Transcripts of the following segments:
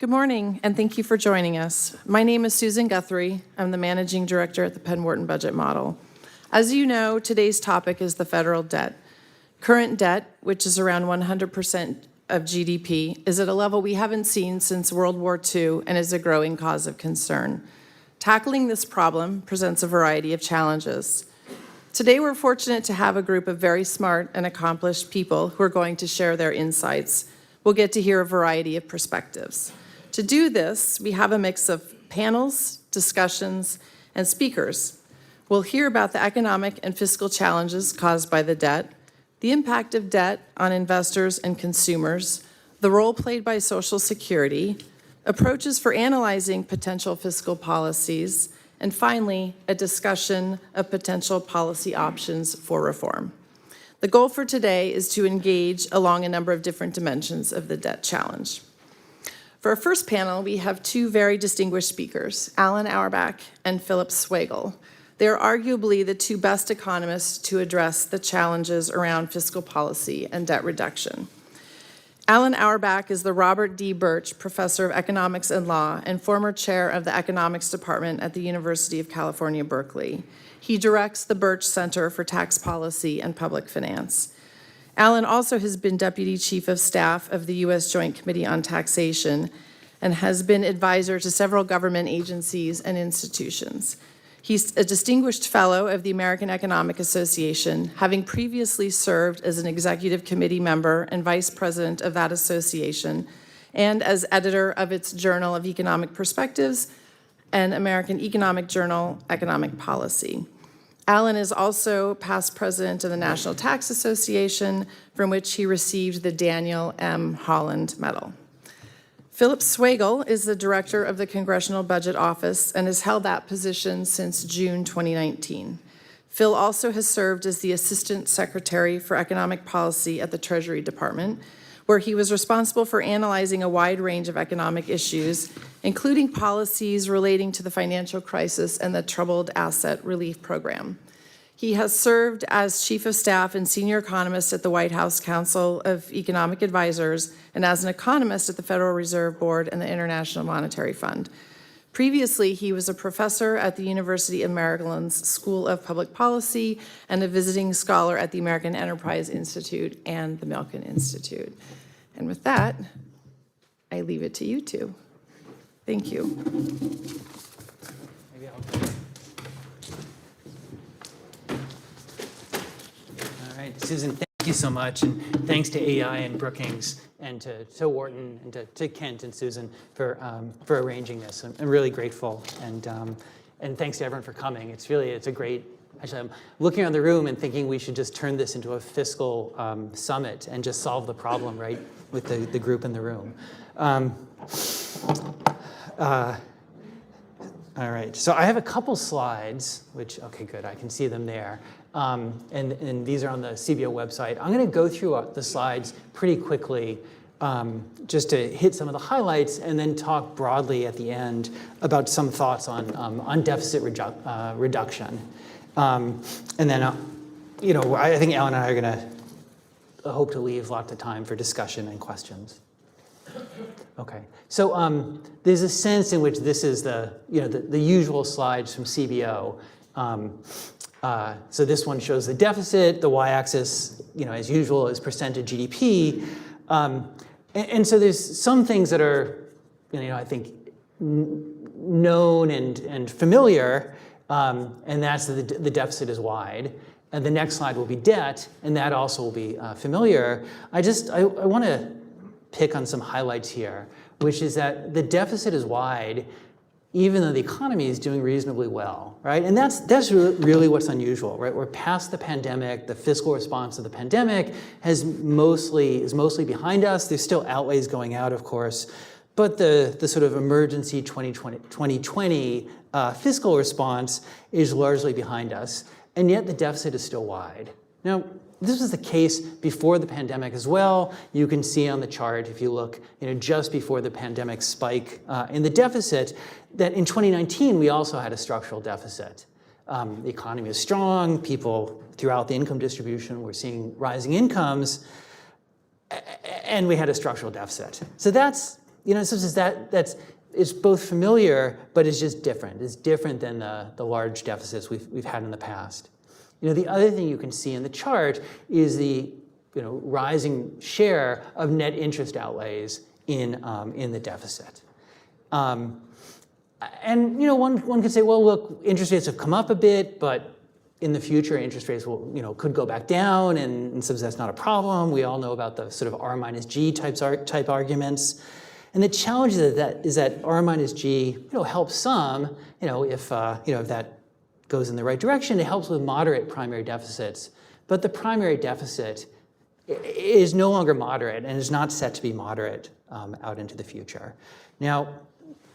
Good morning, and thank you for joining us. My name is Susan Guthrie. I'm the Managing Director at the Penn Wharton Budget Model. As you know, today's topic is the federal debt. Current debt, which is around 100% of GDP, is at a level we haven't seen since World War II and is a growing cause of concern. Tackling this problem presents a variety of challenges. Today, we're fortunate to have a group of very smart and accomplished people who are going to share their insights. We'll get to hear a variety of perspectives. To do this, we have a mix of panels, discussions, and speakers. We'll hear about the economic and fiscal challenges caused by the debt, the impact of debt on investors and consumers, the role played by Social Security, approaches for analyzing potential fiscal policies, and finally, a discussion of potential policy options for reform. The goal for today is to engage along a number of different dimensions of the debt challenge. For our first panel, we have two very distinguished speakers, Alan Auerbach and Philip Swagel. They are arguably the two best economists to address the challenges around fiscal policy and debt reduction. Alan Auerbach is the Robert D. Burch Professor of Economics and Law and former chair of the Economics Department at the University of California, Berkeley. He directs the Burch Center for Tax Policy and Public Finance. Alan also has been Deputy Chief of Staff of the U.S. Joint Committee on Taxation and has been advisor to several government agencies and institutions. He's a distinguished fellow of the American Economic Association, having previously served as an executive committee member and vice president of that association, and as editor of its Journal of Economic Perspectives and American Economic Journal, Economic Policy. Alan is also past president of the National Tax Association, from which he received the Daniel M. Holland Medal. Philip Swagel is the director of the Congressional Budget Office and has held that position since June 2019. Phil also has served as the Assistant Secretary for Economic Policy at the Treasury Department, where he was responsible for analyzing a wide range of economic issues, including policies relating to the financial crisis and the Troubled Asset Relief Program. He has served as Chief of Staff and Senior Economist at the White House Council of Economic Advisors and as an economist at the Federal Reserve Board and the International Monetary Fund. Previously, he was a professor at the University of Maryland's School of Public Policy and a visiting scholar at the American Enterprise Institute and the Milken Institute. And with that, I leave it to you two. Thank you. Maybe I'll... All right, Susan, thank you so much, and thanks to AEI and Brookings and to Wharton and to Kent and Susan for arranging this. I'm really grateful, and thanks to everyone for coming. It's a great. Actually, I'm looking around the room and thinking we should just turn this into a fiscal summit and just solve the problem, right, with the group in the room. All right, so I have a couple slides, which, okay, good, I can see them there. And these are on the CBO website. I'm going to go through the slides pretty quickly just to hit some of the highlights and then talk broadly at the end about some thoughts on deficit reduction. And then, I think Alan and I are going to hope to leave lots of time for discussion and questions. Okay, so there's a sense in which this is the usual slides from CBO. So this one shows the deficit. The y-axis, as usual, is percent of GDP. And so there's some things that are, I think, known and familiar, and that's the deficit is wide. And the next slide will be debt, and that also will be familiar. I want to pick on some highlights here, which is that the deficit is wide, even though the economy is doing reasonably well, right? And that's really what's unusual, right? We're past the pandemic. The fiscal response to the pandemic is mostly behind us. There's still outlays going out, of course, but the sort of emergency 2020 fiscal response is largely behind us, and yet the deficit is still wide. Now, this was the case before the pandemic as well. You can see on the chart, if you look just before the pandemic spike in the deficit, that in 2019, we also had a structural deficit. The economy is strong. People throughout the income distribution were seeing rising incomes, and we had a structural deficit. So that's in some sense it's both familiar, but it's just different. It's different than the large deficits we've had in the past. The other thing you can see in the chart is the rising share of net interest outlays in the deficit. And one could say, well, look, interest rates have come up a bit, but in the future, interest rates will, could go back down, and in some sense that's not a problem. We all know about the sort of R minus G type arguments. And the challenge is that R minus G, helps some, if that goes in the right direction. It helps with moderate primary deficits, but the primary deficit is no longer moderate and is not set to be moderate out into the future. Now,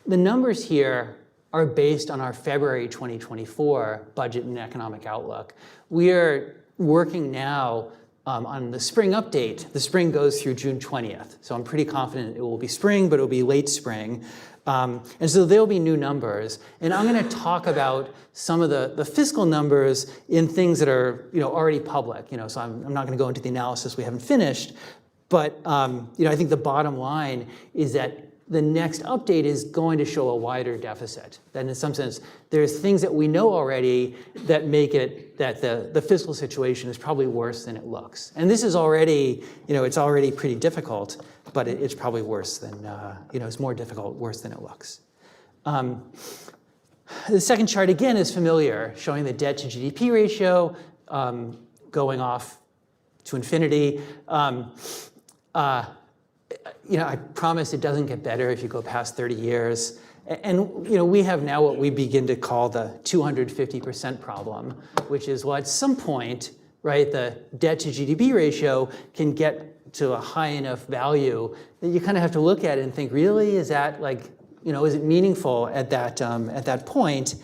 the numbers here are based on our February 2024 budget and economic outlook. We are working now on the spring update. The spring goes through June 20th, so I'm pretty confident it will be spring, but it will be late spring. And so there'll be new numbers. And I'm going to talk about some of the fiscal numbers in things that are already public. So I'm not going to go into the analysis we haven't finished. But I think the bottom line is that the next update is going to show a wider deficit. That in some sense, there's things that we know already that make it that the fiscal situation is probably worse than it looks. And this is already, it's already pretty difficult, but it's probably worse than, it's more difficult, worse than it looks. The second chart, again, is familiar, showing the debt to GDP ratio going off to infinity. I promise it doesn't get better if you go past 30 years. And we have now what we begin to call the 250% problem, which is, well, at some point, right, the debt to GDP ratio can get to a high enough value that you kind of have to look at it and think, really, is that is it meaningful at that point?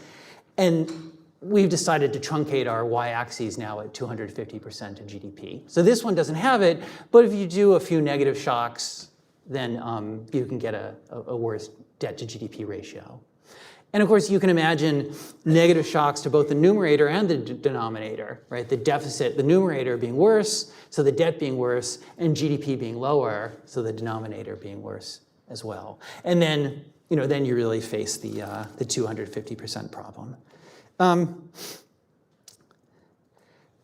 And we've decided to truncate our y-axes now at 250% of GDP. So this one doesn't have it, but if you do a few negative shocks, then you can get a worse debt to GDP ratio. And of course, you can imagine negative shocks to both the numerator and the denominator, right? The deficit, the numerator being worse, so the debt being worse, and GDP being lower, so the denominator being worse as well. And then, then you really face the 250% problem. And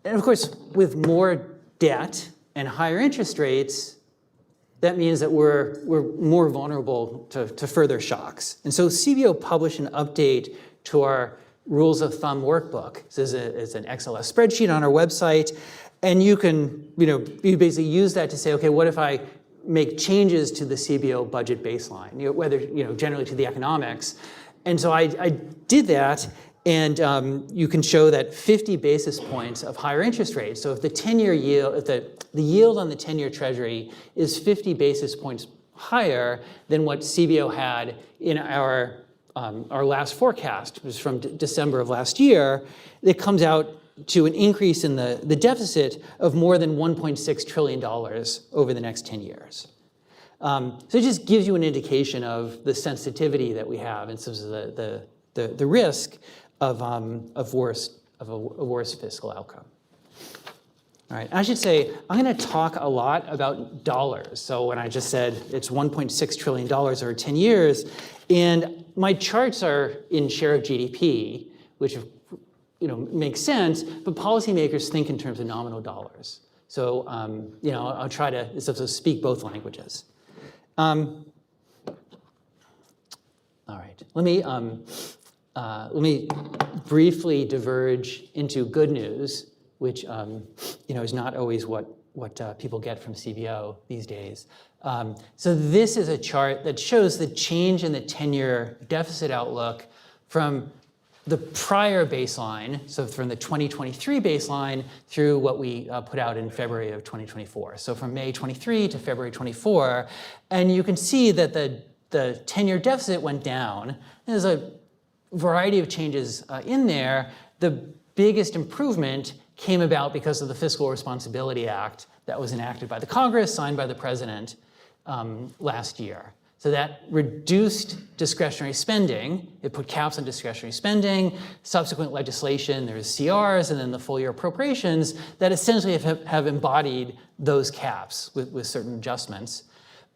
of course, with more debt and higher interest rates, that means that we're more vulnerable to further shocks. And so CBO published an update to our rules of thumb workbook. This is an XLS spreadsheet on our website, and you can, you basically use that to say, okay, what if I make changes to the CBO budget baseline, whether, generally to the economics. And so I did that. And you can show that 50 basis points of higher interest rates. So if the 10-year yield, if the yield on the 10-year Treasury is 50 basis points higher than what CBO had in our last forecast, which was from December of last year, it comes out to an increase in the deficit of more than $1.6 trillion over the next 10 years. So it just gives you an indication of the sensitivity that we have in terms of the risk of a worse fiscal outcome. All right, I should say, I'm going to talk a lot about dollars. So when I just said it's $1.6 trillion over 10 years, and my charts are in share of GDP, which makes sense, but policymakers think in terms of nominal dollars. So I'll try to speak both languages. All right, let me briefly diverge into good news, which is not always what people get from CBO these days. So this is a chart that shows the change in the 10-year deficit outlook from the prior baseline, so from the 2023 baseline through what we put out in February of 2024. So from May 23 to February 24, and you can see that the 10-year deficit went down. There's a variety of changes in there. The biggest improvement came about because of the Fiscal Responsibility Act that was enacted by the Congress, signed by the president last year. So that reduced discretionary spending. It put caps on discretionary spending. Subsequent legislation, there's CRs, and then the full year appropriations that essentially have embodied those caps with certain adjustments.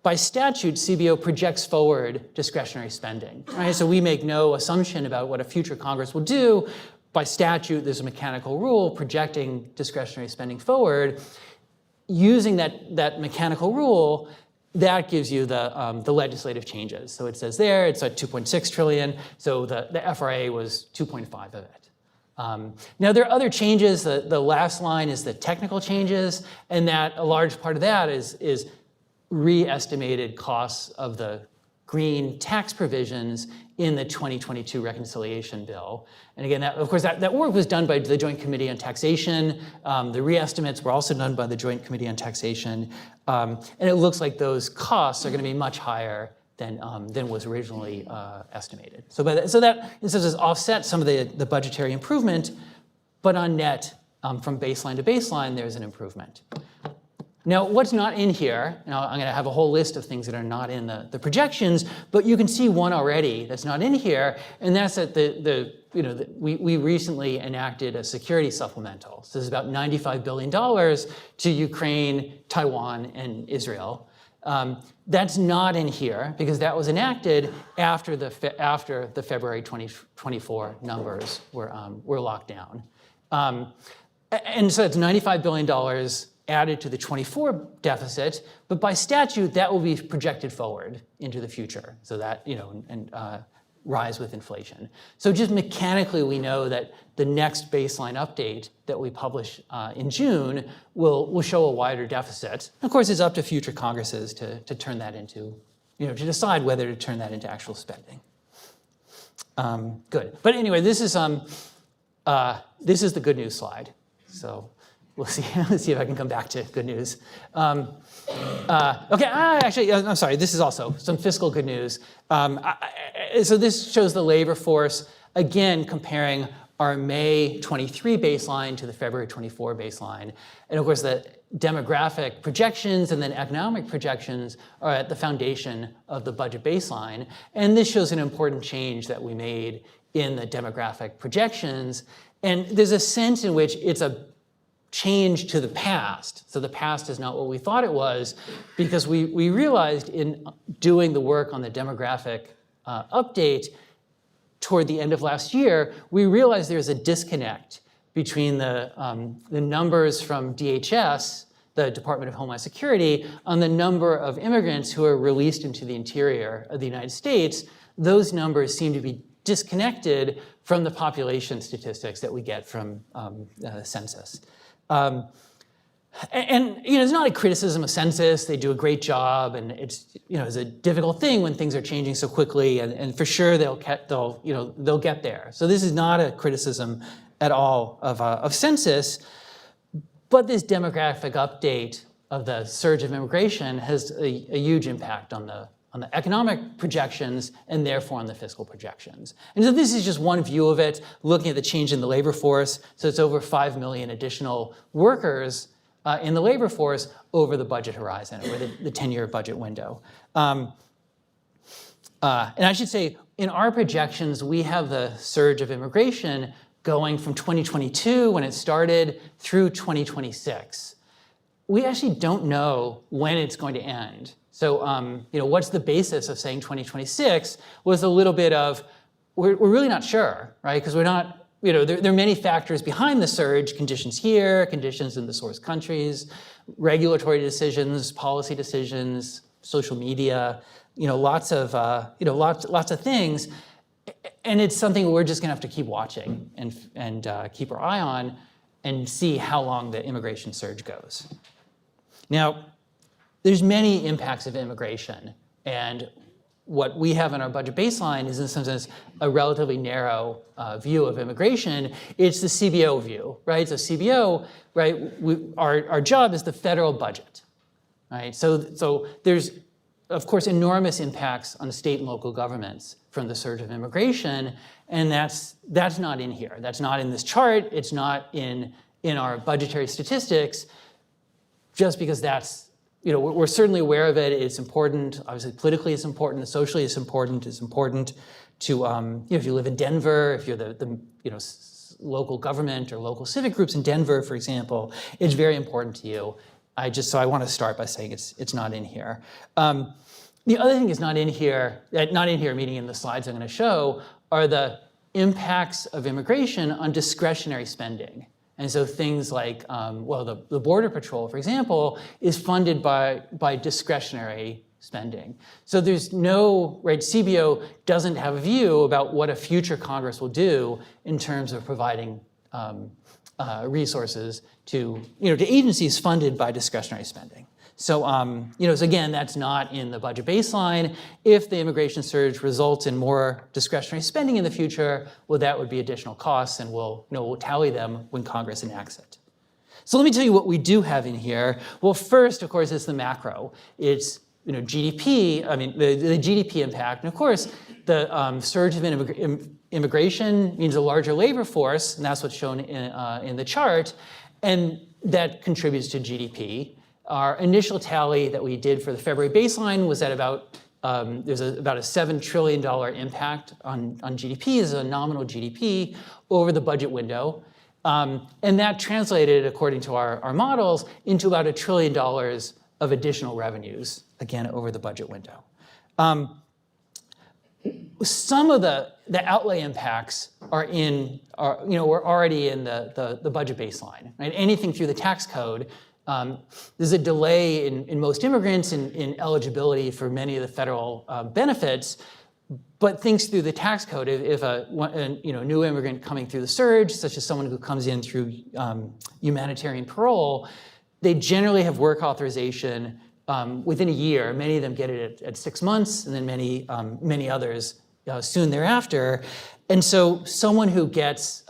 by statute, CBO projects forward discretionary spending, right? So we make no assumption about what a future Congress will do. By statute, there's a mechanical rule projecting discretionary spending forward. Using that mechanical rule, that gives you the legislative changes. So it says there, it's at 2.6 trillion. So the FRA was 2.5 of it. Now there are other changes. The last line is the technical changes, and that a large part of that is re-estimated costs of the green tax provisions in the 2022 reconciliation bill. And again, of course, that work was done by the Joint Committee on Taxation. The re-estimates were also done by the Joint Committee on Taxation. And it looks like those costs are going to be much higher than was originally estimated. So that instead of offset some of the budgetary improvement, but on net, from baseline to baseline, there's an improvement. Now, what's not in here, now I'm going to have a whole list of things that are not in the projections, but you can see one already that's not in here, and that's that we recently enacted a security supplemental. So this is about $95 billion to Ukraine, Taiwan, and Israel. That's not in here because that was enacted after the February 2024 numbers were locked down. And so it's $95 billion added to the 24 deficit, but by statute, that will be projected forward into the future. So that, rise with inflation. So just mechanically, we know that the next baseline update that we publish in June will show a wider deficit. Of course, it's up to future Congresses to turn that into, to decide whether to turn that into actual spending. Good. But anyway, this is the good news slide. So we'll see. Let's see if I can come back to good news. Okay, actually, I'm sorry. This is also some fiscal good news. So this shows the labor force, again, comparing our May 23 baseline to the February 24 baseline. And of course, the demographic projections and then economic projections are at the foundation of the budget baseline. And this shows an important change that we made in the demographic projections. And there's a sense in which it's a change to the past. So the past is not what we thought it was, because we realized in doing the work on the demographic update toward the end of last year, we realized there's a disconnect between the numbers from DHS, the Department of Homeland Security, on the number of immigrants who are released into the interior of the United States. Those numbers seem to be disconnected from the population statistics that we get from the census. It's not a criticism of census. They do a great job, and it's a difficult thing when things are changing so quickly. And for sure they'll get there. So this is not a criticism at all of census, but this demographic update of the surge of immigration has a huge impact on the economic projections and therefore on the fiscal projections. And so this is just one view of it, looking at the change in the labor force. So it's over 5 million additional workers in the labor force over the budget horizon, over the 10-year budget window. And I should say, in our projections, we have the surge of immigration going from 2022, when it started, through 2026. We actually don't know when it's going to end. So, what's the basis of saying 2026 was a little bit of, we're really not sure, right? Because we're not, there are many factors behind the surge, conditions here, conditions in the source countries, regulatory decisions, policy decisions, social media, lots of things. And it's something we're just gonna have to keep watching and keep our eye on and see how long the immigration surge goes. Now, there's many impacts of immigration, and what we have in our budget baseline is in some sense a relatively narrow view of immigration. It's the CBO view, right? So CBO, right, our job is the federal budget, right? So there's, of course, enormous impacts on the state and local governments from the surge of immigration, and that's not in here. That's not in this chart. It's not in our budgetary statistics, just because that's, we're certainly aware of it. It's important. Obviously, politically, it's important. Socially, it's important. It's important to, if you live in Denver, if you're the local government or local civic groups in Denver, for example, it's very important to you. I want to start by saying it's not in here. The other thing is not in here, meaning in the slides I'm going to show, are the impacts of immigration on discretionary spending. And so things like, the Border Patrol, for example, is funded by discretionary spending. So there's no, CBO doesn't have a view about what a future Congress will do in terms of providing resources to agencies funded by discretionary spending. So, so again, that's not in the budget baseline. If the immigration surge results in more discretionary spending in the future, well, that would be additional costs, and we'll tally them when Congress enacts it. So let me tell you what we do have in here. Well, first, of course, is the macro. It's GDP. I mean, the GDP impact, and of course, the surge of immigration means a larger labor force, and that's what's shown in the chart, and that contributes to GDP. Our initial tally that we did for the February baseline was at about there's about a $7 trillion impact on GDP as a nominal GDP over the budget window. And that translated, according to our models, into about $1 trillion of additional revenues, again, over the budget window. Some of the outlay impacts are already in the budget baseline, right? Anything through the tax code. There's a delay in most immigrants in eligibility for many of the federal benefits, but things through the tax code, if a new immigrant coming through the surge, such as someone who comes in through humanitarian parole, they generally have work authorization within a year. Many of them get it at 6 months, and then many others soon thereafter. And so someone who gets,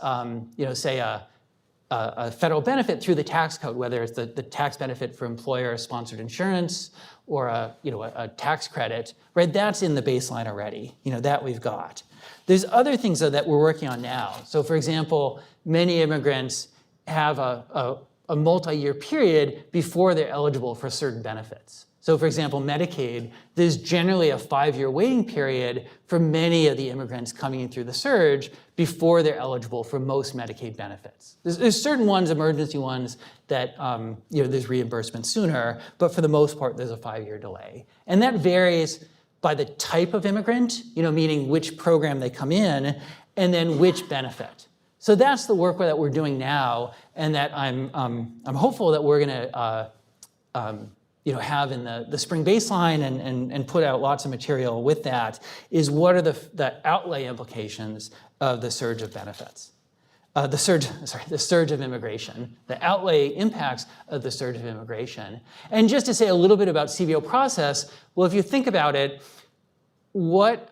say a federal benefit through the tax code, whether it's the tax benefit for employer-sponsored insurance or a tax credit, right? That's in the baseline already. That we've got. There's other things though that we're working on now. So, for example, many immigrants have a multi-year period before they're eligible for certain benefits. So, for example, Medicaid, there's generally a 5-year waiting period for many of the immigrants coming in through the surge before they're eligible for most Medicaid benefits. There's certain ones, emergency ones, that there's reimbursement sooner, but for the most part, there's a 5-year delay. And that varies by the type of immigrant, meaning which program they come in, and then which benefit. So that's the work that we're doing now, and that I'm hopeful that we're going to have in the spring baseline and put out lots of material with that, is what are the outlay implications of the surge of benefits. The surge of immigration, the outlay impacts of the surge of immigration. And just to say a little bit about CBO process, well, if you think about it, what's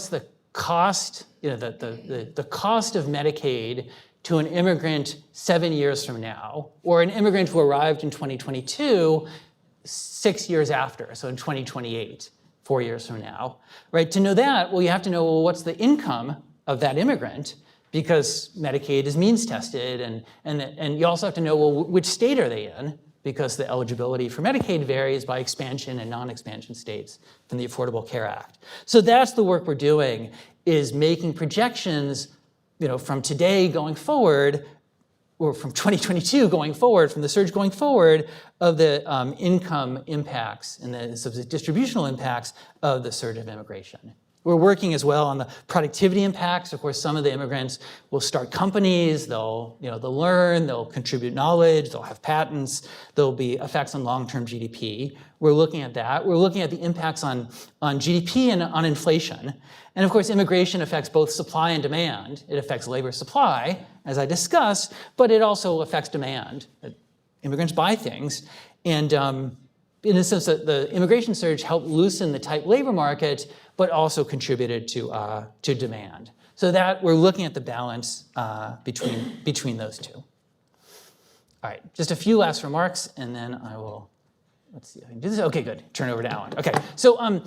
the cost, the cost of Medicaid to an immigrant 7 years from now, or an immigrant who arrived in 2022, 6 years after, so in 2028, 4 years from now, right? To know that, well, you have to know, well, what's the income of that immigrant, because Medicaid is means tested, and you also have to know, well, which state are they in, because the eligibility for Medicaid varies by expansion and non-expansion states from the Affordable Care Act. So that's the work we're doing, is making projections from today going forward, or from 2022 going forward, from the surge going forward, of the income impacts and the distributional impacts of the surge of immigration. We're working as well on the productivity impacts. Of course, some of the immigrants will start companies, they'll learn, they'll contribute knowledge, they'll have patents, there'll be effects on long-term GDP. We're looking at that. We're looking at the impacts on GDP and on inflation. And of course, immigration affects both supply and demand. It affects labor supply, as I discussed, but it also affects demand. Immigrants buy things. And in the sense that the immigration surge helped loosen the tight labor market, but also contributed to demand. So that we're looking at the balance between those two. All right, just a few last remarks, and then I will, let's see if I can do this. Okay, good, turn over to Alan. Okay, so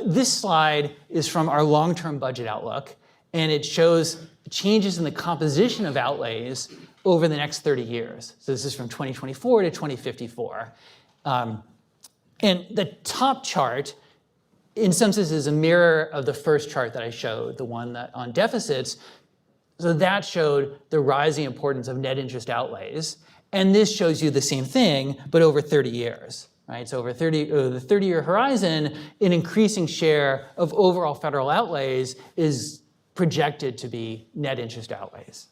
this slide is from our long-term budget outlook, and it shows changes in the composition of outlays over the next 30 years. So this is from 2024 to 2054. And the top chart, in some sense, is a mirror of the first chart that I showed, the one that on deficits. So that showed the rising importance of net interest outlays. And this shows you the same thing, but over 30 years. Right? So over the 30-year horizon, an increasing share of overall federal outlays is projected to be net interest outlays.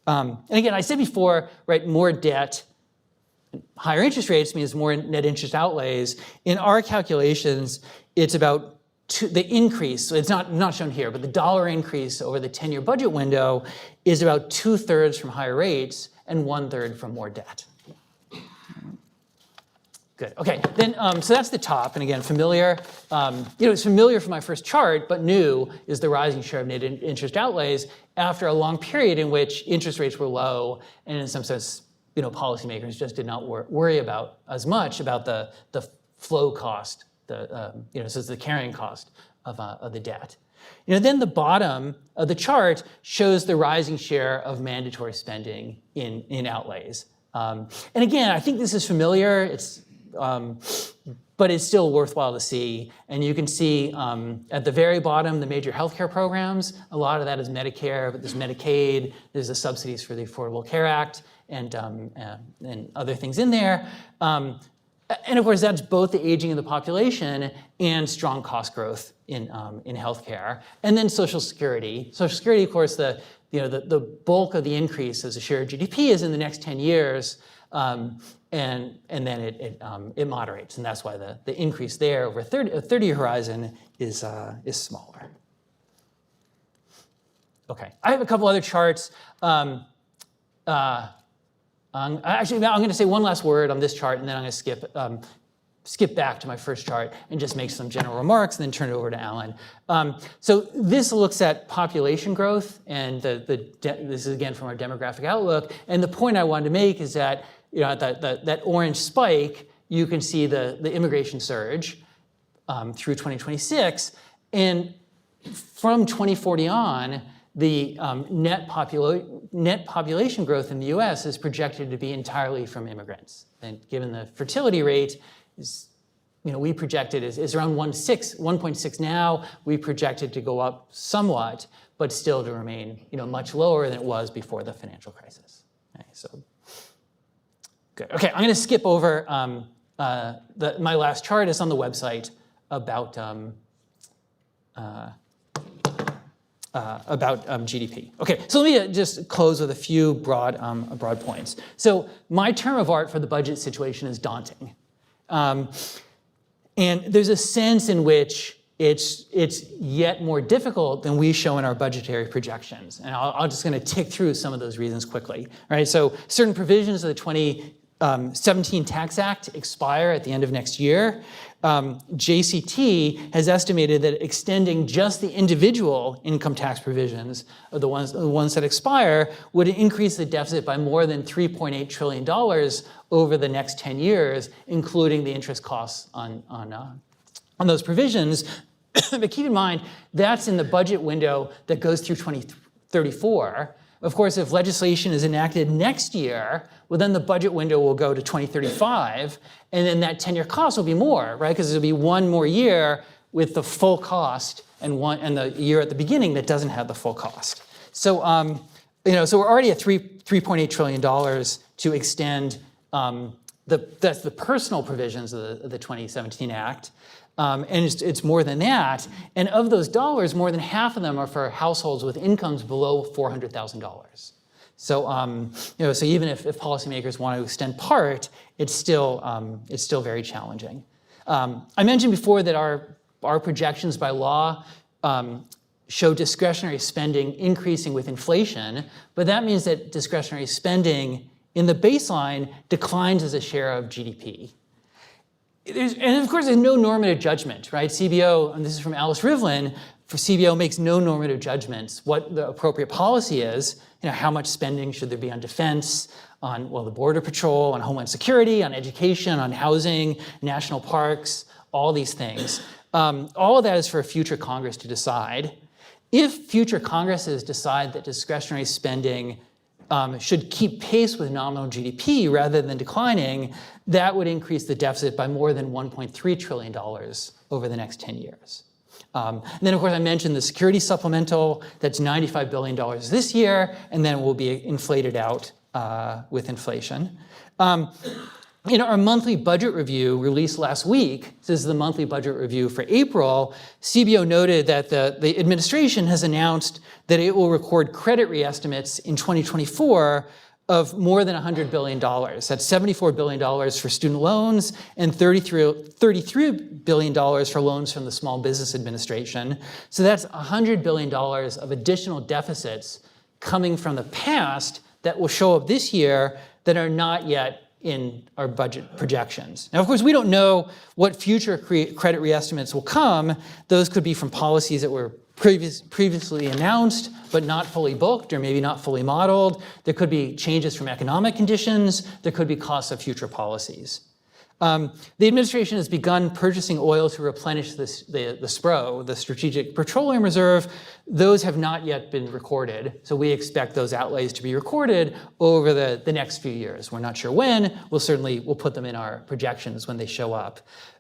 And again, I said before, right, more debt, higher interest rates means more net interest outlays. In our calculations, it's about the increase, so it's not shown here, but the dollar increase over the 10-year budget window is about 2/3 from higher rates and 1/3 from more debt. Good. Okay. Then, so that's the top, and again, familiar. It's familiar from my first chart, but new is the rising share of net interest outlays after a long period in which interest rates were low, and in some sense, policymakers just did not worry about as much about the flow cost, so it's the carrying cost of the debt. Then the bottom of the chart shows the rising share of mandatory spending in outlays. And again, I think this is familiar. But it's still worthwhile to see. And you can see at the very bottom, the major healthcare programs. A lot of that is Medicare, but there's Medicaid, there's the subsidies for the Affordable Care Act, and other things in there. And of course, that's both the aging of the population and strong cost growth in healthcare. And then Social Security. Social Security, of course, the bulk of the increase as a share of GDP is in the next 10 years. And then it moderates, and that's why the increase there over a 30-year horizon is smaller. Okay, I have a couple other charts. Actually, I'm going to say one last word on this chart, and then I'm going to skip back to my first chart and just make some general remarks, and then turn it over to Alan. So this looks at population growth, and this is again from our demographic outlook. And the point I wanted to make is that that orange spike, you can see the immigration surge through 2026, and from 2040 on, the net population growth in the U.S. is projected to be entirely from immigrants. And given the fertility rate, we projected is around 1.6 now. We projected to go up somewhat, but still to remain much lower than it was before the financial crisis. Okay, so. Good. Okay, I'm going to skip over my last chart. Is on the website about GDP. Okay, so let me just close with a few broad points. So my term of art for the budget situation is daunting, and there's a sense in which it's yet more difficult than we show in our budgetary projections. And I'm just going to tick through some of those reasons quickly. All right, so certain provisions of the 2017 Tax Act expire at the end of next year. JCT has estimated that extending just the individual income tax provisions of the ones that expire would increase the deficit by more than $3.8 trillion over the next 10 years, including the interest costs on those provisions. But keep in mind, that's in the budget window that goes through 2034. Of course, if legislation is enacted next year, well, then the budget window will go to 2035, and then that 10-year cost will be more, right? Because it'll be one more year with the full cost, and the year at the beginning that doesn't have the full cost. So, so we're already at $3.8 trillion to extend that's the personal provisions of the 2017 Act. And it's more than that. And of those dollars, more than half of them are for households with incomes below $400,000. So, so even if policymakers want to extend part, it's still very challenging. I mentioned before that our projections by law show discretionary spending increasing with inflation, but that means that discretionary spending in the baseline declines as a share of GDP. And of course, there's no normative judgment, right? CBO, and this is from Alice Rivlin, for CBO makes no normative judgments what the appropriate policy is, how much spending should there be on defense, on, the Border Patrol, on Homeland Security, on education, on housing, national parks, all these things. All of that is for a future Congress to decide. If future Congresses decide that discretionary spending should keep pace with nominal GDP rather than declining, that would increase the deficit by more than $1.3 trillion over the next 10 years. And then, of course, I mentioned the security supplemental, that's $95 billion this year, and then it will be inflated out with inflation. In our monthly budget review released last week, this is the monthly budget review for April, CBO noted that the administration has announced that it will record credit reestimates in 2024 of more than $100 billion. That's $74 billion for student loans and $33 billion for loans from the Small Business Administration. So that's $100 billion of additional deficits coming from the past that will show up this year that are not yet in our budget projections. Now, of course, we don't know what future credit reestimates will come. Those could be from policies that were previously announced, but not fully booked or maybe not fully modeled. There could be changes from economic conditions. There could be costs of future policies. The administration has begun purchasing oil to replenish the SPRO, the Strategic Petroleum Reserve. Those have not yet been recorded, so we expect those outlays to be recorded over the next few years. We're not sure when. We'll put them in our projections when they show up.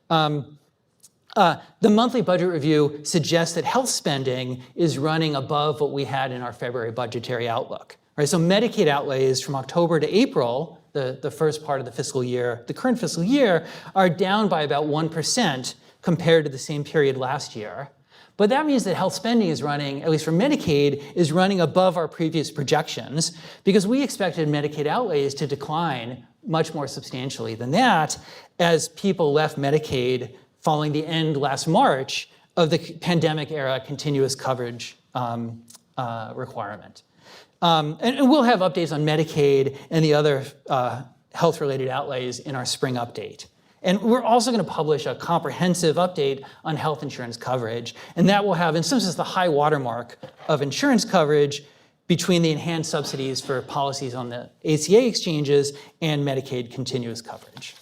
The monthly budget review suggests that health spending is running above what we had in our February budgetary outlook. Right, so Medicaid outlays from October to April, the first part of the fiscal year, the current fiscal year, are down by about 1% compared to the same period last year. But that means that health spending is running, at least for Medicaid, is running above our previous projections because we expected Medicaid outlays to decline much more substantially than that as people left Medicaid following the end last March of the pandemic era continuous coverage requirement. And we'll have updates on Medicaid and the other health-related outlays in our spring update. And we're also going to publish a comprehensive update on health insurance coverage. And that will have, in some sense, the high watermark of insurance coverage between the enhanced subsidies for policies on the ACA exchanges and Medicaid continuous coverage.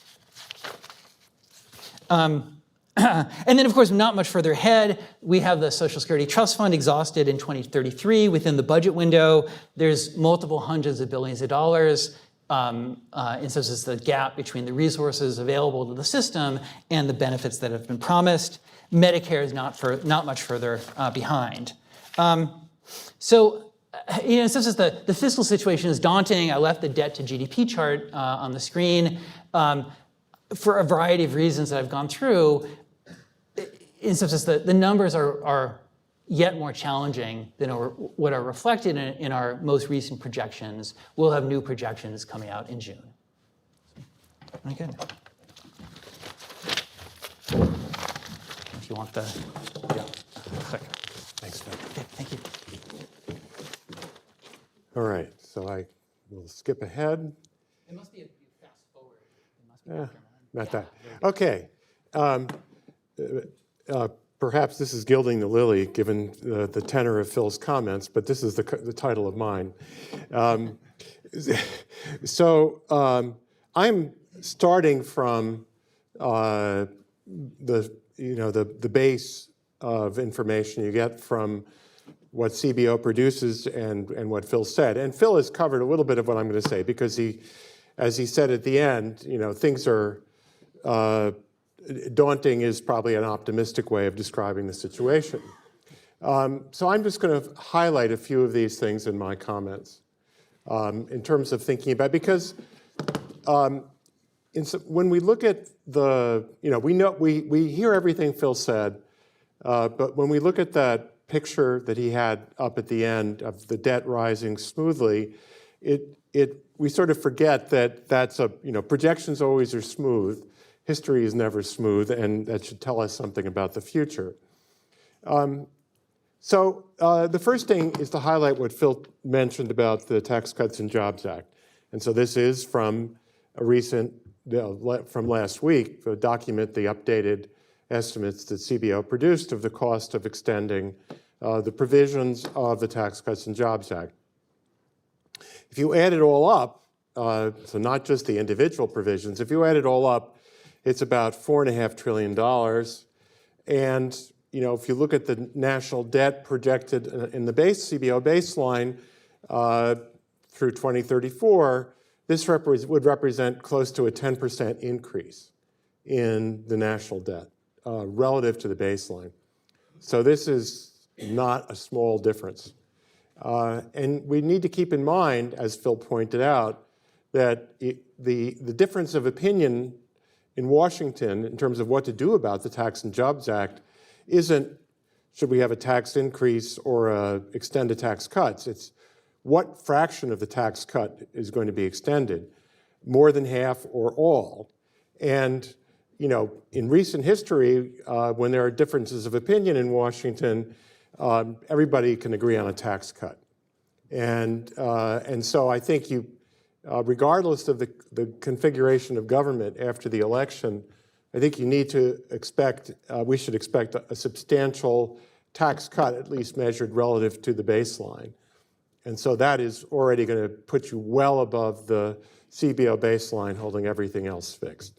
And then, of course, not much further ahead, we have the Social Security Trust Fund exhausted in 2033 within the budget window. There's multiple hundreds of billions of dollars. In some sense, the gap between the resources available to the system and the benefits that have been promised. Medicare is not much further behind. So, in some sense, the fiscal situation is daunting. I left the debt to GDP chart on the screen. For a variety of reasons that I've gone through, in some sense, the numbers are yet more challenging than what are reflected in our most recent projections. We'll have new projections coming out in June. Very good. If you want the click. Thanks, Phil. Okay, thank you. All right, so I will skip ahead. It must be a fast forward. It must be Not that. Okay. Perhaps this is gilding the lily, given the tenor of Phil's comments, but this is the title of mine. I'm starting from the base of information you get from what CBO produces and what Phil said. And Phil has covered a little bit of what I'm going to say because as he said at the end, things are daunting is probably an optimistic way of describing the situation. So I'm just going to highlight a few of these things in my comments in terms of thinking about, because when we look at we hear everything Phil said, but when we look at that picture that he had up at the end of the debt rising smoothly, we sort of forget that that's projections always are smooth. History is never smooth, and that should tell us something about the future. So the first thing is to highlight what Phil mentioned about the Tax Cuts and Jobs Act. And so this is from a recent, from last week, the document, the updated estimates that CBO produced of the cost of extending the provisions of the Tax Cuts and Jobs Act. If you add it all up, so not just the individual provisions, if you add it all up, it's about $4.5 trillion. And if you look at the national debt projected in the CBO baseline through 2034, this would represent close to a 10% increase in the national debt relative to the baseline. So this is not a small difference. And we need to keep in mind, as Phil pointed out, that the difference of opinion in Washington in terms of what to do about the Tax and Jobs Act isn't should we have a tax increase or extend the tax cuts. It's what fraction of the tax cut is going to be extended, more than half or all. And in recent history, when there are differences of opinion in Washington, everybody can agree on a tax cut. And so I think regardless of the configuration of government after the election, I think you need to expect, we should expect a substantial tax cut, at least measured relative to the baseline. And so that is already going to put you well above the CBO baseline, holding everything else fixed.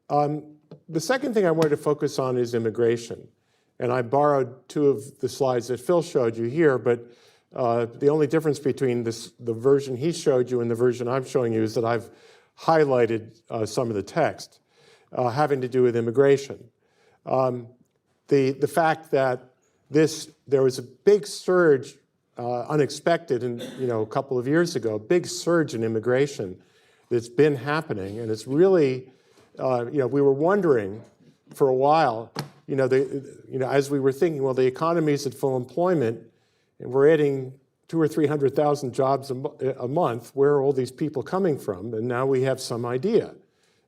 The second thing I wanted to focus on is immigration. And I borrowed two of the slides that Phil showed you here, but the only difference between the version he showed you and the version I'm showing you is that I've highlighted some of the text having to do with immigration. The fact that there was a big surge, unexpected, a couple of years ago, a big surge in immigration that's been happening, and it's really, we were wondering for a while, as we were thinking, well, the economy's at full employment, and we're adding 200,000 or 300,000 jobs a month. Where are all these people coming from? And now we have some idea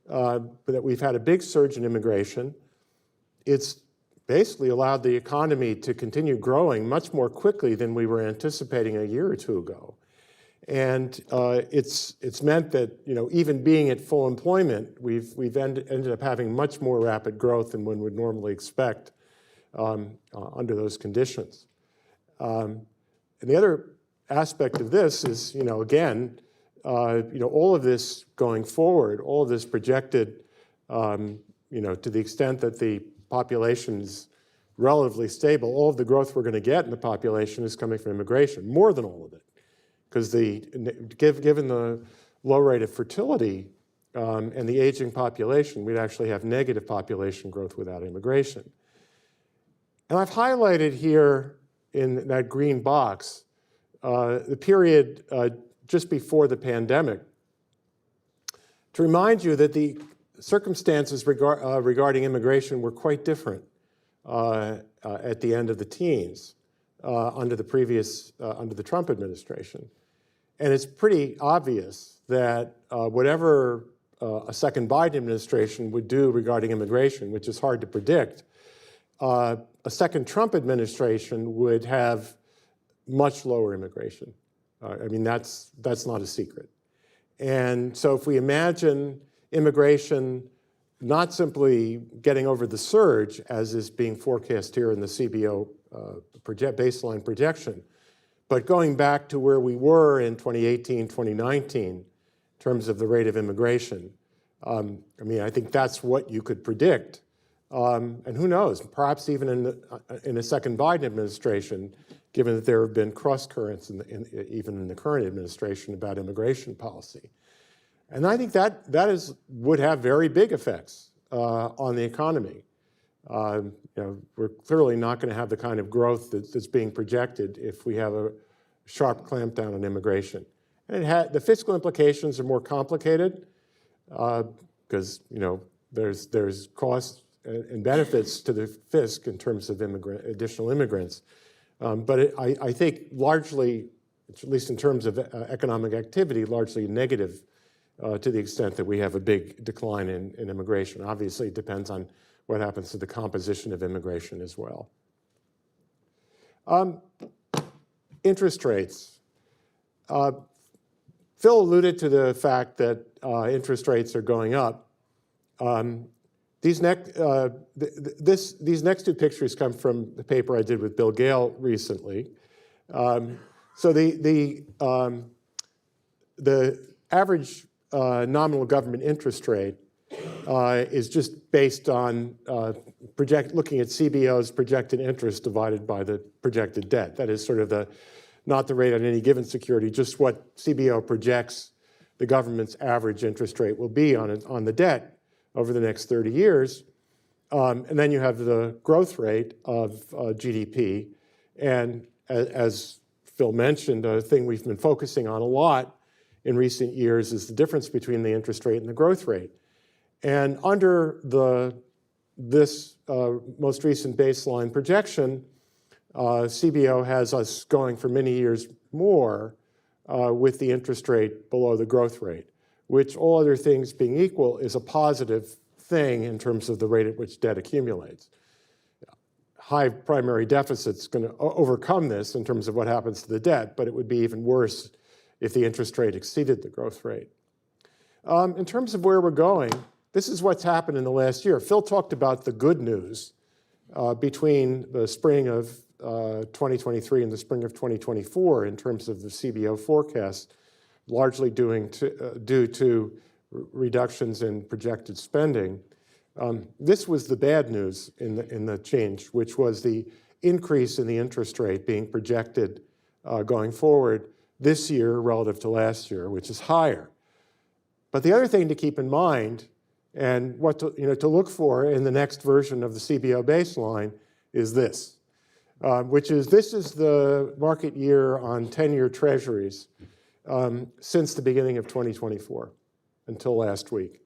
that we've had a big surge in immigration. It's basically allowed the economy to continue growing much more quickly than we were anticipating a year or two ago. And it's meant that, even being at full employment, we've ended up having much more rapid growth than one would normally expect under those conditions. And the other aspect of this is, again, all of this going forward, all of this projected, to the extent that the population is relatively stable, all of the growth we're going to get in the population is coming from immigration, more than all of it. Because given the low rate of fertility and the aging population, we'd actually have negative population growth without immigration. And I've highlighted here in that green box the period just before the pandemic to remind you that the circumstances regarding immigration were quite different at the end of the teens under the Trump administration. And it's pretty obvious that whatever a second Biden administration would do regarding immigration, which is hard to predict, a second Trump administration would have much lower immigration. That's not a secret. And so if we imagine immigration not simply getting over the surge, as is being forecast here in the CBO baseline projection, but going back to where we were in 2018, 2019, in terms of the rate of immigration, I think that's what you could predict. And who knows, perhaps even in a second Biden administration, given that there have been cross currents even in the current administration about immigration policy. And I think that would have very big effects on the economy. We're clearly not going to have the kind of growth that's being projected if we have a sharp clampdown on immigration. And the fiscal implications are more complicated because there's costs and benefits to the fisc in terms of additional immigrants. But I think largely, at least in terms of economic activity, largely negative to the extent that we have a big decline in immigration. Obviously, it depends on what happens to the composition of immigration as well. Interest rates. Phil alluded to the fact that interest rates are going up. These next two pictures come from the paper I did with Bill Gale recently. So the average nominal government interest rate is just based on looking at CBO's projected interest divided by the projected debt. That is sort of not the rate on any given security, just what CBO projects the government's average interest rate will be on the debt over the next 30 years. And then you have the growth rate of GDP. And as Phil mentioned, a thing we've been focusing on a lot in recent years is the difference between the interest rate and the growth rate. And under this most recent baseline projection, CBO has us going for many years more with the interest rate below the growth rate, which, all other things being equal, is a positive thing in terms of the rate at which debt accumulates. High primary deficit's going to overcome this in terms of what happens to the debt, but it would be even worse if the interest rate exceeded the growth rate. In terms of where we're going, this is what's happened in the last year. Phil talked about the good news between the spring of 2023 and the spring of 2024 in terms of the CBO forecast, largely due to reductions in projected spending. This was the bad news in the change, which was the increase in the interest rate being projected going forward this year relative to last year, which is higher. But the other thing to keep in mind, and what to look for in the next version of the CBO baseline, is this, which is the market year on 10-year treasuries since the beginning of 2024 until last week.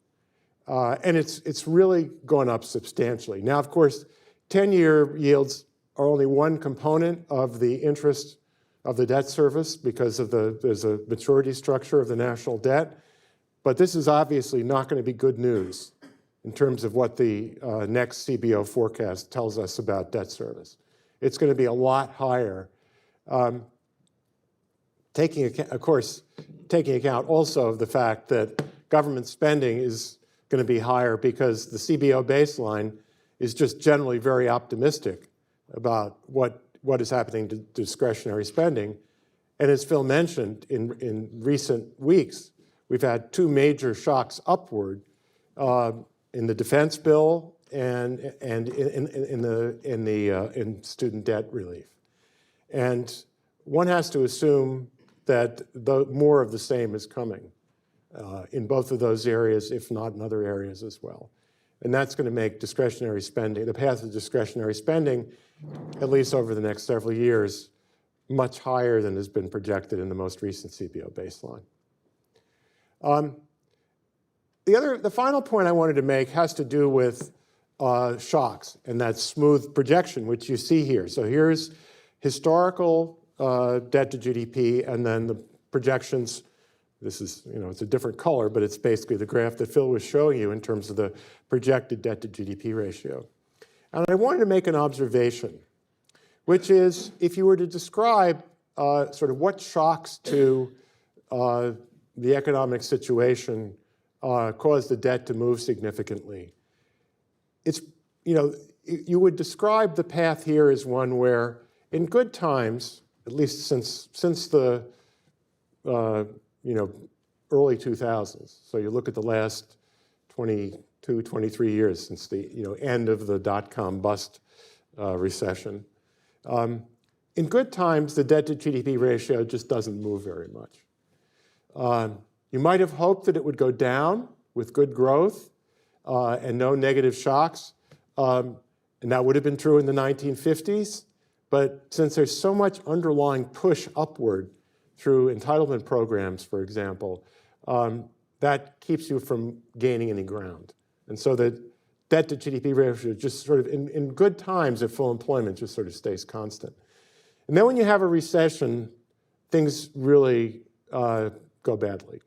And it's really gone up substantially. Now, of course, 10-year yields are only one component of the interest of the debt service because of there's a maturity structure of the national debt. But this is obviously not going to be good news in terms of what the next CBO forecast tells us about debt service. It's going to be a lot higher, taking account also of the fact that government spending is going to be higher because the CBO baseline is just generally very optimistic about what is happening to discretionary spending. And as Phil mentioned, in recent weeks, we've had two major shocks upward in the defense bill and in student debt relief. And one has to assume that more of the same is coming in both of those areas, if not in other areas as well. And that's going to make discretionary spending, the path of discretionary spending, at least over the next several years, much higher than has been projected in the most recent CBO baseline. The final point I wanted to make has to do with shocks and that smooth projection, which you see here. So here's historical debt to GDP, and then the projections. This is, it's a different color, but it's basically the graph that Phil was showing you in terms of the projected debt to GDP ratio. And I wanted to make an observation, which is if you were to describe sort of what shocks to the economic situation caused the debt to move significantly, it's, you would describe the path here as one where in good times, at least since the early 2000s. So you look at the last 22, 23 years since the end of the dot-com bust recession. In good times, the debt to GDP ratio just doesn't move very much. You might have hoped that it would go down with good growth and no negative shocks. And that would have been true in the 1950s. But since there's so much underlying push upward through entitlement programs, for example, that keeps you from gaining any ground. And so the debt to GDP ratio just sort of, in good times at full employment, just sort of stays constant. And then when you have a recession, things really go badly.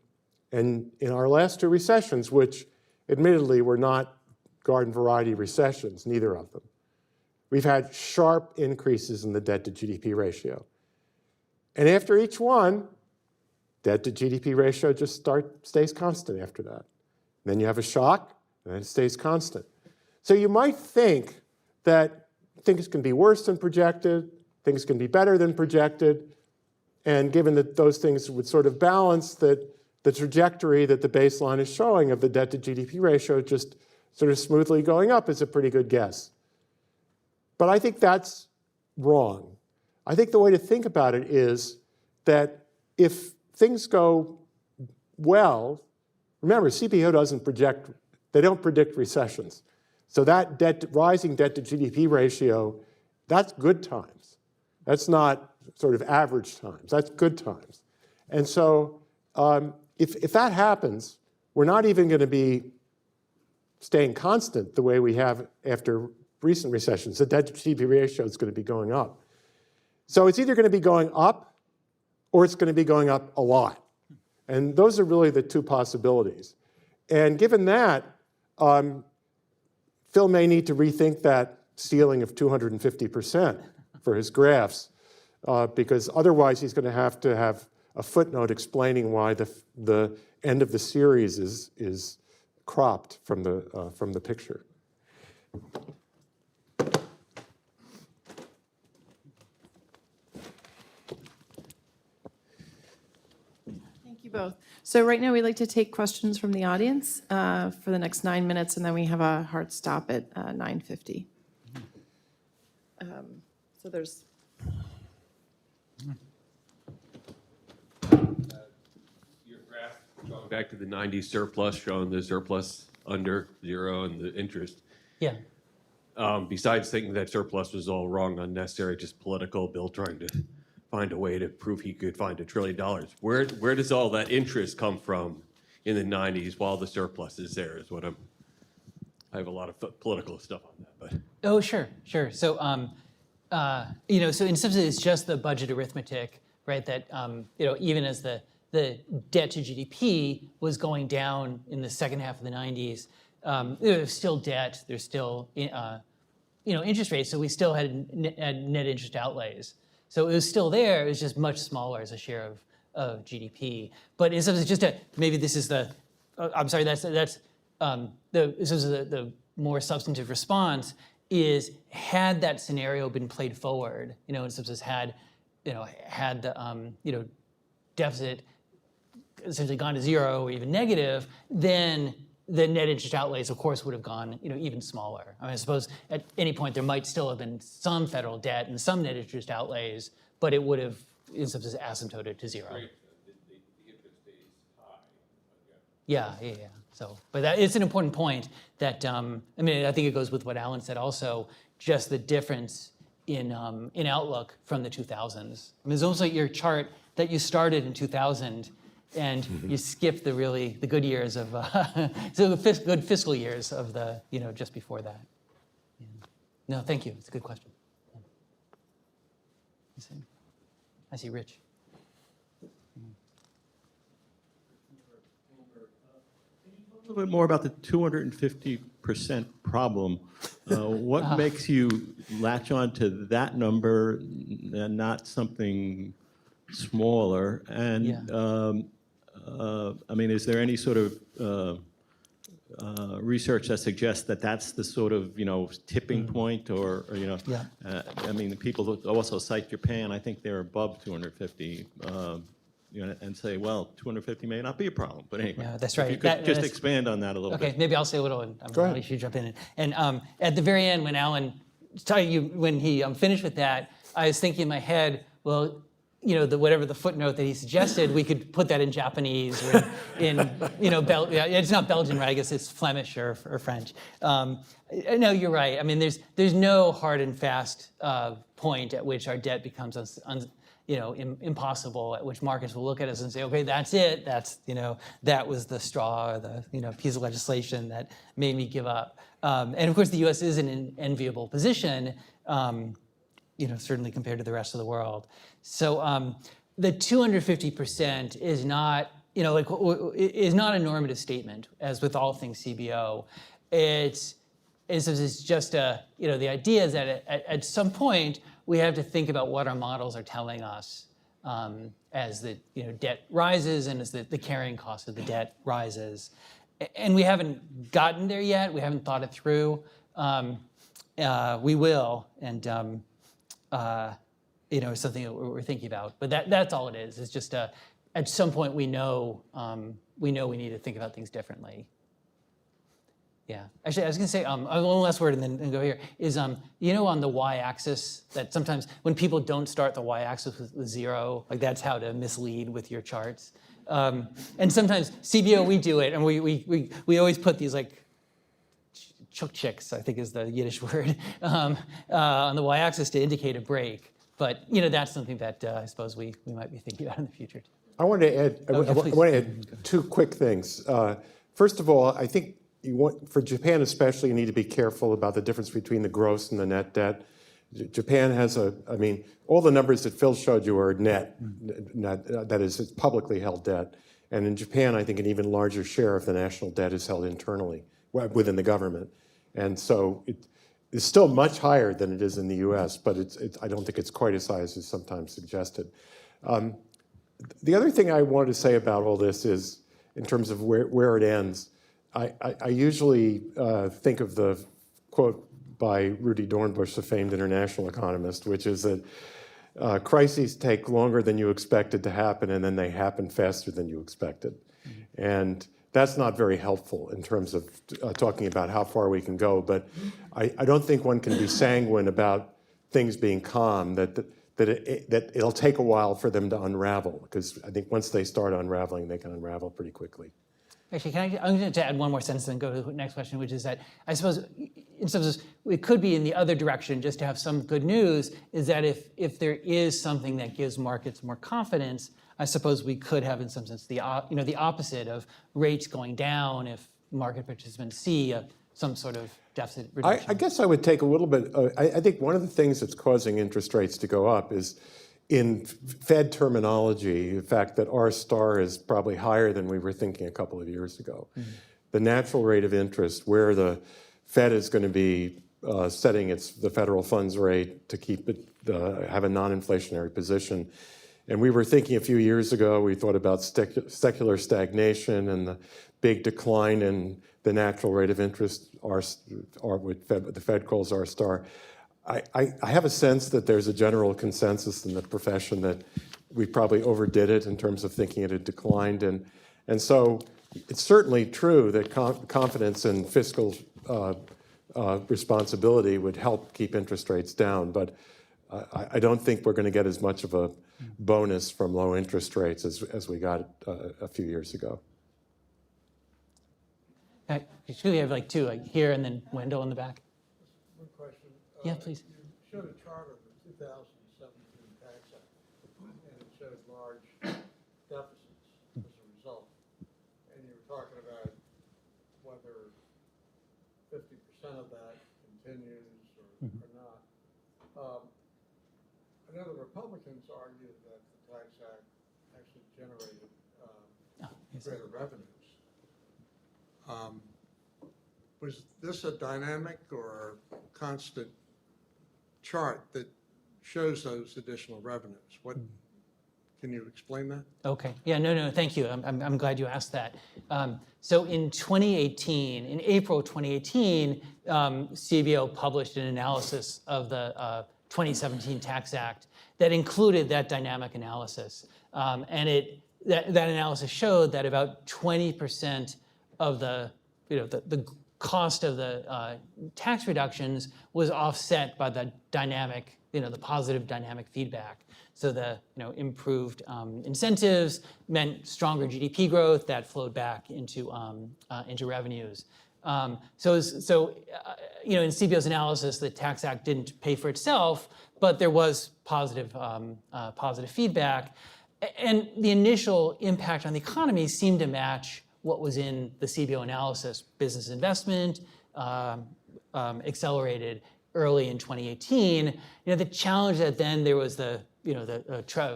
And in our last two recessions, which admittedly were not garden variety recessions, neither of them, we've had sharp increases in the debt to GDP ratio. And after each one, debt to GDP ratio just stays constant after that. And then you have a shock, and then it stays constant. So you might think that things can be worse than projected, things can be better than projected, and given that those things would sort of balance, that the trajectory that the baseline is showing of the debt to GDP ratio just sort of smoothly going up is a pretty good guess. But I think that's wrong. I think the way to think about it is that if things go well, remember, CBO doesn't project, they don't predict recessions. So that rising debt to GDP ratio, that's good times. That's not sort of average times, that's good times. And so If that happens, we're not even going to be staying constant the way we have after recent recessions. The debt to GDP ratio is going to be going up. So it's either going to be going up or it's going to be going up a lot. And those are really the two possibilities. And given that, Phil may need to rethink that ceiling of 250% for his graphs, because otherwise he's going to have a footnote explaining why the end of the series is cropped from the picture. Thank you both. So right now, we'd like to take questions from the audience for the next 9 minutes, and then we have a hard stop at 9:50. So there's... Your graph going back to the 90s surplus, showing the surplus under zero and the interest. Yeah. Besides thinking that surplus was all wrong, unnecessary, just political, Bill trying to find a way to prove he could find $1 trillion. Where does all that interest come from in the 90s while the surplus is there is what I have a lot of political stuff on that, but. Oh, sure. So, so in some sense, it's just the budget arithmetic, right? That, even as the debt to GDP was going down in the second half of the 90s, there's still debt, there's still, interest rates, so we still had net interest outlays. So it was still there, it was just much smaller as a share of GDP. But in some sense, just maybe this is the, I'm sorry, this is the more substantive response is had that scenario been played forward, in some sense had the, deficit essentially gone to zero or even negative, then the net interest outlays, of course, would have gone, even smaller. I mean, I suppose at any point there might still have been some federal debt and some net interest outlays, but it would have, in some sense, asymptoted to zero. The interest stays high. Yeah. So, but it's an important point that, I think it goes with what Alan said also, just the difference in outlook from the 2000s. I mean, it's almost like your chart that you started in 2000 and you skipped the good years of, so the good fiscal years of the, just before that. Yeah. No, thank you. It's a good question. Yeah. I see Rich. A little bit more about the 250% problem. What makes you latch on to that number and not something smaller? And is there any sort of research that suggests that that's the sort of tipping point, or people also cite Japan. I think they're above 250. And say, well, 250 may not be a problem, but anyway. Yeah, that's right. If you could just expand on that a little bit. Okay, maybe I'll say a little, and Go I'll ahead. let you jump in. And at the very end, when Alan, when he finished with that, I was thinking in my head, well, whatever the footnote that he suggested, we could put that in Japanese or it's not Belgian, right? I guess it's Flemish or French. No, you're right. I mean, there's no hard and fast point at which our debt becomes impossible, at which markets will look at us and say, okay, that's it. That's, that was the straw or the, piece of legislation that made me give up. And of course, the U.S. is in an enviable position, certainly compared to the rest of the world. So the 250% is not, is not a normative statement, as with all things CBO. It's just the idea is that at some point, we have to think about what our models are telling us as the debt rises and as the carrying cost of the debt rises. And we haven't gotten there yet. We haven't thought it through. We will, and it's something that we're thinking about. But that's all it is. It's just at some point we know we need to think about things differently. Yeah, actually, I was going to say one last word and then go here is on the y-axis that sometimes when people don't start the y-axis with zero, like that's how to mislead with your charts. And sometimes CBO we do it, and we always put these like chukchiks, I think is the Yiddish word, on the y-axis to indicate a break. But that's something that I suppose we might be thinking about in the future. I want to add. I please. want to add two quick things. First of all, I think for Japan especially, you need to be careful about the difference between the gross and the net debt. Japan has all the numbers that Phil showed you are net, that is, it's publicly held debt. And in Japan, I think an even larger share of the national debt is held internally within the government. And so it's still much higher than it is in the US, but I don't think it's quite as high as is sometimes suggested. The other thing I wanted to say about all this is, in terms of where it ends, I usually think of the quote by Rudy Dornbush, the famed international economist, which is that crises take longer than you expected to happen, and then they happen faster than you expected. Mm-hmm. And that's not very helpful in terms of talking about how far we can go. But I don't think one can be sanguine about things being calm, that it'll take a while for them to unravel, because I think once they start unraveling, they can unravel pretty quickly. Actually, I'm going to add one more sentence and go to the next question, which is that I suppose in some sense it could be in the other direction, just to have some good news, is that if there is something that gives markets more confidence, I suppose we could have in some sense the opposite of rates going down if market participants see some sort of deficit reduction. I guess I would take a little bit, I think one of the things that's causing interest rates to go up is, in Fed terminology, the fact that R star is probably higher than we were thinking a couple of years ago. Mm-hmm. The natural rate of interest, where the Fed is going to be setting the federal funds rate to keep it, have a non-inflationary position. And we were thinking a few years ago, we thought about secular stagnation and the big decline in the natural rate of interest, what the Fed calls R star. I have a sense that there's a general consensus in the profession that we probably overdid it in terms of thinking it had declined. And so it's certainly true that confidence in fiscal responsibility would help keep interest rates down. But I don't think we're going to get as much of a bonus from low interest rates as we got a few years ago. Should we have like two, like here and then Wendell in the back? One question. Yeah, please. You showed a chart of the 2017 Tax Act, and it showed large deficits as a result. And you were talking about whether 50% of that continues or not. I know the Republicans argued that the Tax Act actually generated greater revenues. Was this a dynamic or constant chart that shows those additional revenues? What can you explain that? Okay. Yeah. No. Thank you. I'm glad you asked that. So in 2018, in April 2018, CBO published an analysis of the 2017 Tax Act that included that dynamic analysis, and that analysis showed that about 20% of the cost of the tax reductions was offset by the dynamic, the positive dynamic feedback. So the improved incentives meant stronger GDP growth that flowed back into revenues. So in CBO's analysis, the Tax Act didn't pay for itself, but there was positive feedback, and the initial impact on the economy seemed to match what was in the CBO analysis. Business investment accelerated early in 2018. The challenge that then there was the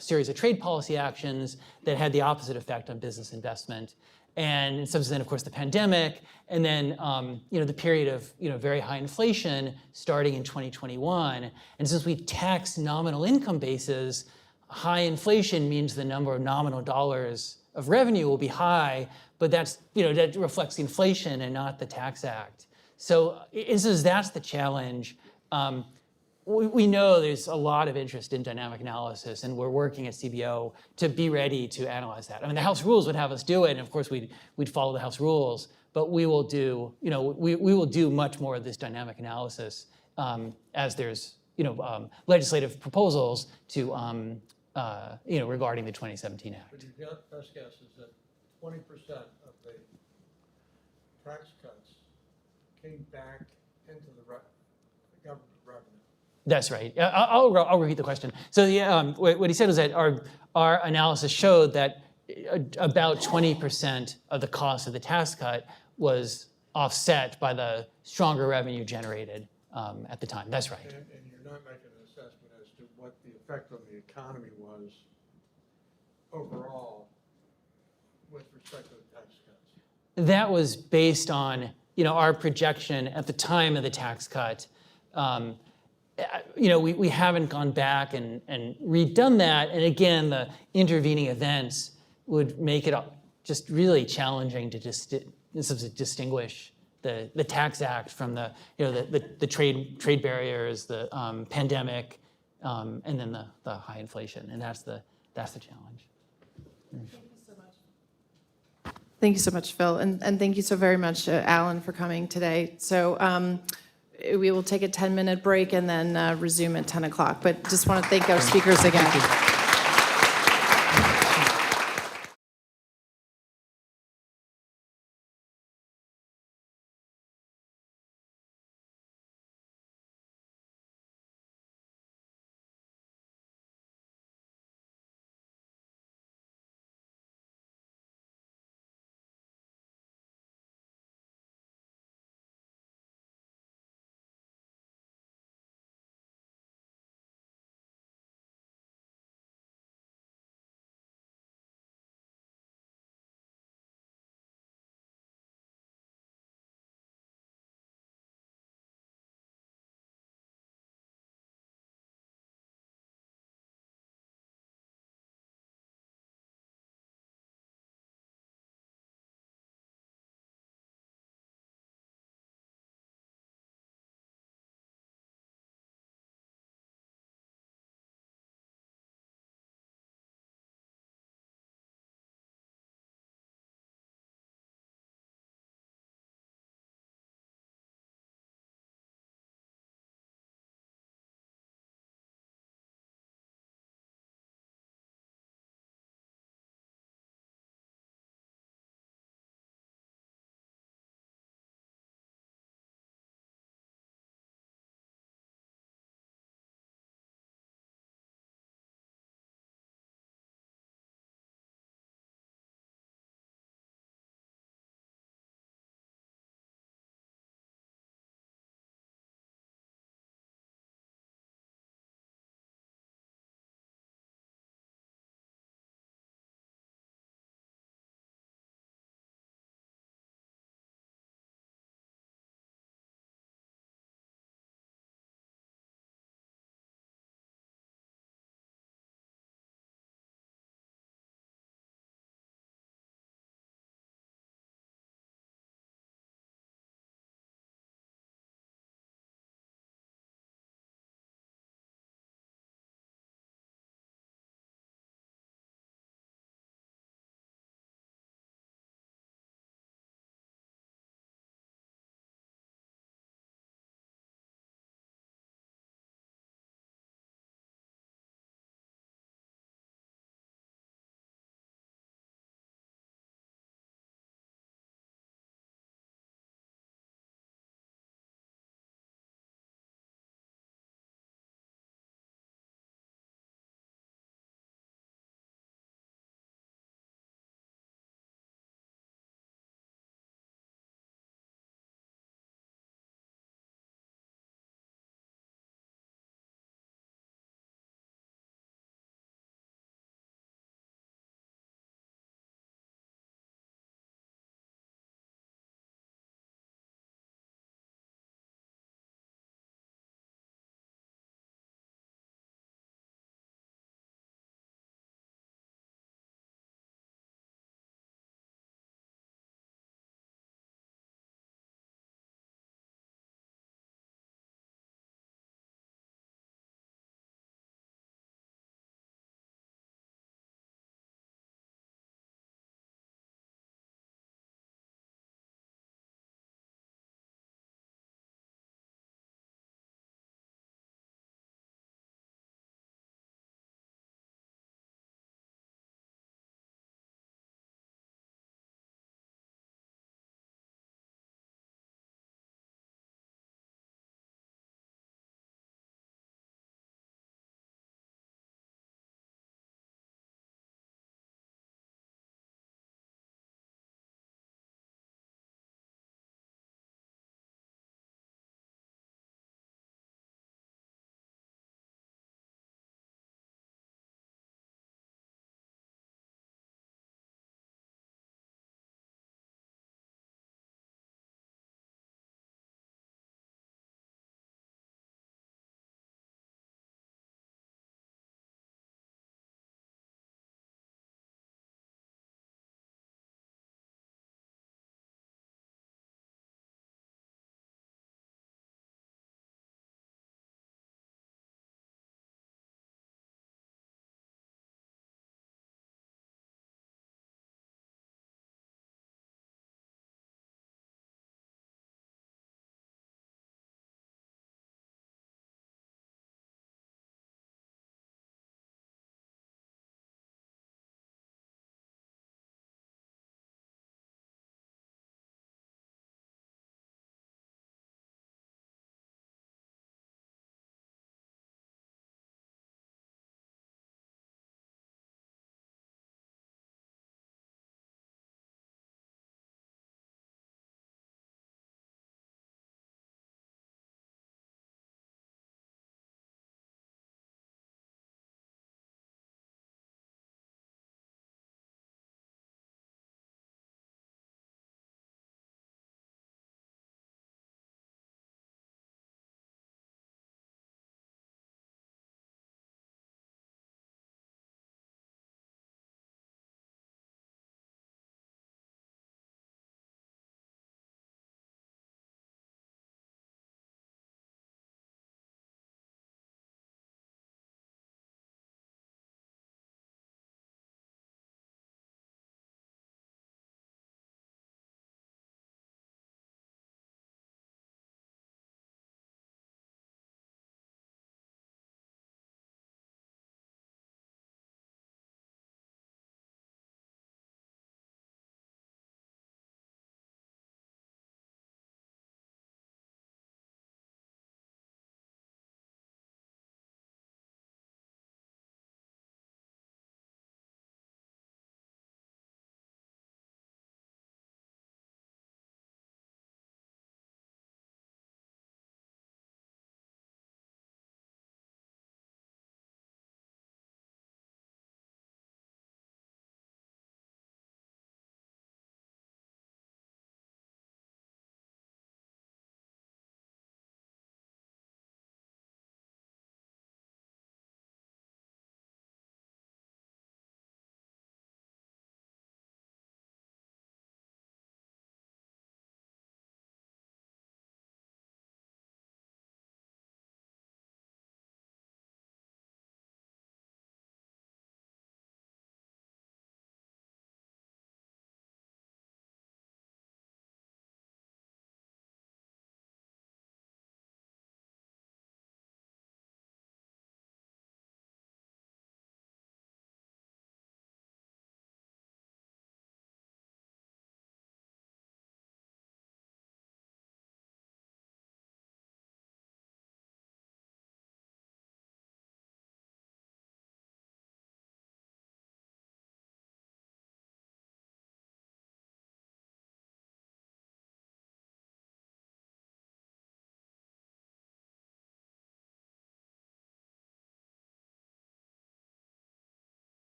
series of trade policy actions that had the opposite effect on business investment, and in some sense, then of course the pandemic, and then the period of very high inflation starting in 2021. And since we tax nominal income bases, high inflation means the number of nominal dollars of revenue will be high, but that reflects the inflation and not the Tax Act. So that's the challenge. We know there's a lot of interest in dynamic analysis, and we're working at CBO to be ready to analyze that. I mean, the House rules would have us do it, and of course we'd follow the House rules. But we will do, we will do much more of this dynamic analysis as there's, legislative proposals to, regarding the 2017 Act. But your best guess is that 20% of the tax cuts came back into the government revenue. That's right. I'll repeat the question. So what he said was that our analysis showed that about 20% of the cost of the tax cut was offset by the stronger revenue generated at the time. That's right. And you're not making an assessment as to what the effect on the economy was overall with respect to the tax cuts? That was based on, our projection at the time of the tax cut. We haven't gone back and redone that. And again, the intervening events would make it just really challenging to distinguish the Tax Act from the trade barriers, the pandemic, and then the high inflation. And that's the challenge. Thank you so much, Phil, and thank you so very much, Alan, for coming today. So we will take a 10-minute break and then resume at 10 o'clock. But just want to thank our speakers again.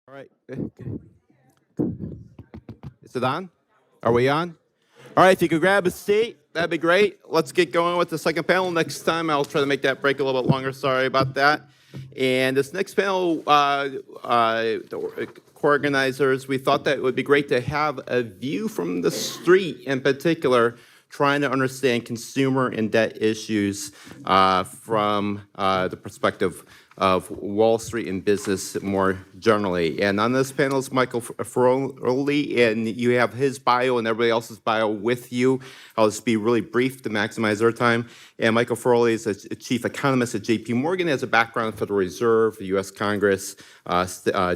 All right. Is it on? Are we on? All right, if you could grab a seat, that'd be great. Let's get going with the second panel. Next time, I'll try to make that break a little bit longer. Sorry about that. And this next panel, the co-organizers, we thought that it would be great to have a view from the street in particular, trying to understand consumer and debt issues from the perspective of Wall Street and business more generally. And on this panel is Michael Feroli, and you have his bio and everybody else's bio with you. I'll just be really brief to maximize our time. And Michael Feroli is a chief economist at JP Morgan, has a background in Federal Reserve, the US Congress,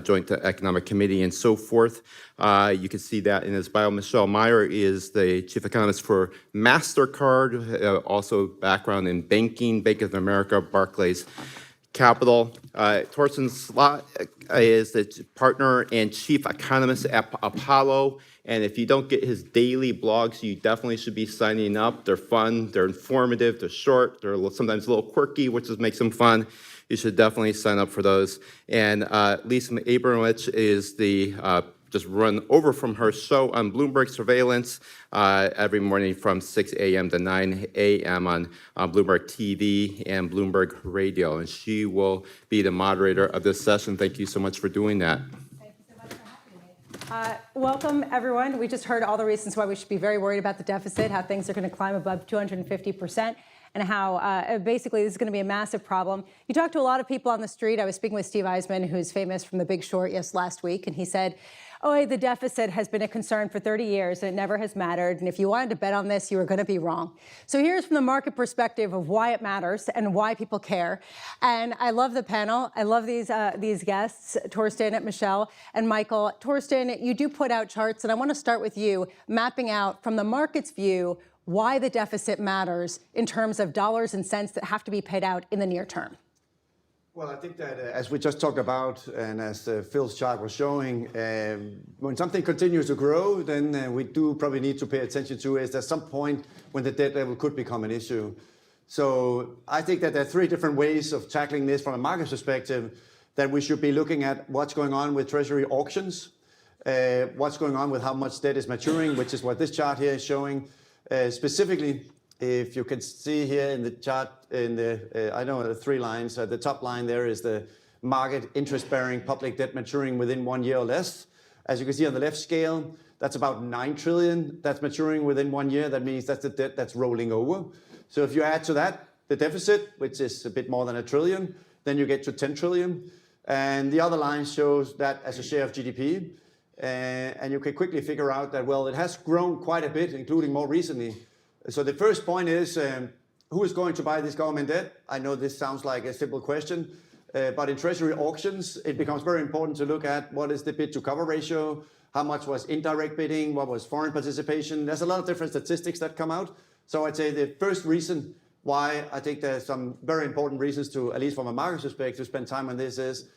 Joint Economic Committee, and so forth. You can see that in his bio. Michelle Meyer is the chief economist for MasterCard, also background in banking, Bank of America, Barclays Capital. Torsten Slot is the partner and chief economist at Apollo. And if you don't get his daily blogs, you definitely should be signing up. They're fun, they're informative, they're short, they're sometimes a little quirky, which makes them fun. You should definitely sign up for those. And Lisa Abramowitz is the just run over from her show on Bloomberg Surveillance every morning from 6 a.m. to 9 a.m. on Bloomberg TV and Bloomberg Radio. And she will be the moderator of this session. Thank you so much for doing that. Thank you so much for having me. Welcome, everyone. We just heard all the reasons why we should be very worried about the deficit, how things are going to climb above 250%. And how basically this is going to be a massive problem. You talk to a lot of people on the street. I was speaking with Steve Eisman, who's famous from The Big Short, last week, and he said, oh, the deficit has been a concern for 30 years, and it never has mattered. And if you wanted to bet on this, you were going to be wrong. So here's from the market perspective of why it matters and why people care. And I love the panel. I love these guests, Torsten, Michelle, and Michael. Torsten, you do put out charts, and I want to start with you, mapping out from the market's view why the deficit matters in terms of dollars and cents that have to be paid out in the near term. Well, I think that as we just talked about, and as Phil's chart was showing, when something continues to grow, then we do probably need to pay attention to is there some point when the debt level could become an issue. So I think that there are three different ways of tackling this from a market perspective, that we should be looking at what's going on with treasury auctions, what's going on with how much debt is maturing, which is what this chart here is showing. Specifically, if you can see here in the chart, in the I know the three lines. The top line there is the market interest-bearing public debt maturing within 1 year or less. As you can see on the left scale, that's about 9 trillion that's maturing within 1 year. That means that's the debt that's rolling over. So if you add to that the deficit, which is a bit more than $1 trillion, then you get to 10 trillion. And the other line shows that as a share of GDP. And you can quickly figure out that, well, it has grown quite a bit, including more recently. So the first point is, who is going to buy this government debt? I know this sounds like a simple question, but in treasury auctions, it becomes very important to look at what is the bid to cover ratio, how much was indirect bidding, what was foreign participation. There's a lot of different statistics that come out. So I'd say the first reason why I think there's some very important reasons to, at least from a market perspective, to spend time on this is,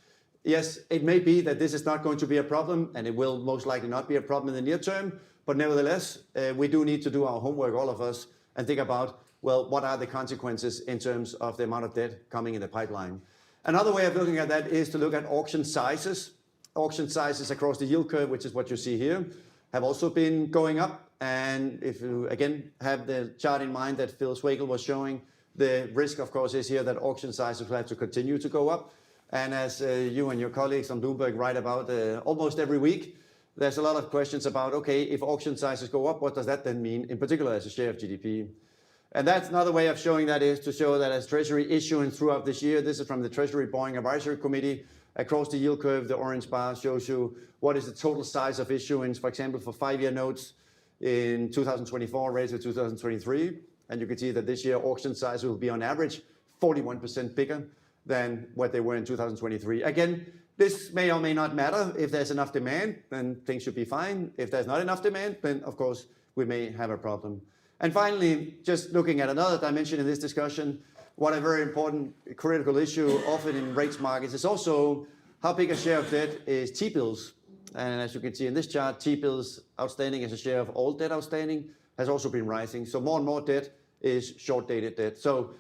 yes, it may be that this is not going to be a problem, and it will most likely not be a problem in the near term, but nevertheless, we do need to do our homework, all of us, and think about, well, what are the consequences in terms of the amount of debt coming in the pipeline? Another way of looking at that is to look at auction sizes. Auction sizes across the yield curve, which is what you see here, have also been going up. And if you, again, have the chart in mind that Phil Swagel was showing, the risk, of course, is here that auction sizes will have to continue to go up. And as you and your colleagues on Bloomberg write about almost every week, there's a lot of questions about, okay, if auction sizes go up, what does that then mean, in particular as a share of GDP? And that's another way of showing that is to show that as Treasury issuance throughout this year, this is from the Treasury Borrowing Advisory Committee, across the yield curve, the orange bar shows you what is the total size of issuance, for example, for 5-year notes in 2024 relative to 2023. And you can see that this year auction size will be on average 41% bigger than what they were in 2023. Again, this may or may not matter. If there's enough demand, then things should be fine. If there's not enough demand, then of course we may have a problem. And finally, just looking at another dimension in this discussion, what a very important critical issue often in rates markets is also how big a share of debt is T-bills. And as you can see in this chart, T-bills outstanding as a share of all debt outstanding has also been rising. So more and more debt is short-dated debt. So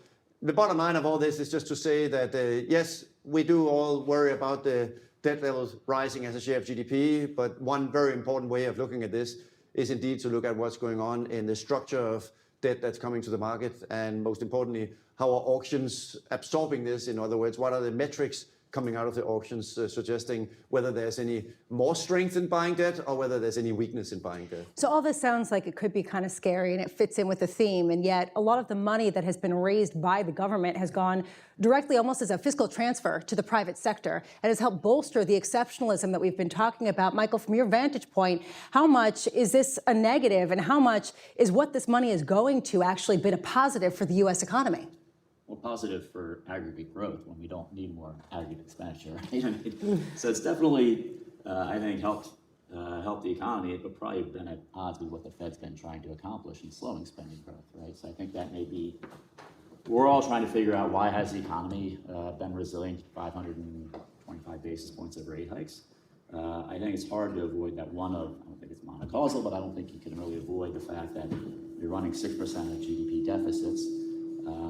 the bottom line of all this is just to say that, yes, we do all worry about the debt levels rising as a share of GDP, but one very important way of looking at this is indeed to look at what's going on in the structure of debt that's coming to the market, and most importantly, how are auctions absorbing this? In other words, what are the metrics coming out of the auctions suggesting whether there's any more strength in buying debt or whether there's any weakness in buying debt? So all this sounds like it could be kind of scary, and it fits in with the theme, and yet a lot of the money that has been raised by the government has gone directly, almost as a fiscal transfer, to the private sector, and has helped bolster the exceptionalism that we've been talking about. Michael, from your vantage point, how much is this a negative, and how much is what this money is going to actually been a positive for the U.S. economy? Well, positive for aggregate growth when we don't need more aggregate expenditure, right? So it's definitely, I think, helped the economy, but probably been at odds with what the Fed's been trying to accomplish in slowing spending growth, right? So I think that may be, we're all trying to figure out why has the economy been resilient, 525 basis points of rate hikes. I think it's hard to avoid that I don't think it's monocausal, but I don't think you can really avoid the fact that you're running 6% of GDP deficits.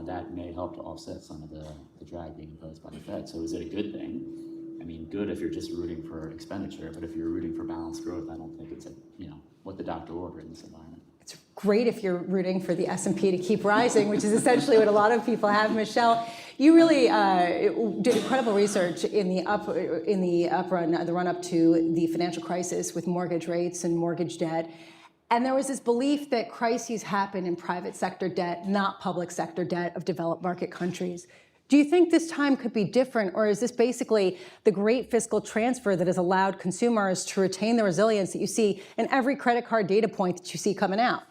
That may help to offset some of the drag being imposed by the Fed. So is it a good thing? I mean, good if you're just rooting for expenditure, but if you're rooting for balanced growth, I don't think it's what the doctor ordered in this environment. It's great if you're rooting for the S&P to keep rising, which is essentially what a lot of people have. Michelle, you really did incredible research in the run up to the financial crisis with mortgage rates and mortgage debt. And there was this belief that crises happen in private sector debt, not public sector debt of developed market countries. Do you think this time could be different, or is this basically the great fiscal transfer that has allowed consumers to retain the resilience that you see in every credit card data point that you see coming out?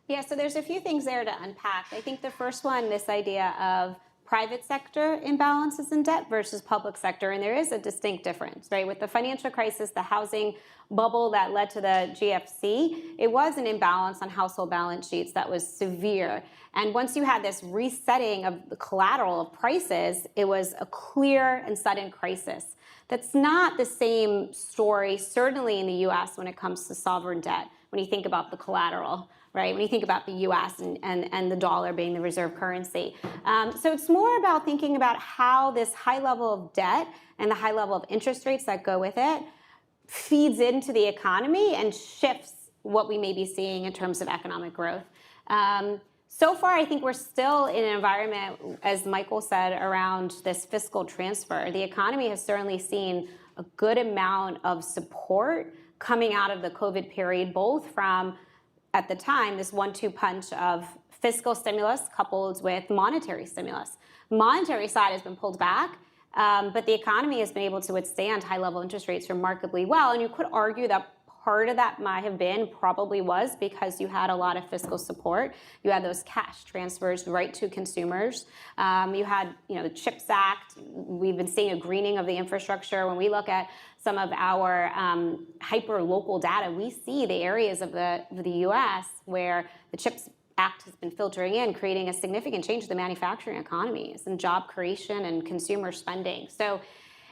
Yeah, so there's a few things there to unpack. I think the first one, this idea of private sector imbalances in debt versus public sector, and there is a distinct difference, right? With the financial crisis, the housing bubble that led to the GFC, it was an imbalance on household balance sheets that was severe. And once you had this resetting of the collateral of prices, it was a clear and sudden crisis. That's not the same story, certainly in the US, when it comes to sovereign debt, when you think about the collateral, right? When you think about the US and the dollar being the reserve currency. So it's more about thinking about how this high level of debt and the high level of interest rates that go with it feeds into the economy and shifts what we may be seeing in terms of economic growth. So far, I think we're still in an environment, as Michael said, around this fiscal transfer. The economy has certainly seen a good amount of support coming out of the COVID period, both from, at the time, this 1-2 punch of fiscal stimulus coupled with monetary stimulus. Monetary side has been pulled back, but the economy has been able to withstand high-level interest rates remarkably well. And you could argue that part of that might have been, probably was, because you had a lot of fiscal support. You had those cash transfers right to consumers. You had, the CHIPS Act. We've been seeing a greening of the infrastructure. When we look at some of our hyper-local data, we see the areas of the U.S. where the CHIPS Act has been filtering in, creating a significant change to the manufacturing economies and job creation and consumer spending. So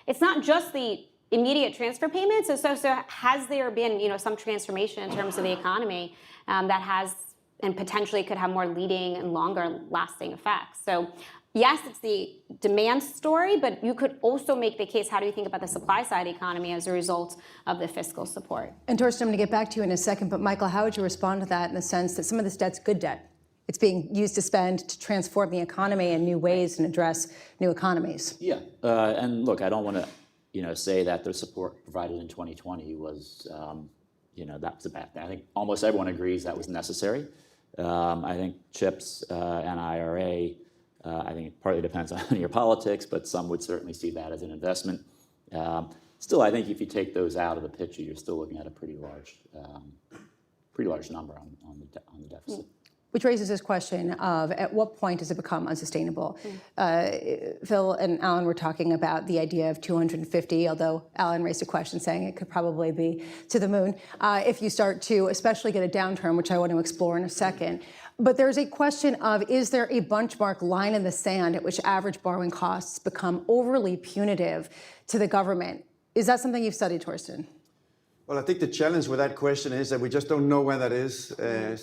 it's not just the immediate transfer payments. So has there been, some transformation in terms of the economy that has and potentially could have more leading and longer lasting effects? So yes, it's the demand story, but you could also make the case, how do you think about the supply side economy as a result of the fiscal support? And Torsten, I'm going to get back to you in a second, but Michael, how would you respond to that in the sense that some of this debt's good debt? It's being used to spend to transform the economy in new ways and address new economies. Yeah, and look, I don't want to say that the support provided in 2020 was, that's a bad thing. I think almost everyone agrees that was necessary. I think CHIPS and IRA, I think it partly depends on your politics, but some would certainly see that as an investment. Still, I think if you take those out of the picture, you're still looking at a pretty large number on the deficit. Which raises this question of, at what point does it become unsustainable? Phil and Alan were talking about the idea of 250, although Alan raised a question saying it could probably be to the moon if you start to especially get a downturn, which I want to explore in a second. But there's a question of, is there a benchmark line in the sand at which average borrowing costs become overly punitive to the government? Is that something you've studied, Torsten? Well, I think the challenge with that question is that we just don't know where that is.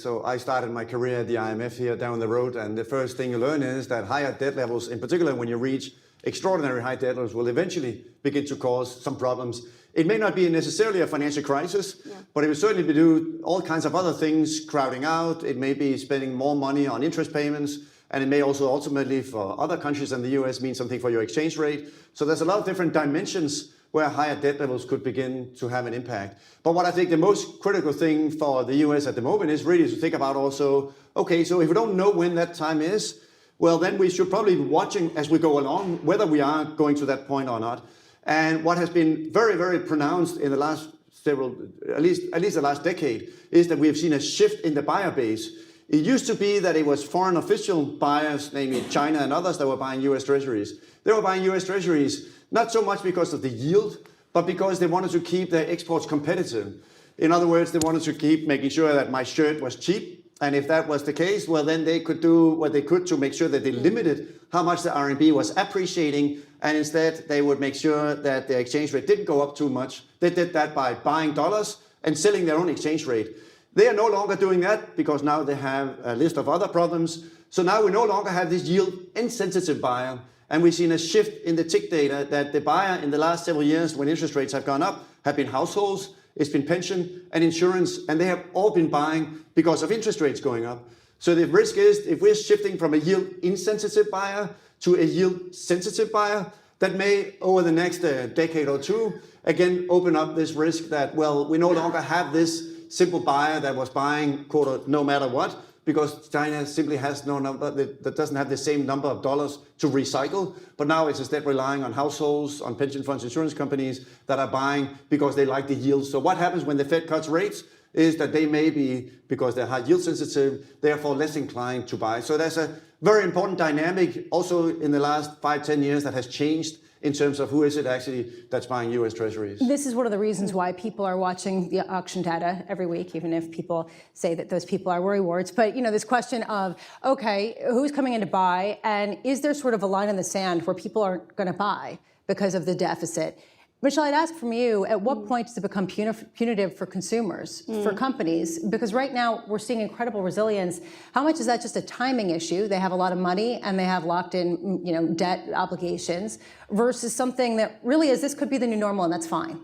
So I started my career at the IMF here down the road, and the first thing you learn is that higher debt levels, in particular when you reach extraordinary high debt levels will eventually begin to cause some problems. It may not be necessarily a financial crisis, but it will certainly be do all kinds of other things, crowding out. It may be spending more money on interest payments, and it may also ultimately, for other countries than the US, mean something for your exchange rate. So there's a lot of different dimensions where higher debt levels could begin to have an impact. But what I think the most critical thing for the US at the moment is really to think about also, okay, so if we don't know when that time is, well, then we should probably be watching as we go along whether we are going to that point or not. And what has been very, very pronounced in the last at least the last decade, is that we have seen a shift in the buyer base. It used to be that it was foreign official buyers, namely China and others, that were buying US Treasuries. They were buying US Treasuries not so much because of the yield, but because they wanted to keep their exports competitive. In other words, they wanted to keep making sure that my shirt was cheap. And if that was the case, well, then they could do what they could to make sure that they limited how much the RMB was appreciating. And instead, they would make sure that the exchange rate didn't go up too much. They did that by buying dollars and selling their own exchange rate. They are no longer doing that because now they have a list of other problems. So now we no longer have this yield insensitive buyer. And we've seen a shift in the tick data that the buyer in the last several years when interest rates have gone up have been households, it's been pension and insurance, and they have all been buying because of interest rates going up. So the risk is if we're shifting from a yield insensitive buyer to a yield sensitive buyer, that may over the next decade or two, again, open up this risk that, well, we no longer have this simple buyer that was buying quote no matter what, because China simply has no number, that doesn't have the same number of dollars to recycle. But now it's instead relying on households, on pension funds, insurance companies that are buying because they like the yields. So what happens when the Fed cuts rates is that they may be, because they're high yield sensitive, therefore less inclined to buy. So there's a very important dynamic also in the last 5-10 years that has changed in terms of who is it actually that's buying US Treasuries. This is one of the reasons why people are watching the auction data every week, even if people say that those people are worrywarts. But, you know, this question of, okay, who's coming in to buy, and is there sort of a line in the sand where people aren't going to buy because of the deficit? Michelle, I'd ask from you, at what point does it become punitive for consumers, for companies? Because right now we're seeing incredible resilience. How much is that just a timing issue? They have a lot of money and they have locked in, you know, debt obligations versus something that really is, this could be the new normal and that's fine.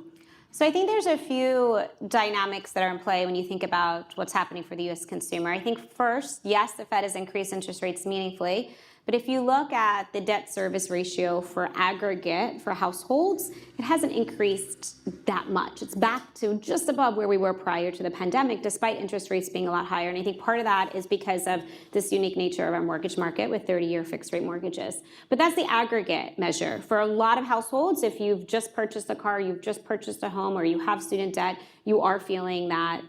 So I think there's a few dynamics that are in play when you think about what's happening for the U.S. consumer. I think first, yes, the Fed has increased interest rates meaningfully. But if you look at the debt service ratio for aggregate for households, it hasn't increased that much. It's back to just above where we were prior to the pandemic, despite interest rates being a lot higher. And I think part of that is because of this unique nature of our mortgage market with 30-year fixed rate mortgages. But that's the aggregate measure. For a lot of households, if you've just purchased a car, you've just purchased a home, or you have student debt, you are feeling that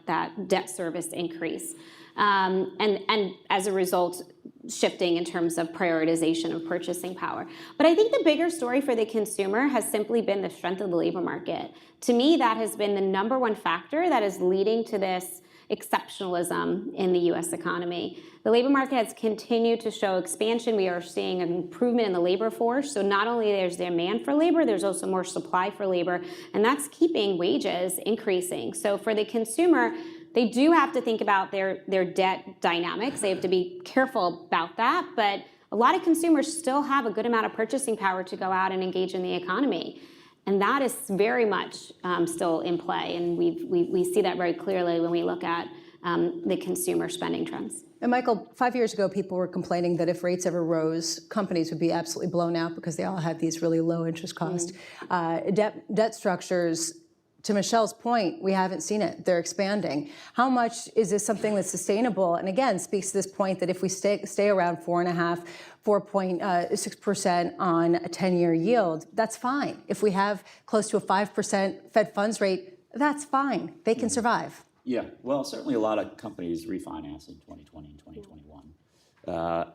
debt service increase. And as a result, shifting in terms of prioritization of purchasing power. But I think the bigger story for the consumer has simply been the strength of the labor market. To me, that has been the number one factor that is leading to this exceptionalism in the U.S. economy. The labor market has continued to show expansion. We are seeing an improvement in the labor force. So not only there's demand for labor, there's also more supply for labor, and that's keeping wages increasing. So for the consumer, they do have to think about their debt dynamics. They have to be careful about that. But a lot of consumers still have a good amount of purchasing power to go out and engage in the economy. And that is very much still in play. And we see that very clearly when we look at the consumer spending trends. And Michael, 5 years ago, people were complaining that if rates ever rose, companies would be absolutely blown out because they all had these really low interest cost debt structures. To Michelle's point, we haven't seen it. They're expanding. How much is this something that's sustainable? And again, speaks to this point that if we stay around 4.6% on a 10-year yield, that's fine. If we have close to a 5% Fed funds rate, that's fine. They can survive. Yeah, well, certainly a lot of companies refinanced in 2020 and 2021.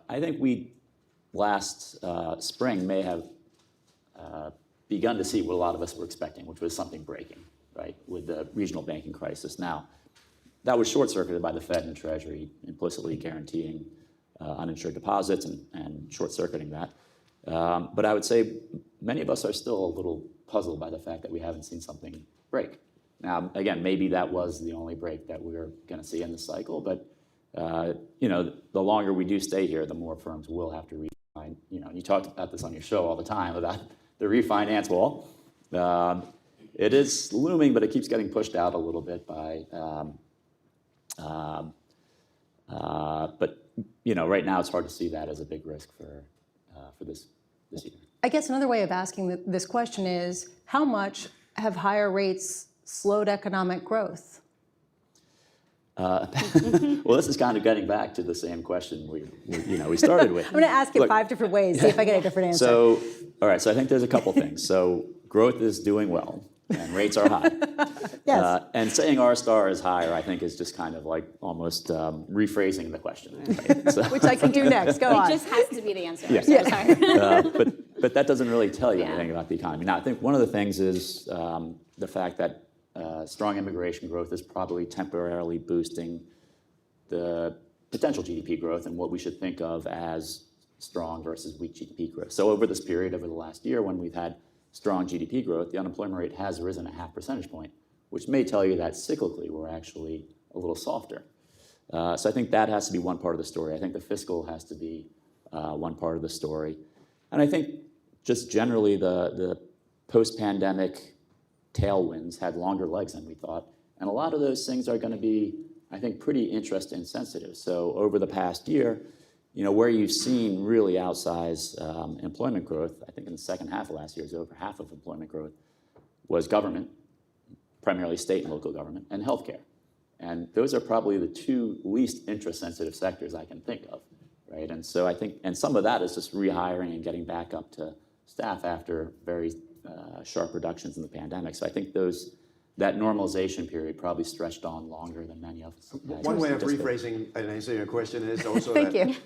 I think we last spring may have begun to see what a lot of us were expecting, which was something breaking, right, with the regional banking crisis. Now, that was short-circuited by the Fed and the Treasury implicitly guaranteeing uninsured deposits and short-circuiting that. But I would say many of us are still a little puzzled by the fact that we haven't seen something break. Now, again, maybe that was the only break that we're going to see in the cycle, but you know, the longer we do stay here, the more firms will have to you talked about this on your show all the time about the refinance wall. It is looming, but it keeps getting pushed out a little bit by. But right now it's hard to see that as a big risk for this year. I guess another way of asking this question is, how much have higher rates slowed economic growth? Well, this is kind of getting back to the same question we started with. I'm going to ask it 5 different ways, see if I get a different answer. So, all right, so I think there's a couple things. So growth is doing well, and rates are high. Yes. And saying R star is higher, I think, is just kind of like almost rephrasing the question. Right? So, Which I can do next. Go on. It just has to be the answer. Yeah. So sorry. but that doesn't really tell you anything about the economy. Now, I think one of the things is the fact that strong immigration growth is probably temporarily boosting the potential GDP growth and what we should think of as strong versus weak GDP growth. So over this period, over the last year, when we've had strong GDP growth, the unemployment rate has risen a 0.5 percentage point, which may tell you that cyclically we're actually a little softer. So I think that has to be one part of the story. I think the fiscal has to be one part of the story. And I think just generally the post-pandemic tailwinds had longer legs than we thought. And a lot of those things are going to be, I think, pretty interest insensitive. So over the past year, where you've seen really outsized employment growth, I think in the second half of last year, it was over half of employment growth, was government, primarily state and local government, and healthcare. And those are probably the two least interest-sensitive sectors I can think of, right? And so I think, and some of that is just rehiring and getting back up to staff after very sharp reductions in the pandemic. So I think that normalization period probably stretched on longer than many of us. One way of rephrasing and answering your question is also Thank you.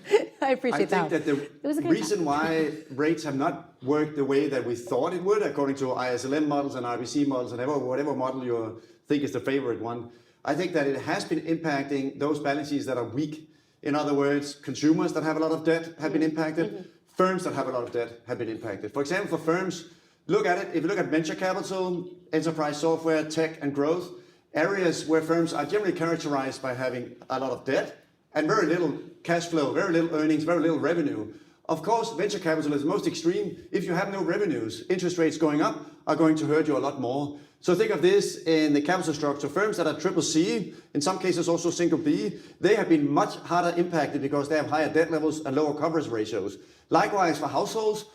I appreciate that. I think that the reason why rates have not worked the way that we thought it would, according to ISLM models and RBC models and whatever model you think is the favorite one, I think that it has been impacting those balance sheets that are weak. In other words, consumers that have a lot of debt have been impacted. Firms that have a lot of debt have been impacted. For example, for firms, look at it. If you look at venture capital, enterprise software, tech, and growth, areas where firms are generally characterized by having a lot of debt and very little cash flow, very little earnings, very little revenue. Of course, venture capital is the most extreme. If you have no revenues, interest rates going up are going to hurt you a lot more. So think of this in the capital structure. Firms that are triple C, in some cases also single B, they have been much harder impacted because they have higher debt levels and lower coverage ratios. Likewise for households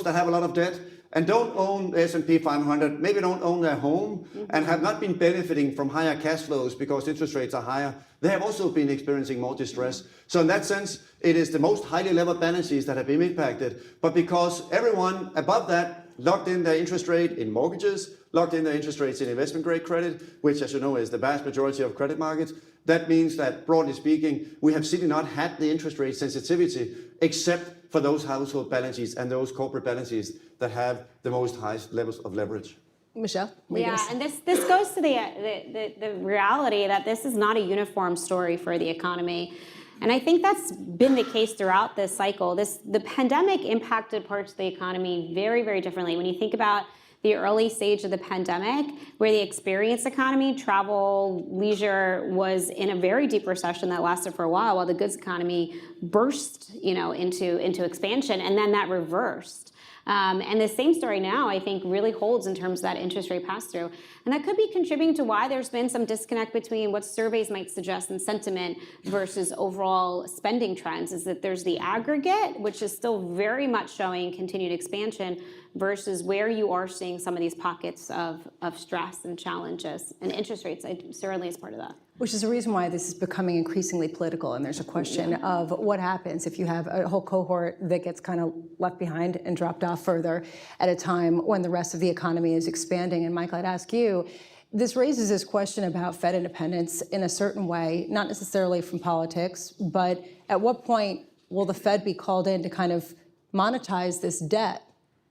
that have a lot of debt and don't own the S&P 500, maybe don't own their home, and have not been benefiting from higher cash flows because interest rates are higher, they have also been experiencing more distress. So in that sense, it is the most highly levered balance sheets that have been impacted. But because everyone above that locked in their interest rate in mortgages, locked in their interest rates in investment grade credit, which, as you know, is the vast majority of credit markets, that means that, broadly speaking, we have simply not had the interest rate sensitivity except for those household balance sheets and those corporate balance sheets that have the most highest levels of leverage. Michelle? Yeah, and this goes to the reality that this is not a uniform story for the economy. And I think that's been the case throughout this cycle. The pandemic impacted parts of the economy very, very differently. When you think about the early stage of the pandemic, where the experience economy, travel, leisure, was in a very deep recession that lasted for a while the goods economy burst, into expansion, and then that reversed. And the same story now, I think, really holds in terms of that interest rate pass-through. And that could be contributing to why there's been some disconnect between what surveys might suggest in sentiment versus overall spending trends, is that there's the aggregate, which is still very much showing continued expansion, versus where you are seeing some of these pockets of stress and challenges. And interest rates certainly is part of that. Which is the reason why this is becoming increasingly political, and there's a question of what happens if you have a whole cohort that gets kind of left behind and dropped off further at a time when the rest of the economy is expanding. And Michael, I'd ask you, this raises this question about Fed independence in a certain way, not necessarily from politics, but at what point will the Fed be called in to kind of monetize this debt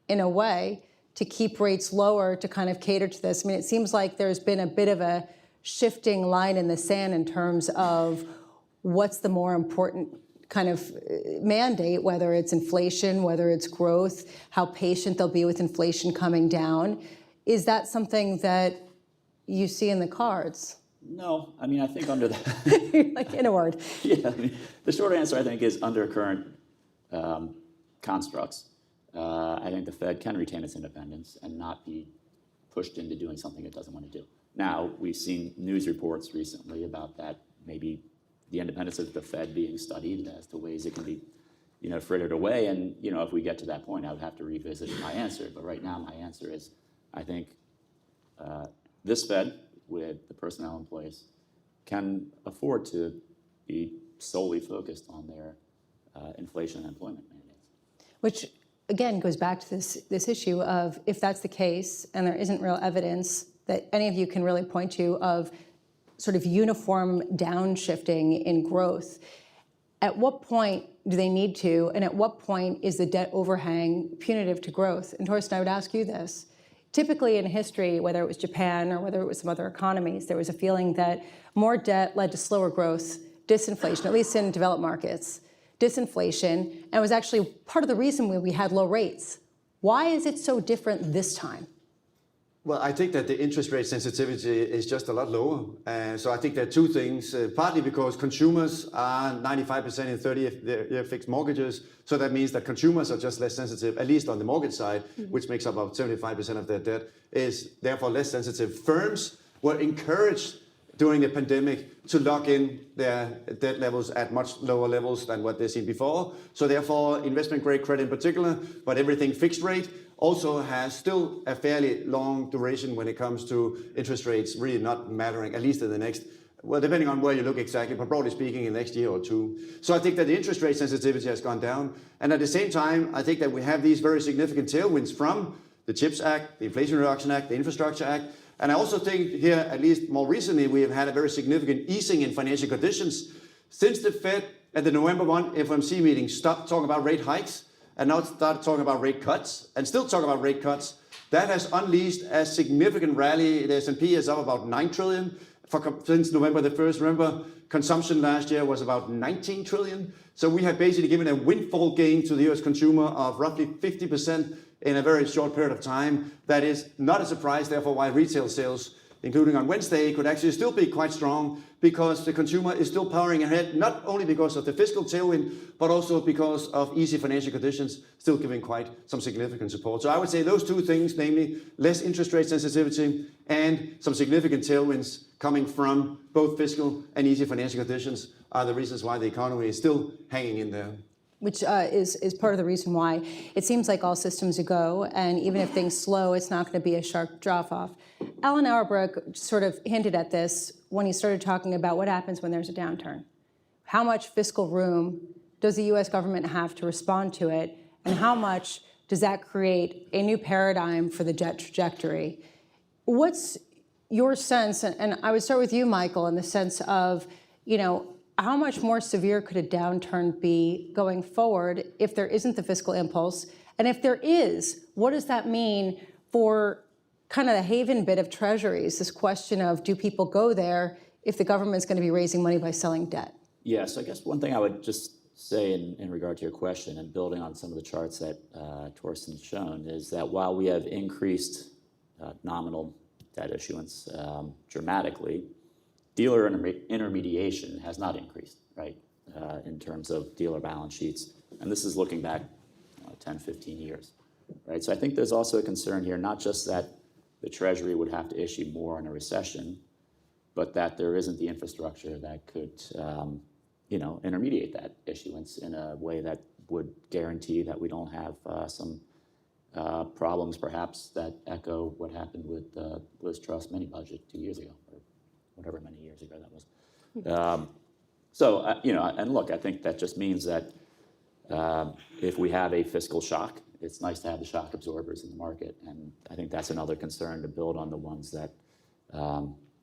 in a way to keep rates lower, to kind of cater to this? I mean, it seems like there's been a bit of a shifting line in the sand in terms of what's the more important kind of mandate, whether it's inflation, whether it's growth, how patient they'll be with inflation coming down. Is that something that you see in the cards? No, I mean, I think under that. Like, in a word. Yeah, I mean, the short answer, I think, is under current constructs, I think the Fed can retain its independence and not be pushed into doing something it doesn't want to do. Now, we've seen news reports recently about that, maybe the independence of the Fed being studied as to ways it can be, frittered away. And, if we get to that point, I would have to revisit my answer. But right now, my answer is, I think this Fed, with the personnel in place, can afford to be solely focused on their inflation and employment mandates. Which, again, goes back to this issue of, if that's the case and there isn't real evidence that any of you can really point to of sort of uniform downshifting in growth, at what point do they need to, and at what point is the debt overhang punitive to growth? And Torsten, I would ask you this. Typically in history, whether it was Japan or whether it was some other economies, there was a feeling that more debt led to slower growth, disinflation, at least in developed markets, disinflation, and was actually part of the reason why we had low rates. Why is it so different this time? Well, I think that the interest rate sensitivity is just a lot lower. So I think there are two things, partly because consumers are 95% in 30-year fixed mortgages. So that means that consumers are just less sensitive, at least on the mortgage side, which makes up about 75% of their debt, is therefore less sensitive. Firms were encouraged during the pandemic to lock in their debt levels at much lower levels than what they've seen before. So therefore, investment grade credit in particular, but everything fixed rate, also has still a fairly long duration when it comes to interest rates really not mattering, at least in the next, well, depending on where you look exactly, but broadly speaking, in the next year or two. So I think that the interest rate sensitivity has gone down. And at the same time, I think that we have these very significant tailwinds from the CHIPS Act, the Inflation Reduction Act, the Infrastructure Act. And I also think here, at least more recently, we have had a very significant easing in financial conditions. Since the Fed at the November 1 FOMC meeting stopped talking about rate hikes, and now started talking about rate cuts, and still talk about rate cuts, that has unleashed a significant rally. The S&P is up about 9 trillion since November the 1st. Remember, consumption last year was about 19 trillion. So we have basically given a windfall gain to the US consumer of roughly 50% in a very short period of time. That is not a surprise, therefore, why retail sales, including on Wednesday, could actually still be quite strong, because the consumer is still powering ahead, not only because of the fiscal tailwind, but also because of easy financial conditions, still giving quite some significant support. So I would say those two things, namely less interest rate sensitivity and some significant tailwinds coming from both fiscal and easy financial conditions, are the reasons why the economy is still hanging in there. Which is part of the reason why it seems like all systems are go, and even if things slow, it's not going to be a sharp drop-off. Alan Auerbach sort of hinted at this when he started talking about what happens when there's a downturn. How much fiscal room does the U.S. government have to respond to it, and how much does that create a new paradigm for the debt trajectory? What's your sense, and I would start with you, Michael, in the sense of, how much more severe could a downturn be going forward if there isn't the fiscal impulse? And if there is, what does that mean for kind of the haven bit of treasuries, this question of, do people go there if the government's going to be raising money by selling debt? Yes, I guess one thing I would just say in regard to your question, and building on some of the charts that Torsten's shown, is that while we have increased nominal debt issuance dramatically, dealer intermediation has not increased, right, in terms of dealer balance sheets. And this is looking back 10, 15 years, right? So I think there's also a concern here, not just that the Treasury would have to issue more in a recession, but that there isn't the infrastructure that could, intermediate that issuance in a way that would guarantee that we don't have some problems, perhaps, that echo what happened with the Liz Truss mini budget 2 years ago, or whatever many years ago that was. And look, I think that just means that if we have a fiscal shock, it's nice to have the shock absorbers in the market. And I think that's another concern to build on the ones that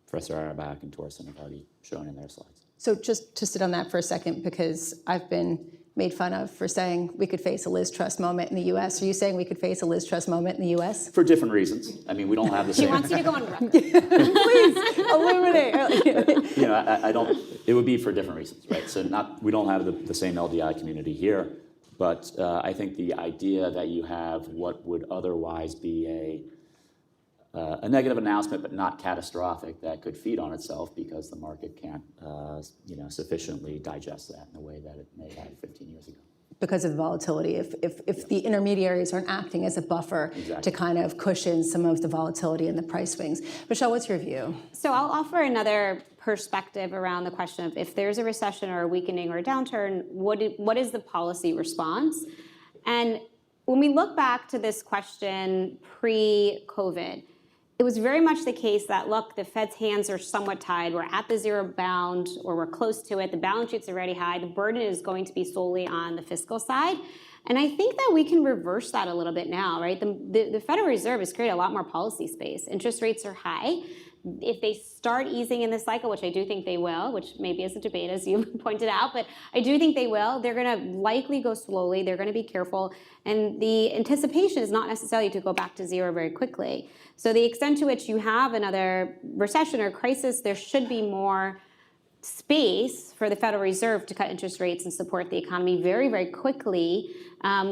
Professor Auerbach and Torsten have already shown in their slides. So just to sit on that for a second, because I've been made fun of for saying we could face a Liz Truss moment in the U.S. Are you saying we could face a Liz Truss moment in the U.S.? For different reasons. I mean, we don't have the same. He wants you to go on record. Please, illuminate. I don't, it would be for different reasons, right? So we don't have the same LDI community here, but I think the idea that you have what would otherwise be a negative announcement, but not catastrophic, that could feed on itself because the market can't, sufficiently digest that in the way that it may have 15 years ago. because of the volatility, if the intermediaries aren't acting as a buffer to kind of cushion some of the volatility and the price swings. Michelle, what's your view? So I'll offer another perspective around the question of if there's a recession or a weakening or a downturn, what is the policy response? And when we look back to this question pre-COVID, it was very much the case that, look, the Fed's hands are somewhat tied. We're at the zero bound, or we're close to it. The balance sheet's already high. The burden is going to be solely on the fiscal side. And I think that we can reverse that a little bit now, right? The Federal Reserve has created a lot more policy space. Interest rates are high. If they start easing in this cycle, which I do think they will, which maybe is a debate, as you pointed out, but I do think they will, they're going to likely go slowly. They're going to be careful. And the anticipation is not necessarily to go back to zero very quickly. So the extent to which you have another recession or crisis, there should be more space for the Federal Reserve to cut interest rates and support the economy very, very quickly,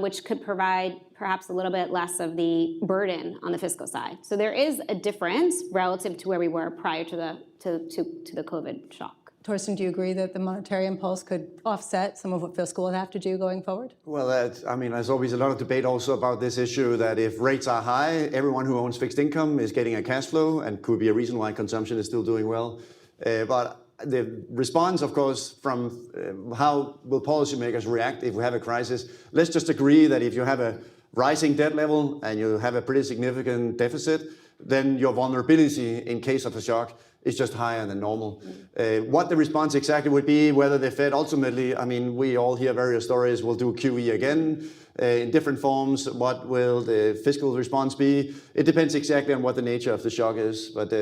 which could provide perhaps a little bit less of the burden on the fiscal side. So there is a difference relative to where we were prior to the COVID shock. Torsten, do you agree that the monetary impulse could offset some of what fiscal will have to do going forward? Well, there's always a lot of debate also about this issue that if rates are high, everyone who owns fixed income is getting a cash flow and could be a reason why consumption is still doing well. But the response, of course, from how will policymakers react if we have a crisis, let's just agree that if you have a rising debt level and you have a pretty significant deficit, then your vulnerability in case of a shock is just higher than normal. What the response exactly would be, whether the Fed ultimately, I mean, we all hear various stories, will do QE again in different forms. What will the fiscal response be? It depends exactly on what the nature of the shock is. But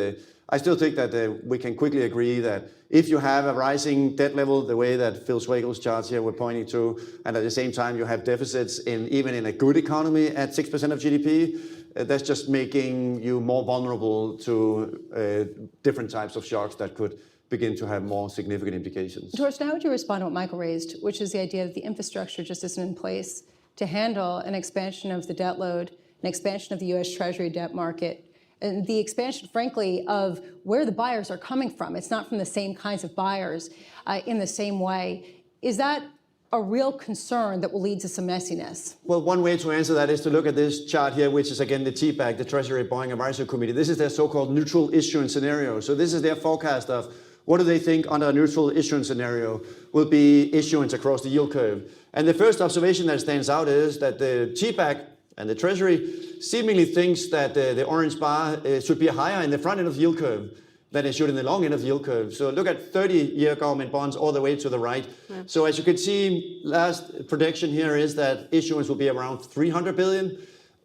I still think that we can quickly agree that if you have a rising debt level, the way that Phil Schwegel's charts here were pointing to, and at the same time you have deficits even in a good economy at 6% of GDP, that's just making you more vulnerable to different types of shocks that could begin to have more significant implications. Torsten, how would you respond to what Michael raised, which is the idea that the infrastructure just isn't in place to handle an expansion of the debt load, an expansion of the U.S. Treasury debt market, and the expansion, frankly, of where the buyers are coming from? It's not from the same kinds of buyers in the same way. Is that a real concern that will lead to some messiness? Well, one way to answer that is to look at this chart here, which is again the TPAC, the Treasury Borrowing Advisory Committee. This is their so-called neutral issuance scenario. So this is their forecast of what do they think under a neutral issuance scenario will be issuance across the yield curve. And the first observation that stands out is that the TPAC and the Treasury seemingly thinks that the orange bar should be higher in the front end of the yield curve than it should in the long end of the yield curve. So look at 30-year government bonds all the way to the right. Yeah. So as you can see, last prediction here is that issuance will be around 300 billion.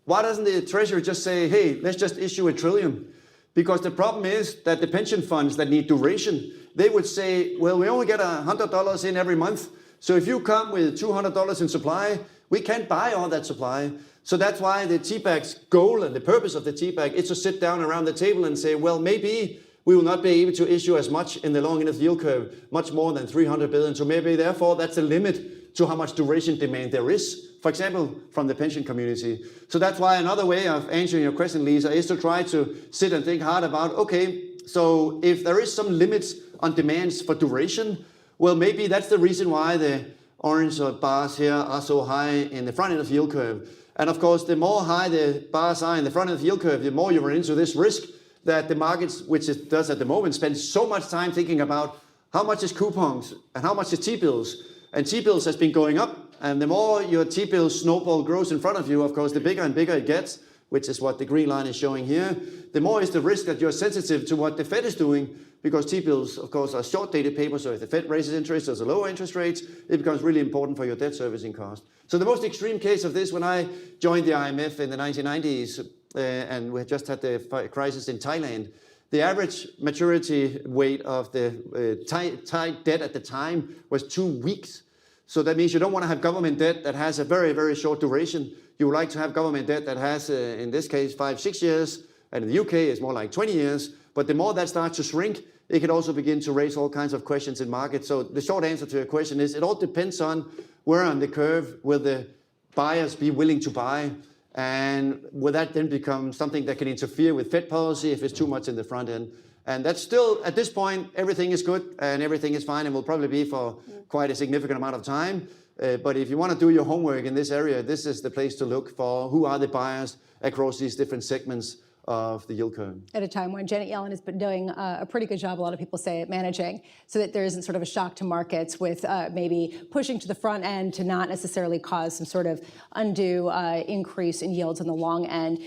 Why doesn't the Treasury just say, hey, let's just issue $1 trillion? Because the problem is that the pension funds that need duration, they would say, well, we only get $100 in every month. So if you come with $200 in supply, we can't buy all that supply. So that's why the TPAC's goal and the purpose of the TPAC is to sit down around the table and say, well, maybe we will not be able to issue as much in the long end of the yield curve, much more than 300 billion. So maybe therefore that's a limit to how much duration demand there is, for example, from the pension community. So that's why another way of answering your question, Lisa, is to try to sit and think hard about, okay, so if there is some limits on demands for duration, well, maybe that's the reason why the orange bars here are so high in the front end of the yield curve. And of course, the more high the bars are in the front end of the yield curve, the more you run into this risk that the markets, which it does at the moment, spend so much time thinking about how much is coupons and how much is T-bills. And T-bills has been going up. And the more your T-bill snowball grows in front of you, of course, the bigger and bigger it gets, which is what the green line is showing here. The more is the risk that you're sensitive to what the Fed is doing, because T-bills, of course, are short-dated paper. So if the Fed raises interest, there's a lower interest rates, it becomes really important for your debt servicing cost. So the most extreme case of this, when I joined the IMF in the 1990s, and we just had the crisis in Thailand, the average maturity weight of the Thai debt at the time was 2 weeks. So that means you don't want to have government debt that has a very, very short duration. You would like to have government debt that has, in this case, 5-6 years, and in the UK it's more like 20 years. But the more that starts to shrink, it can also begin to raise all kinds of questions in markets. So the short answer to your question is it all depends on where on the curve will the buyers be willing to buy. And will that then become something that can interfere with Fed policy if it's too much in the front end? And that's still, at this point, everything is good and everything is fine and will probably be for quite a significant amount of time. But if you want to do your homework in this area, this is the place to look for who are the buyers across these different segments of the yield curve. At a time when Janet Yellen has been doing a pretty good job, a lot of people say, at managing so that there isn't sort of a shock to markets with maybe pushing to the front end to not necessarily cause some sort of undue increase in yields on the long end.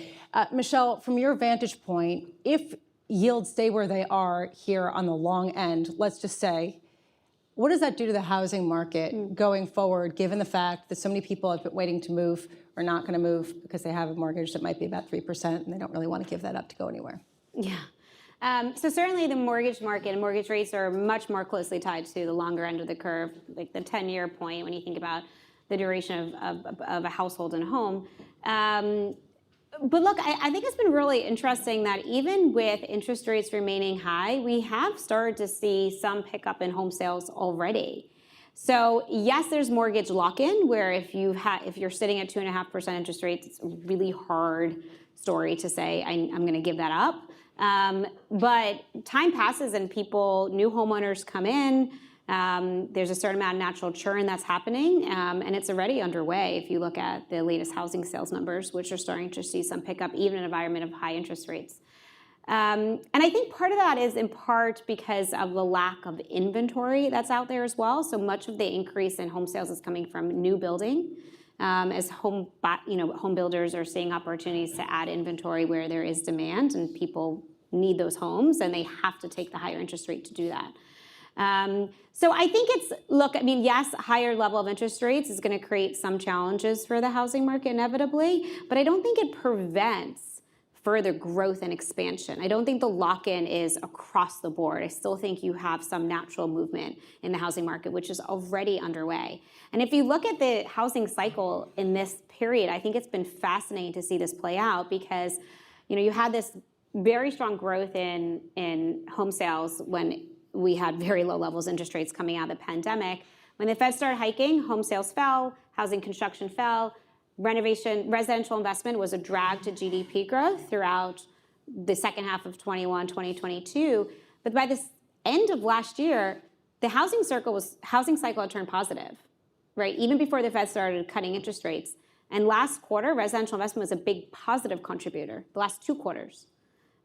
Michelle, from your vantage point, if yields stay where they are here on the long end, let's just say, what does that do to the housing market going forward, given the fact that so many people have been waiting to move or not going to move because they have a mortgage that might be about 3% and they don't really want to give that up to go anywhere? Yeah. So certainly the mortgage market and mortgage rates are much more closely tied to the longer end of the curve, like the 10-year point when you think about the duration of a household and home. But look, I think it's been really interesting that even with interest rates remaining high, we have started to see some pickup in home sales already. So yes, there's mortgage lock-in, where if you're sitting at 2.5% interest rates, it's a really hard story to say I'm going to give that up. But time passes and new homeowners come in. There's a certain amount of natural churn that's happening, and it's already underway if you look at the latest housing sales numbers, which are starting to see some pickup even in an environment of high interest rates. And I think part of that is in part because of the lack of inventory that's out there as well. So much of the increase in home sales is coming from new building, as home builders are seeing opportunities to add inventory where there is demand and people need those homes, and they have to take the higher interest rate to do that. So I think yes, higher level of interest rates is going to create some challenges for the housing market inevitably, but I don't think it prevents further growth and expansion. I don't think the lock-in is across the board. I still think you have some natural movement in the housing market, which is already underway. And if you look at the housing cycle in this period, I think it's been fascinating to see this play out because, you had this very strong growth in home sales when we had very low levels of interest rates coming out of the pandemic. When the Fed started hiking, home sales fell, housing construction fell, residential investment was a drag to GDP growth throughout the second half of 2022. But by the end of last year, the housing cycle had turned positive, right? Even before the Fed started cutting interest rates. And last quarter, residential investment was a big positive contributor, the last 2 quarters.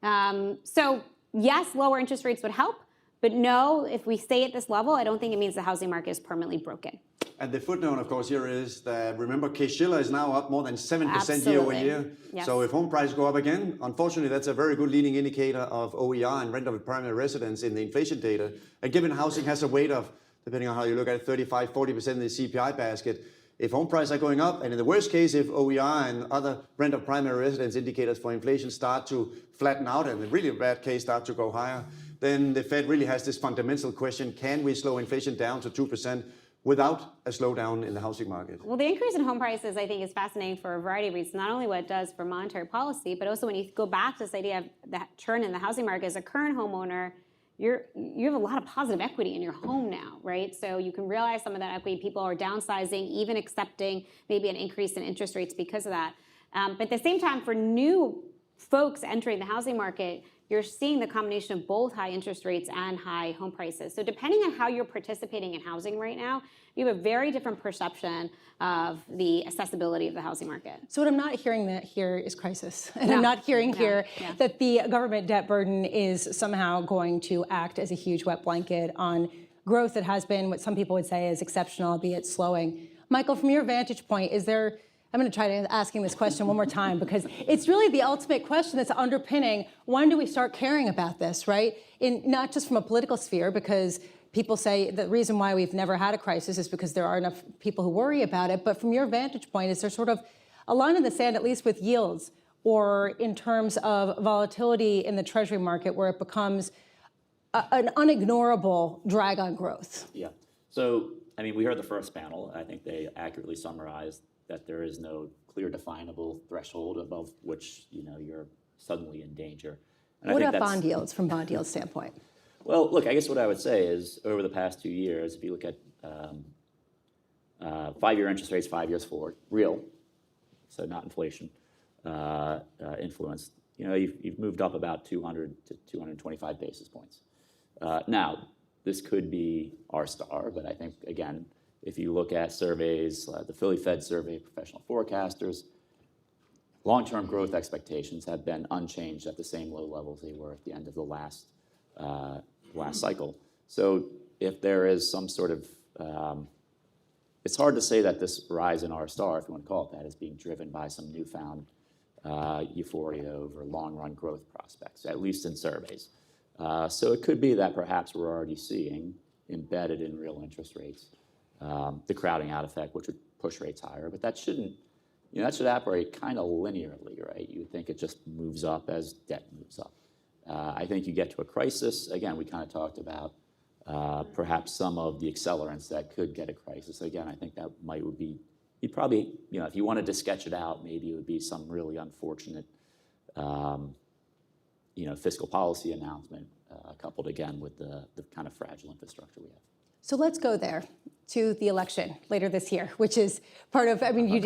So yes, lower interest rates would help. But no, if we stay at this level, I don't think it means the housing market is permanently broken. And the footnote, of course, here is that, remember, Case-Shiller is now up more than 7% year over year. Yes. So if home prices go up again, unfortunately, that's a very good leading indicator of OER and rent of primary residence in the inflation data. And given housing has a weight of, depending on how you look at it, 35, 40% in the CPI basket, if home prices are going up, and in the worst case, if OER and other rent of primary residence indicators for inflation start to flatten out, and in a really bad case start to go higher, then the Fed really has this fundamental question, can we slow inflation down to 2% without a slowdown in the housing market? Well, the increase in home prices, I think, is fascinating for a variety of reasons. Not only what it does for monetary policy, but also when you go back to this idea of the churn in the housing market, as a current homeowner, you have a lot of positive equity in your home now, right? So you can realize some of that equity. People are downsizing, even accepting maybe an increase in interest rates because of that. But at the same time, for new folks entering the housing market, you're seeing the combination of both high interest rates and high home prices. So depending on how you're participating in housing right now, you have a very different perception of the accessibility of the housing market. So what I'm not hearing that here is crisis. And I'm not hearing here that the government debt burden is somehow going to act as a huge wet blanket on growth that has been what some people would say is exceptional, albeit slowing. Michael, from your vantage point, I'm going to try to asking this question one more time because it's really the ultimate question that's underpinning when do we start caring about this, right? Not just from a political sphere, because people say the reason why we've never had a crisis is because there are enough people who worry about it. But from your vantage point, is there sort of a line in the sand, at least with yields, or in terms of volatility in the Treasury market, where it becomes an unignorable drag on growth? Yeah. So, we heard the first panel. I think they accurately summarized that there is no clear definable threshold above which you're suddenly in danger. And what about bond yields from bond yield standpoint? Well, look, I guess what I would say is over the past 2 years, if you look at 5-year interest rates 5 years forward, real, so not inflation influenced, you've moved up about 200 to 225 basis points. Now, this could be R star, but I think, again, if you look at surveys, the Philly Fed survey, professional forecasters, long-term growth expectations have been unchanged at the same low levels they were at the end of the last cycle. So if there is some sort of, it's hard to say that this rise in R-star, if you want to call it that, is being driven by some newfound euphoria over long-run growth prospects, at least in surveys. So it could be that perhaps we're already seeing embedded in real interest rates the crowding out effect, which would push rates higher, but that shouldn't. That should operate kind of linearly, right? You would think it just moves up as debt moves up. I think you get to a crisis. Again, we kind of talked about perhaps some of the accelerants that could get a crisis. Again, I think that would be, you'd probably, if you wanted to sketch it out, maybe it would be some really unfortunate, fiscal policy announcement coupled again with the kind of fragile infrastructure we have. So let's go there to the election later this year, which is part of, well, you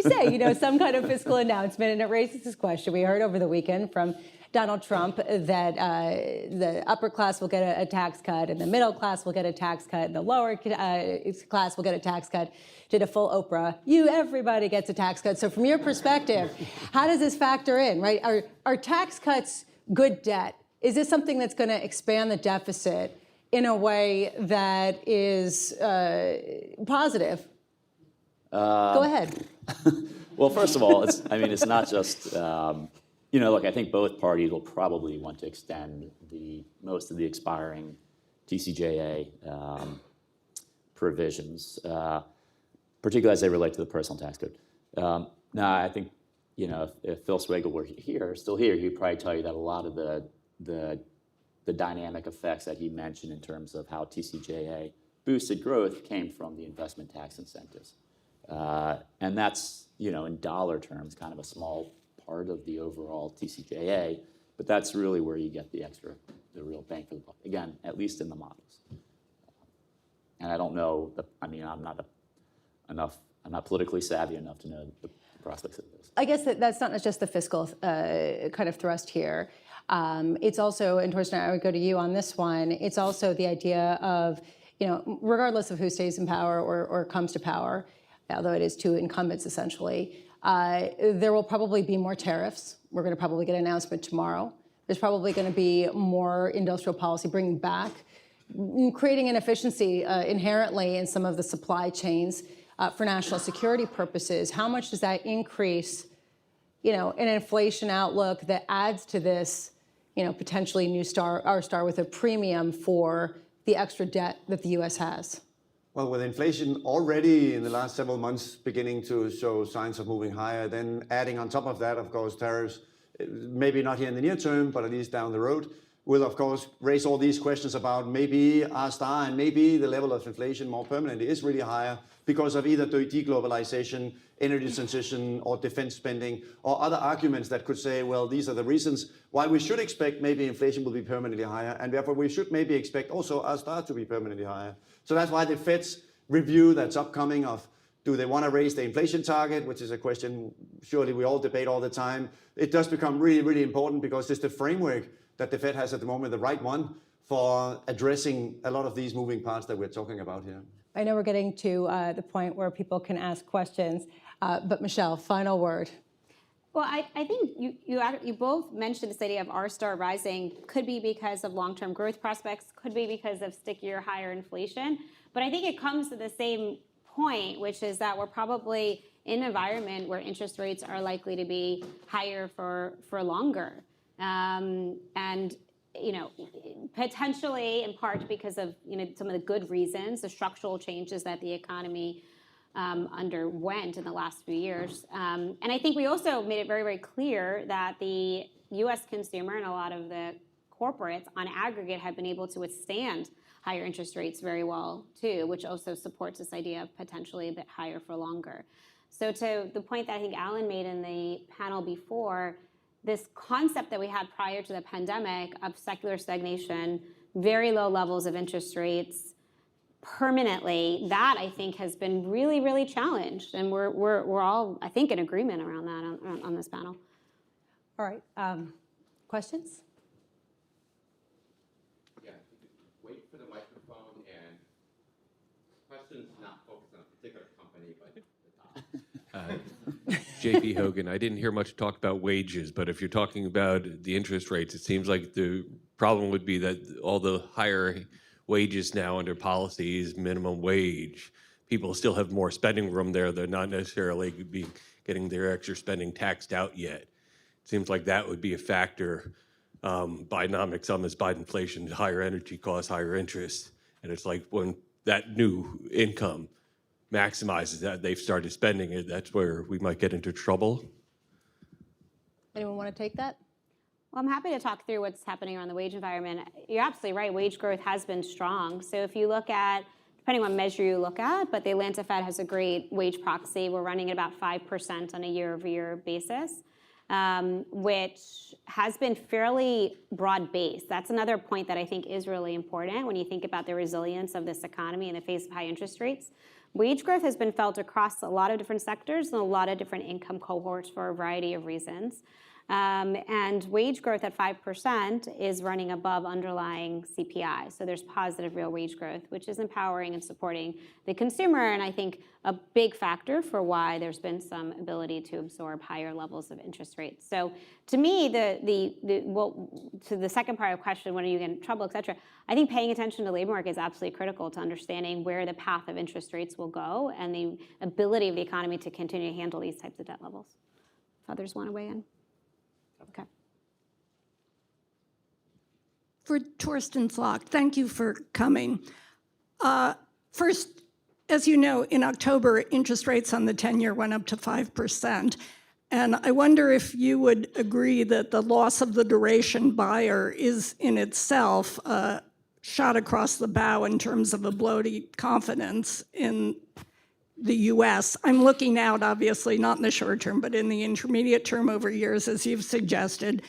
say, some kind of fiscal announcement, and it raises this question. We heard over the weekend from Donald Trump that the upper class will get a tax cut, and the middle class will get a tax cut, and the lower class will get a tax cut. Did a full Oprah. Everybody gets a tax cut. So from your perspective, how does this factor in, right? Are tax cuts good debt? Is this something that's going to expand the deficit in a way that is positive? Go ahead. Well, first of all, it's not just, look, I think both parties will probably want to extend most of the expiring TCJA provisions, particularly as they relate to the personal tax code. Now, I think, if Phil Swagel were still here, he'd probably tell you that a lot of the dynamic effects that he mentioned in terms of how TCJA boosted growth came from the investment tax incentives. And that's, in dollar terms, kind of a small part of the overall TCJA, but that's really where you get the real bang for the buck. Again, at least in the models. And I don't know, I'm not politically savvy enough to know the prospects of this. I guess that's not just the fiscal kind of thrust here. It's also, and Torsten, I would go to you on this one, it's also the idea of, regardless of who stays in power or comes to power, although it is two incumbents essentially, there will probably be more tariffs. We're going to probably get an announcement tomorrow. There's probably going to be more industrial policy bringing back, creating inefficiency inherently in some of the supply chains for national security purposes. How much does that increase, an inflation outlook that adds to this, potentially R-star with a premium for the extra debt that the U.S. has? Well, with inflation already in the last several months beginning to show signs of moving higher, then adding on top of that, of course, tariffs, maybe not here in the near term, but at least down the road, will, of course, raise all these questions about maybe R-star and maybe the level of inflation more permanently is really higher because of either deglobalization, energy transition, or defense spending, or other arguments that could say, well, these are the reasons why we should expect maybe inflation will be permanently higher, and therefore we should maybe expect also R-star to be permanently higher. So that's why the Fed's review that's upcoming of do they want to raise the inflation target, which is a question surely we all debate all the time. It does become really, really important because it's the framework that the Fed has at the moment, the right one for addressing a lot of these moving parts that we're talking about here. I know we're getting to the point where people can ask questions, but Michelle, final word. Well, I think you both mentioned this idea of R-star rising could be because of long-term growth prospects, could be because of stickier, higher inflation. But I think it comes to the same point, which is that we're probably in an environment where interest rates are likely to be higher for longer. And potentially in part because of some of the good reasons, the structural changes that the economy underwent in the last few years. And I think we also made it very, very clear that the U.S. consumer and a lot of the corporates on aggregate have been able to withstand higher interest rates very well too, which also supports this idea of potentially a bit higher for longer. So to the point that I think Alan made in the panel before, this concept that we had prior to the pandemic of secular stagnation, very low levels of interest rates permanently, that I think has been really, really challenged. And we're all, I think, in agreement around that on this panel. All right, questions? Yeah, wait for the microphone and JP Hogan, I didn't hear much talk about wages, but if you're talking about the interest rates, it seems like the problem would be that all the higher wages now under policies, minimum wage, people still have more spending room there. They're not necessarily getting their extra spending taxed out yet. It seems like that would be a factor. Bidenomics on this Biden inflation, higher energy costs, higher interest. And it's like when that new income maximizes that, they've started spending it, that's where we might get into trouble. Anyone want to take that? Well, I'm happy to talk through what's happening around the wage environment. You're absolutely right. Wage growth has been strong. So if you look at, depending on what measure you look at, but the Atlanta Fed has a great wage proxy. We're running at about 5% on a year-over-year basis, which has been fairly broad-based. That's another point that I think is really important when you think about the resilience of this economy in the face of high interest rates. Wage growth has been felt across a lot of different sectors and a lot of different income cohorts for a variety of reasons. And wage growth at 5% is running above underlying CPI. So there's positive real wage growth, which is empowering and supporting the consumer. And I think a big factor for why there's been some ability to absorb higher levels of interest rates. So to me, to the second part of the question, when are you getting in trouble, et cetera, I think paying attention to the labor market is absolutely critical to understanding where the path of interest rates will go and the ability of the economy to continue to handle these types of debt levels. If others want to weigh in. Okay. For Torsten Flock, thank you for coming. First, as you know, in October, interest rates on the 10-year went up to 5%. And I wonder if you would agree that the loss of the duration buyer is in itself a shot across the bow in terms of a blow to confidence in the U.S. I'm looking out, obviously, not in the short term, but in the intermediate term over years, as you've suggested.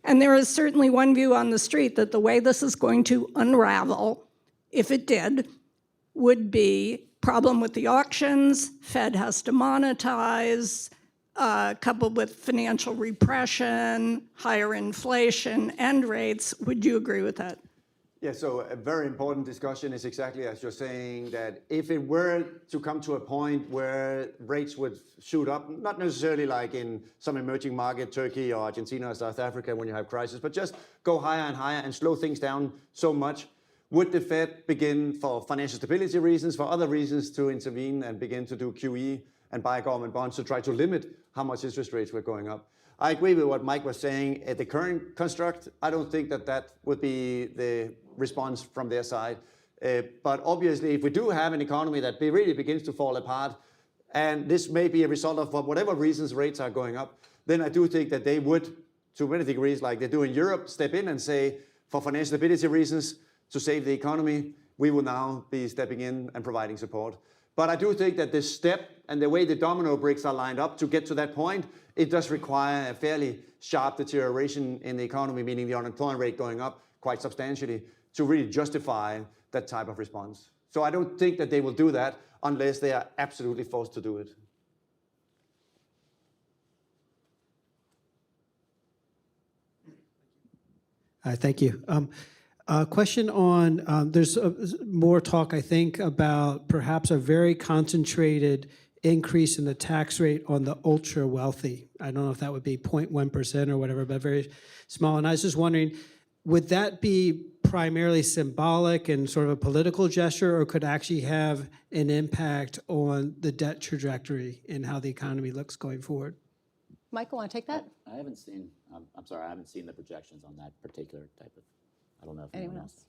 And there is certainly one view on the street that the way this is going to unravel, if it did, would be problem with the auctions, Fed has to monetize, coupled with financial repression, higher inflation, end rates. Would you agree with that? Yeah, so a very important discussion is exactly as you're saying, that if it were to come to a point where rates would shoot up, not necessarily like in some emerging market, Turkey or Argentina or South Africa when you have crisis, but just go higher and higher and slow things down so much, would the Fed begin, for financial stability reasons, for other reasons, to intervene and begin to do QE and buy government bonds to try to limit how much interest rates were going up? I agree with what Mike was saying. At the current construct, I don't think that that would be the response from their side. But obviously, if we do have an economy that really begins to fall apart, and this may be a result of, for whatever reasons, rates are going up, then I do think that they would, to many degrees, like they do in Europe, step in and say, for financial stability reasons, to save the economy, we will now be stepping in and providing support. But I do think that this step and the way the domino bricks are lined up to get to that point, it does require a fairly sharp deterioration in the economy, meaning the unemployment rate going up quite substantially, to really justify that type of response. So I don't think that they will do that unless they are absolutely forced to do it. Thank you. Question on, there's more talk, I think, about perhaps a very concentrated increase in the tax rate on the ultra wealthy. I don't know if that would be 0.1% or whatever, but very small. And I was just wondering, would that be primarily symbolic and sort of a political gesture, or could actually have an impact on the debt trajectory and how the economy looks going forward? Michael, want to take that? I haven't seen, I'm sorry, I haven't seen the projections on that particular type of, I don't know if anyone else.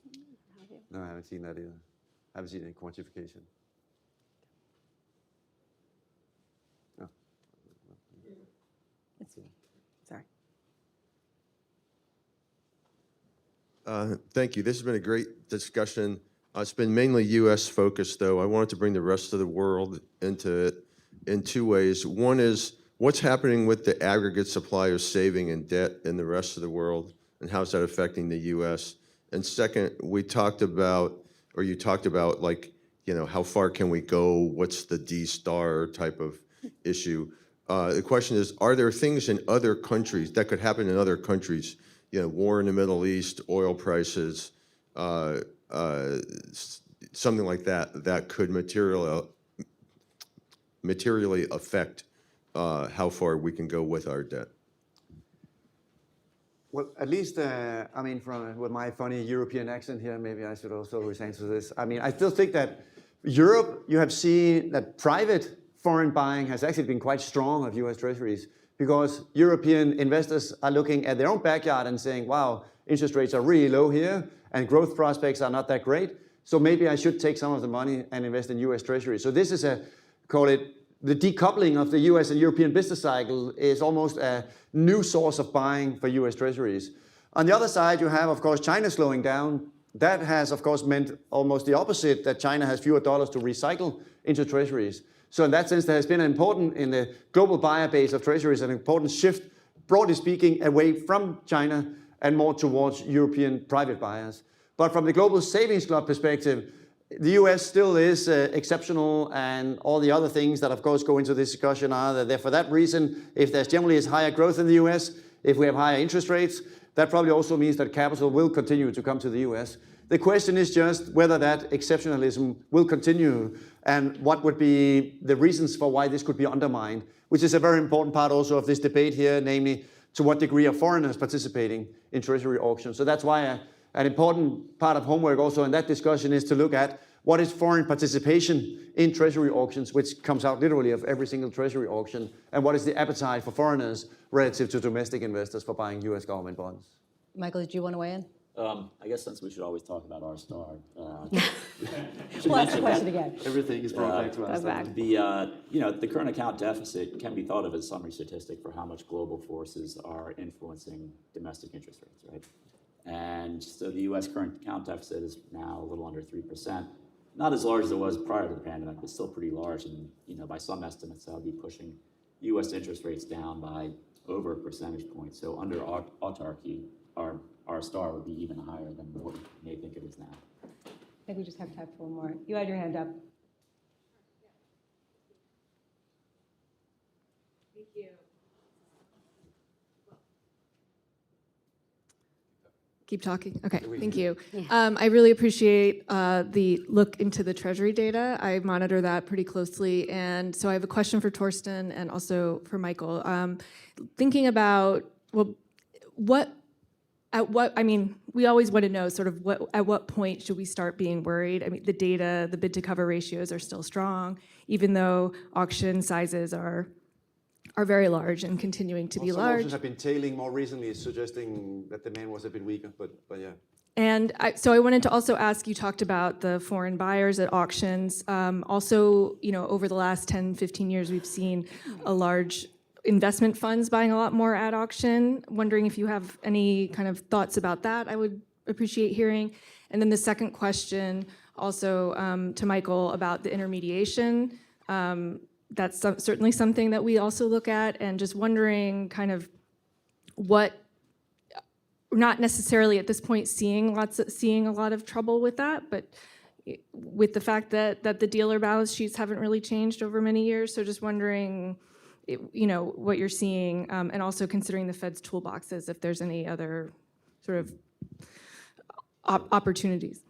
No, I haven't seen that either. I haven't seen any quantification. No. Sorry. Thank you. This has been a great discussion. It's been mainly U.S. focused, though. I wanted to bring the rest of the world into it in two ways. One is, what's happening with the aggregate supply of saving and debt in the rest of the world, and how's that affecting the U.S.? And second, we talked about, or you talked about, like, you know, how far can we go? What's the D-star type of issue? The question is, are there things in other countries that could happen in other countries? You know, war in the Middle East, oil prices, something like that, that could materially affect how far we can go with our debt? Well, at least, I mean, with my funny European accent here, maybe I should also answer this. I mean, I still think that Europe, you have seen that private foreign buying has actually been quite strong of US Treasuries, because European investors are looking at their own backyard and saying, wow, interest rates are really low here and growth prospects are not that great. So maybe I should take some of the money and invest in US Treasuries. So this is call it the decoupling of the US and European business cycle is almost a new source of buying for US Treasuries. On the other side, you have, of course, China slowing down. That has, of course, meant almost the opposite, that China has fewer dollars to recycle into Treasuries. So in that sense, there has been an important, in the global buyer base of Treasuries, an important shift, broadly speaking, away from China and more towards European private buyers. But from the global savings club perspective, the US still is exceptional, and all the other things that, of course, go into this discussion are that for that reason, if there's generally is higher growth in the US, if we have higher interest rates, that probably also means that capital will continue to come to the US. The question is just whether that exceptionalism will continue and what would be the reasons for why this could be undermined, which is a very important part also of this debate here, namely to what degree are foreigners participating in Treasury auctions. So that's why an important part of homework also in that discussion is to look at what is foreign participation in Treasury auctions, which comes out literally of every single Treasury auction, and what is the appetite for foreigners relative to domestic investors for buying US government bonds. Michael, did you want to weigh in? I guess since we should always talk about our star. We'll ask the question again. Everything is brought back to us. The current account deficit can be thought of as a summary statistic for how much global forces are influencing domestic interest rates, right? And so the U.S. current account deficit is now a little under 3%. Not as large as it was prior to the pandemic, but still pretty large. And by some estimates, that would be pushing U.S. interest rates down by over a percentage point. So under autarky, our star would be even higher than what we may think it is now. I think we just have time for one more. You had your hand up. Thank you. Keep talking? Okay, thank you. I really appreciate the look into the Treasury data. I monitor that pretty closely. And so I have a question for Torsten and also for Michael. Thinking about, we always want to know sort of at what point should we start being worried? I mean, the data, the bid to cover ratios are still strong, even though auction sizes are very large and continuing to be large. Auctions have been tailing more recently, suggesting that demand was a bit weaker, but yeah. And so I wanted to also ask, you talked about the foreign buyers at auctions. Also, over the last 10, 15 years, we've seen a large investment funds buying a lot more at auction. Wondering if you have any kind of thoughts about that, I would appreciate hearing. And then the second question, also to Michael, about the intermediation. That's certainly something that we also look at, and just wondering kind of what, not necessarily at this point seeing a lot of trouble with that, but with the fact that the dealer balance sheets haven't really changed over many years. So just wondering, what you're seeing, and also considering the Fed's toolboxes, if there's any other sort of opportunities.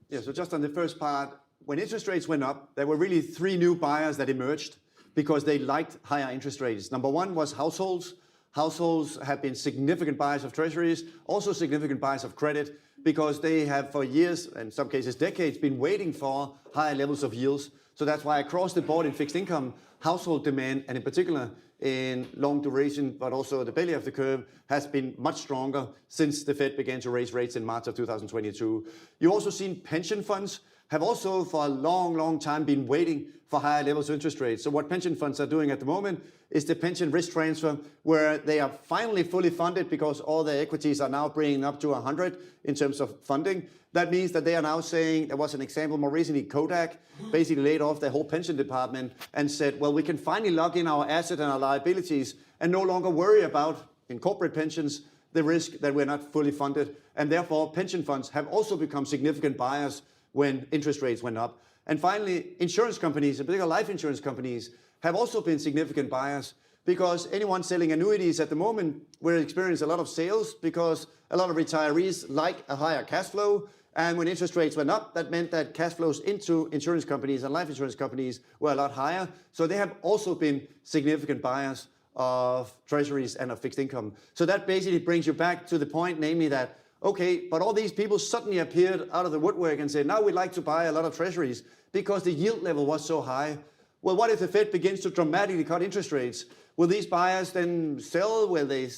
Yeah, so just on the first part, when interest rates went up, there were really three new buyers that emerged because they liked higher interest rates. Number one was households. Households have been significant buyers of treasuries, also significant buyers of credit, because they have for years, in some cases decades, been waiting for higher levels of yields. So that's why across the board in fixed income, household demand, and in particular in long duration, but also the belly of the curve, has been much stronger since the Fed began to raise rates in March of 2022. You've also seen pension funds have also for a long, long time been waiting for higher levels of interest rates. So what pension funds are doing at the moment is the pension risk transfer, where they are finally fully funded because all their equities are now bringing up to 100 in terms of funding. That means that they are now saying, there was an example more recently, Kodak basically laid off their whole pension department and said, well, we can finally lock in our assets and our liabilities and no longer worry about, in corporate pensions, the risk that we're not fully funded. And therefore, pension funds have also become significant buyers when interest rates went up. And finally, insurance companies, in particular life insurance companies, have also been significant buyers, because anyone selling annuities at the moment will experience a lot of sales because a lot of retirees like a higher cash flow And when interest rates went up, that meant that cash flows into insurance companies and life insurance companies were a lot higher. So they have also been significant buyers of treasuries and of fixed income. So that basically brings you back to the point, namely that, okay, but all these people suddenly appeared out of the woodwork and said, now we'd like to buy a lot of treasuries because the yield level was so high. Well, what if the Fed begins to dramatically cut interest rates? Will these buyers then sell? Will they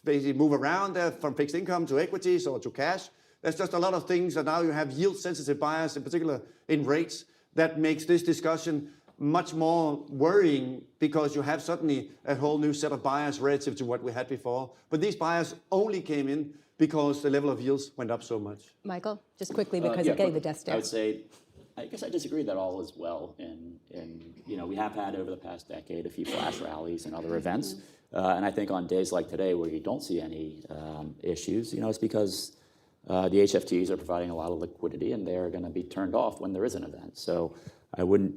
basically move around from fixed income to equities or to cash? There's just a lot of things that now you have yield-sensitive buyers, in particular in rates, that makes this discussion much more worrying because you have suddenly a whole new set of buyers relative to what we had before. But these buyers only came in because the level of yields went up so much. Michael, just quickly because of getting the desk I down. would say, I guess I disagree that all is well. And we have had over the past decade a few flash rallies and other events. And I think on days like today where you don't see any issues, it's because the HFTs are providing a lot of liquidity and they're going to be turned off when there is an event. So I wouldn't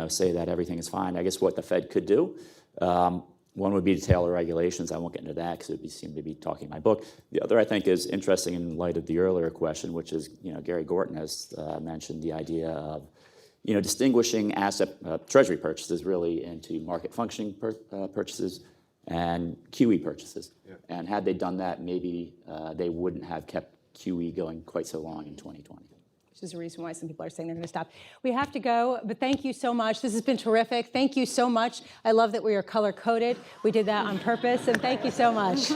say that everything is fine. I guess what the Fed could do, one would be to tailor regulations. I won't get into that because it would seem to be talking my book. The other I think is interesting in light of the earlier question, which is, Gary Gorton has mentioned the idea of, distinguishing treasury purchases really into market functioning purchases and QE purchases. Yeah. And had they done that, maybe they wouldn't have kept QE going quite so long in 2020. Which is a reason why some people are saying they're going to stop. We have to go, but thank you so much. This has been terrific. Thank you so much. I love that we are color-coded. We did that on purpose, and thank you so much.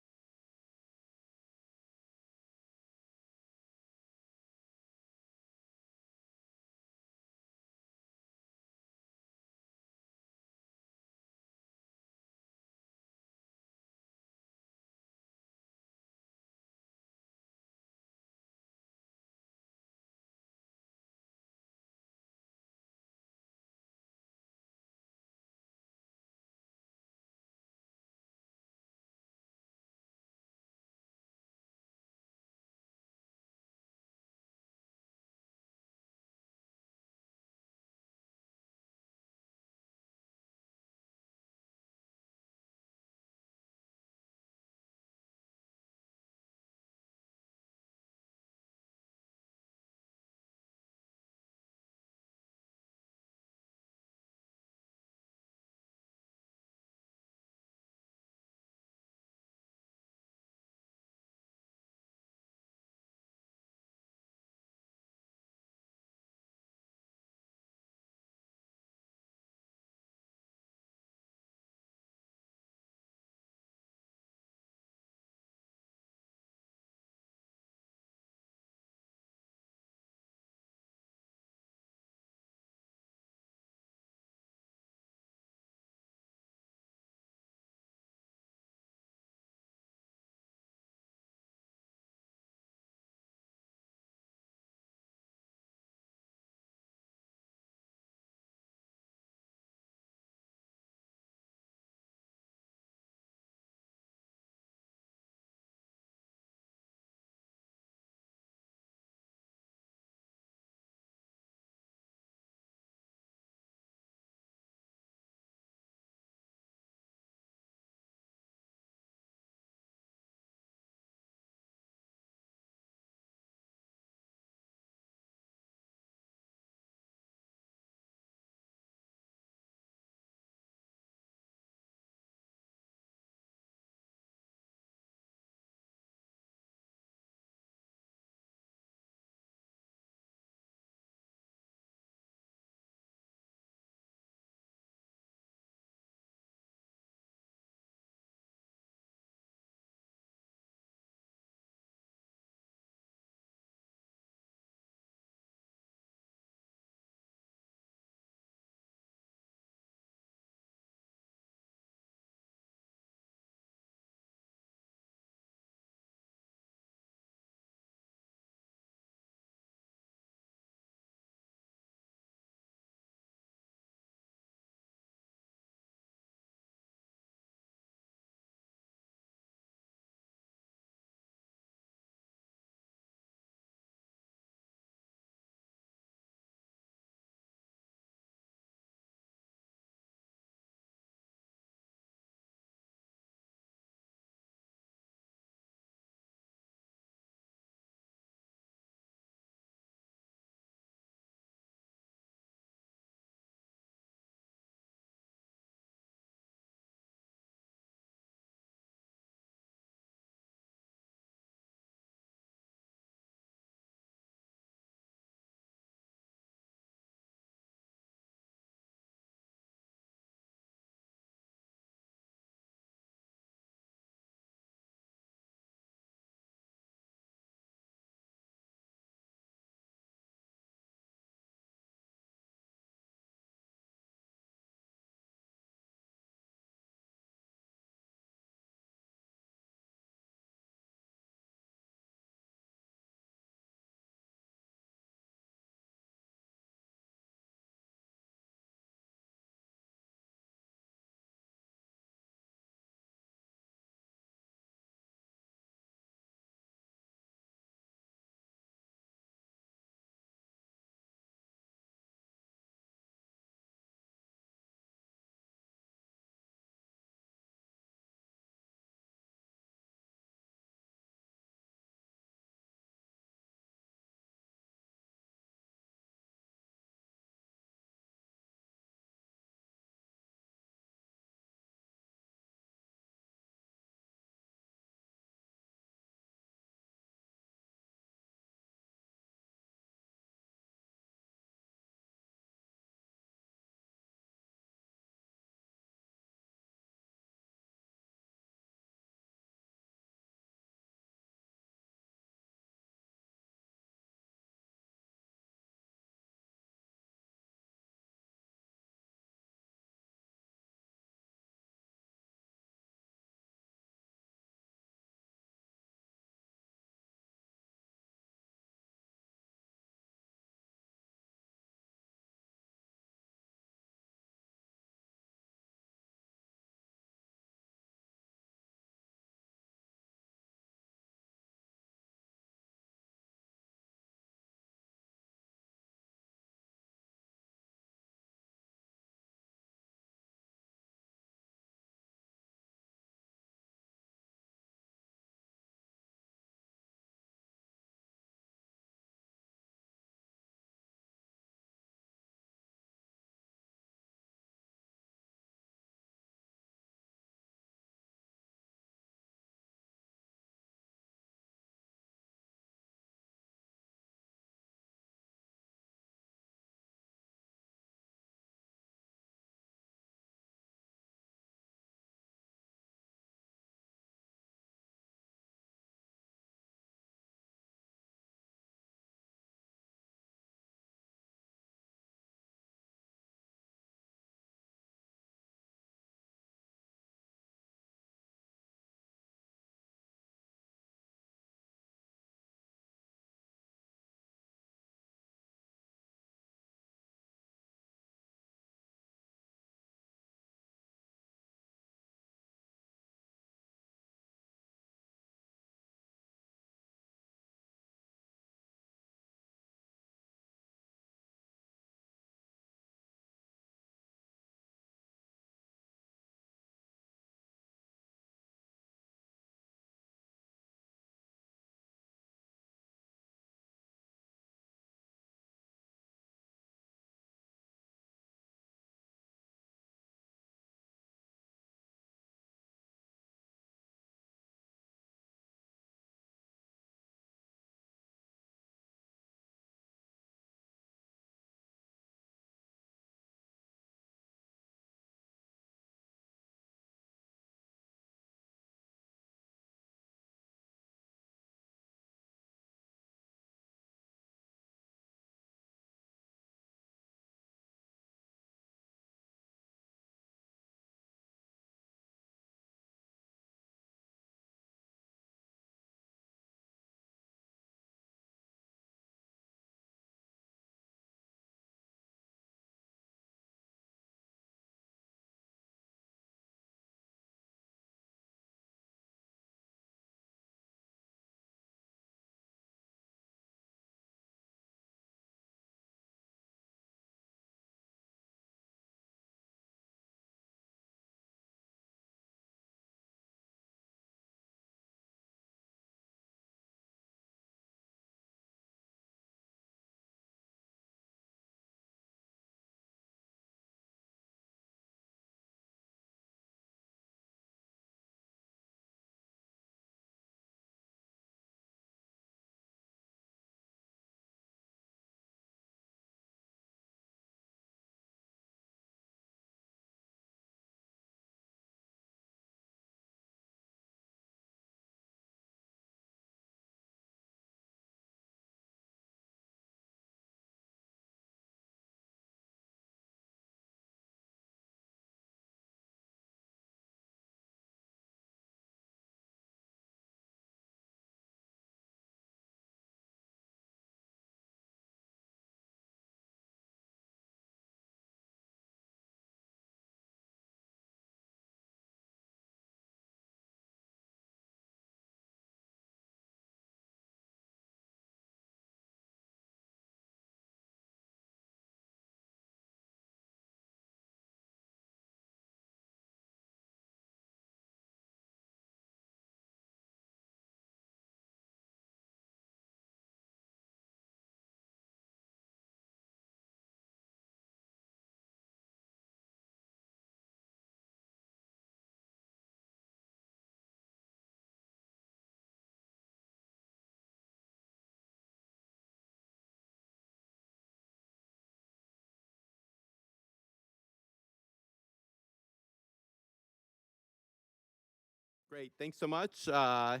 Great, thanks so much. For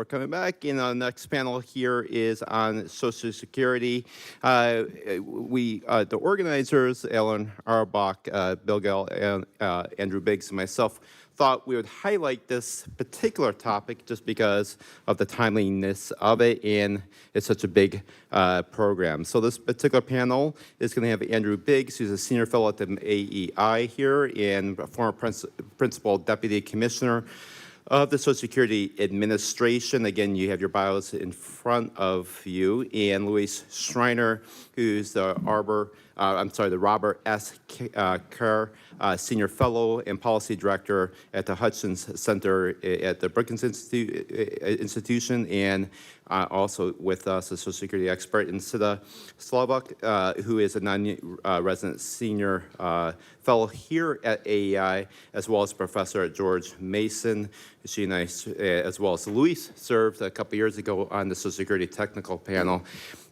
coming back, and the next panel here is on Social Security. The organizers, Ellen Auerbach, Bill Gell, and Andrew Biggs, and myself, thought we would highlight this particular topic just because of the timeliness of it, and it's such a big program. So this particular panel is going to have Andrew Biggs, who's a senior fellow at the AEI here, and a former principal deputy commissioner of the Social Security Administration. Again, you have your bios in front of you. And Luis Schreiner, who's the Robert S. Kerr Senior Fellow and Policy Director at the Hutchins Center at the Brookings Institution, and also with us, a Social Security expert, and Sita Slovak, who is a non-resident Senior Fellow here at AEI, as well as Professor at George Mason. She and I, as well as Luis, served a couple years ago on the Social Security Technical Panel.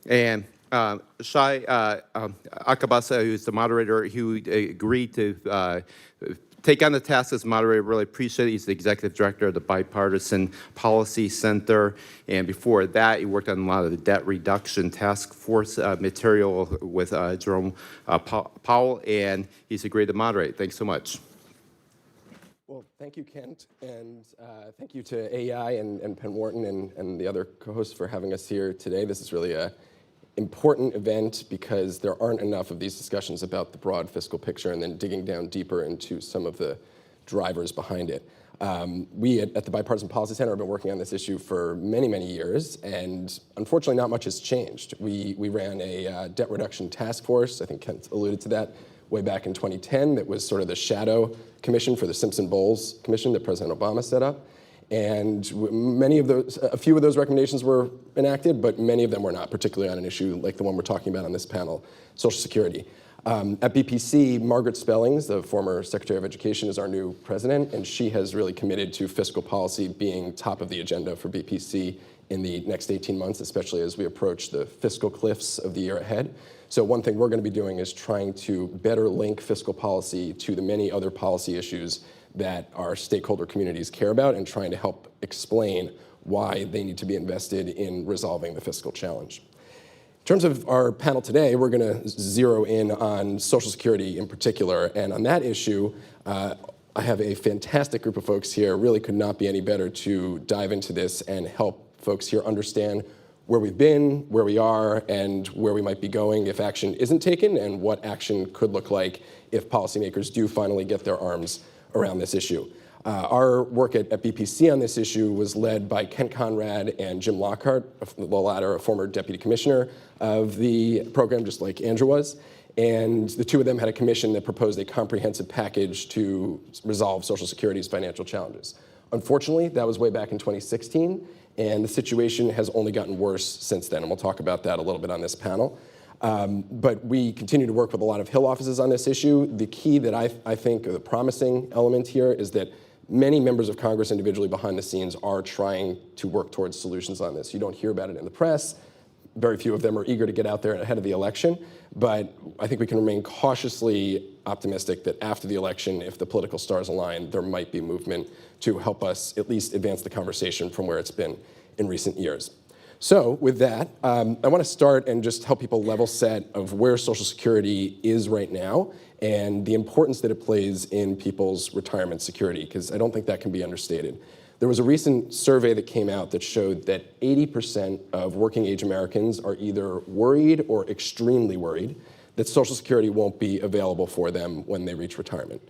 And Shai Akabasa, who's the moderator, who agreed to take on the task as moderator, really appreciate it. He's the executive director of the Bipartisan Policy Center. And before that, he worked on a lot of the debt reduction task force material with Jerome Powell, and he's agreed to moderate. Thanks so much. Well, thank you, Kent, and thank you to AEI and Penn Wharton and the other co-hosts for having us here today. This is really an important event because there aren't enough of these discussions about the broad fiscal picture and then digging down deeper into some of the drivers behind it. We at the Bipartisan Policy Center have been working on this issue for many, many years, and unfortunately not much has changed. We ran a debt reduction task force, I think Kent alluded to that, way back in 2010, that was sort of the shadow commission for the Simpson-Bowles Commission that President Obama set up. And a few of those recommendations were enacted, but many of them were not, particularly on an issue like the one we're talking about on this panel, Social Security. At BPC, Margaret Spellings, the former Secretary of Education, is our new president, and she has really committed to fiscal policy being top of the agenda for BPC in the next 18 months, especially as we approach the fiscal cliffs of the year ahead. So one thing we're going to be doing is trying to better link fiscal policy to the many other policy issues that our stakeholder communities care about, and trying to help explain why they need to be invested in resolving the fiscal challenge. In terms of our panel today, we're going to zero in on Social Security in particular, and on that issue, I have a fantastic group of folks here. Really could not be any better to dive into this and help folks here understand where we've been, where we are, and where we might be going if action isn't taken, and what action could look like if policymakers do finally get their arms around this issue. Our work at BPC on this issue was led by Kent Conrad and Jim Lockhart, the latter a former deputy commissioner of the program, just like Andrew was. And the two of them had a commission that proposed a comprehensive package to resolve Social Security's financial challenges. Unfortunately, that was way back in 2016, and the situation has only gotten worse since then, and we'll talk about that a little bit on this panel. But we continue to work with a lot of Hill offices on this issue. The key that I think the promising element here is that many members of Congress individually behind the scenes are trying to work towards solutions on this. You don't hear about it in the press. Very few of them are eager to get out there ahead of the election, but I think we can remain cautiously optimistic that after the election, if the political stars align, there might be movement to help us at least advance the conversation from where it's been in recent years. So with that, I want to start and just help people level set of where Social Security is right now and the importance that it plays in people's retirement security, because I don't think that can be understated. There was a recent survey that came out that showed that 80% of working age Americans are either worried or extremely worried that Social Security won't be available for them when they reach retirement.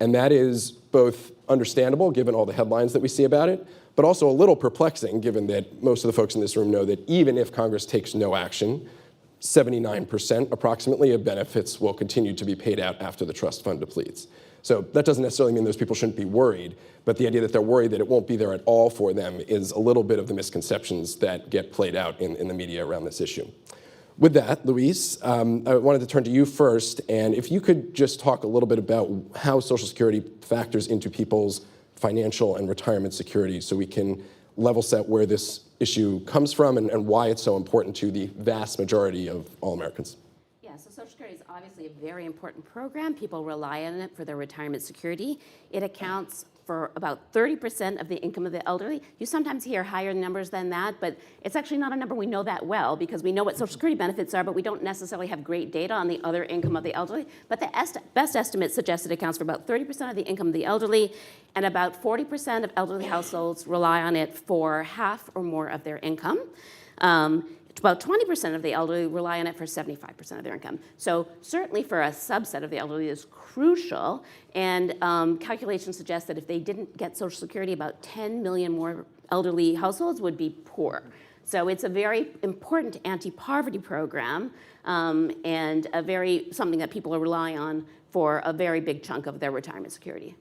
And that is both understandable, given all the headlines that we see about it, but also a little perplexing, given that most of the folks in this room know that even if Congress takes no action, 79% approximately of benefits will continue to be paid out after the trust fund depletes. So that doesn't necessarily mean those people shouldn't be worried, but the idea that they're worried that it won't be there at all for them is a little bit of the misconceptions that get played out in the media around this issue. With that, Luis, I wanted to turn to you first, and if you could just talk a little bit about how Social Security factors into people's financial and retirement security so we can level set where this issue comes from and why it's so important to the vast majority of all Americans. Yeah, so Social Security is obviously a very important program. People rely on it for their retirement security. It accounts for about 30% of the income of the elderly. You sometimes hear higher numbers than that, but it's actually not a number we know that well because we know what Social Security benefits are, but we don't necessarily have great data on the other income of the elderly. But the best estimate suggests it accounts for about 30% of the income of the elderly, and about 40% of elderly households rely on it for half or more of their income. About 20% of the elderly rely on it for 75% of their income. So certainly for a subset of the elderly is crucial, and calculations suggest that if they didn't get Social Security, about 10 million more elderly households would be poor. So it's a very important anti-poverty program, and something that people rely on for a very big chunk of their retirement security.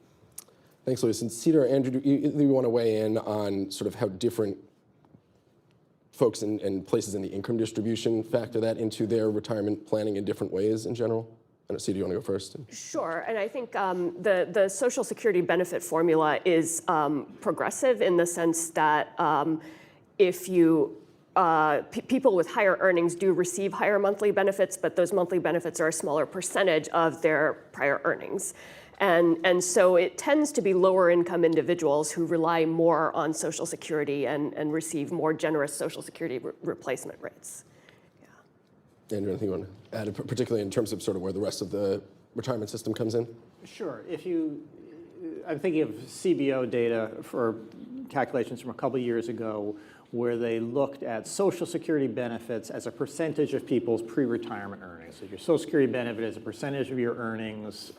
Thanks, Louise. And Cedar, Andrew, do you want to weigh in on sort of how different folks and places in the income distribution factor that into their retirement planning in different ways in general? I don't see, do you want to go first? Sure, and I think the Social Security benefit formula is progressive in the sense that if you people with higher earnings do receive higher monthly benefits, but those monthly benefits are a smaller percentage of their prior earnings. And so it tends to be lower income individuals who rely more on Social Security and receive more generous Social Security replacement rates. Andrew, anything you want to add, particularly in terms of sort of where the rest of the retirement system comes in? Sure. I'm thinking of CBO data for calculations from a couple years ago where they looked at Social Security benefits as a percentage of people's pre-retirement earnings. So your Social Security benefit is a percentage of your earnings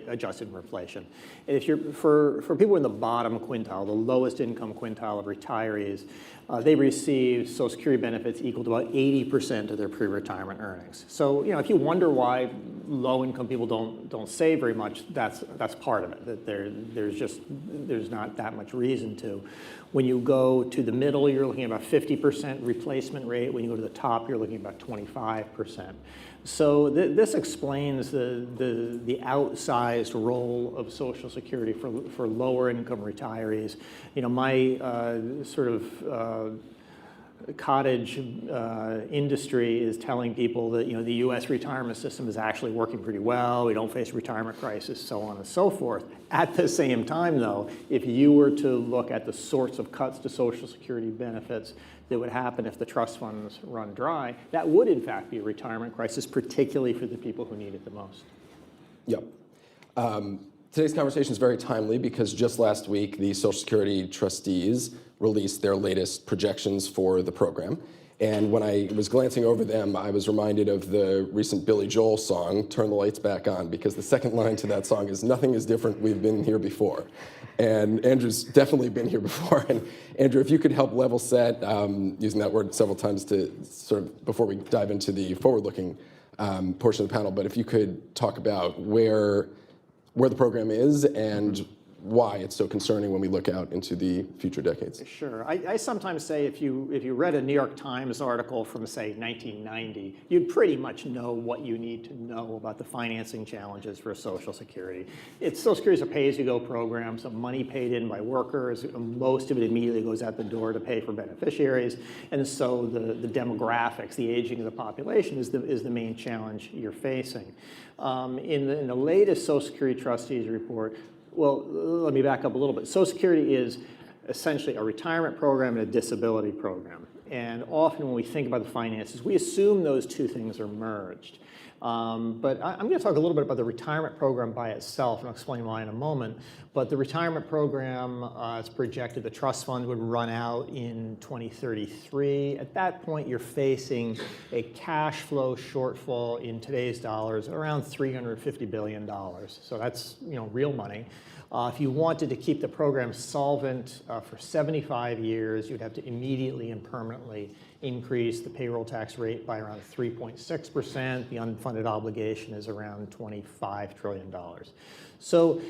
adjusted for inflation. And if for people in the bottom quintile, the lowest income quintile of retirees, they receive Social Security benefits equal to about 80% of their pre-retirement earnings. So if you wonder why low-income people don't save very much, that's part of it. That there's not that much reason to. When you go to the middle, you're looking at about 50% replacement rate. When you go to the top, you're looking at about 25%. So this explains the outsized role of Social Security for lower income retirees. My sort of cottage industry is telling people that the U.S. retirement system is actually working pretty well. We don't face a retirement crisis, so on and so forth. At the same time, though, if you were to look at the sorts of cuts to Social Security benefits that would happen if the trust funds run dry, that would in fact be a retirement crisis, particularly for the people who need it the most. Yep. Today's conversation is very timely because just last week, the Social Security trustees released their latest projections for the program. And when I was glancing over them, I was reminded of the recent Billy Joel song, Turn the Lights Back On, because the second line to that song is, nothing is different, we've been here before. And Andrew's definitely been here before. And Andrew, if you could help level set, using that word several times to sort of, before we dive into the forward-looking portion of the panel, but if you could talk about where the program is and why it's so concerning when we look out into the future decades. Sure. I sometimes say if you read a New York Times article from, say, 1990, you'd pretty much know what you need to know about the financing challenges for Social Security. Social Security is a pay-as-you-go program, so money paid in by workers. Most of it immediately goes out the door to pay for beneficiaries. And so the demographics, the aging of the population is the main challenge you're facing. In the latest Social Security Trustees report, well, let me back up a little bit. Social Security is essentially a retirement program and a disability program. And often when we think about the finances, we assume those two things are merged. But I'm going to talk a little bit about the retirement program by itself, and I'll explain why in a moment. But the retirement program, it's projected the trust fund would run out in 2033. At that point, you're facing a cash flow shortfall in today's dollars around $350 billion. So that's real money. If you wanted to keep the program solvent for 75 years, you'd have to immediately and permanently increase the payroll tax rate by around 3.6%. The unfunded obligation is around $25 trillion. So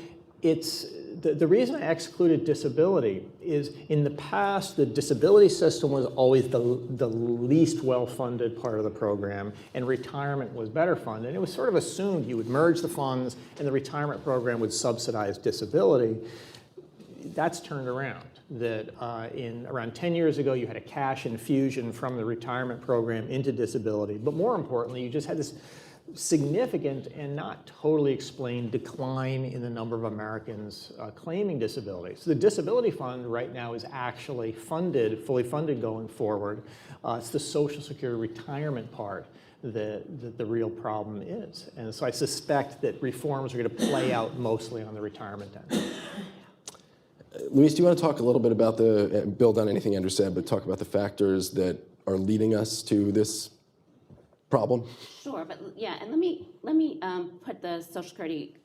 the reason I excluded disability is in the past, the disability system was always the least well-funded part of the program, and retirement was better funded. And it was sort of assumed you would merge the funds and the retirement program would subsidize disability. That's turned around. That in around 10 years ago, you had a cash infusion from the retirement program into disability. But more importantly, you just had significant and not totally explained decline in the number of Americans claiming disability. So the disability fund right now is actually funded, fully funded going forward. It's the Social Security retirement part that the real problem is. And so I suspect that reforms are going to play out mostly on the retirement end. Luis, do you want to talk a little bit about build on anything Andrew said, but talk about the factors that are leading us to this problem? Sure, but yeah, and let me put the Social Security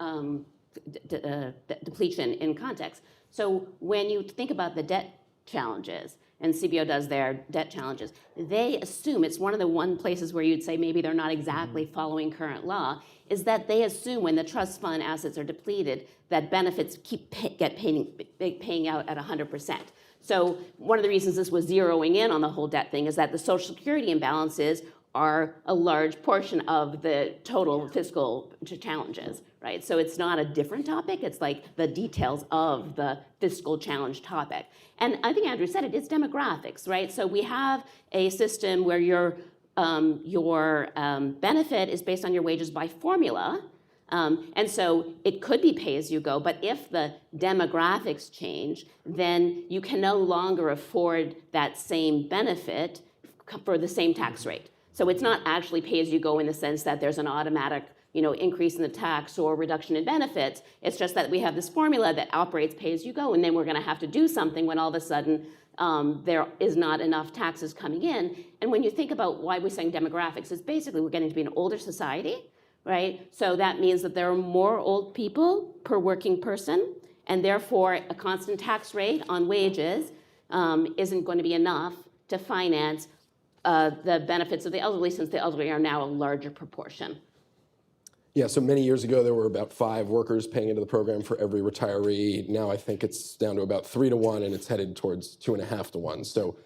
depletion in context. So when you think about the debt challenges, and CBO does their debt challenges, they assume, it's one of the places where you'd say maybe they're not exactly following current law, is that they assume when the trust fund assets are depleted that benefits get paying out at 100%. So one of the reasons this was zeroing in on the whole debt thing is that the Social Security imbalances are a large portion of the total fiscal challenges, right? So it's not a different topic, it's like the details of the fiscal challenge topic. And I think Andrew said it, it's demographics, right? So we have a system where your benefit is based on your wages by formula, and so it could be pay as you go, but if the demographics change, then you can no longer afford that same benefit for the same tax rate. So it's not actually pay as you go in the sense that there's an automatic increase in the tax or reduction in benefits. It's just that we have this formula that operates pay as you go, and then we're going to have to do something when all of a sudden there is not enough taxes coming in. And when you think about why we're saying demographics, it's basically we're getting to be an older society, right? So that means that there are more old people per working person, and therefore a constant tax rate on wages isn't going to be enough to finance the benefits of the elderly, since the elderly are now a larger proportion. Yeah, so many years ago, there were about 5 workers paying into the program for every retiree. Now I think it's down to about 3 to 1, and it's headed towards 2.5 to 1. So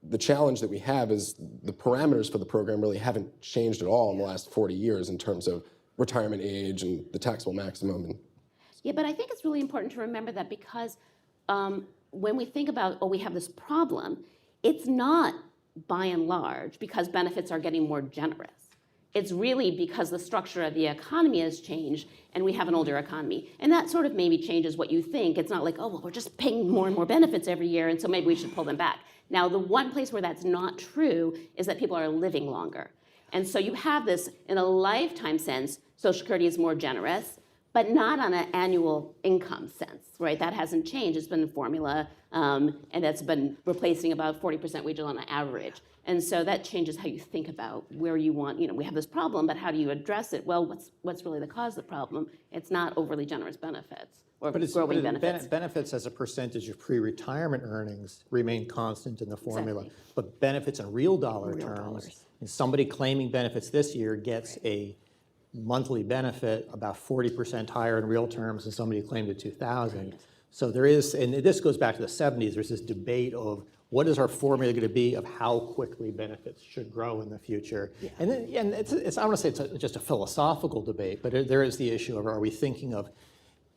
the challenge that we have is the parameters for the program really haven't changed at all in the last 40 years in terms of retirement age and the taxable maximum. Yeah, but I think it's really important to remember that because when we think about, we have this problem, it's not by and large because benefits are getting more generous. It's really because the structure of the economy has changed and we have an older economy. And that sort of maybe changes what you think. It's not like, we're just paying more and more benefits every year, and so maybe we should pull them back. Now, the one place where that's not true is that people are living longer. And so you have this, in a lifetime sense, Social Security is more generous, but not on an annual income sense, right? That hasn't changed. It's been a formula, and that's been replacing about 40% wages on an average. And so that changes how you think about where you want, we have this problem, but how do you address it? Well, what's really the cause of the problem? It's not overly generous benefits or growing benefits. Benefits as a percentage of pre-retirement earnings remain constant in the formula. Exactly. But benefits in real dollar terms, and somebody claiming benefits this year gets a monthly benefit about 40% higher in real terms than somebody who claimed it 2000. So there is, and this goes back to the 70s, there's this debate of what is our formula going to be of how quickly benefits should grow in the future. Yeah. And it's I want to say it's just a philosophical debate, but there is the issue of, are we thinking of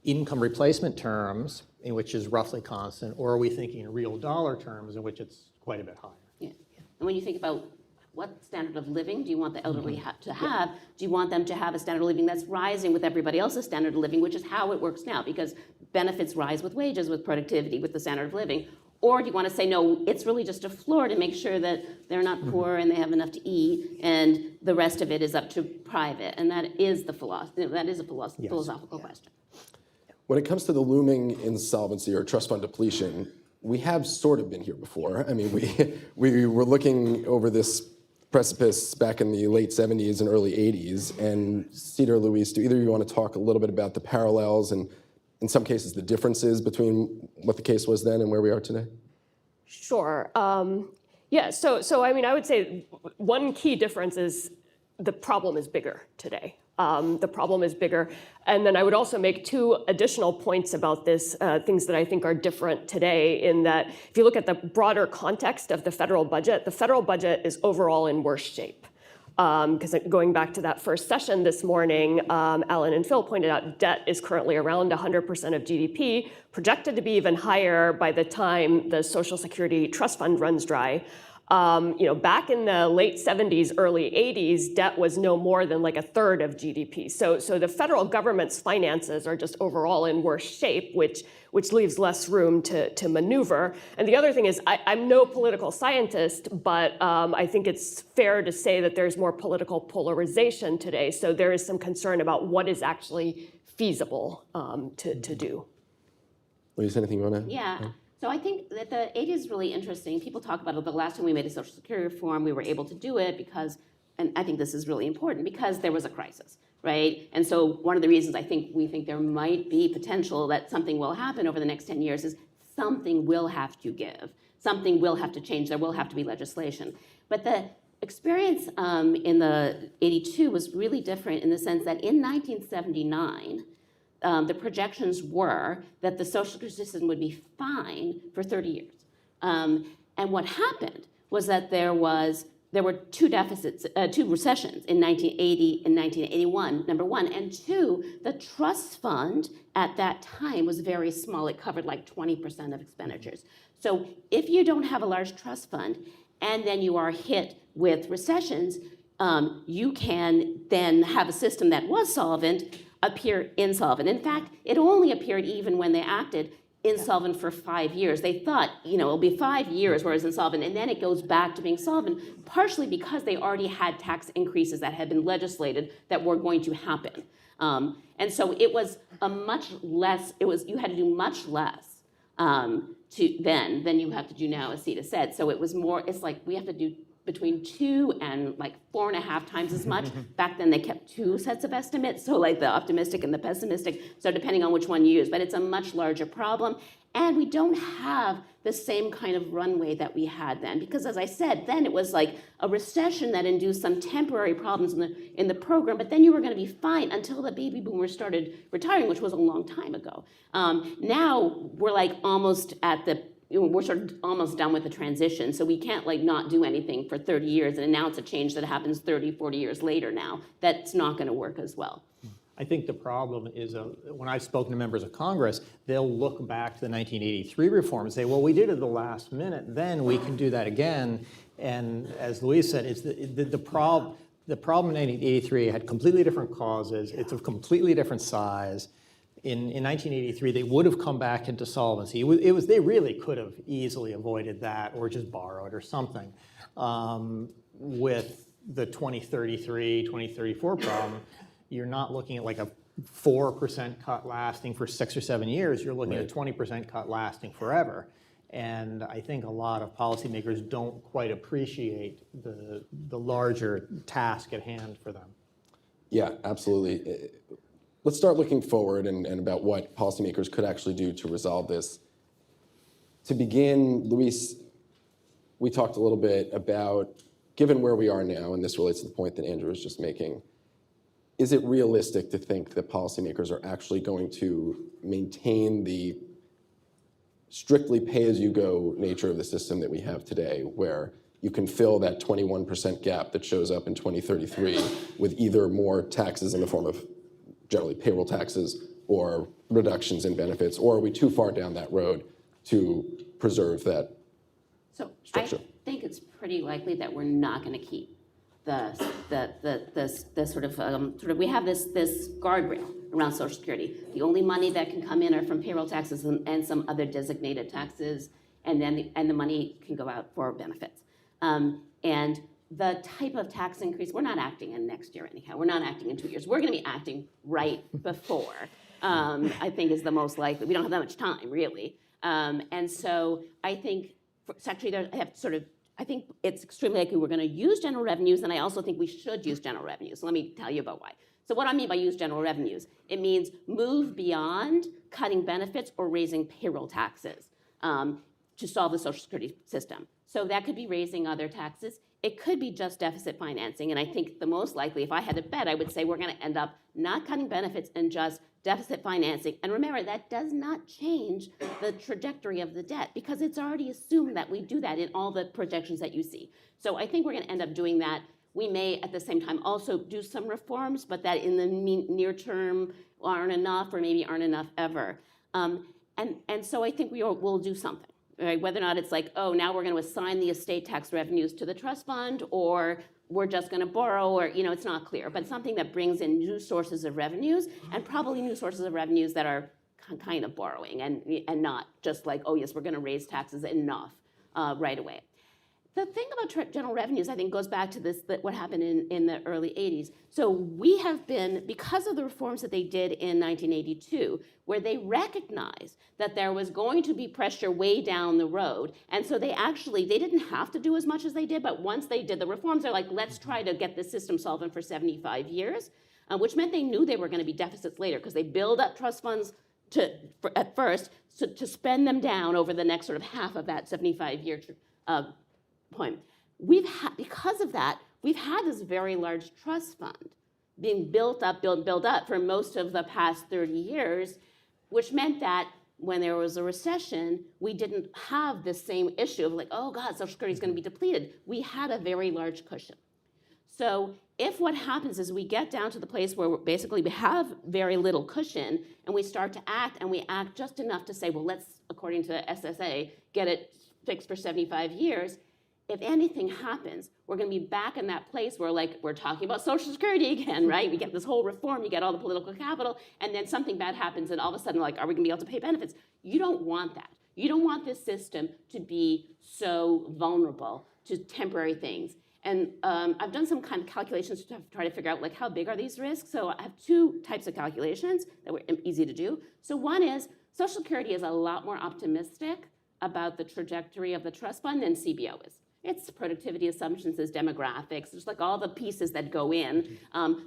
income replacement terms, in which is roughly constant, or are we thinking in real dollar terms, in which it's quite a bit higher? Yeah. And when you think about what standard of living do you want the elderly to have? Do you want them to have a standard of living that's rising with everybody else's standard of living, which is how it works now, because benefits rise with wages, with productivity, with the standard of living? Or do you want to say, no, it's really just a floor to make sure that they're not poor and they have enough to eat, and the rest of it is up to private? And that is the philosophical question. When it comes to the looming insolvency or trust fund depletion, we have sort of been here before. I mean, we were looking over this precipice back in the late 70s and early 80s. And Cedar, Luis, do either of you want to talk a little bit about the parallels and, in some cases, the differences between what the case was then and where we are today? Sure. Yeah, so I mean, I would say one key difference is the problem is bigger today. The problem is bigger. And then I would also make 2 additional points about this, things that I think are different today, in that if you look at the broader context of the federal budget is overall in worse shape. Because going back to that first session this morning, Alan and Phil pointed out debt is currently around 100% of GDP, projected to be even higher by the time the Social Security trust fund runs dry. Back in the late 70s, early 80s, debt was no more than like a third of GDP. So the federal government's finances are just overall in worse shape, which leaves less room to maneuver. And the other thing is, I'm no political scientist, but I think it's fair to say that there's more political polarization today. So there is some concern about what is actually feasible to do. Louise, anything you want to? Yeah. So I think that the 80s is really interesting. People talk about it. The last time we made a Social Security reform, we were able to do it because, and I think this is really important, because there was a crisis, right? And so one of the reasons we think there might be potential that something will happen over the next 10 years is something will have to give. Something will have to change. There will have to be legislation. But the experience in the 82 was really different in the sense that in 1979, the projections were that the social security system would be fine for 30 years. And what happened was that there were two recessions in 1980 and 1981, number one. And two, the trust fund at that time was very small. It covered like 20% of expenditures. So if you don't have a large trust fund and then you are hit with recessions, you can then have a system that was solvent appear insolvent. In fact, it only appeared even when they acted insolvent for 5 years. They thought, it'll be 5 years where it's insolvent, and then it goes back to being solvent, partially because they already had tax increases that had been legislated that were going to happen. And so it was you had to do much less than you have to do now, as Sita said. So it's like we have to do between 2 and like 4.5 times as much. Back then they kept 2 sets of estimates, so like the optimistic and the pessimistic, so depending on which one you use, but it's a much larger problem. And we don't have the same kind of runway that we had then, because as I said, then it was like a recession that induced some temporary problems in the program, but then you were gonna be fine until the baby boomers started retiring, which was a long time ago. Now we're like almost we're sort of almost done with the transition, so we can't like not do anything for 30 years and announce a change that happens 30, 40 years later now. That's not going to work as well. I think the problem is when I've spoken to members of Congress, they'll look back to the 1983 reform and say, well, we did it at the last minute, then we can do that again. And as Louise said, it's the problem in 1983 had completely different causes. It's of completely different size. In 1983, they would have come back into solvency. They really could have easily avoided that or just borrowed or something. With the 2033, 2034 problem, you're not looking at like a 4% cut lasting for 6 or 7 years. You're looking at a 20% cut lasting forever. And I think a lot of policymakers don't quite appreciate the larger task at hand for them. Yeah, absolutely. Let's start looking forward and about what policymakers could actually do to resolve this. To begin, Luis, we talked a little bit about, given where we are now, and this relates to the point that Andrew was just making, is it realistic to think that policymakers are actually going to maintain the strictly pay-as-you-go nature of the system that we have today, where you can fill that 21% gap that shows up in 2033 with either more taxes in the form of generally payroll taxes or reductions in benefits, or are we too far down that road to preserve that structure? I think it's pretty likely that we're not going to keep the sort of we have this guardrail around Social Security. The only money that can come in are from payroll taxes and some other designated taxes, and then the money can go out for benefits. And the type of tax increase, we're not acting in next year anyhow. We're not acting in 2 years. We're going to be acting right before, I think is the most likely. We don't have that much time, really. And so I think, I think it's extremely likely we're going to use general revenues, and I also think we should use general revenues. So let me tell you about why. So what I mean by use general revenues, it means move beyond cutting benefits or raising payroll taxes to solve the Social Security system. So that could be raising other taxes. It could be just deficit financing, and I think the most likely, if I had to bet, I would say we're going to end up not cutting benefits and just deficit financing. And remember, that does not change the trajectory of the debt because it's already assumed that we do that in all the projections that you see. So I think we're going to end up doing that. We may, at the same time, also do some reforms, but that in the near term aren't enough or maybe aren't enough ever. And so I think we'll do something. right? Whether or not it's like, oh, now we're going to assign the estate tax revenues to the trust fund, or we're just going to borrow, or, it's not clear, but something that brings in new sources of revenues, and probably new sources of revenues that are kind of borrowing and not just like, oh, yes, we're going to raise taxes enough right away. The thing about general revenues, I think, goes back to what happened in the early 80s. So we have been, because of the reforms that they did in 1982, where they recognized that there was going to be pressure way down the road. And so they didn't have to do as much as they did, but once they did the reforms, they're like, let's try to get the system solvent for 75 years, which meant they knew they were going to be deficits later, because they build up trust funds at first to spend them down over the next sort of half of that 75-year point. Because of that, we've had this very large trust fund being built up for most of the past 30 years, which meant that when there was a recession, we didn't have this same issue of like, oh God, Social Security is going to be depleted. We had a very large cushion. So if what happens is we get down to the place where basically we have very little cushion and we start to act, and we act just enough to say, well, let's, according to SSA, get it fixed for 75 years, if anything happens, we're going to be back in that place where, like, we're talking about Social Security again, right? We get this whole reform, you get all the political capital, and then something bad happens, and all of a sudden, like, are we going to be able to pay benefits? You don't want that. You don't want this system to be so vulnerable to temporary things. And I've done some kind of calculations to try to figure out, like, how big are these risks? So I have two types of calculations that were easy to do. So one is Social Security is a lot more optimistic about the trajectory of the trust fund than CBO is. It's productivity assumptions, it's demographics, there's like all the pieces that go in.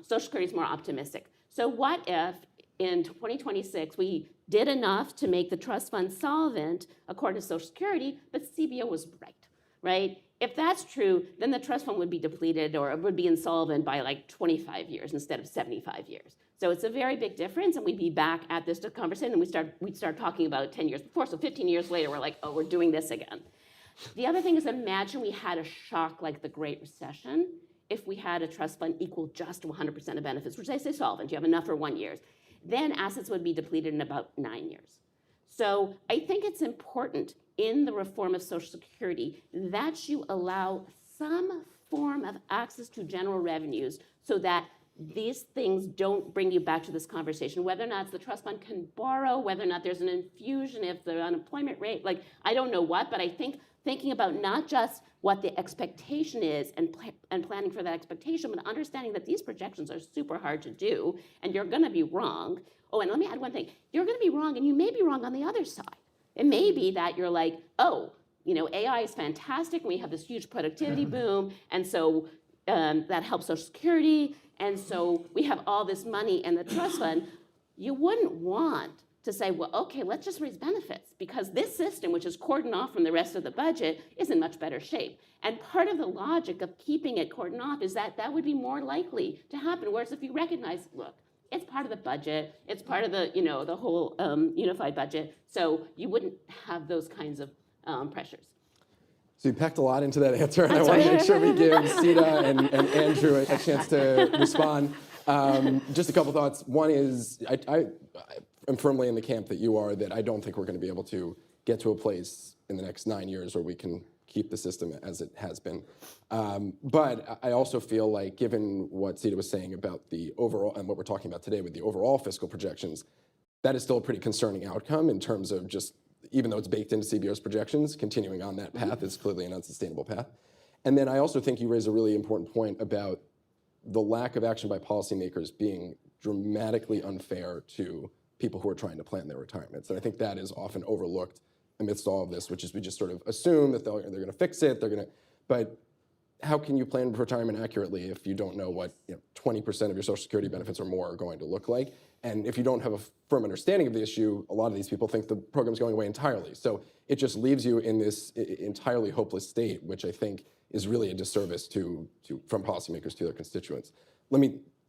Social Security is more optimistic. So what if in 2026 we did enough to make the trust fund solvent according to Social Security, but CBO was right? If that's true, then the trust fund would be depleted or it would be insolvent by like 25 years instead of 75 years. So it's a very big difference, and we'd be back at this conversation, and we'd start talking about 10 years before. So 15 years later, we're like, oh, we're doing this again. The other thing is, imagine we had a shock like the Great Recession if we had a trust fund equal just to 100% of benefits, which they say solvent, you have enough for 1 year. Then assets would be depleted in about 9 years. So I think it's important in the reform of Social Security that you allow some form of access to general revenues so that these things don't bring you back to this conversation, whether or not the trust fund can borrow, whether or not there's an infusion, if the unemployment rate, like, I don't know what, but I think thinking about not just what the expectation is and planning for that expectation, but understanding that these projections are super hard to do, and you're gonna be wrong. Oh, and let me add one thing. You're gonna be wrong, and you may be wrong on the other side. It may be that you're like, oh, AI is fantastic, and we have this huge productivity boom, and so that helps Social Security, and so we have all this money in the trust fund. You wouldn't want to say, well, okay, let's just raise benefits, because this system, which is cordoned off from the rest of the budget, is in much better shape. And part of the logic of keeping it cordoned off is that that would be more likely to happen, whereas if you recognize, look, it's part of the budget, it's part of the, the whole unified budget, so you wouldn't have those kinds of pressures. So you packed a lot into that answer, and I want to make sure we give Sita and Andrew a chance to respond. Just a couple thoughts. One is, I am firmly in the camp that you are, that I don't think we're going to be able to get to a place in the next 9 years where we can keep the system as it has been. But I also feel like, given what Sita was saying about the overall, and what we're talking about today with the overall fiscal projections, that is still a pretty concerning outcome in terms of just, even though it's baked into CBO's projections, continuing on that path is clearly an unsustainable path. And then I also think you raise a really important point about the lack of action by policymakers being dramatically unfair to people who are trying to plan their retirements. And I think that is often overlooked amidst all of this, which is we just sort of assume that they're going to fix it, but how can you plan retirement accurately if you don't know what 20% of your Social Security benefits or more are going to look like? And if you don't have a firm understanding of the issue, a lot of these people think the program's going away entirely. So it just leaves you in this entirely hopeless state, which I think is really a disservice from policymakers to their constituents.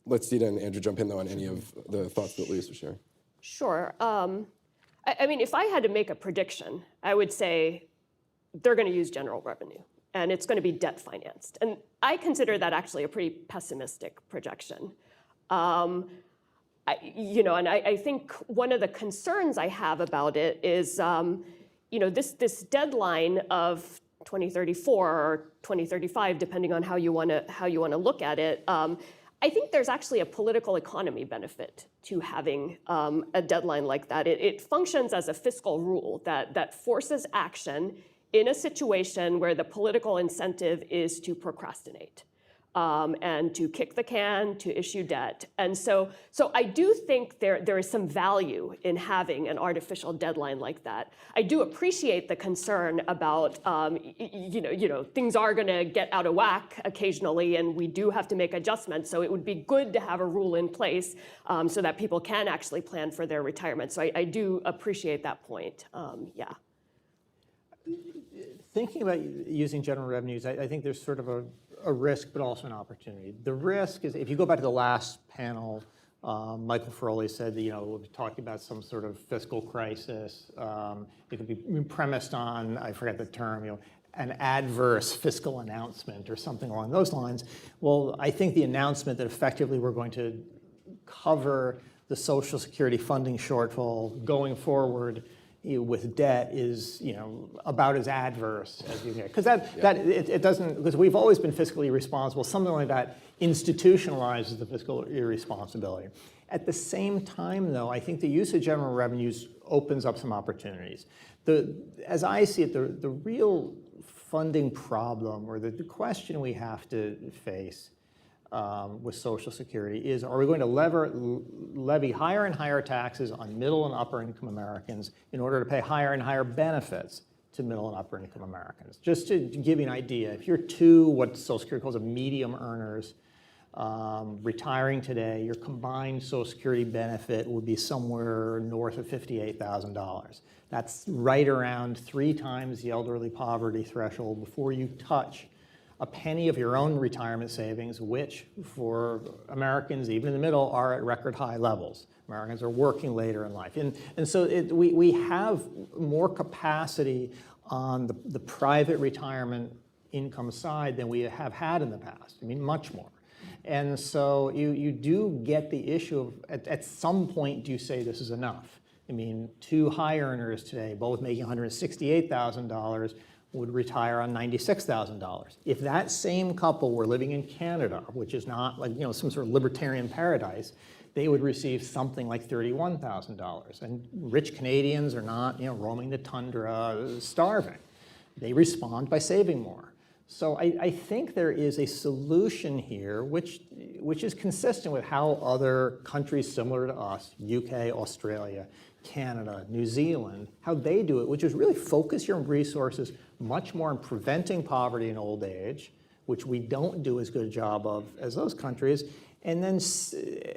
Let's Sita and Andrew jump in, though, on any of the thoughts that Louise was sharing. Sure. I mean, if I had to make a prediction, I would say they're going to use general revenue, and it's going to be debt financed. And I consider that actually a pretty pessimistic projection. And I think one of the concerns I have about it is, this deadline of 2034 or 2035, depending on how you want to look at it, I think there's actually a political economy benefit to having a deadline like that. It functions as a fiscal rule that forces action in a situation where the political incentive is to procrastinate. And to kick the can, to issue debt. And so I do think there is some value in having an artificial deadline like that. I do appreciate the concern about, things are going to get out of whack occasionally, and we do have to make adjustments. So it would be good to have a rule in place so that people can actually plan for their retirement. So I do appreciate that point. Yeah. Thinking about using general revenues, I think there's sort of a risk, but also an opportunity. The risk is, if you go back to the last panel, Michael Feroli said that, we're talking about some sort of fiscal crisis. It could be premised on, I forget the term, an adverse fiscal announcement or something along those lines. Well, I think the announcement that effectively we're going to cover the Social Security funding shortfall going forward with debt is, about as adverse as you get. Because it doesn't, because we've always been fiscally responsible. Something like that institutionalizes the fiscal irresponsibility. At the same time, though, I think the use of general revenues opens up some opportunities. As I see it, the real funding problem, or the question we have to face with Social Security is, are we going to levy higher and higher taxes on middle and upper income Americans in order to pay higher and higher benefits to middle and upper income Americans? Just to give you an idea, if you're what Social Security calls a medium earners, retiring today, your combined Social Security benefit would be somewhere north of $58,000. That's right around 3 times the elderly poverty threshold before you touch a penny of your own retirement savings, which for Americans, even in the middle, are at record high levels. Americans are working later in life. And so we have more capacity on the private retirement income side than we have had in the past. I mean, much more. And so you do get the issue of, at some point, do you say this is enough? I mean, 2 high earners today, both making $168,000, would retire on $96,000. If that same couple were living in Canada, which is not like, some sort of libertarian paradise, they would receive something like $31,000. And rich Canadians are not, roaming the tundra, starving. They respond by saving more. So I think there is a solution here, which is consistent with how other countries similar to us, UK, Australia, Canada, New Zealand, how they do it, which is really focus your resources much more on preventing poverty in old age, which we don't do as good a job of as those countries, and then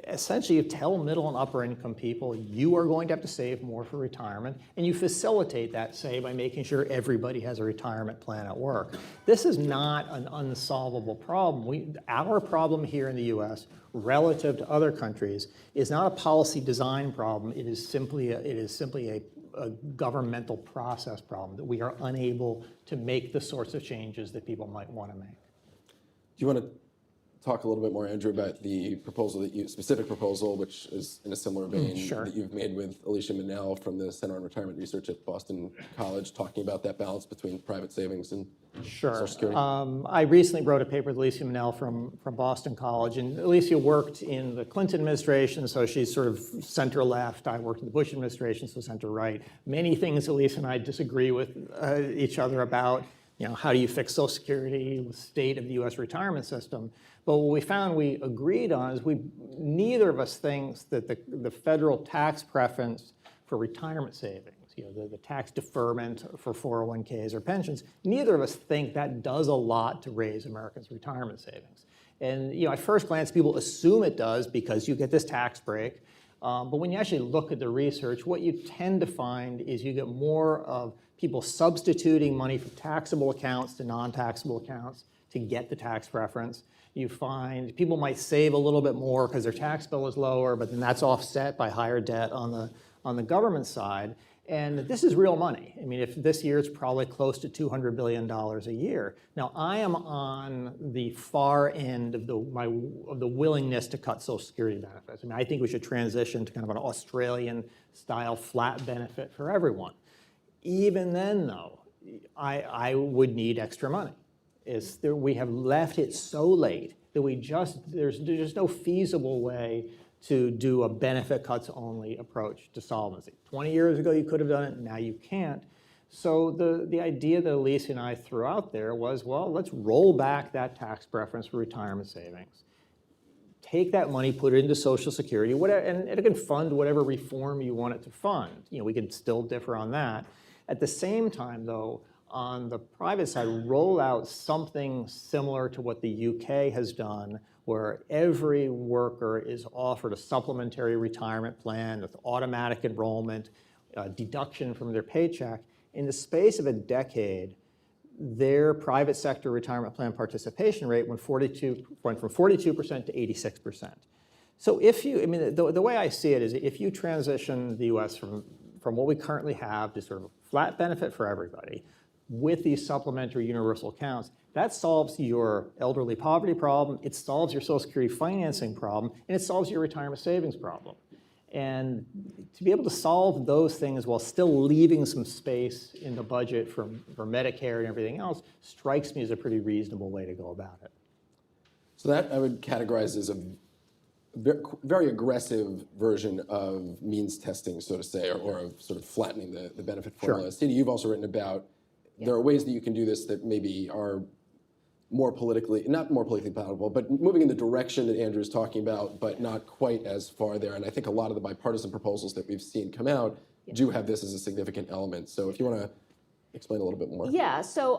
essentially you tell middle and upper income people you are going to have to save more for retirement, and you facilitate that, say, by making sure everybody has a retirement plan at work. This is not an unsolvable problem. Our problem here in the US relative to other countries is not a policy design problem. It is simply a governmental process problem that we are unable to make the sorts of changes that people might want to make. Do you want to talk a little bit more, Andrew, about the proposal specific proposal, which is in a similar vein that you've made with Alicia Minnell from the Center on Retirement Research at Boston College, talking about that balance between private savings and Social Security? I recently wrote a paper with Alicia Minnell from Boston College, and Alicia worked in the Clinton administration, so she's sort of center-left. I worked in the Bush administration, so center-right. Many things Alicia and I disagree with each other about. How do you fix Social Security, the state of the US retirement system? But what we found we agreed on is neither of us thinks that the federal tax preference for retirement savings, the tax deferment for 401ks or pensions, neither of us think that does a lot to raise Americans' retirement savings. And at first glance, people assume it does because you get this tax break. But when you actually look at the research, what you tend to find is you get more of people substituting money from taxable accounts to non-taxable accounts to get the tax preference. You find people might save a little bit more because their tax bill is lower, but then that's offset by higher debt on the government side. And this is real money. I mean, if this year it's probably close to $200 billion a year. Now, I am on the far end of the willingness to cut Social Security benefits. I mean, I think we should transition to kind of an Australian-style flat benefit for everyone. Even then, though, I would need extra money. We have left it so late that there's just no feasible way to do a benefit cuts only approach to solvency. 20 years ago you could have done it, now you can't. So the idea that Elise and I threw out there was, well, let's roll back that tax preference for retirement savings. Take that money, put it into Social Security, whatever, and it can fund whatever reform you want it to fund. We can still differ on that. At the same time, though, on the private side, roll out something similar to what the UK has done, where every worker is offered a supplementary retirement plan with automatic enrollment, deduction from their paycheck. In the space of a decade, their private sector retirement plan participation rate went from 42% to 86%. So the way I see it is if you transition the US from what we currently have to sort of a flat benefit for everybody, with these supplementary universal accounts, that solves your elderly poverty problem, it solves your Social Security financing problem, and it solves your retirement savings problem. And to be able to solve those things while still leaving some space in the budget for Medicare and everything else strikes me as a pretty reasonable way to go about it. So that I would categorize as a very aggressive version of means testing, so to say, or of sort of flattening the benefit formula. Sadie, you've also written about there are ways that you can do this that maybe are not more politically palatable, but moving in the direction that Andrew is talking about, but not quite as far there. And I think a lot of the bipartisan proposals that we've seen come out do have this as a significant element. So if you want to explain a little bit more. Yeah, so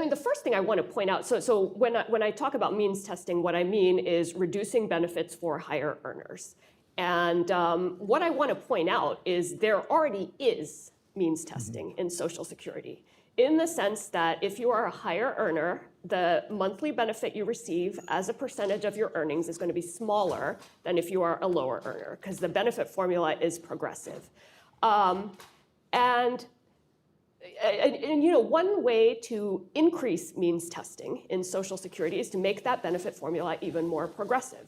the first thing I want to point out, so when I talk about means testing, what I mean is reducing benefits for higher earners. And what I want to point out is there already is means testing in Social Security, in the sense that if you are a higher earner, the monthly benefit you receive as a percentage of your earnings is going to be smaller than if you are a lower earner, because the benefit formula is progressive. And one way to increase means testing in Social Security is to make that benefit formula even more progressive.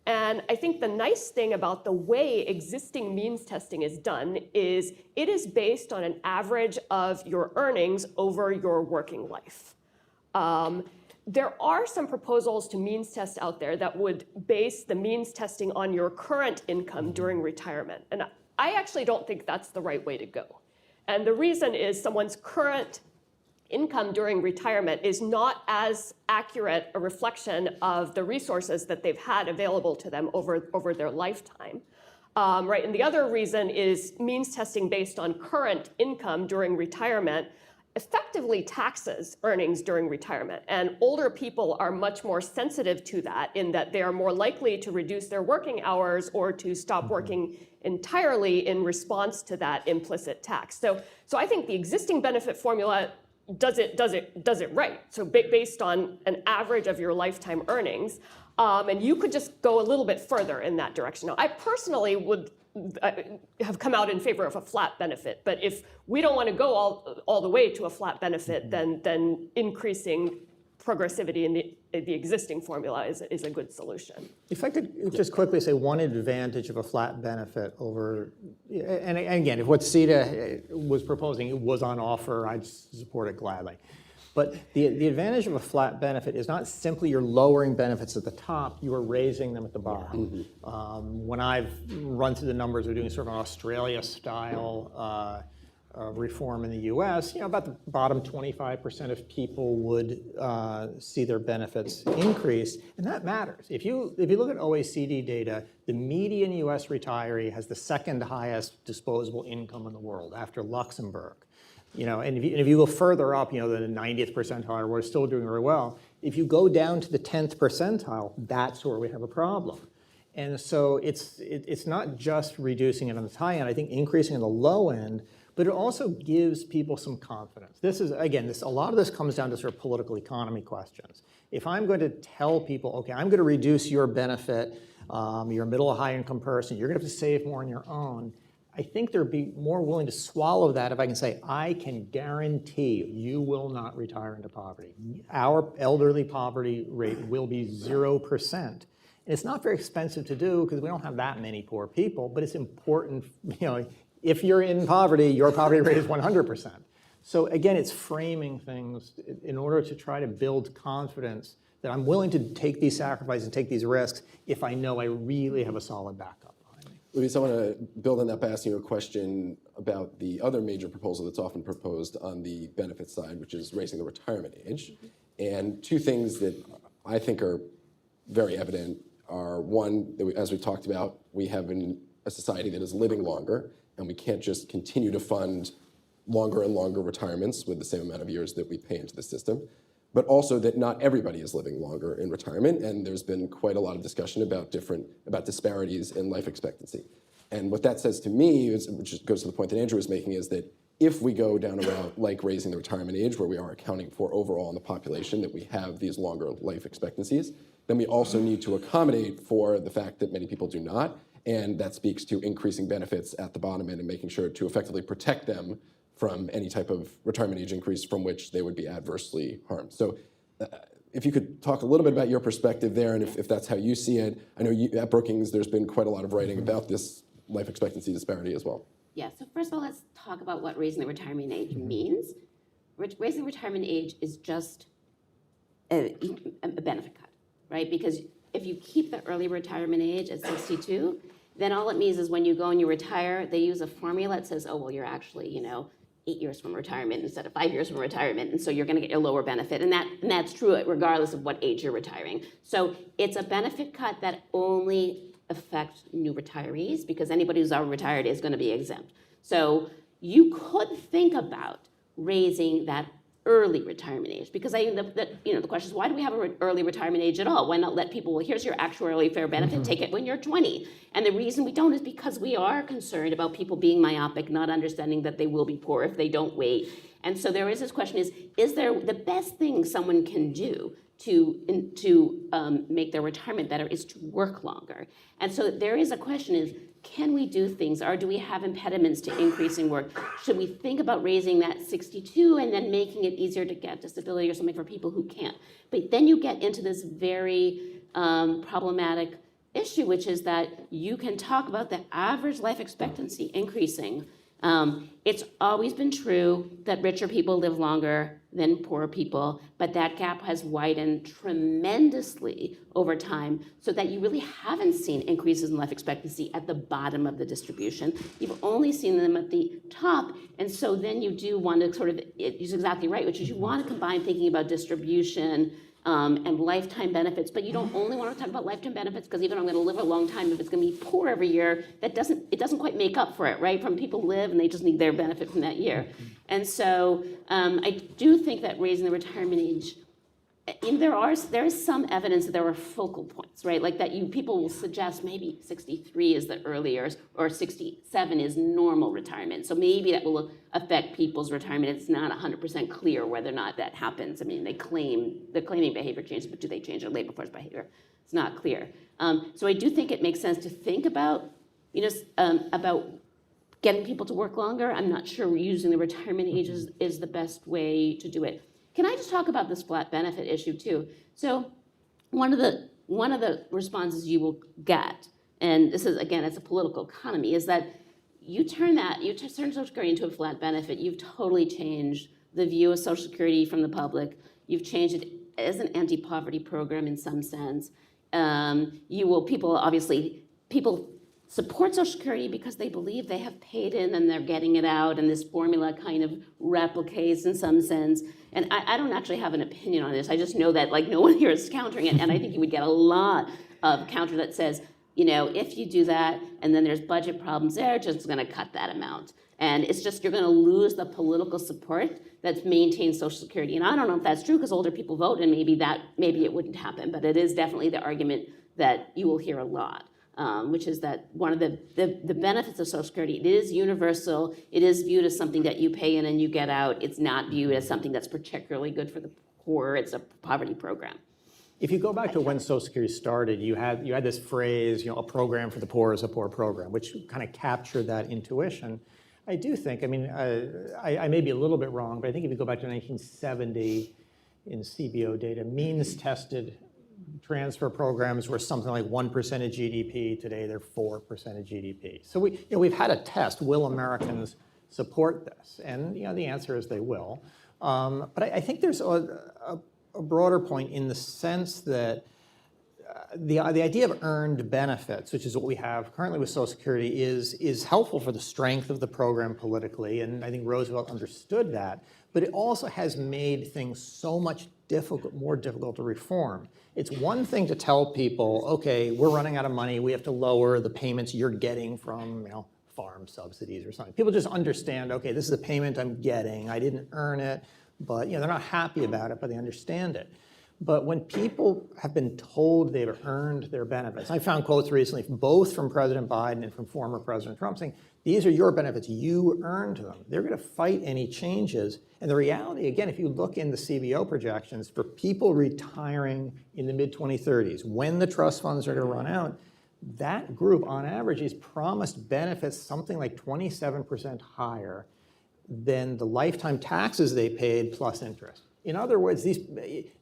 And I think the nice thing about the way existing means testing is done is it is based on an average of your earnings over your working life. There are some proposals to means test out there that would base the means testing on your current income during retirement. And I actually don't think that's the right way to go. And the reason is someone's current income during retirement is not as accurate a reflection of the resources that they've had available to them over their lifetime. Right? And the other reason is means testing based on current income during retirement effectively taxes earnings during retirement. And older people are much more sensitive to that in that they are more likely to reduce their working hours or to stop working entirely in response to that implicit tax. So I think the existing benefit formula does it right. So based on an average of your lifetime earnings, and you could just go a little bit further in that direction. Now, I personally would have come out in favor of a flat benefit, but if we don't want to go all the way to a flat benefit, then increasing progressivity in the existing formula is a good solution. If I could just quickly say one advantage of a flat benefit over, and again, if what CETA was proposing was on offer, I'd support it gladly. But the advantage of a flat benefit is not simply you're lowering benefits at the top, you are raising them at the bottom. When I've run through the numbers, we're doing sort of an Australia-style reform in the US, about the bottom 25% of people would see their benefits increase, and that matters. If you look at OECD data, the median US retiree has the second highest disposable income in the world after Luxembourg. And if you go further up, the 90th percentile, we're still doing very well. If you go down to the 10th percentile, that's where we have a problem. And so it's not just reducing it on the high end, I think increasing on the low end, but it also gives people some confidence. This is, again, a lot of this comes down to sort of political economy questions. If I'm going to tell people, okay, I'm going to reduce your benefit, you're a middle or high income person, you're going to have to save more on your own, I think they'd be more willing to swallow that if I can say, I can guarantee you will not retire into poverty. Our elderly poverty rate will be 0%. And it's not very expensive to do because we don't have that many poor people, but it's important, if you're in poverty, your poverty rate is 100%. So again, it's framing things in order to try to build confidence that I'm willing to take these sacrifices and take these risks if I know I really have a solid backup behind me. Luis, I want to build on that by asking you a question about the other major proposal that's often proposed on the benefit side, which is raising the retirement age. And two things that I think are very evident are, one, that as we talked about, we have a society that is living longer, and we can't just continue to fund longer and longer retirements with the same amount of years that we pay into the system, but also that not everybody is living longer in retirement, and there's been quite a lot of discussion about disparities in life expectancy. And what that says to me, which goes to the point that Andrew was making, is that if we go down a route like raising the retirement age, where we are accounting for overall in the population that we have these longer life expectancies, then we also need to accommodate for the fact that many people do not, and that speaks to increasing benefits at the bottom end and making sure to effectively protect them from any type of retirement age increase from which they would be adversely harmed. So if you could talk a little bit about your perspective there, and if that's how you see it. I know at Brookings there's been quite a lot of writing about this life expectancy disparity as well. Yeah, so first of all, let's talk about what raising the retirement age means. Raising the retirement age is just a benefit cut, right? Because if you keep the early retirement age at 62, then all it means is when you go and you retire, they use a formula that says, oh, well, you're actually, 8 years from retirement instead of 5 years from retirement, and so you're going to get your lower benefit, and that's true regardless of what age you're retiring. So it's a benefit cut that only affects new retirees, because anybody who's already retired is going to be exempt. So you could think about raising that early retirement age, because the question is, why do we have an early retirement age at all? Why not let people, well, here's your actuarially fair benefit, take it when you're 20. And the reason we don't is because we are concerned about people being myopic, not understanding that they will be poor if they don't wait. And so there is this question is there the best thing someone can do to make their retirement better is to work longer? And so there is a question is, can we do things, or do we have impediments to increasing work? Should we think about raising that 62 and then making it easier to get disability or something for people who can't? But then you get into this very problematic issue, which is that you can talk about the average life expectancy increasing. It's always been true that richer people live longer than poorer people, but that gap has widened tremendously over time, so that you really haven't seen increases in life expectancy at the bottom of the distribution. You've only seen them at the top, and so then you do want to sort of, it's exactly right, which is you want to combine thinking about distribution and lifetime benefits, but you don't only want to talk about lifetime benefits, because even though I'm going to live a long time, if it's going to be poor every year, it doesn't quite make up for it, right? From people live and they just need their benefit from that year. And so I do think that raising the retirement age, there is some evidence that there are focal points, right? Like that people will suggest maybe 63 is the earliest, or 67 is normal retirement. So maybe that will affect people's retirement. It's not 100% clear whether or not that happens. I mean, they're claiming behavior changes, but do they change their labor force behavior? It's not clear. So I do think it makes sense to think about, about getting people to work longer. I'm not sure using the retirement age is the best way to do it. Can I just talk about this flat benefit issue too? So one of the responses you will get, and this is, again, it's a political economy, is that you turn Social Security into a flat benefit, you've totally changed the view of Social Security from the public. You've changed it as an anti-poverty program in some sense. People support Social Security because they believe they have paid in and they're getting it out, and this formula kind of replicates in some sense. And I don't actually have an opinion on this. I just know that no one here is countering it, and I think you would get a lot of counter that says, if you do that and then there's budget problems there, just going to cut that amount. And it's just, you're going to lose the political support that's maintained Social Security. And I don't know if that's true, because older people vote, and maybe it wouldn't happen, but it is definitely the argument that you will hear a lot. Which is that one of the benefits of Social Security, it is universal, it is viewed as something that you pay in and you get out. It's not viewed as something that's particularly good for the poor. It's a poverty program. If you go back to when Social Security started, you had this phrase, a program for the poor is a poor program, which kind of captured that intuition. I do think, I may be a little bit wrong, but I think if you go back to 1970 in CBO data, means tested transfer programs were something like 1% of GDP. Today, they're 4% of GDP. So we've had a test. Will Americans support this? And the answer is they will. But I think there's a broader point in the sense that the idea of earned benefits, which is what we have currently with Social Security, is helpful for the strength of the program politically, and I think Roosevelt understood that. But it also has made things so much more difficult to reform. It's one thing to tell people, okay, we're running out of money, we have to lower the payments you're getting from farm subsidies or something. People just understand, okay, this is the payment I'm getting, I didn't earn it, but they're not happy about it, but they understand it. But when people have been told they've earned their benefits, I found quotes recently both from President Biden and from former President Trump saying, these are your benefits, you earned them. They're going to fight any changes. And the reality, again, if you look in the CBO projections, for people retiring in the mid-2030s, when the trust funds are going to run out, that group, on average, is promised benefits something like 27% higher than the lifetime taxes they paid plus interest. In other words,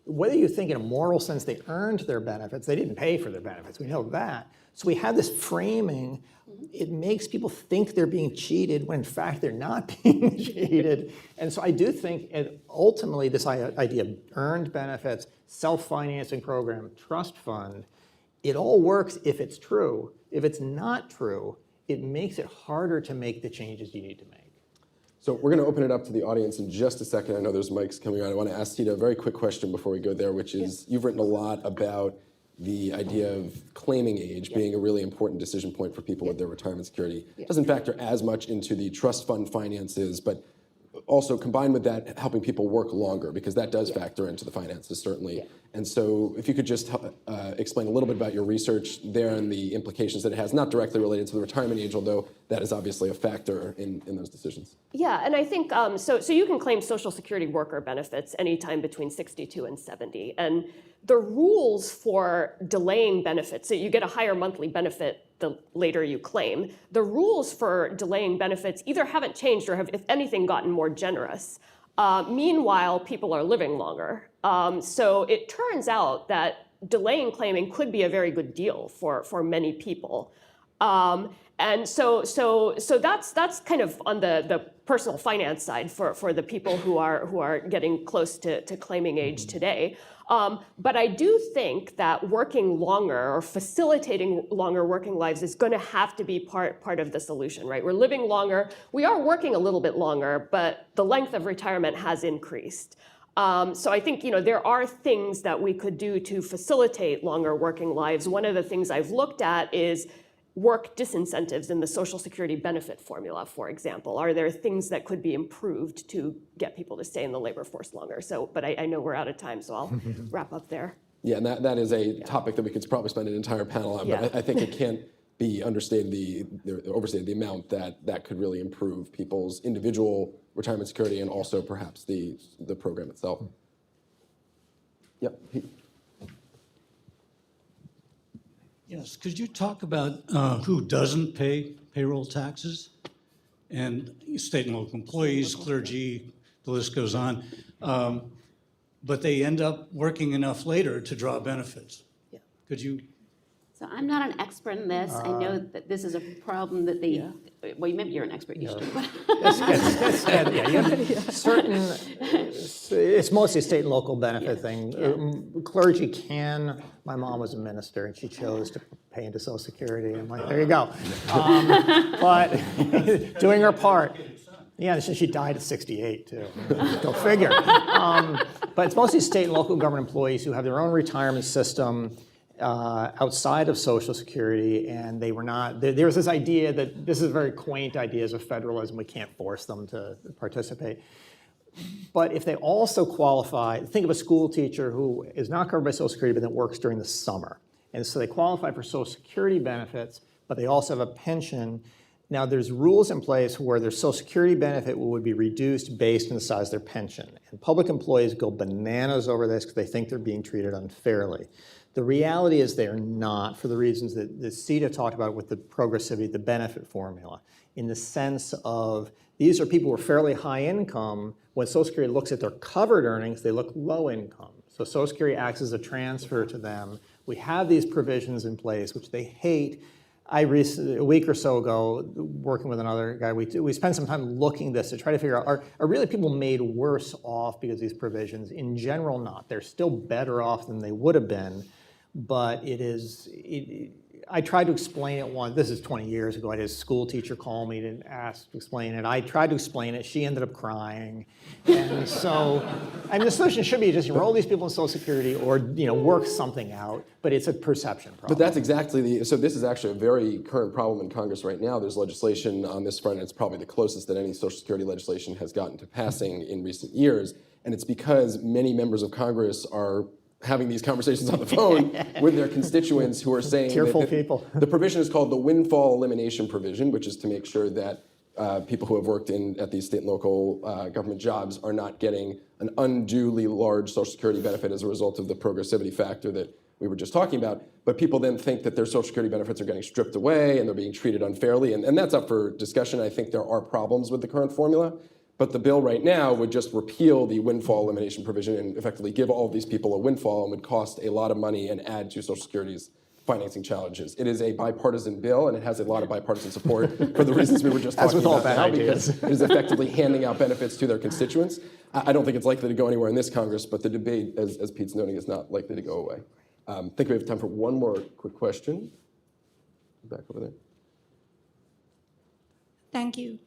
whether you think in a moral sense they earned their benefits, they didn't pay for their benefits, we know that. So we have this framing, it makes people think they're being cheated when in fact they're not being cheated. And so I do think ultimately this idea of earned benefits, self-financing program, trust fund, it all works if it's true. If it's not true, it makes it harder to make the changes you need to make. So we're going to open it up to the audience in just a second. I know there's mics coming on. I want to ask Tita a very quick question before we go there, which is you've written a lot about the idea of claiming age being a really important decision point for people with their retirement security. It doesn't factor as much into the trust fund finances, but also combined with that, helping people work longer, because that does factor into the finances, certainly. And so if you could just explain a little bit about your research there and the implications that it has, not directly related to the retirement age, although that is obviously a factor in those decisions. Yeah, and I think, so you can claim Social Security worker benefits anytime between 62 and 70. And the rules for delaying benefits, so you get a higher monthly benefit the later you claim. The rules for delaying benefits either haven't changed or have, if anything, gotten more generous. Meanwhile, people are living longer. So it turns out that delaying claiming could be a very good deal for many people. And so that's kind of on the personal finance side for the people who are getting close to claiming age today. But I do think that working longer or facilitating longer working lives is going to have to be part of the solution, right? We're living longer. We are working a little bit longer, but the length of retirement has increased. So I think there are things that we could do to facilitate longer working lives. One of the things I've looked at is work disincentives in the Social Security benefit formula, for example. Are there things that could be improved to get people to stay in the labor force longer? but I know we're out of time, so I'll wrap up there. Yeah, and that is a topic that we could probably spend an entire panel on, but I think it can't be overstated the amount that could really improve people's individual retirement security and also perhaps the program itself. Yep. Yes, could you talk about who doesn't pay payroll taxes? And state and local employees, clergy, the list goes on. But they end up working enough later to draw benefits. Yeah. Could you? So I'm not an expert in this. I know that this is a problem that they, well, maybe you're an expert, you should. It's mostly a state and local benefit thing. Clergy can, my mom was a minister and she chose to pay into Social Security. I'm like, there you go. But doing her part. Yeah, she died at 68 too. Go figure. But it's mostly state and local government employees who have their own retirement system outside of Social Security, and they were not, there's this idea that this is a very quaint ideas of federalism, we can't force them to participate. But if they also qualify, think of a school teacher who is not covered by Social Security but then works during the summer. And so they qualify for Social Security benefits, but they also have a pension. Now there's rules in place where their Social Security benefit would be reduced based on the size of their pension. And public employees go bananas over this because they think they're being treated unfairly. The reality is they're not, for the reasons that Sita talked about with the progressivity, the benefit formula, in the sense of these are people who are fairly high income. When Social Security looks at their covered earnings, they look low income. So Social Security acts as a transfer to them. We have these provisions in place, which they hate. A week or so ago, working with another guy, we spent some time looking at this to try to figure out, are really people made worse off because of these provisions? In general, not. They're still better off than they would have been, but I tried to explain it once. This is 20 years ago. I had a school teacher call me and ask to explain it. I tried to explain it. She ended up crying. And so, the solution should be just enroll these people in Social Security or work something out. But it's a perception problem. But that's exactly so this is actually a very current problem in Congress right now. There's legislation on this front, and it's probably the closest that any Social Security legislation has gotten to passing in recent years. And it's because many members of Congress are having these conversations on the phone with their constituents who are saying tearful people. The provision is called the windfall elimination provision, which is to make sure that people who have worked at these state and local government jobs are not getting an unduly large Social Security benefit as a result of the progressivity factor that we were just talking about. But people then think that their Social Security benefits are getting stripped away and they're being treated unfairly. And that's up for discussion. I think there are problems with the current formula. But the bill right now would just repeal the windfall elimination provision and effectively give all of these people a windfall and would cost a lot of money and add to Social Security's financing challenges. It is a bipartisan bill, and it has a lot of bipartisan support for the reasons we were just talking about now, because it is effectively handing out benefits to their constituents. I don't think it's likely to go anywhere in this Congress, but the debate, as Pete's noting, is not likely to go away. I think we have time for one more quick question. Back over there. Thank you.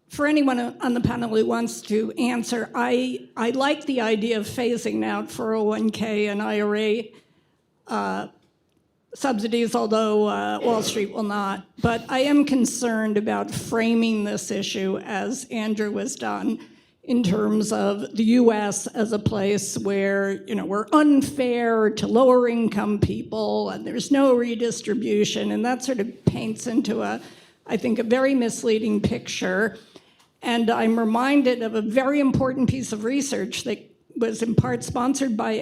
For anyone on the panel who wants to answer, I like the idea of phasing out 401k and IRA subsidies, although Wall Street will not. But I am concerned about framing this issue as Andrew has done, in terms of the U.S. as a place where we're unfair to lower income people and there's no redistribution, and that sort of paints into I think, a very misleading picture. And I'm reminded of a very important piece of research that was in part sponsored by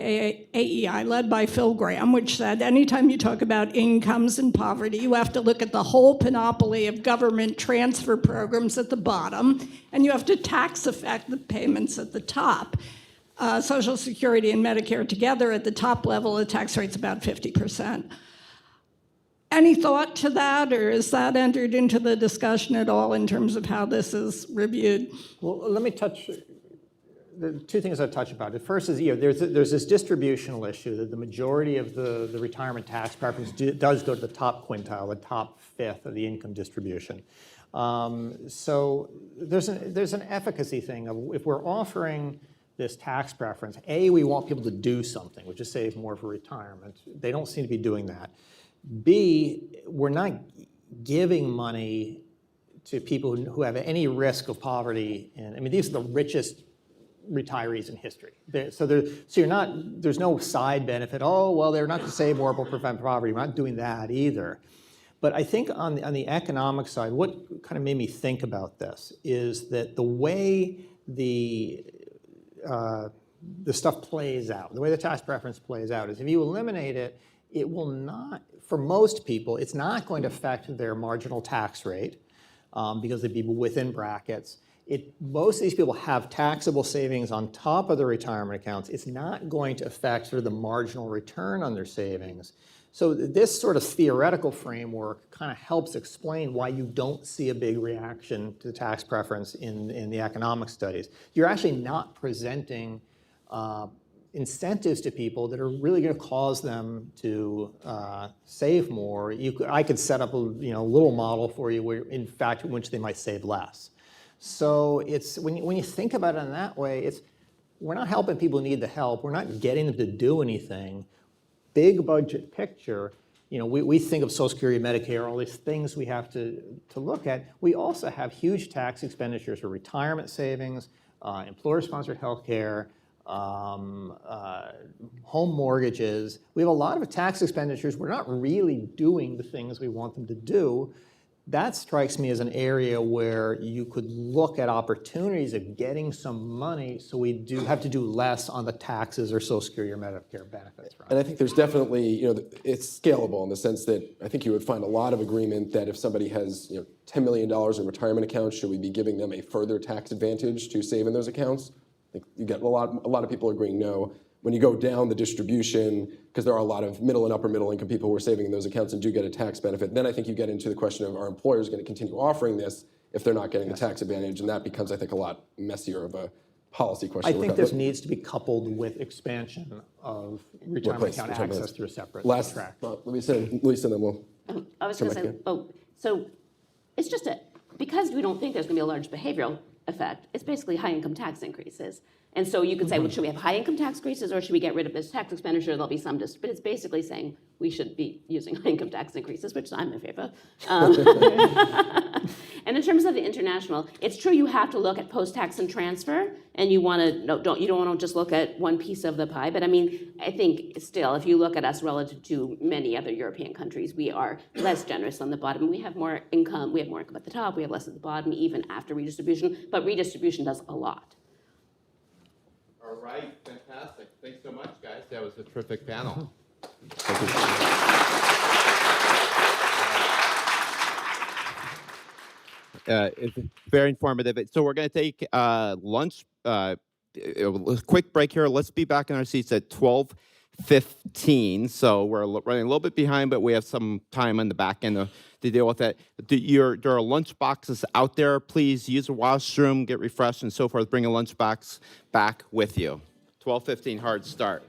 AEI, led by Phil Graham, which said anytime you talk about incomes and poverty, you have to look at the whole panoply of government transfer programs at the bottom, and you have to tax affect the payments at the top. Social Security and Medicare together at the top level, the tax rate's about 50%. Any thought to that, or is that entered into the discussion at all in terms of how this is reviewed? Well, let me touch the two things I'd touch about. The first is, there's this distributional issue that the majority of the retirement tax preference does go to the top quintile, the top fifth of the income distribution. So there's an efficacy thing of if we're offering this tax preference, A, we want people to do something, which is save more for retirement. They don't seem to be doing that. B, we're not giving money to people who have any risk of poverty. And these are the richest retirees in history. So there's no side benefit. Oh, well, they're not to save more but prevent poverty. We're not doing that either. But I think on the economic side, what kind of made me think about this is that the way the stuff plays out, the way the tax preference plays out is if you eliminate it, it will not, for most people, it's not going to affect their marginal tax rate because they'd be within brackets. Most of these people have taxable savings on top of their retirement accounts. It's not going to affect sort of the marginal return on their savings. So this sort of theoretical framework kind of helps explain why you don't see a big reaction to the tax preference in the economic studies. You're actually not presenting incentives to people that are really going to cause them to save more. I could set up a little model for you where, in fact, in which they might save less. So it's when you think about it in that way, we're not helping people who need the help. We're not getting them to do anything. Big budget picture, we think of Social Security, Medicare, all these things we have to look at. We also have huge tax expenditures for retirement savings, employer-sponsored health care, home mortgages. We have a lot of tax expenditures. We're not really doing the things we want them to do. That strikes me as an area where you could look at opportunities of getting some money so we do have to do less on the taxes or Social Security or Medicare benefits. Right? And I think there's definitely, it's scalable in the sense that I think you would find a lot of agreement that if somebody has $10 million in retirement accounts, should we be giving them a further tax advantage to save in those accounts? think you get a lot of people agreeing no. When you go down the distribution, because there are a lot of middle and upper middle income people who are saving in those accounts and do get a tax benefit, then I think you get into the question of, are employers going to continue offering this if they're not getting the tax advantage? And that becomes, I think, a lot messier of a policy question. I think this needs to be coupled with expansion of retirement account access through a separate track. Let me say, Lisa, then we'll. I was going to say, so it's just because we don't think there's going to be a large behavioral effect, it's basically high income tax increases. And so you could say, well, should we have high income tax increases or should we get rid of this tax expenditure? There'll be some, but it's basically saying we should be using high income tax increases, which I'm in favor. And in terms of the international, it's true you have to look at post-tax and transfer, and you don't want to just look at one piece of the pie. But I mean, I think still, if you look at us relative to many other European countries, we are less generous on the bottom. We have more income. We have more income at the top. We have less at the bottom, even after redistribution. But redistribution does a lot. All right, fantastic. Thanks so much, guys. That was a terrific panel. It's very informative. So we're going to take lunch, a quick break here. Let's be back in our seats at 12:15. So we're running a little bit behind, but we have some time on the back end to deal with that. There are lunch boxes out there. Please use the washroom, get refreshed, and so forth. Bring a lunch box back with you. 12:15, hard start.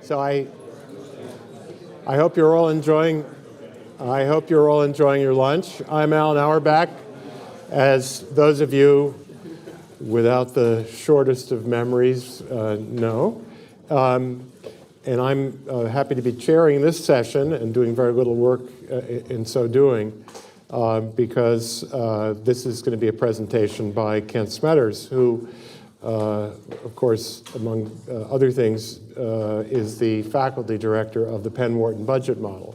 So I hope you're all enjoying. I hope you're all enjoying your lunch. I'm Alan Auerbach. As those of you without the shortest of memories know, and I'm happy to be chairing this session and doing very little work in so doing, because this is going to be a presentation by Kent Smetters, who, of course, among other things, is the faculty director of the Penn Wharton Budget Model.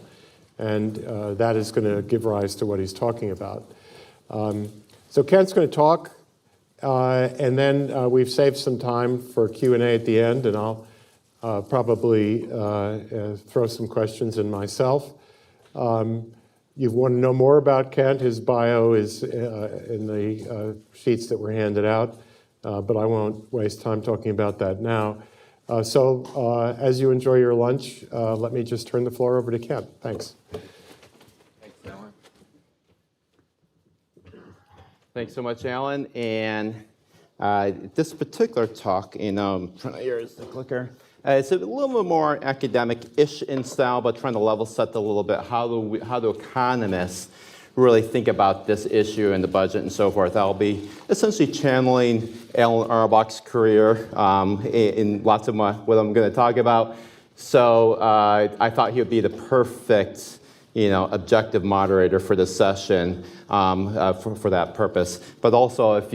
And that is going to give rise to what he's talking about. So Kent's going to talk, and then we've saved some time for Q&A at the end, and I'll probably throw some questions in myself. You want to know more about Kent, his bio is in the sheets that were handed out, but I won't waste time talking about that now. So as you enjoy your lunch, let me just turn the floor over to Kent. Thanks. Thanks, Alan. Thanks so much, Alan. And this particular talk, here's the clicker. It's a little bit more academic-ish in style, but trying to level set a little bit. How do economists really think about this issue and the budget and so forth? I'll be essentially channeling Alan Auerbach's career in lots of what I'm going to talk about. So I thought he would be the perfect, objective moderator for this session for that purpose. But also, if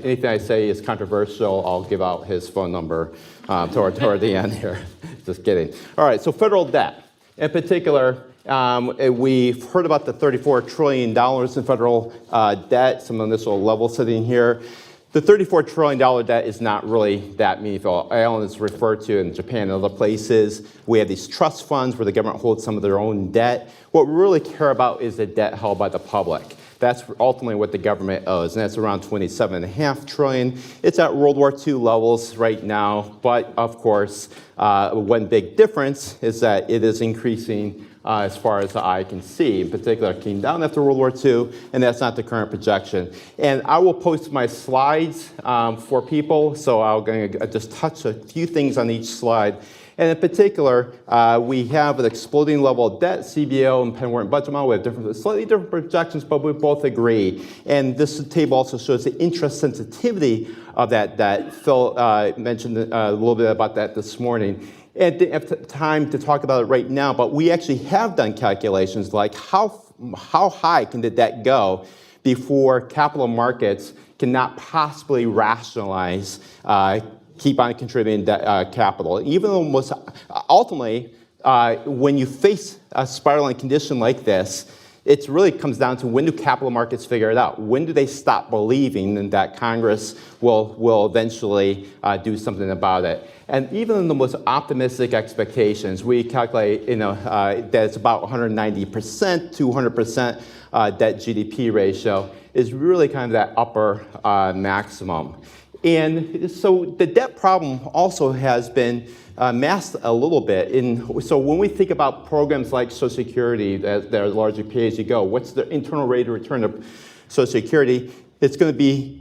anything I say is controversial, I'll give out his phone number toward the end here. Just kidding. All right, so federal debt. In particular, we've heard about the $34 trillion in federal debt, some initial level setting here. The $34 trillion debt is not really that meaningful. Alan is referred to in Japan and other places. We have these trust funds where the government holds some of their own debt. What we really care about is the debt held by the public. That's ultimately what the government owes, and that's around $27.5 trillion. It's at World War II levels right now, but of course, one big difference is that it is increasing as far as the eye can see. In particular, it came down after World War II, and that's not the current projection. And I will post my slides for people, so I'm going to just touch a few things on each slide. And in particular, we have an exploding level of debt, CBO and Penn Wharton Budget Model. We have slightly different projections, but we both agree. And this table also shows the interest sensitivity of that debt. Phil mentioned a little bit about that this morning. And I didn't have time to talk about it right now, but we actually have done calculations like how high can the debt go before capital markets cannot possibly rationalize keep on contributing capital. Even though ultimately, when you face a spiraling condition like this, it really comes down to when do capital markets figure it out? When do they stop believing that Congress will eventually do something about it? And even in the most optimistic expectations, we calculate that it's about 190% to 100% debt GDP ratio is really kind of that upper maximum. And so the debt problem also has been masked a little bit. So when we think about programs like Social Security that are largely pay-as-you-go, what's the internal rate of return of Social Security? It's going to be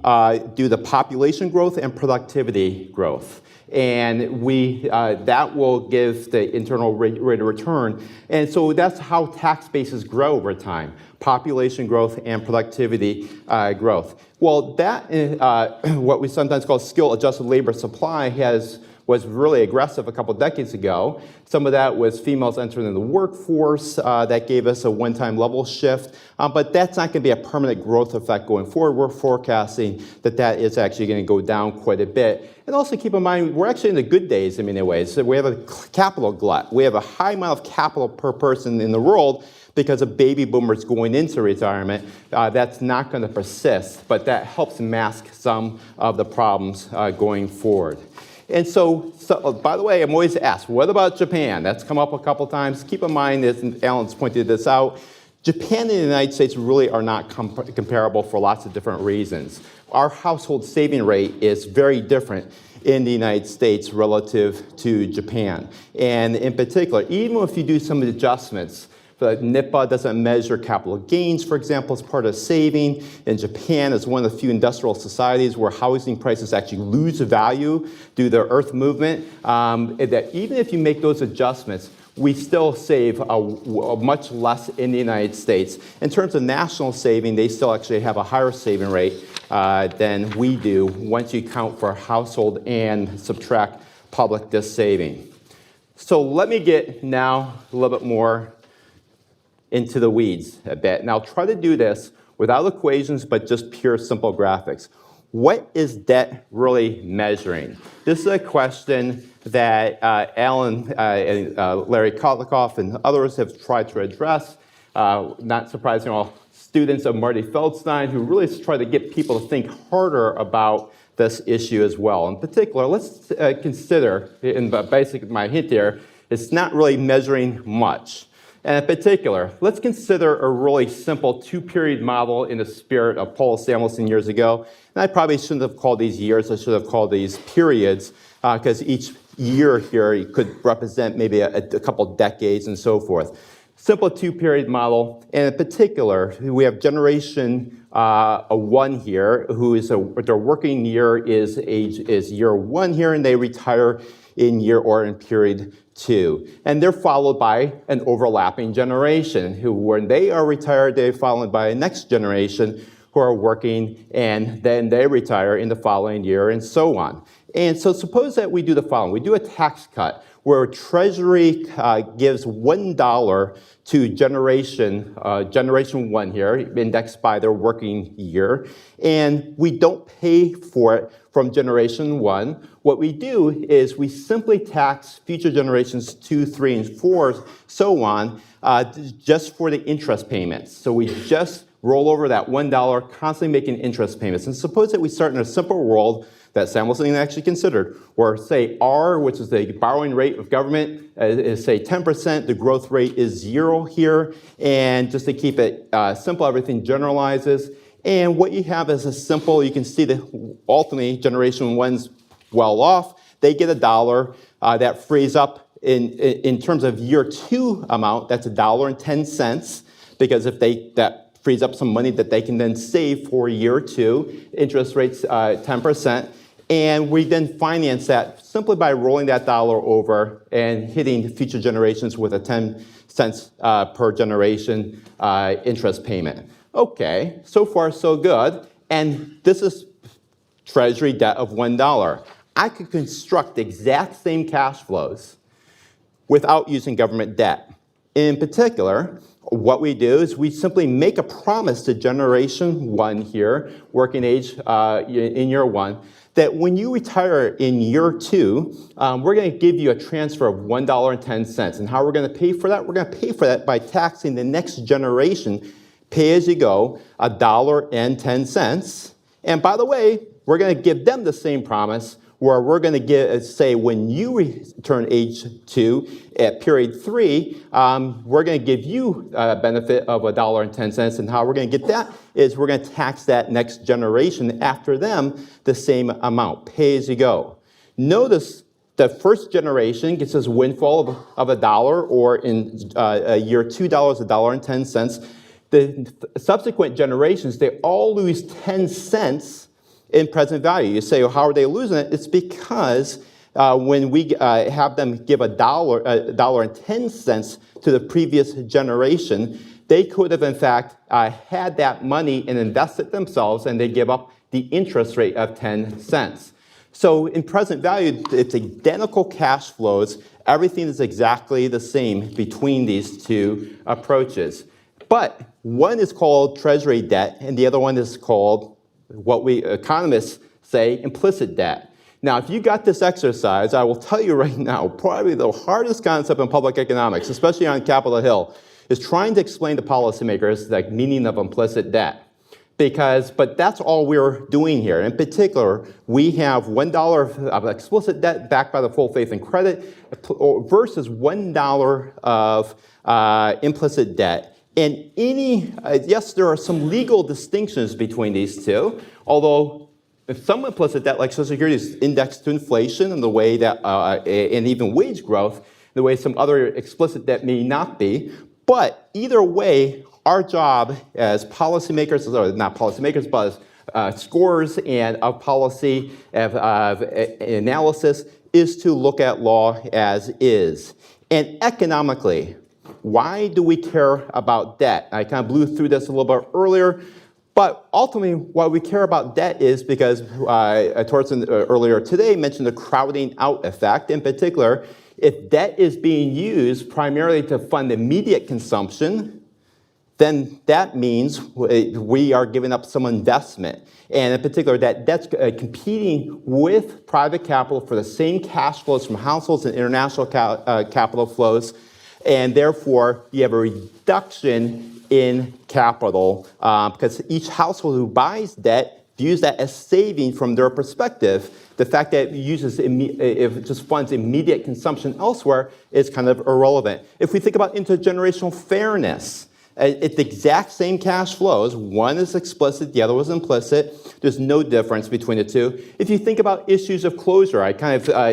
due to population growth and productivity growth. And that will give the internal rate of return. And so that's how tax bases grow over time, population growth and productivity growth. Well, that what we sometimes call skill-adjusted labor supply was really aggressive a couple decades ago. Some of that was females entering the workforce. That gave us a one-time level shift. But that's not going to be a permanent growth effect going forward. We're forecasting that is actually going to go down quite a bit. And also keep in mind, we're actually in the good days in many ways. So we have a capital glut. We have a high amount of capital per person in the world because of baby boomers going into retirement. That's not going to persist, but that helps mask some of the problems going forward. And so, by the way, I'm always asked, what about Japan? That's come up a couple times. Keep in mind, as Alan's pointed this out, Japan and the United States really are not comparable for lots of different reasons. Our household saving rate is very different in the United States relative to Japan. And in particular, even if you do some adjustments But NIPA doesn't measure capital gains, for example, as part of saving. In Japan, it's one of the few industrial societies where housing prices actually lose value due to earth movement. That even if you make those adjustments, we still save much less in the United States. In terms of national saving, they still actually have a higher saving rate than we do once you count for household and subtract public dis saving. So let me get now a little bit more into the weeds a bit. Now try to do this without equations, but just pure simple graphics. What is debt really measuring? This is a question that Alan and Larry Kotlikoff and others have tried to address. Not surprising, all students of Marty Feldstein, who really try to get people to think harder about this issue as well. In particular, let's consider, and basically my hint here, it's not really measuring much. And in particular, let's consider a really simple two-period model in the spirit of Paul Samuelson years ago. And I probably shouldn't have called these years, I should have called these periods, because each year here could represent maybe a couple decades and so forth. Simple two-period model, and in particular, we have generation 1 here, who is their working year is year 1 here, and they retire in year or in period 2. And they're followed by an overlapping generation, who when they are retired, they're followed by a next generation who are working, and then they retire in the following year, and so on. And so suppose that we do the following. We do a tax cut where Treasury gives $1 to generation 1 here, indexed by their working year, and we don't pay for it from generation 1. What we do is we simply tax future generations 2, 3, and 4, so on, just for the interest payments. So we just roll over that $1, constantly making interest payments. And suppose that we start in a simple world that Samuelson actually considered, where say R, which is the borrowing rate of government, is say 10%, the growth rate is 0 here, and just to keep it simple, everything generalizes. And what you have is a simple, you can see that ultimately generation 1's well off, they get $1, that frees up in terms of year 2 amount, that's $1.10, because if that frees up some money that they can then save for year 2, interest rates 10%, and we then finance that simply by rolling that dollar over and hitting future generations with a 10 cents per generation interest payment. Okay, so far so good, and this is Treasury debt of $1. I could construct the exact same cash flows without using government debt. In particular, what we do is we simply make a promise to generation 1 here, working age in year 1, that when you retire in year 2, we're going to give you a transfer of $1.10. And how we're going to pay for that? We're going to pay for that by taxing the next generation, pay as you go, $1.10. And by the way, we're going to give them the same promise, where we're going to say when you turn age 2 at period 3, we're going to give you a benefit of $1.10. And how we're going to get that is we're going to tax that next generation after them the same amount, pay as you go. Notice the first generation gets this windfall of $1, or in year 2, $1.10. The subsequent generations, they all lose 10 cents in present value. You say, well, how are they losing it? It's because when we have them give $1.10 to the previous generation, they could have in fact had that money and invested themselves, and they give up the interest rate of 10 cents. So in present value, it's identical cash flows. Everything is exactly the same between these two approaches. But one is called Treasury debt, and the other one is called what we economists say implicit debt. Now, if you got this exercise, I will tell you right now, probably the hardest concept in public economics, especially on Capitol Hill, is trying to explain to policymakers the meaning of implicit debt. But that's all we're doing here. In particular, we have $1 of explicit debt backed by the full faith and credit versus $1 of implicit debt. And yes, there are some legal distinctions between these two, although some implicit debt, like Social Security, is indexed to inflation in the way that, and even wage growth, the way some other explicit debt may not be. But either way, our job as policymakers, or not policymakers, but as scorers and of policy, of analysis, is to look at law as is. And economically, why do we care about debt? I kind of blew through this a little bit earlier, but ultimately why we care about debt is because Torsten earlier today mentioned the crowding out effect. In particular, if debt is being used primarily to fund immediate consumption, then that means we are giving up some investment. And in particular, that debt's competing with private capital for the same cash flows from households and international capital flows. And therefore, you have a reduction in capital because each household who buys debt views that as saving from their perspective. The fact that it uses if it just funds immediate consumption elsewhere is kind of irrelevant. If we think about intergenerational fairness, it's the exact same cash flows. One is explicit, the other was implicit. There's no difference between the two. If you think about issues of closure, I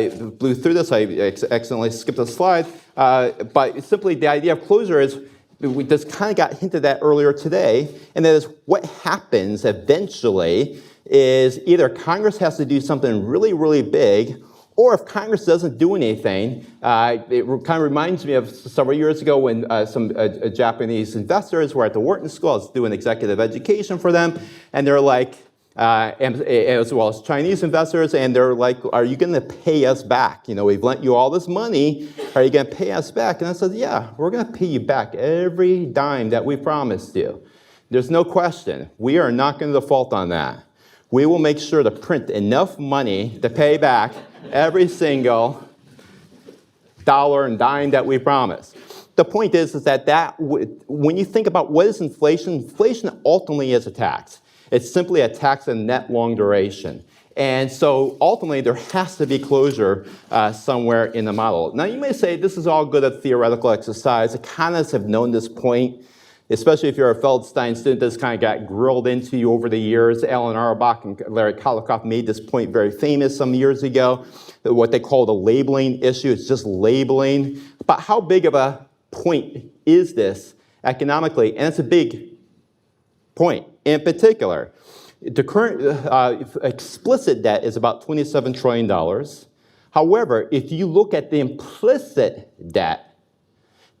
blew through this, I accidentally skipped a slide, but simply the idea of closure is, we just kind of got hinted at earlier today, and that is what happens eventually is either Congress has to do something really, really big, or if Congress doesn't do anything, it kind of reminds me of several years ago when some Japanese investors were at the Wharton School. I was doing executive education for them, and they're like, as well as Chinese investors, and they're like, are you going to pay us back? You know, we've lent you all this money. Are you going to pay us back? And I said, yeah, we're going to pay you back every dime that we promised you. There's no question. We are not going to default on that. We will make sure to print enough money to pay back every single dollar and dime that we promise. The point is that when you think about what is inflation, inflation ultimately is a tax. It's simply a tax on net long duration. And so ultimately there has to be closure somewhere in the model. Now you may say this is all good at theoretical exercise. Economists have known this point, especially if you're a Feldstein student. This kind of got grilled into you over the years. Alan Auerbach and Larry Kolikoff made this point very famous some years ago, what they call the labeling issue. It's just labeling. But how big of a point is this economically? And it's a big point. In particular, the current explicit debt is about $27 trillion. However, if you look at the implicit debt,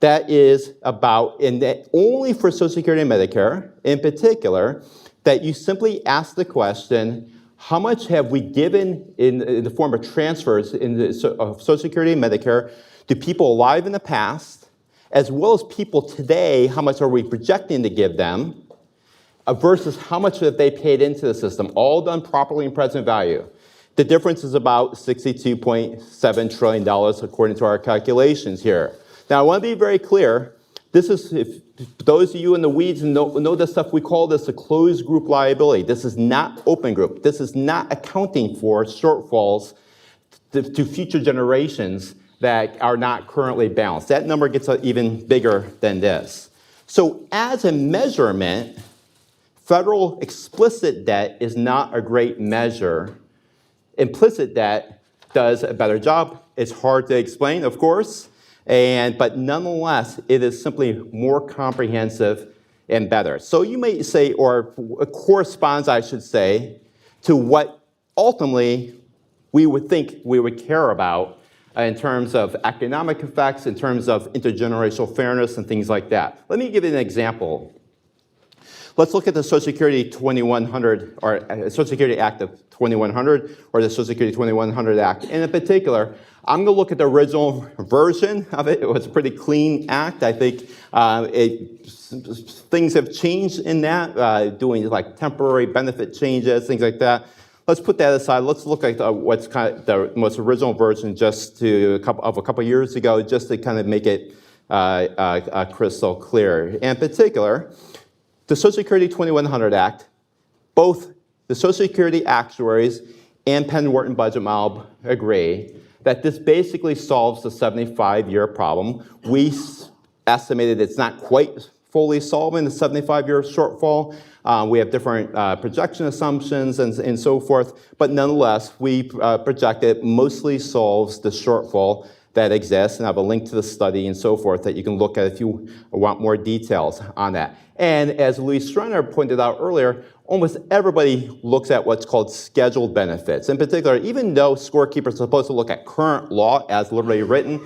that is about, and that only for Social Security and Medicare, in particular, that you simply ask the question, how much have we given in the form of transfers of Social Security and Medicare to people alive in the past, as well as people today, how much are we projecting to give them, versus how much have they paid into the system, all done properly in present value. The difference is about $62.7 trillion according to our calculations here. Now I want to be very clear, this is, if those of you in the weeds know this stuff, we call this a closed group liability. This is not open group. This is not accounting for shortfalls to future generations that are not currently balanced. That number gets even bigger than this. So as a measurement, federal explicit debt is not a great measure. Implicit debt does a better job. It's hard to explain, of course, but nonetheless, it is simply more comprehensive and better. So you may say, or it corresponds, I should say, to what ultimately we would think we would care about in terms of economic effects, in terms of intergenerational fairness and things like that. Let me give you an example. Let's look at the Social Security 2100, or Social Security Act of 2100, or the Social Security 2100 Act. And in particular, I'm going to look at the original version of it. It was a pretty clean act. I think things have changed in that, doing like temporary benefit changes, things like that. Let's put that aside. Let's look at what's kind of the most original version just a couple years ago, just to kind of make it crystal clear. In particular, the Social Security 2100 Act, both the Social Security actuaries and Penn Wharton Budget Model agree that this basically solves the 75-year problem. We estimated it's not quite fully solving the 75-year shortfall. We have different projection assumptions and so forth, but nonetheless, we project it mostly solves the shortfall that exists, and I have a link to the study and so forth that you can look at if you want more details on that. And as Louise Schreiner pointed out earlier, almost everybody looks at what's called scheduled benefits. In particular, even though scorekeepers are supposed to look at current law as literally written,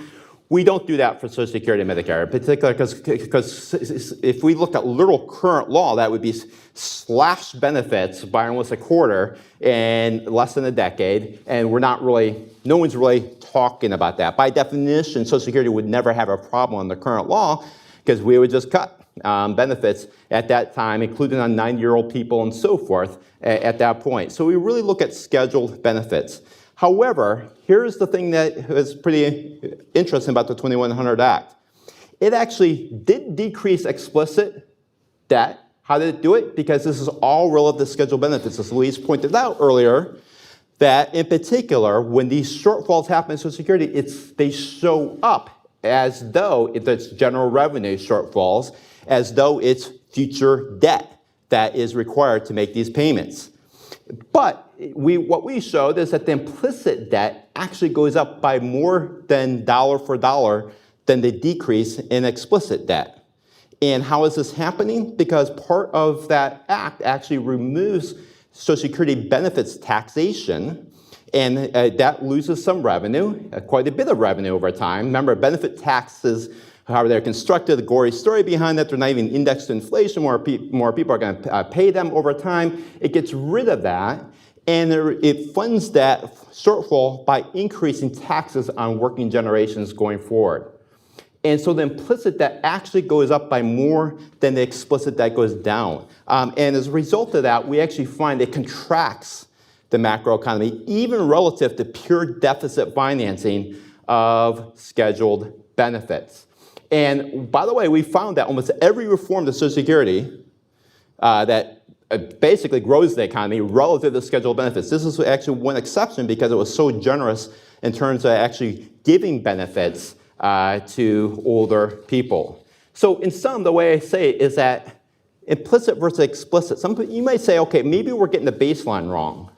we don't do that for Social Security and Medicare, in particular because if we looked at literal current law, that would be slashed benefits by almost a quarter in less than a decade, and no one's really talking about that. By definition, Social Security would never have a problem under current law because we would just cut benefits at that time, including on 90-year-old people and so forth at that point. So we really look at scheduled benefits. However, here's the thing that is pretty interesting about the 2100 Act. It actually did decrease explicit debt. How did it do it? Because this is all relative to scheduled benefits. As Louise pointed out earlier, that in particular, when these shortfalls happen in Social Security, they show up as though it's general revenue shortfalls, as though it's future debt that is required to make these payments. But what we showed is that the implicit debt actually goes up by more than dollar for dollar than the decrease in explicit debt. And how is this happening? Because part of that act actually removes Social Security benefits taxation, and that loses some revenue, quite a bit of revenue over time. Remember, benefit taxes, how they're constructed, the gory story behind that, they're not even indexed to inflation, more people are going to pay them over time. It gets rid of that, and it funds that shortfall by increasing taxes on working generations going forward. And so the implicit debt actually goes up by more than the explicit debt goes down. And as a result of that, we actually find it contracts the macroeconomy, even relative to pure deficit financing of scheduled benefits. And by the way, we found that almost every reform to Social Security that basically grows the economy relative to scheduled benefits. This is actually one exception because it was so generous in terms of actually giving benefits to older people. So in sum, the way I say it is that implicit versus explicit. You might say, okay, maybe we're getting the baseline wrong.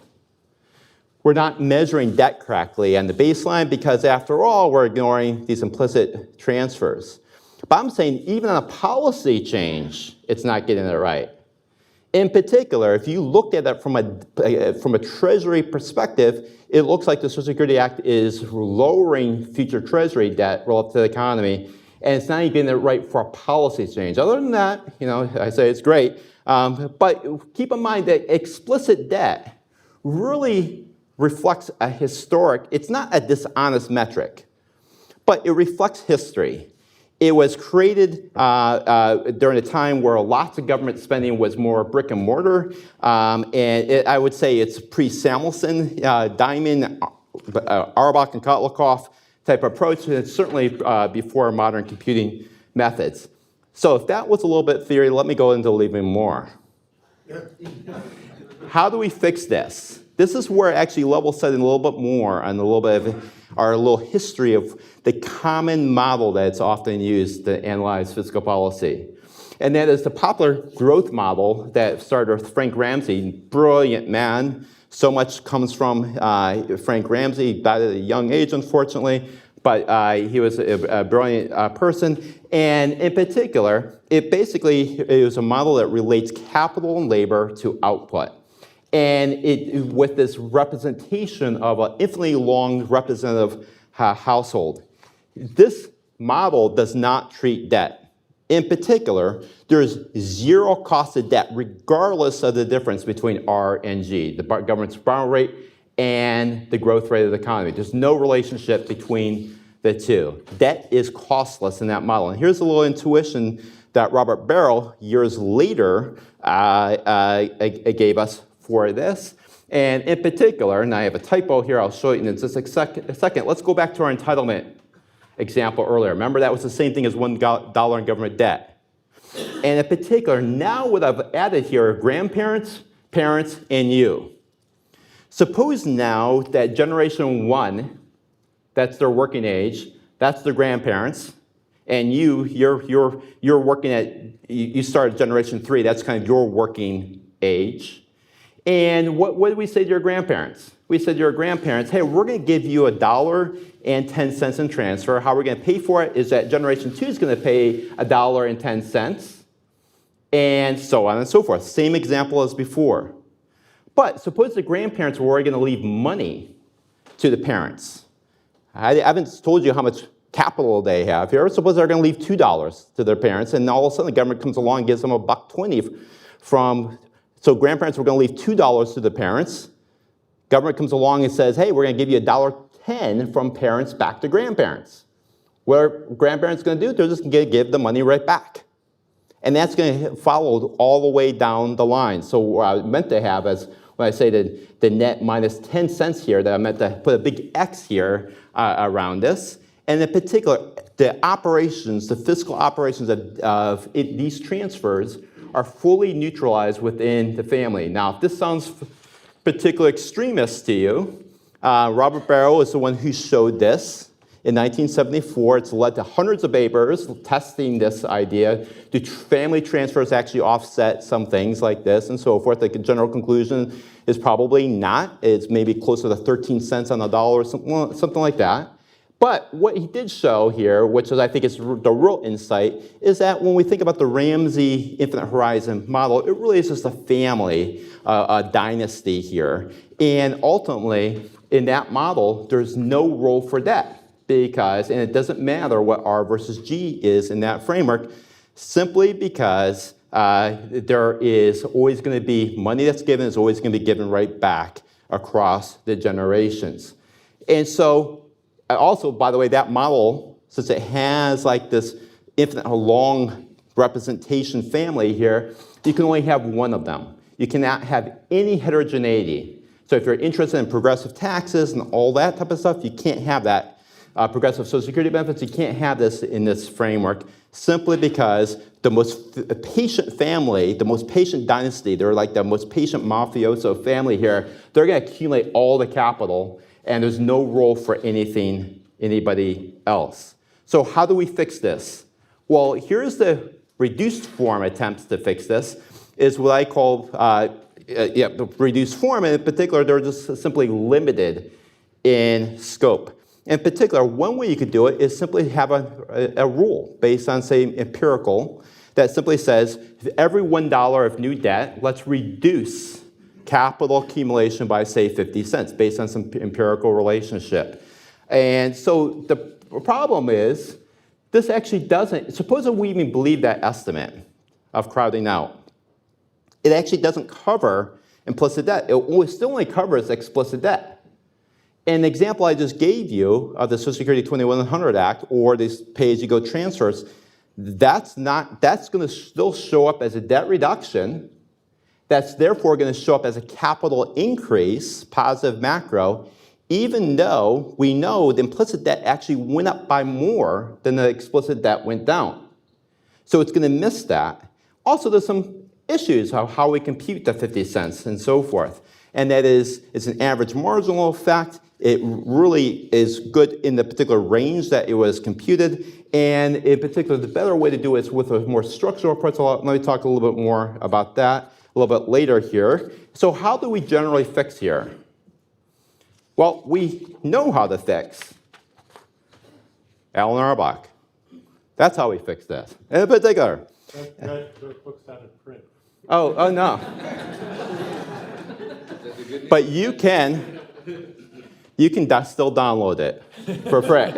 We're not measuring debt correctly on the baseline because after all, we're ignoring these implicit transfers. But I'm saying even on a policy change, it's not getting it right. In particular, if you looked at it from a Treasury perspective, it looks like the Social Security Act is lowering future Treasury debt relative to the economy, and it's not even getting it right for a policy change. Other than that, I say it's great, but keep in mind that explicit debt really reflects a historic, it's not a dishonest metric, but it reflects history. It was created during a time where lots of government spending was more brick and mortar, and I would say it's pre-Samuelson, Diamond, Auerbach, and Kotlakoff type approach, and it's certainly before modern computing methods. So if that was a little bit theory, let me go into even more. How do we fix this? This is where actually level setting a little bit more on a little bit of our little history of the common model that's often used to analyze fiscal policy. And that is the popular growth model that started with Frank Ramsey, brilliant man. So much comes from Frank Ramsey. He died at a young age, unfortunately, but he was a brilliant person. And in particular, it was a model that relates capital and labor to output. And with this representation of an infinitely long representative household. This model does not treat debt. In particular, there's zero cost of debt, regardless of the difference between R and G, the government's borrowing rate and the growth rate of the economy. There's no relationship between the two. Debt is costless in that model. And here's a little intuition that Robert Barrow, years later, gave us for this. And in particular, and I have a typo here, I'll show you in just a second. Let's go back to our entitlement example earlier. Remember, that was the same thing as $1 in government debt. And in particular, now what I've added here are grandparents, parents, and you. Suppose now that generation 1, that's their working age, that's their grandparents, and you're working you started generation 3, that's kind of your working age. And what do we say to your grandparents? we said to your grandparents, hey, we're going to give you $1.10 in transfer. How we're going to pay for it is that generation 2 is going to pay $1.10, and so on and so forth. Same example as before. But suppose the grandparents were already going to leave money to the parents. I haven't told you how much capital they have here. Suppose they're going to leave $2 to their parents, and all of a sudden the government comes along and gives them $1.20 from. So grandparents were going to leave $2 to the parents. Government comes along and says, hey, we're going to give you $1.10 from parents back to grandparents. What are grandparents going to do? They're just going to give the money right back. And that's going to follow all the way down the line. So what I meant to have is, when I say the net minus 10 cents here, that I meant to put a big X here around this. And in particular, the operations, the fiscal operations of these transfers are fully neutralized within the family. Now, if this sounds particularly extremist to you, Robert Barrow is the one who showed this in 1974. It's led to hundreds of papers testing this idea. Do family transfers actually offset some things like this and so forth? The general conclusion is probably not. It's maybe closer to 13 cents on the dollar or something like that. But what he did show here, which is, I think is the real insight, is that when we think about the Ramsey Infinite Horizon model, it really is just a family, a dynasty here. And ultimately, in that model, there's no role for debt because, and it doesn't matter what R versus G is in that framework, simply because there is always going to be money that's given is always going to be given right back across the generations. And so, also, by the way, that model, since it has like this infinite long representation family here, you can only have one of them. You cannot have any heterogeneity. So if you're interested in progressive taxes and all that type of stuff, you can't have that. Progressive Social Security benefits, you can't have this in this framework simply because the most patient family, the most patient dynasty, they're like the most patient mafioso family here, they're going to accumulate all the capital and there's no role for anybody else. So how do we fix this? Well, here's the reduced form attempts to fix this, is what I call the reduced form, and in particular, they're just simply limited in scope. In particular, one way you could do it is simply have a rule based on, say, empirical, that simply says, every $1 of new debt, let's reduce capital accumulation by, say, 50 cents, based on some empirical relationship. And so the problem is, this actually doesn't, suppose that we even believe that estimate of crowding out. It actually doesn't cover implicit debt. It still only covers explicit debt. And the example I just gave you of the Social Security 2100 Act or these pay-as-you-go transfers, that's going to still show up as a debt reduction. That's therefore going to show up as a capital increase, positive macro, even though we know the implicit debt actually went up by more than the explicit debt went down. So it's going to miss that. Also, there's some issues of how we compute the 50 cents and so forth. And that is, it's an average marginal effect. It really is good in the particular range that it was computed. And in particular, the better way to do it is with a more structural approach. Let me talk a little bit more about that a little bit later here. So how do we generally fix here? Well, we know how to fix. Alan Auerbach. That's how we fix this. In particular. That book's out of print. Oh no. But you can still download it for free.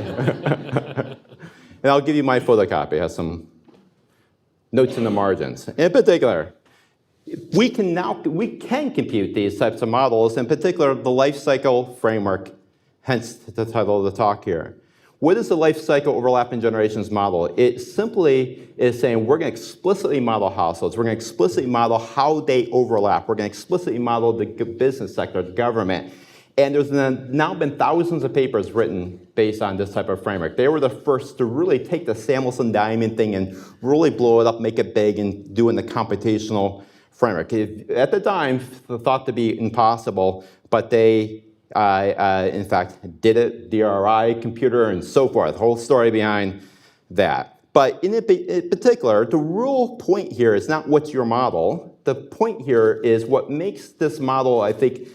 And I'll give you my photocopy. It has some notes in the margins. In particular, we can compute these types of models, in particular the life cycle framework, hence the title of the talk here. What is the life cycle overlap in generations model? It simply is saying we're going to explicitly model households. We're going to explicitly model how they overlap. We're going to explicitly model the business sector, the government. And there's now been thousands of papers written based on this type of framework. They were the first to really take the Samuelson-Diamond thing and really blow it up, make it big, and do it in the computational framework. At the time, thought to be impossible, but they, in fact, did it, DRI, computer, and so forth. The whole story behind that. But in particular, the real point here is not what's your model. The point here is what makes this model, I think,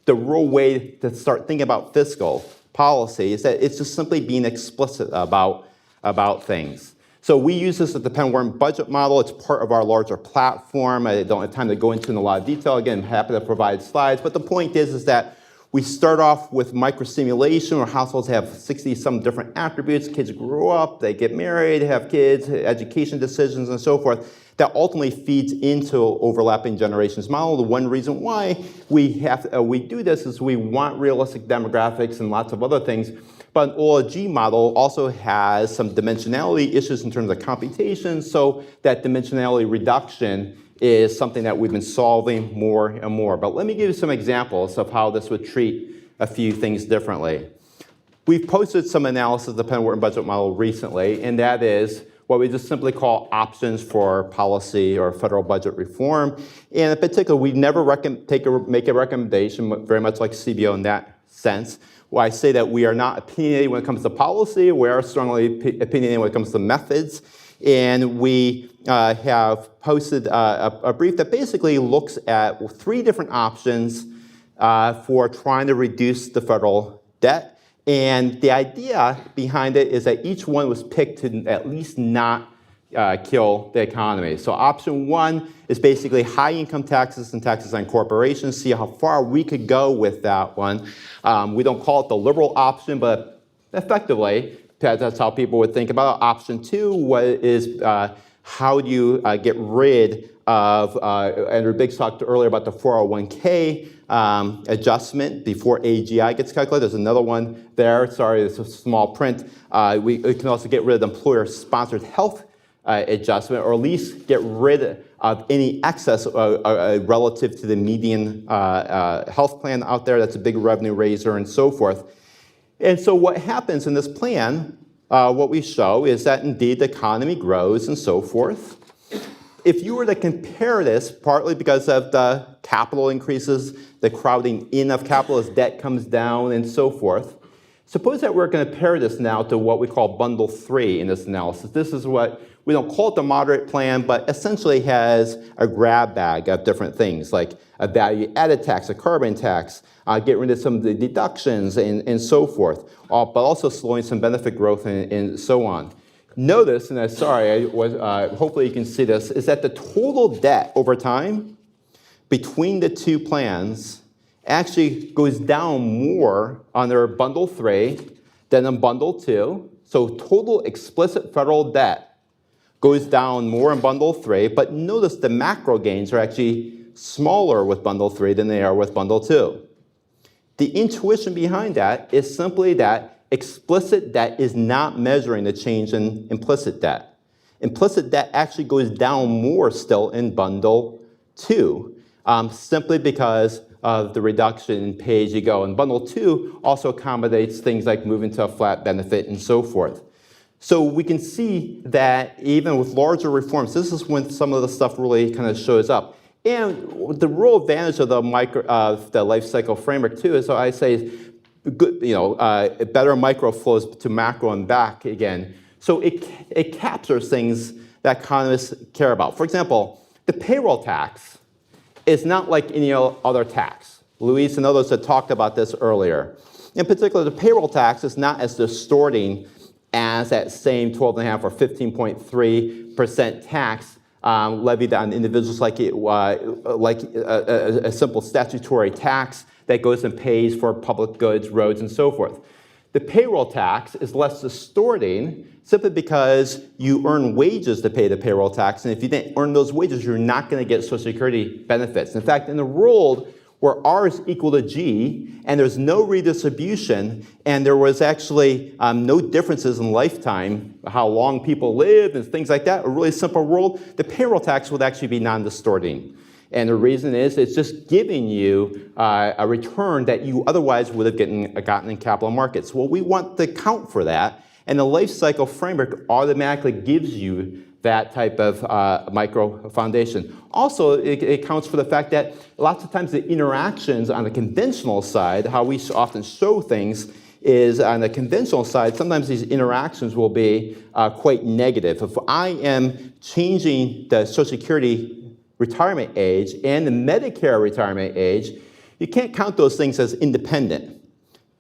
the real way to start thinking about fiscal policy is that it's just simply being explicit about things. So we use this at the Penn Wharton Budget Model. It's part of our larger platform. I don't have time to go into in a lot of detail. Again, I'm happy to provide slides. But the point is that we start off with microstimulation, where households have 60-some different attributes. Kids grow up, they get married, have kids, education decisions, and so forth. That ultimately feeds into overlapping generations model. The one reason why we do this is we want realistic demographics and lots of other things. But an OLG model also has some dimensionality issues in terms of computation, so that dimensionality reduction is something that we've been solving more and more. But let me give you some examples of how this would treat a few things differently. We've posted some analysis of the Penn Wharton Budget Model recently, and that is what we just simply call options for policy or federal budget reform. And in particular, we never make a recommendation, very much like CBO in that sense. Well, I say that we are not opinionated when it comes to policy, we are strongly opinionated when it comes to methods. And we have posted a brief that basically looks at 3 different options for trying to reduce the federal debt. And the idea behind it is that each one was picked to at least not kill the economy. So option 1 is basically high income taxes and taxes on corporations, see how far we could go with that one. We don't call it the liberal option, but effectively, that's how people would think about it. Option 2 is how do you get rid of, Andrew Biggs talked earlier about the 401k adjustment before AGI gets calculated. There's another one there. Sorry, it's a small print. We can also get rid of the employer-sponsored health adjustment, or at least get rid of any excess relative to the median health plan out there. That's a big revenue raiser and so forth. And so what happens in this plan, what we show is that indeed the economy grows and so forth. If you were to compare this, partly because of the capital increases, the crowding in of capital as debt comes down and so forth, suppose that we're going to compare this now to what we call bundle 3 in this analysis. This is what we don't call it the moderate plan, but essentially has a grab bag of different things like a value-added tax, a carbon tax, get rid of some of the deductions and so forth, but also slowing some benefit growth and so on. Notice, and I'm sorry, hopefully you can see this, is that the total debt over time between the 2 plans actually goes down more under bundle 3 than in bundle 2. So total explicit federal debt goes down more in bundle 3, but notice the macro gains are actually smaller with bundle 3 than they are with bundle 2. The intuition behind that is simply that explicit debt is not measuring the change in implicit debt. Implicit debt actually goes down more still in bundle 2, simply because of the reduction in pay-as-you-go. And bundle 2 also accommodates things like moving to a flat benefit and so forth. So we can see that even with larger reforms, this is when some of the stuff really kind of shows up. And the real advantage of the life cycle framework too is, so I say, good, better micro flows to macro and back again. So it captures things that economists care about. For example, the payroll tax is not like any other tax. Luis and others had talked about this earlier. In particular, the payroll tax is not as distorting as that same 12.5 or 15.3% tax levied on individuals like a simple statutory tax that goes and pays for public goods, roads, and so forth. The payroll tax is less distorting simply because you earn wages to pay the payroll tax, and if you didn't earn those wages, you're not going to get Social Security benefits. In fact, in the world where R is equal to G, and there's no redistribution, and there was actually no differences in lifetime, how long people lived and things like that, a really simple world, the payroll tax would actually be non-distorting. And the reason is it's just giving you a return that you otherwise would have gotten in capital markets. Well, we want to account for that, and the life cycle framework automatically gives you that type of micro foundation. Also, it accounts for the fact that lots of times the interactions on the conventional side, how we often show things, is on the conventional side, sometimes these interactions will be quite negative. If I am changing the Social Security retirement age and the Medicare retirement age, you can't count those things as independent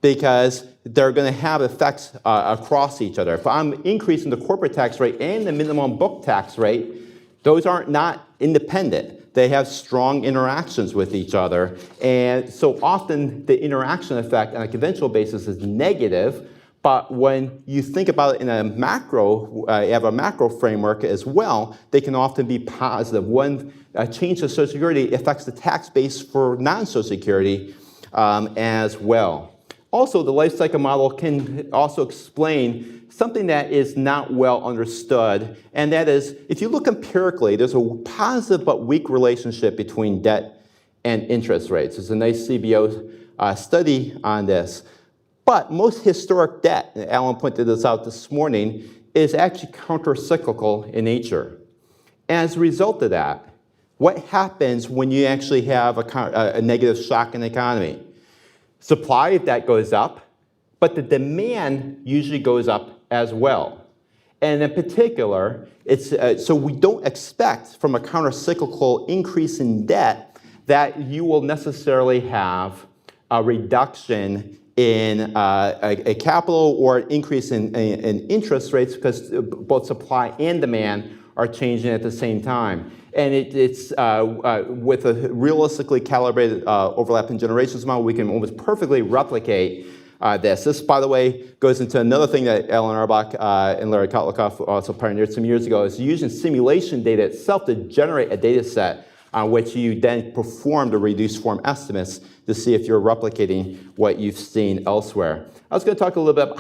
because they're going to have effects across each other. If I'm increasing the corporate tax rate and the minimum book tax rate, those aren't not independent. They have strong interactions with each other. And so often the interaction effect on a conventional basis is negative, but when you think about it in a macro, you have a macro framework as well, they can often be positive. One change to Social Security affects the tax base for non-Social Security as well. Also, the life cycle model can also explain something that is not well understood, and that is, if you look empirically, there's a positive but weak relationship between debt and interest rates. There's a nice CBO study on this. But most historic debt, and Alan pointed this out this morning, is actually counter-cyclical in nature. As a result of that, what happens when you actually have a negative shock in the economy? Supply of debt goes up, but the demand usually goes up as well. And in particular, so we don't expect from a counter-cyclical increase in debt that you will necessarily have a reduction in a capital or an increase in interest rates because both supply and demand are changing at the same time. And it's with a realistically calibrated overlapping generations model, we can almost perfectly replicate this. This, by the way, goes into another thing that Alan Auerbach and Larry Kotlikoff also pioneered some years ago, is using simulation data itself to generate a data set on which you then perform the reduced form estimates to see if you're replicating what you've seen elsewhere. I was going to talk a little bit about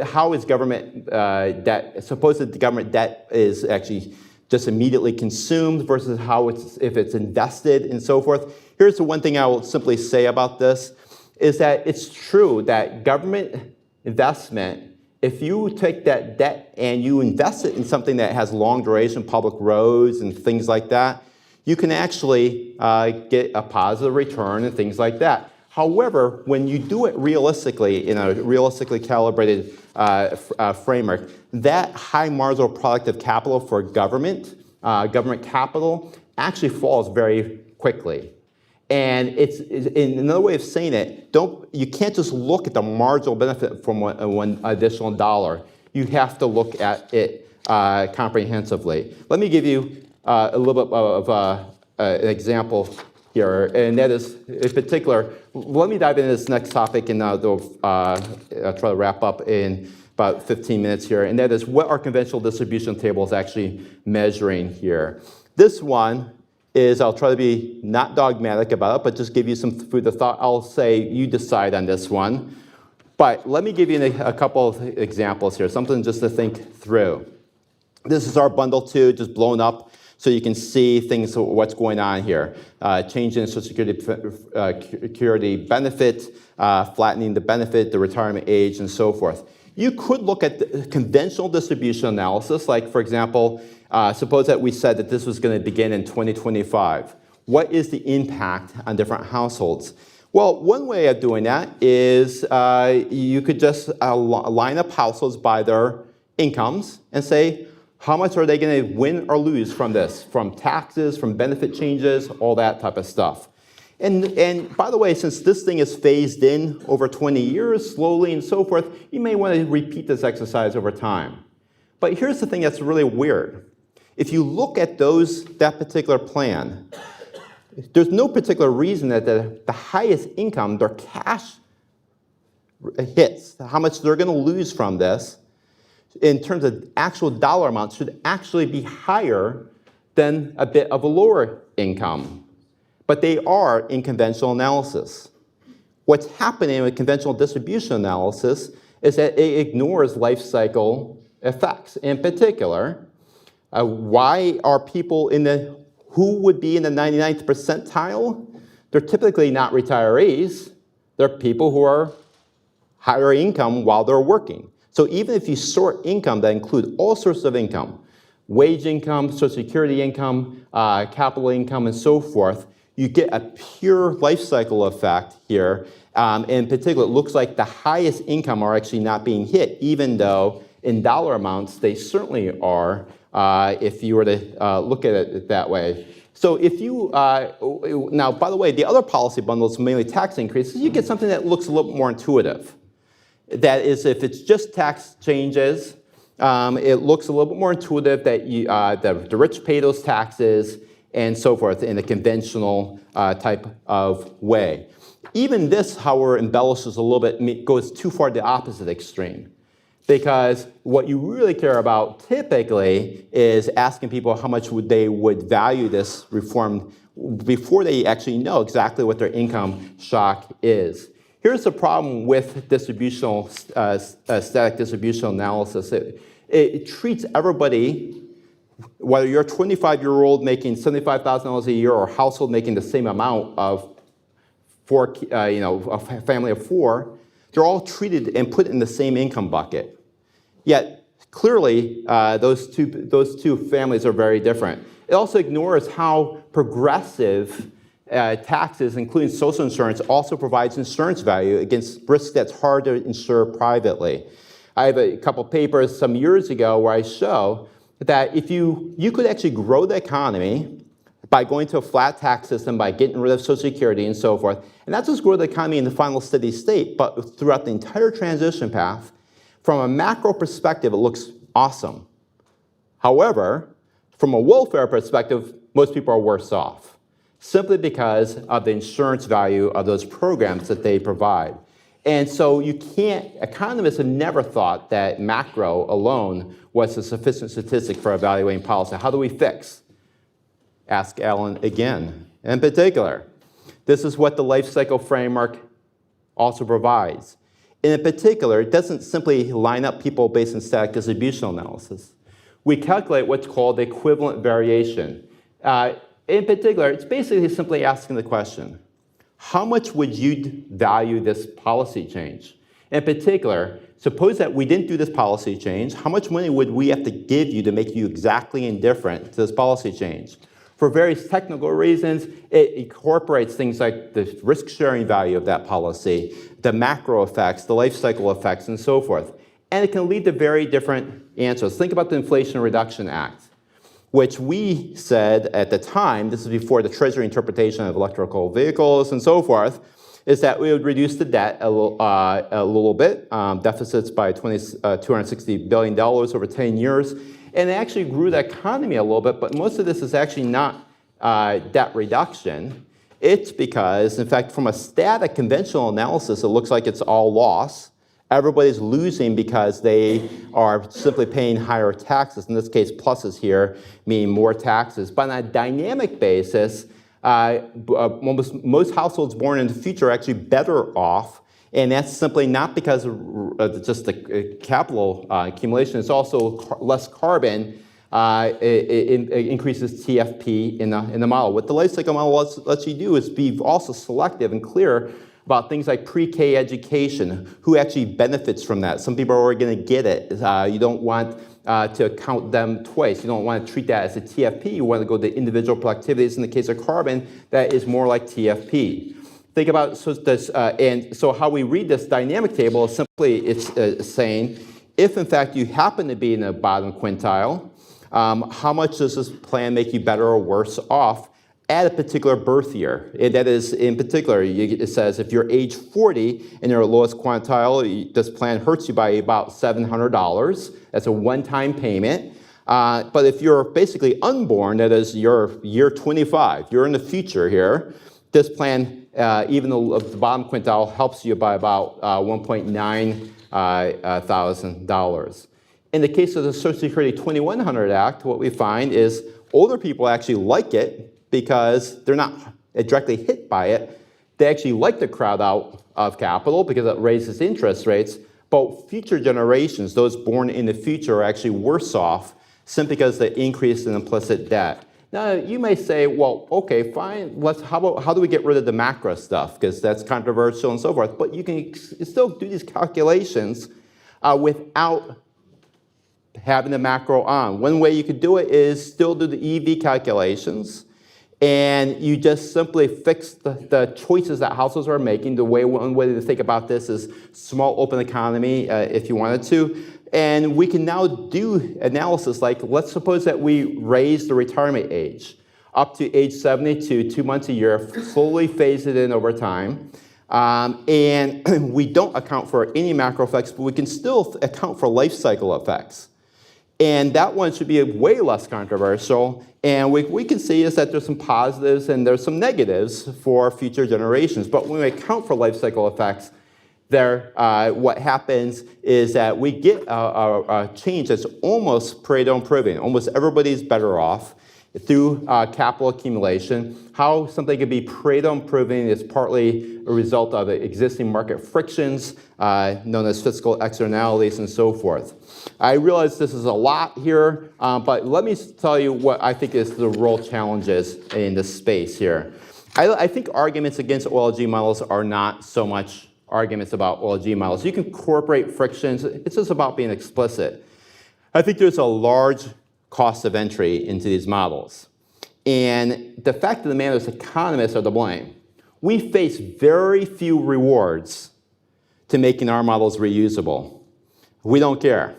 how is government debt, suppose that the government debt is actually just immediately consumed versus how if it's invested and so forth. Here's the one thing I will simply say about this, is that it's true that government investment, if you take that debt and you invest it in something that has long duration, public roads and things like that, you can actually get a positive return and things like that. However, when you do it realistically in a realistically calibrated framework, that high marginal product of capital for government capital actually falls very quickly. And it's another way of saying it, you can't just look at the marginal benefit from one additional dollar. You have to look at it comprehensively. Let me give you a little bit of an example here, and that is, in particular, let me dive into this next topic, and I'll try to wrap up in about 15 minutes here, and that is what our conventional distribution table is actually measuring here. This one is, I'll try to be not dogmatic about it, but just give you some food for thought. I'll say you decide on this one. But let me give you a couple of examples here, something just to think through. This is our bundle 2, just blown up, so you can see things, what's going on here. Change in Social Security benefit, flattening the benefit, the retirement age, and so forth. You could look at the conventional distribution analysis, like, for example, suppose that we said that this was going to begin in 2025. What is the impact on different households? Well, one way of doing that is you could just line up households by their incomes and say, how much are they going to win or lose from this? From taxes, from benefit changes, all that type of stuff. And by the way, since this thing is phased in over 20 years, slowly and so forth, you may want to repeat this exercise over time. But here's the thing that's really weird. If you look at that particular plan, there's no particular reason that the highest income, their cash hits, how much they're going to lose from this, in terms of actual dollar amounts, should actually be higher than a bit of a lower income. But they are in conventional analysis. What's happening with conventional distribution analysis is that it ignores life cycle effects. In particular, why are people who would be in the 99th percentile? They're typically not retirees. They're people who are higher income while they're working. So even if you sort income that include all sorts of income, wage income, Social Security income, capital income, and so forth, you get a pure life cycle effect here. In particular, it looks like the highest income are actually not being hit, even though in dollar amounts, they certainly are, if you were to look at it that way. So if you, now by the way, the other policy bundles, mainly tax increases, you get something that looks a little more intuitive. That is, if it's just tax changes, it looks a little bit more intuitive that the rich pay those taxes and so forth in a conventional type of way. Even this, however, embellishes a little bit, goes too far to the opposite extreme. Because what you really care about typically is asking people how much they would value this reform before they actually know exactly what their income shock is. Here's the problem with distributional, static distributional analysis. It treats everybody, whether you're a 25-year-old making $75,000 a year or a household making the same amount of a family of four, they're all treated and put in the same income bucket. Yet, clearly, those two families are very different. It also ignores how progressive taxes, including social insurance, also provides insurance value against risk that's hard to insure privately. I have a couple papers some years ago where I show that if you could actually grow the economy by going to a flat tax system, by getting rid of Social Security and so forth, and not just grow the economy in the final steady state, but throughout the entire transition path. From a macro perspective, it looks awesome. However, from a welfare perspective, most people are worse off, simply because of the insurance value of those programs that they provide. And so you can't, economists have never thought that macro alone was a sufficient statistic for evaluating policy. How do we fix? Ask Alan again. In particular, this is what the life cycle framework also provides. In particular, it doesn't simply line up people based on static distributional analysis. We calculate what's called equivalent variation. In particular, it's basically simply asking the question, how much would you value this policy change? In particular, suppose that we didn't do this policy change, how much money would we have to give you to make you exactly indifferent to this policy change? For various technical reasons, it incorporates things like the risk-sharing value of that policy, the macro effects, the life cycle effects, and so forth. And it can lead to very different answers. Think about the Inflation Reduction Act, which we said at the time, this is before the Treasury interpretation of electrical vehicles and so forth, is that we would reduce the debt a little bit, deficits by $260 billion over 10 years. And it actually grew the economy a little bit, but most of this is actually not debt reduction. It's because, in fact, from a static conventional analysis, it looks like it's all loss. Everybody's losing because they are simply paying higher taxes. In this case, pluses here mean more taxes. But on a dynamic basis, most households born in the future are actually better off. And that's simply not because of just the capital accumulation. It's also less carbon. It increases TFP in the model. What the life cycle model lets you do is be also selective and clear about things like pre-K education, who actually benefits from that. Some people are already going to get it. You don't want to count them twice. You don't want to treat that as a TFP. You want to go to individual productivities. In the case of carbon, that is more like TFP. Think about this, and so how we read this dynamic table is simply it's saying, if in fact you happen to be in the bottom quintile, how much does this plan make you better or worse off at a particular birth year? And that is, in particular, it says if you're age 40 and you're lowest quintile, this plan hurts you by about $700. That's a one-time payment. But if you're basically unborn, that is your year 25, you're in the future here, this plan, even though the bottom quintile, helps you by about $1.9 thousand. In the case of the Social Security 2100 Act, what we find is older people actually like it because they're not directly hit by it. They actually like the crowd out of capital because it raises interest rates. But future generations, those born in the future, are actually worse off simply because of the increase in implicit debt. Now, you may say, well, okay, fine, how do we get rid of the macro stuff? Because that's controversial and so forth. But you can still do these calculations without having the macro on. One way you could do it is still do the EV calculations, and you just simply fix the choices that households are making. One way to think about this is small open economy, if you wanted to. And we can now do analysis like, let's suppose that we raise the retirement age. up to age 72, 2 months a year, slowly phase it in over time. And we don't account for any macro effects, but we can still account for life cycle effects. And that one should be way less controversial. And we can see is that there's some positives and there's some negatives for future generations. But when we account for life cycle effects, what happens is that we get a change that's almost Pareto improving. Almost everybody's better off through capital accumulation. How something can be Pareto improving is partly a result of existing market frictions, known as fiscal externalities and so forth. I realize this is a lot here, but let me tell you what I think is the real challenges in this space here. I think arguments against OLG models are not so much arguments about OLG models. You can incorporate frictions. It's just about being explicit. I think there's a large cost of entry into these models. And the fact of the matter is economists are to blame. We face very few rewards to making our models reusable. We don't care.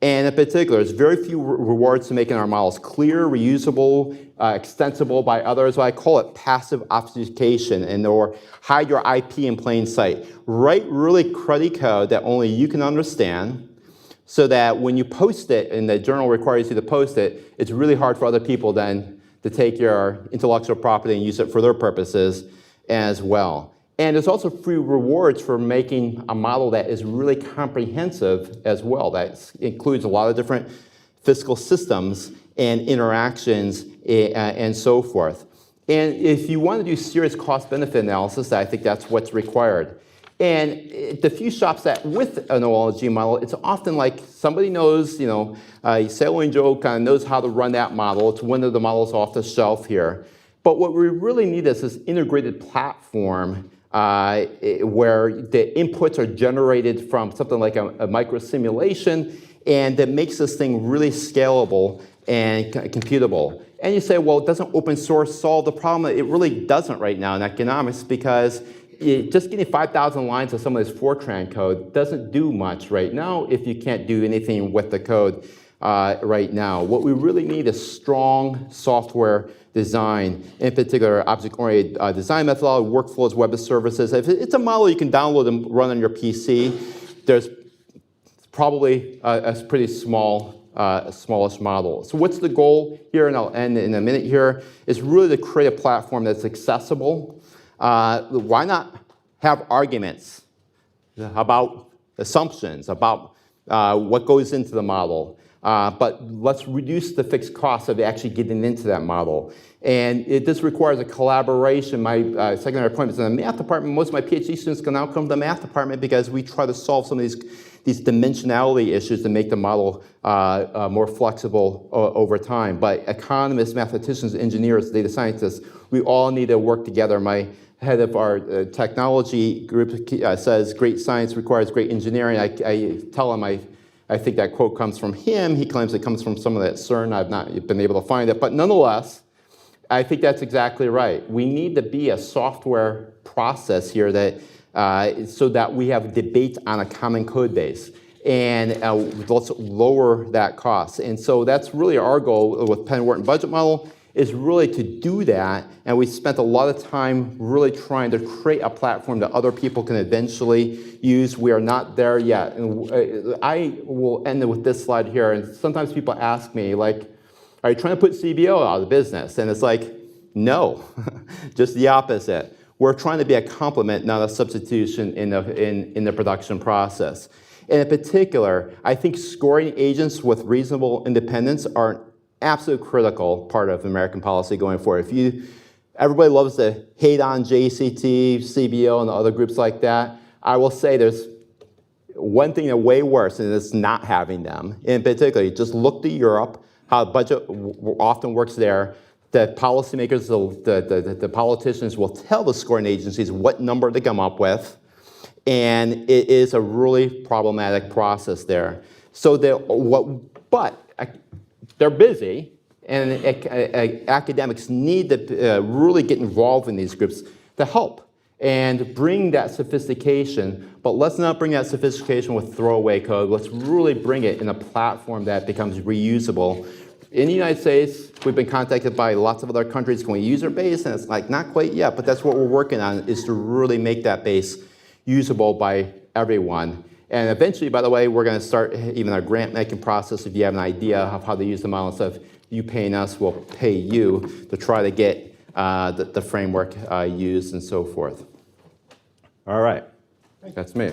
And in particular, there's very few rewards to making our models clear, reusable, extensible by others. I call it passive obfuscation or hide your IP in plain sight. Write really cruddy code that only you can understand so that when you post it and the journal requires you to post it, it's really hard for other people then to take your intellectual property and use it for their purposes as well. And there's also free rewards for making a model that is really comprehensive as well. That includes a lot of different fiscal systems and interactions and so forth. And if you want to do serious cost-benefit analysis, I think that's what's required. And the few shops that with an OLG model, it's often like somebody knows, Sailing Joe kind of knows how to run that model. It's one of the models off the shelf here. But what we really need is this integrated platform where the inputs are generated from something like a micro simulation, and that makes this thing really scalable and computable. And you say, well, doesn't open source solve the problem? It really doesn't right now in economics, because just getting 5,000 lines of some of this Fortran code doesn't do much right now if you can't do anything with the code right now. What we really need is strong software design, in particular object-oriented design methodology, workflows, web services. If it's a model you can download and run on your PC, there's probably a pretty smallish model. So what's the goal here, and I'll end in a minute here, is really to create a platform that's accessible. Why not have arguments about assumptions, about what goes into the model? But let's reduce the fixed cost of actually getting into that model. And this requires a collaboration. My secondary appointment is in the math department. Most of my PhD students can now come to the math department because we try to solve some of these dimensionality issues to make the model more flexible over time. But economists, mathematicians, engineers, data scientists, we all need to work together. My head of our technology group says great science requires great engineering. I tell him I think that quote comes from him. He claims it comes from some of that CERN. I've not been able to find it. But nonetheless, I think that's exactly right. We need to be a software process here that so that we have debate on a common code base. And let's lower that cost. And so that's really our goal with Penn Wharton Budget Model, is really to do that. And we spent a lot of time really trying to create a platform that other people can eventually use. We are not there yet. And I will end with this slide here. And sometimes people ask me, like, are you trying to put CBO out of business? And it's like, no, just the opposite. We're trying to be a complement, not a substitution in the production process. And in particular, I think scoring agents with reasonable independence are an absolute critical part of American policy going forward. Everybody loves to hate on JCT, CBO, and other groups like that. I will say there's one thing that's way worse, and it's not having them. In particular, just look to Europe, how budget often works there. The policymakers, the politicians will tell the scoring agencies what number to come up with, and it is a really problematic process there. So they're busy, and academics need to really get involved in these groups to help and bring that sophistication. But let's not bring that sophistication with throwaway code. Let's really bring it in a platform that becomes reusable In the United States, we've been contacted by lots of other countries. Can we use our base? And it's like, not quite yet, but that's what we're working on, is to really make that base usable by everyone. And eventually, by the way, we're going to start even our grant-making process. If you have an idea of how to use the model, instead of you paying us, we'll pay you to try to get the framework used and so forth. All right, that's me.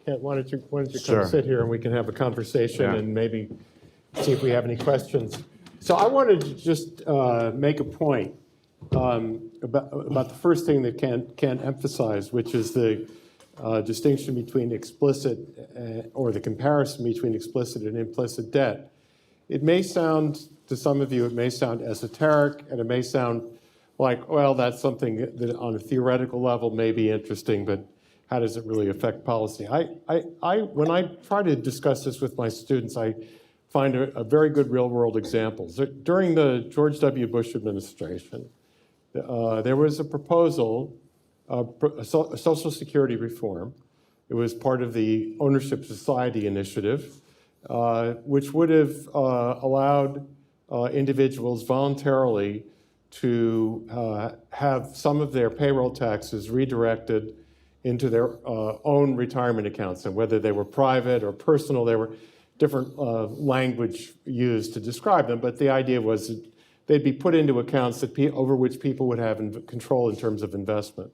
Kent, why don't you Sure. come sit here and we can have a conversation Yeah. and maybe see if we have any questions. So I wanted to just make a point about the first thing that Kent emphasized, which is the distinction between explicit or the comparison between explicit and implicit debt. It may sound, to some of you, it may sound esoteric, and it may sound like, well, that's something that on a theoretical level may be interesting, but how does it really affect policy? When I try to discuss this with my students, I find a very good real-world examples. During the George W. Bush administration, there was a proposal, a Social Security reform. It was part of the Ownership Society Initiative, which would have allowed individuals voluntarily to have some of their payroll taxes redirected into their own retirement accounts. And whether they were private or personal, there were different language used to describe them, but the idea was that they'd be put into accounts that over which people would have control in terms of investment.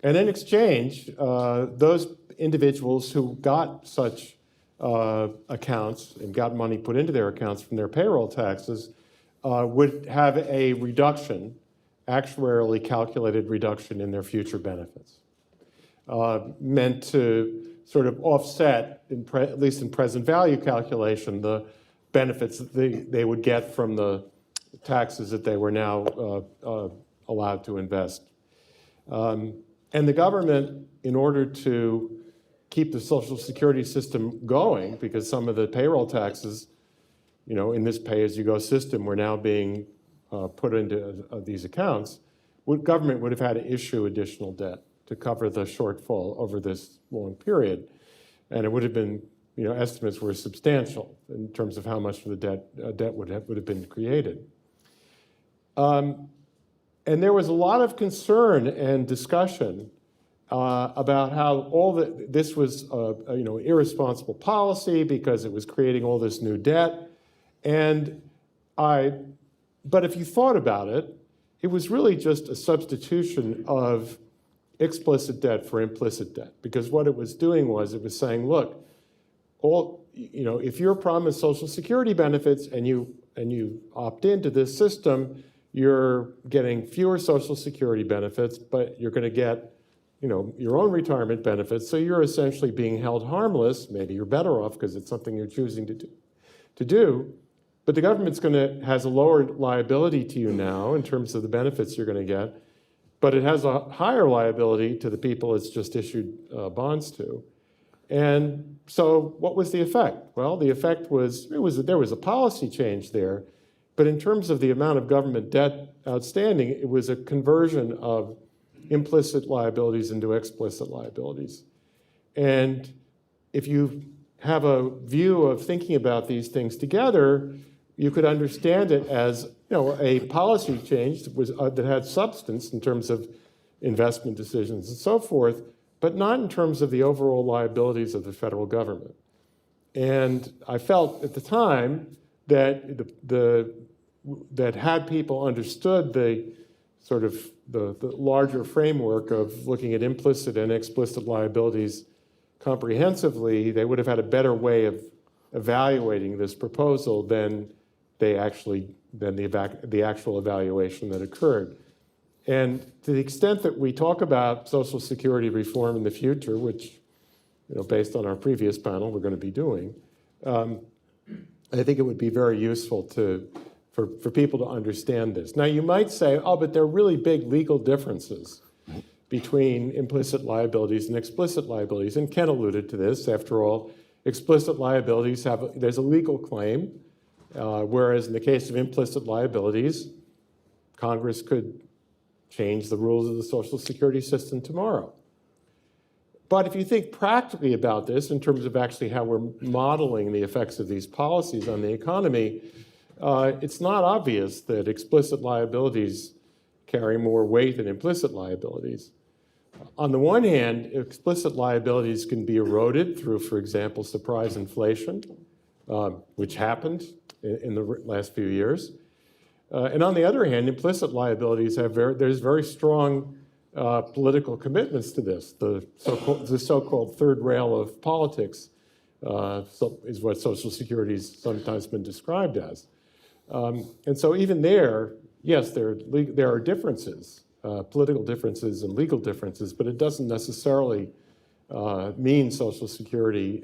And in exchange, those individuals who got such accounts and got money put into their accounts from their payroll taxes would have a reduction, actuarially calculated reduction in their future benefits, meant to sort of offset, at least in present value calculation, the benefits that they would get from the taxes that they were now allowed to invest. And the government, in order to keep the Social Security system going, because some of the payroll taxes, in this pay-as-you-go system were now being put into these accounts, government would have had to issue additional debt to cover the shortfall over this long period. And it would have been, estimates were substantial in terms of how much of the debt would have been created. And there was a lot of concern and discussion about how this was irresponsible policy because it was creating all this new debt. But if you thought about it, it was really just a substitution of explicit debt for implicit debt, because what it was doing was it was saying, look, if you're promised Social Security benefits and you opt into this system, you're getting fewer Social Security benefits, but you're going to get your own retirement benefits. So you're essentially being held harmless. Maybe you're better off because it's something you're choosing to do. But the government's has a lower liability to you now in terms of the benefits you're going to get, but it has a higher liability to the people it's just issued bonds to. And so what was the effect? Well, the effect was, there was a policy change there, but in terms of the amount of government debt outstanding, it was a conversion of implicit liabilities into explicit liabilities. And if you have a view of thinking about these things together, you could understand it as a policy change that had substance in terms of investment decisions and so forth, but not in terms of the overall liabilities of the federal government. And I felt at the time that that had people understood the sort of the larger framework of looking at implicit and explicit liabilities comprehensively, they would have had a better way of evaluating this proposal than the actual evaluation that occurred. And to the extent that we talk about Social Security reform in the future, which, based on our previous panel, we're going to be doing, I think it would be very useful for people to understand this. Now, you might say, oh, but there are really big legal differences between implicit liabilities and explicit liabilities. And Ken alluded to this. After all, explicit liabilities there's a legal claim, whereas in the case of implicit liabilities, Congress could change the rules of the Social Security system tomorrow. But if you think practically about this in terms of actually how we're modeling the effects of these policies on the economy, it's not obvious that explicit liabilities carry more weight than implicit liabilities. On the one hand, explicit liabilities can be eroded through, for example, surprise inflation, which happened in the last few years. And on the other hand, implicit liabilities there's very strong political commitments to this. The so-called third rail of politics is what Social Security has sometimes been described as. And so even there, yes, there are differences, political differences and legal differences, but it doesn't necessarily mean Social Security,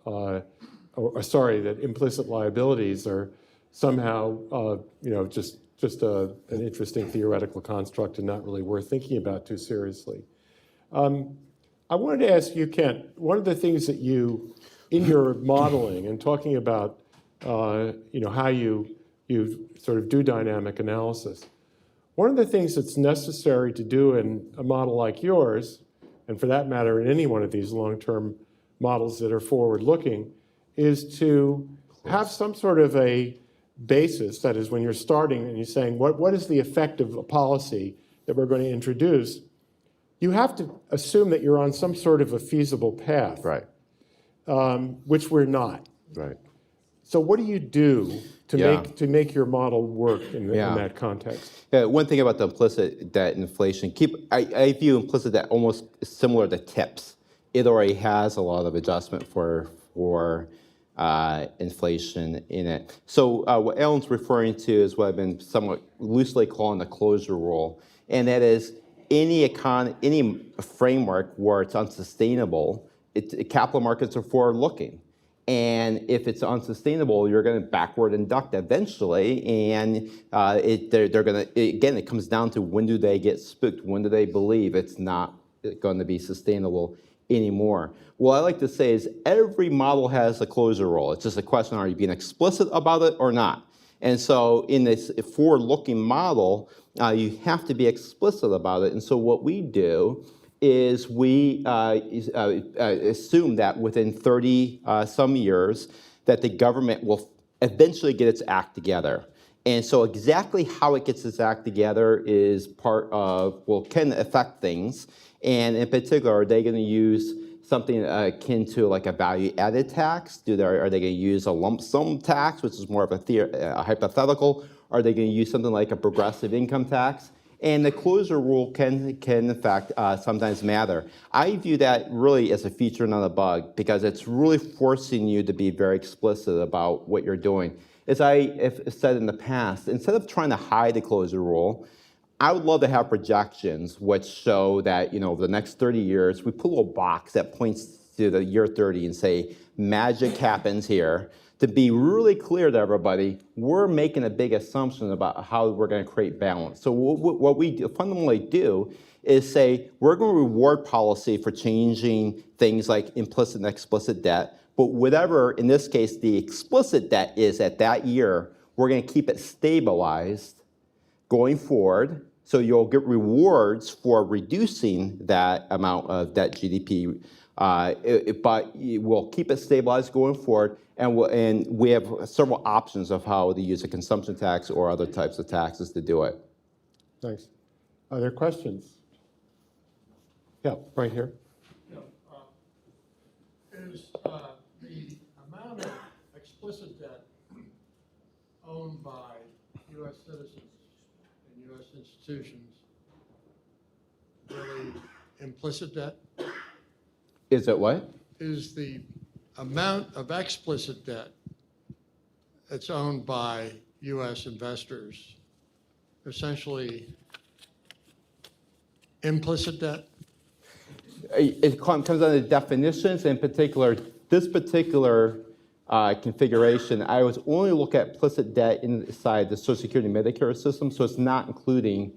that implicit liabilities are somehow, just an interesting theoretical construct and not really worth thinking about too seriously. I wanted to ask you, Kent, one of the things that you, in your modeling and talking about, how you sort of do dynamic analysis, one of the things that's necessary to do in a model like yours, and for that matter in any one of these long-term models that are forward-looking, is to have some sort of a basis, that is when you're starting and you're saying, what is the effect of a policy that we're going to introduce, you have to assume that you're on some sort of a feasible path, Right. Which we're not. Right. So what do you do to make your model work in that context? Yeah, one thing about the implicit debt inflation, I view implicit debt almost similar to TIPS. It already has a lot of adjustment for inflation in it. So what Ellen's referring to is what I've been somewhat loosely calling the closure rule, and that is any framework where it's unsustainable, capital markets are forward-looking. And if it's unsustainable, you're going to backward induct eventually, and they're going to, again, it comes down to when do they get spooked, when do they believe it's not going to be sustainable anymore. What I like to say is every model has a closure rule. It's just a question, are you being explicit about it or not? And so in this forward-looking model, you have to be explicit about it. And so what we do is we assume that within 30 some years that the government will eventually get its act together. And so exactly how it gets its act together is part of, can affect things. And in particular, are they going to use something akin to like a value-added tax? Are they going to use a lump sum tax, which is more of a hypothetical? Are they going to use something like a progressive income tax? And the closure rule can in fact sometimes matter. I view that really as a feature, not a bug, because it's really forcing you to be very explicit about what you're doing. As I have said in the past, instead of trying to hide the closure rule, I would love to have projections which show that, over the next 30 years, we put a little box that points to the year 30 and say, magic happens here. To be really clear to everybody, we're making a big assumption about how we're going to create balance. So what we fundamentally do is say, we're going to reward policy for changing things like implicit and explicit debt, but whatever, in this case, the explicit debt is at that year, we're going to keep it stabilized going forward, so you'll get rewards for reducing that amount of debt GDP, but we'll keep it stabilized going forward, and we have several options of how to use a consumption tax or other types of taxes to do it. Thanks. Are there questions? Yeah, right here. Is the amount of explicit debt owned by U.S. citizens and U.S. institutions really implicit debt? Is it what? Is the amount of explicit debt that's owned by U.S. investors essentially implicit debt? It comes down to definitions. In particular, this particular configuration, I was only looking at implicit debt inside the Social Security Medicare system, so it's not including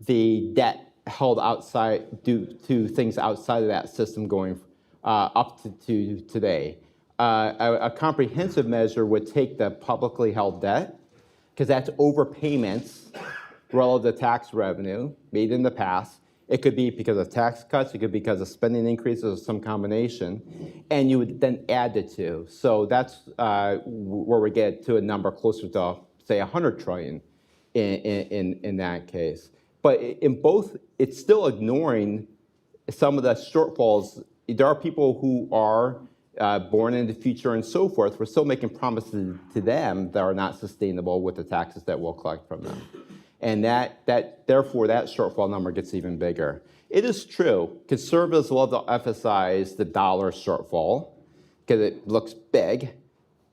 the debt held outside due to things outside of that system going up to today. A comprehensive measure would take the publicly held debt, because that's overpayments relative to tax revenue made in the past, It could be because of tax cuts, it could be because of spending increases or some combination, and you would then add the two. So that's where we get to a number closer to, say, 100 trillion in that case. But in both, it's still ignoring some of the shortfalls. There are people who are born in the future and so forth. We're still making promises to them that are not sustainable with the taxes that we'll collect from them. And therefore, that shortfall number gets even bigger. It is true, conservatives love to emphasize the dollar shortfall because it looks big.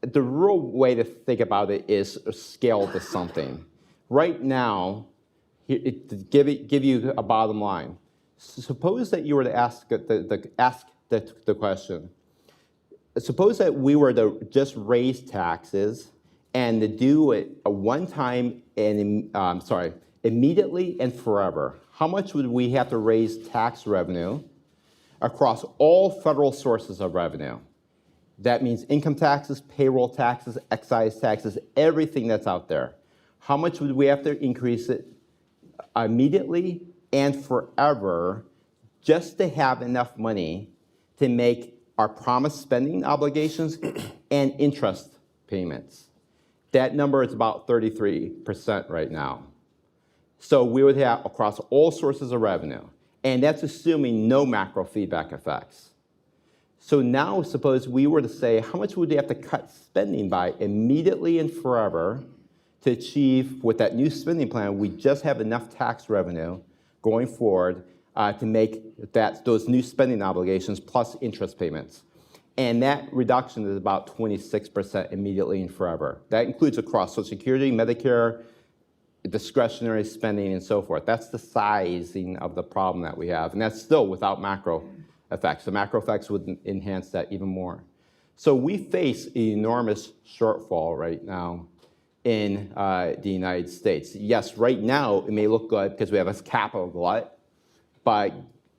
The real way to think about it is scale to something. Right now, to give you a bottom line, suppose that you were to ask the question. Suppose that we were to just raise taxes and to do it a one-time and immediately and forever. How much would we have to raise tax revenue across all federal sources of revenue? That means income taxes, payroll taxes, excise taxes, everything that's out there. How much would we have to increase it immediately and forever just to have enough money to make our promised spending obligations and interest payments? That number is about 33% right now. So we would have across all sources of revenue, and that's assuming no macro feedback effects. So now suppose we were to say, how much would we have to cut spending by immediately and forever to achieve with that new spending plan, we just have enough tax revenue going forward to make those new spending obligations plus interest payments. And that reduction is about 26% immediately and forever. That includes across Social Security, Medicare, discretionary spending, and so forth. That's the sizing of the problem that we have. And that's still without macro effects. The macro effects would enhance that even more. So we face an enormous shortfall right now in the United States. Yes, right now it may look good because we have a capital glut, but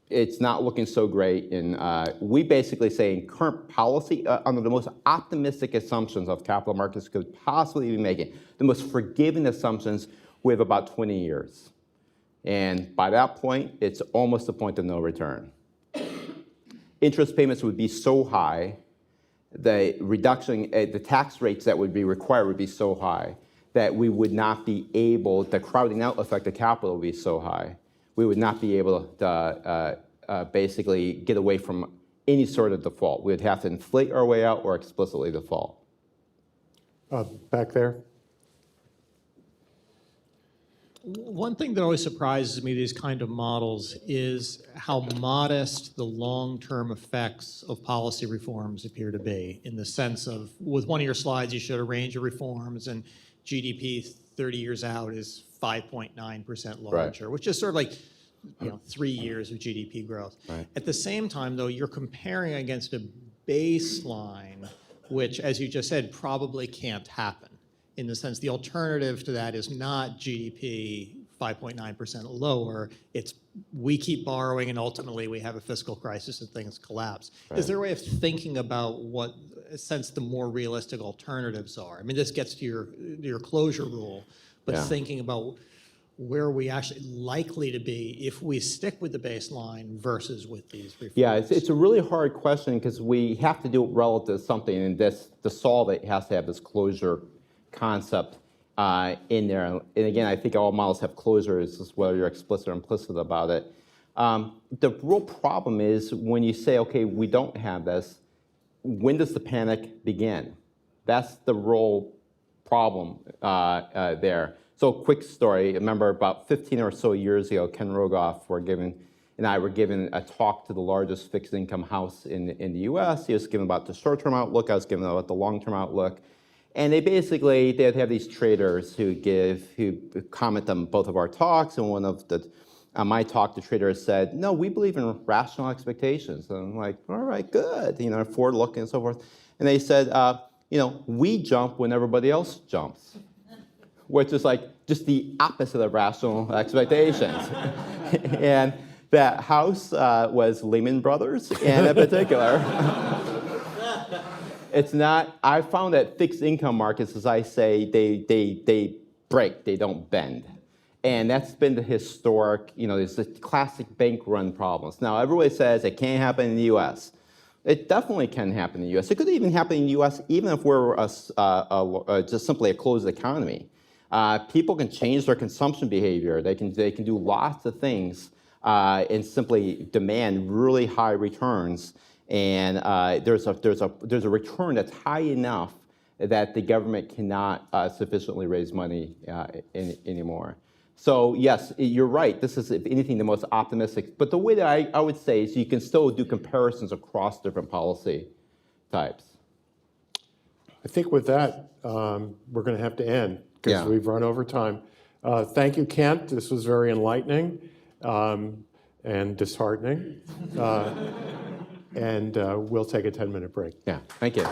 it's not looking so great. And we basically say in current policy, under the most optimistic assumptions of capital markets could possibly be making, the most forgiving assumptions, we have about 20 years. And by that point, it's almost a point of no return. Interest payments would be so high, the reduction, the tax rates that would be required would be so high that we would not be able, the crowding out effect of capital would be so high, we would not be able to basically get away from any sort of default. We would have to inflate our way out or explicitly default. Back there. One thing that always surprises me, these kind of models, is how modest the long-term effects of policy reforms appear to be, in the sense of, with one of your slides, you showed a range of reforms, and GDP 30 years out is 5.9% larger, Right. which is sort of like 3 years of GDP growth. Right. At the same time, though, you're comparing against a baseline, which, as you just said, probably can't happen. In the sense, the alternative to that is not GDP 5.9% lower. It's we keep borrowing and ultimately we have a fiscal crisis and things collapse. Right. Is there a way of thinking about what, since the more realistic alternatives are? I mean, this gets to your closure rule, but Yeah. thinking about where are we actually likely to be if we stick with the baseline versus with these reforms? Yeah, it's a really hard question because we have to do it relative to something, and to solve it has to have this closure concept in there. And again, I think all models have closures, whether you're explicit or implicit about it. The real problem is when you say, okay, we don't have this, when does the panic begin? That's the real problem there. So quick story, I remember about 15 or so years ago, Ken Rogoff and I were giving a talk to the largest fixed income house in the US. He was giving about the short-term outlook, I was giving about the long-term outlook. And they'd have these traders who comment on both of our talks, and one of my talk, the trader said, no, we believe in rational expectations. And I'm like, all right, good, forward looking and so forth. And they said, we jump when everybody else jumps, which is like just the opposite of rational expectations. And that house was Lehman Brothers, and in particular, it's not, I found that fixed income markets, as I say, they break, they don't bend. And that's been the historic, it's the classic bank run problems. Now, everybody says it can't happen in the US. It definitely can happen in the US. It could even happen in the US even if we're just simply a closed economy. People can change their consumption behavior. They can do lots of things and simply demand really high returns. And there's a return that's high enough that the government cannot sufficiently raise money anymore. So yes, you're right. This is, if anything, the most optimistic. But the way that I would say is you can still do comparisons across different policy types. I think with that, we're going to have to end because we've run over time. Thank you, Kent. This was very enlightening and disheartening. And we'll take a 10-minute break. Yeah, thank you.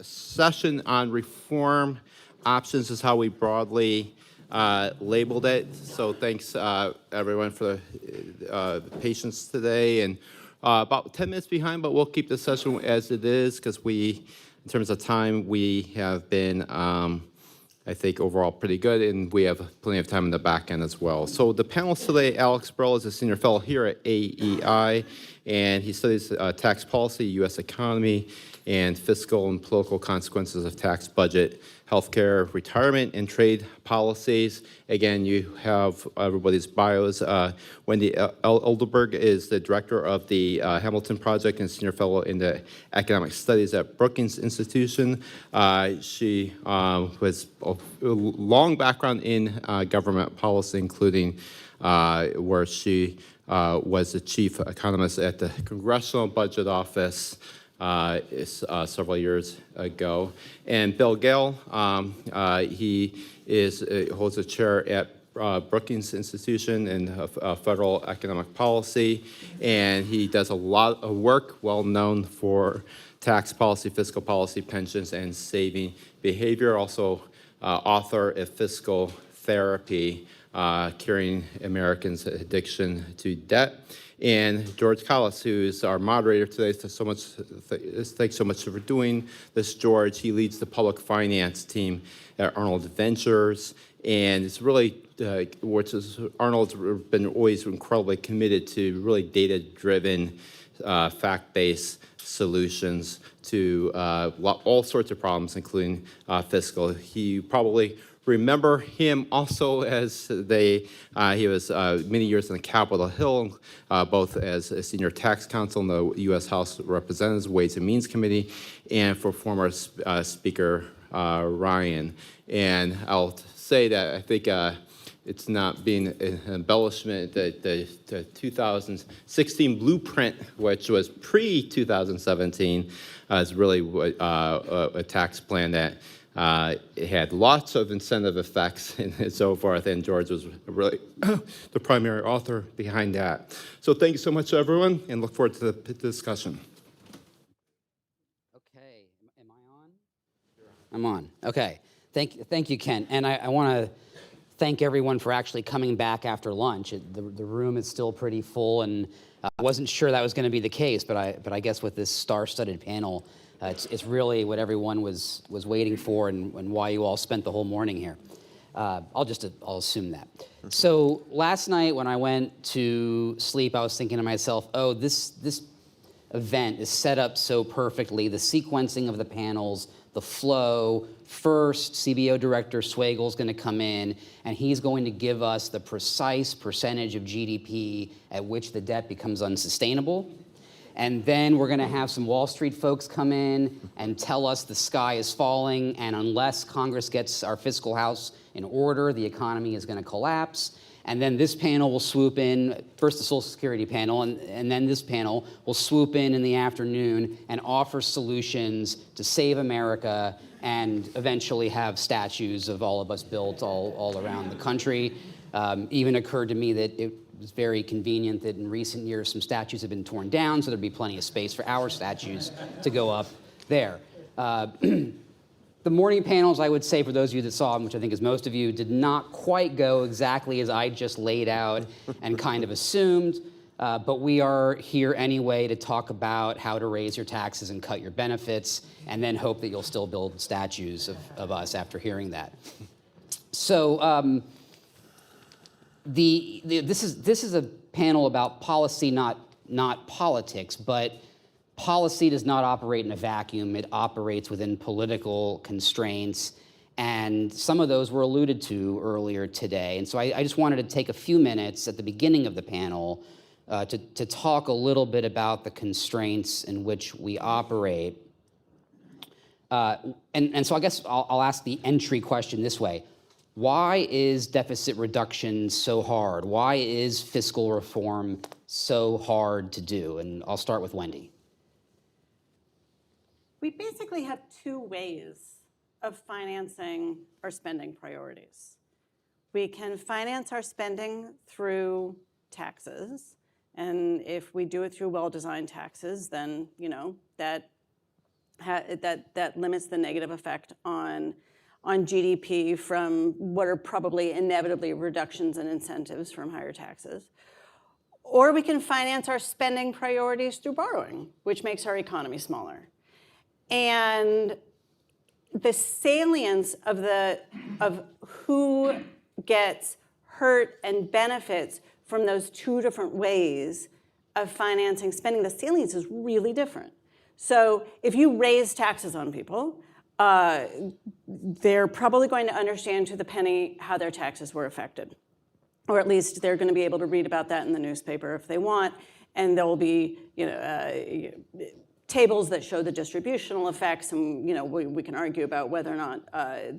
session on reform options is how we broadly labeled it. So thanks everyone for the patience today. And about 10 minutes behind, but we'll keep the session as it is because we, in terms of time, we have been, I think, overall pretty good, and we have plenty of time in the back end as well. So the panelists today, Alex Burrell is a senior fellow here at AEI, and he studies tax policy, U.S. economy, and fiscal and political consequences of tax budget, healthcare, retirement, and trade policies. Again, you have everybody's bios. Wendy Elderberg is the director of the Hamilton Project and senior fellow in the economic studies at Brookings Institution. She has a long background in government policy, including where she was the chief economist at the Congressional Budget Office several years ago. And Bill Gale, he holds a chair at Brookings Institution in federal economic policy, and he does a lot of work well known for tax policy, fiscal policy, pensions, and saving behavior. Also author of Fiscal Therapy, Curing Americans' Addiction to Debt. And George Collis, who is our moderator today, thanks so much for doing this, George. He leads the public finance team at Arnold Ventures, and it's really, Arnold's been always incredibly committed to really data-driven, fact-based solutions to all sorts of problems, including fiscal. You probably remember him also as he was many years in the Capitol Hill, both as a senior tax counsel in the U.S. House of Representatives Ways and Means Committee, and for former Speaker Ryan. And I'll say that I think it's not being an embellishment that the 2016 blueprint, which was pre-2017, is really a tax plan that it had lots of incentive effects and so forth, and George was really the primary author behind that. So thank you so much, everyone, and look forward to the discussion. Okay, am I on? I'm on. Okay, thank you, Ken. And I want to thank everyone for actually coming back after lunch. The room is still pretty full, and I wasn't sure that was going to be the case, but I guess with this star-studded panel, it's really what everyone was waiting for and why you all spent the whole morning here. I'll assume that. So last night when I went to sleep, I was thinking to myself, oh, this event is set up so perfectly. The sequencing of the panels, the flow. First, CBO Director Swagle's going to come in, and he's going to give us the precise percentage of GDP at which the debt becomes unsustainable. And then we're going to have some Wall Street folks come in and tell us the sky is falling, and unless Congress gets our fiscal house in order, the economy is going to collapse. And then this panel will swoop in, first the Social Security panel, and then this panel will swoop in the afternoon and offer solutions to save America and eventually have statues of all of us built all around the country. Even occurred to me that it was very convenient that in recent years some statues have been torn down, so there'd be plenty of space for our statues to go up there. The morning panels, I would say, for those of you that saw them, which I think is most of you, did not quite go exactly as I just laid out and kind of assumed, but we are here anyway to talk about how to raise your taxes and cut your benefits, and then hope that you'll still build statues of us after hearing that. So this is a panel about policy, not politics, but policy does not operate in a vacuum. It operates within political constraints, and some of those were alluded to earlier today. And so I just wanted to take a few minutes at the beginning of the panel to talk a little bit about the constraints in which we operate. And so I guess I'll ask the entry question this way. Why is deficit reduction so hard? Why is fiscal reform so hard to do? And I'll start with Wendy. We basically have two ways of financing our spending priorities. We can finance our spending through taxes, and if we do it through well-designed taxes, then, that that limits the negative effect on GDP from what are probably inevitably reductions in incentives from higher taxes. Or we can finance our spending priorities through borrowing, which makes our economy smaller. And the salience of who gets hurt and benefits from those two different ways of financing spending, the salience is really different. So if you raise taxes on people, they're probably going to understand to the penny how their taxes were affected. Or at least they're going to be able to read about that in the newspaper if they want, and there will be tables that show the distributional effects, and we can argue about whether or not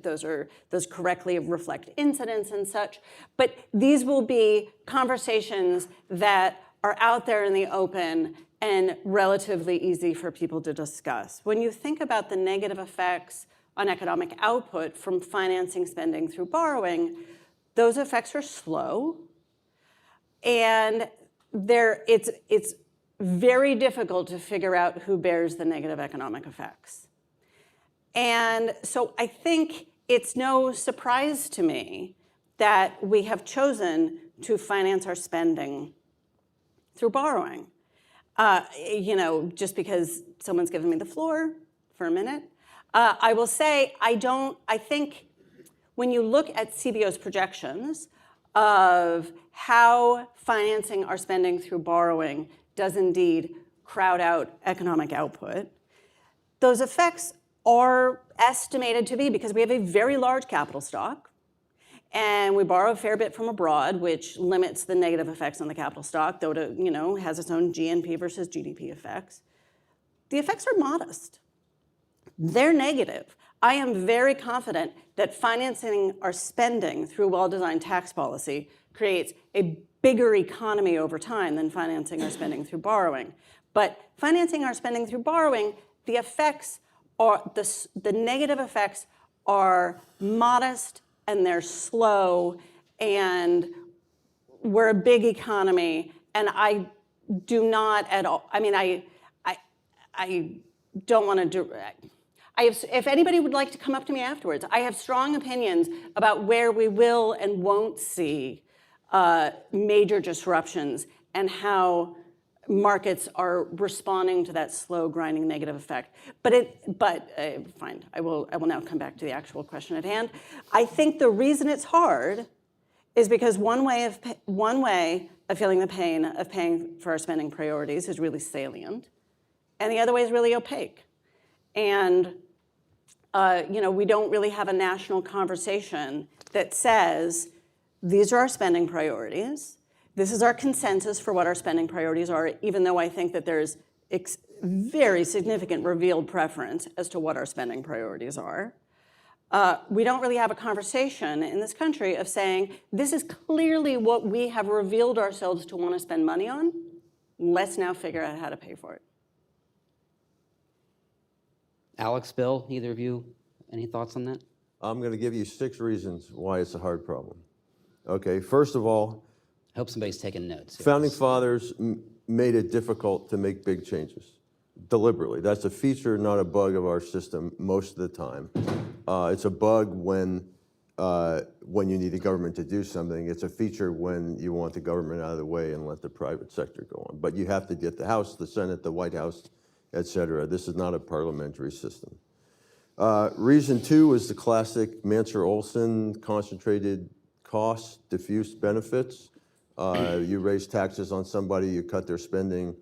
those correctly reflect incidence and such. But these will be conversations that are out there in the open and relatively easy for people to discuss. When you think about the negative effects on economic output from financing spending through borrowing, those effects are slow, and it's very difficult to figure out who bears the negative economic effects. And so I think it's no surprise to me that we have chosen to finance our spending through borrowing. Just because someone's given me the floor for a minute, I will say I think when you look at CBO's projections of how financing our spending through borrowing does indeed crowd out economic output, those effects are estimated to be, because we have a very large capital stock, and we borrow a fair bit from abroad, which limits the negative effects on the capital stock, though it has its own GNP versus GDP effects. The effects are modest. They're negative. I am very confident that financing our spending through well-designed tax policy creates a bigger economy over time than financing our spending through borrowing. But financing our spending through borrowing, the effects are the negative effects are modest, and they're slow, and we're a big economy, and I do not at all. I mean, I don't want to do. If anybody would like to come up to me afterwards, I have strong opinions about where we will and won't see major disruptions and how markets are responding to that slow, grinding negative effect. Fine, I will now come back to the actual question at hand. I think the reason it's hard is because one way of feeling the pain of paying for our spending priorities is really salient, and the other way is really opaque. And we don't really have a national conversation that says, these are our spending priorities. This is our consensus for what our spending priorities are, even though I think that there's very significant revealed preference as to what our spending priorities are. We don't really have a conversation in this country of saying, this is clearly what we have revealed ourselves to want to spend money on. Let's now figure out how to pay for it. Alex, Bill, either of you, any thoughts on that? I'm going to give you 6 reasons why it's a hard problem. Okay, first of all, I hope somebody's taking notes. Founding fathers made it difficult to make big changes, deliberately. That's a feature, not a bug of our system most of the time. It's a bug when you need the government to do something. It's a feature when you want the government out of the way and let the private sector go on. But you have to get the House, the Senate, the White House, et cetera. This is not a parliamentary system. Reason 2 is the classic Mansur-Olson concentrated costs, diffuse benefits. You raise taxes on somebody, you cut their spending.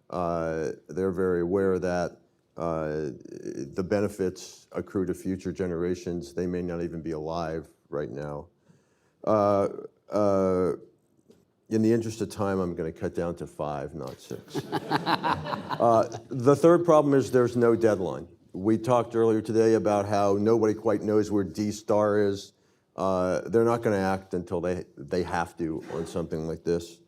They're very aware of that. The benefits accrue to future generations. They may not even be alive right now. In the interest of time, I'm going to cut down to 5, not 6. The third problem is there's no deadline. We talked earlier today about how nobody quite knows where D-star is. They're not going to act until they have to on something like this.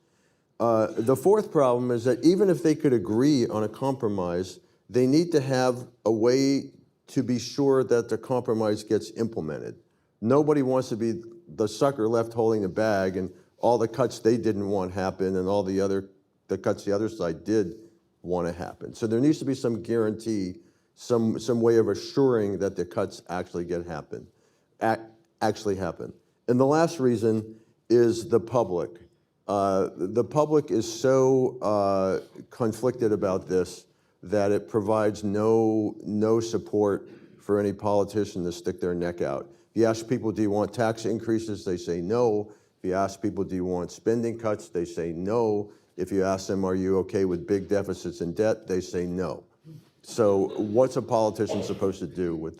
The fourth problem is that even if they could agree on a compromise, they need to have a way to be sure that the compromise gets implemented. Nobody wants to be the sucker left holding the bag and all the cuts they didn't want happen and all the cuts the other side did want to happen. So there needs to be some guarantee some way of assuring that the cuts actually happen. And the last reason is the public. The public is so conflicted about this that it provides no support for any politician to stick their neck out. If you ask people, do you want tax increases? They say no. If you ask people, do you want spending cuts? They say no. If you ask them, are you okay with big deficits and debt? They say no. So what's a politician supposed to do with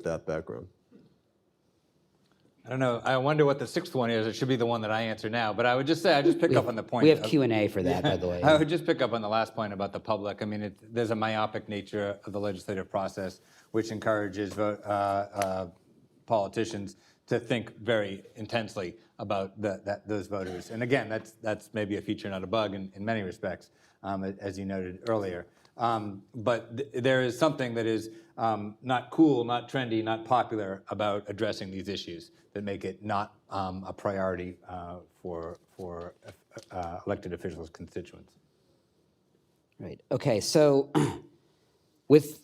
that background? I don't know. I wonder what the sixth one is. It should be the one that I answer now. But I would just say, I just pick up on the point. We have Q&A for that, by the way. I would just pick up on the last point about the public. I mean, there's a myopic nature of the legislative process, which encourages politicians to think very intensely about those voters. And again, that's maybe a feature, not a bug in many respects, as you noted earlier. But there is something that is not cool, not trendy, not popular about addressing these issues that make it not a priority for elected officials' constituents. Right. Okay. So with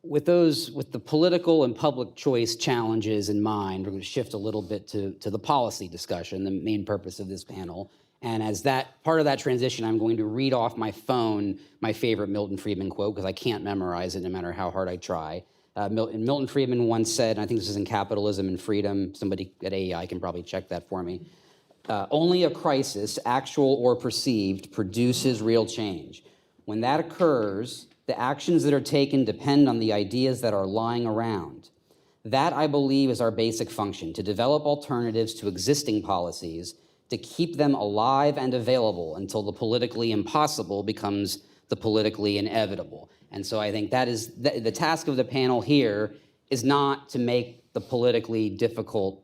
the political and public choice challenges in mind, we're going to shift a little bit to the policy discussion, the main purpose of this panel. And as that part of that transition, I'm going to read off my phone my favorite Milton Friedman quote, because I can't memorize it no matter how hard I try. Milton Friedman once said, and I think this is in Capitalism and Freedom, somebody at AEI can probably check that for me, only a crisis, actual or perceived, produces real change. When that occurs, the actions that are taken depend on the ideas that are lying around. That, I believe, is our basic function, to develop alternatives to existing policies, to keep them alive and available until the politically impossible becomes the politically inevitable. And so I think that is the task of the panel here is not to make the politically difficult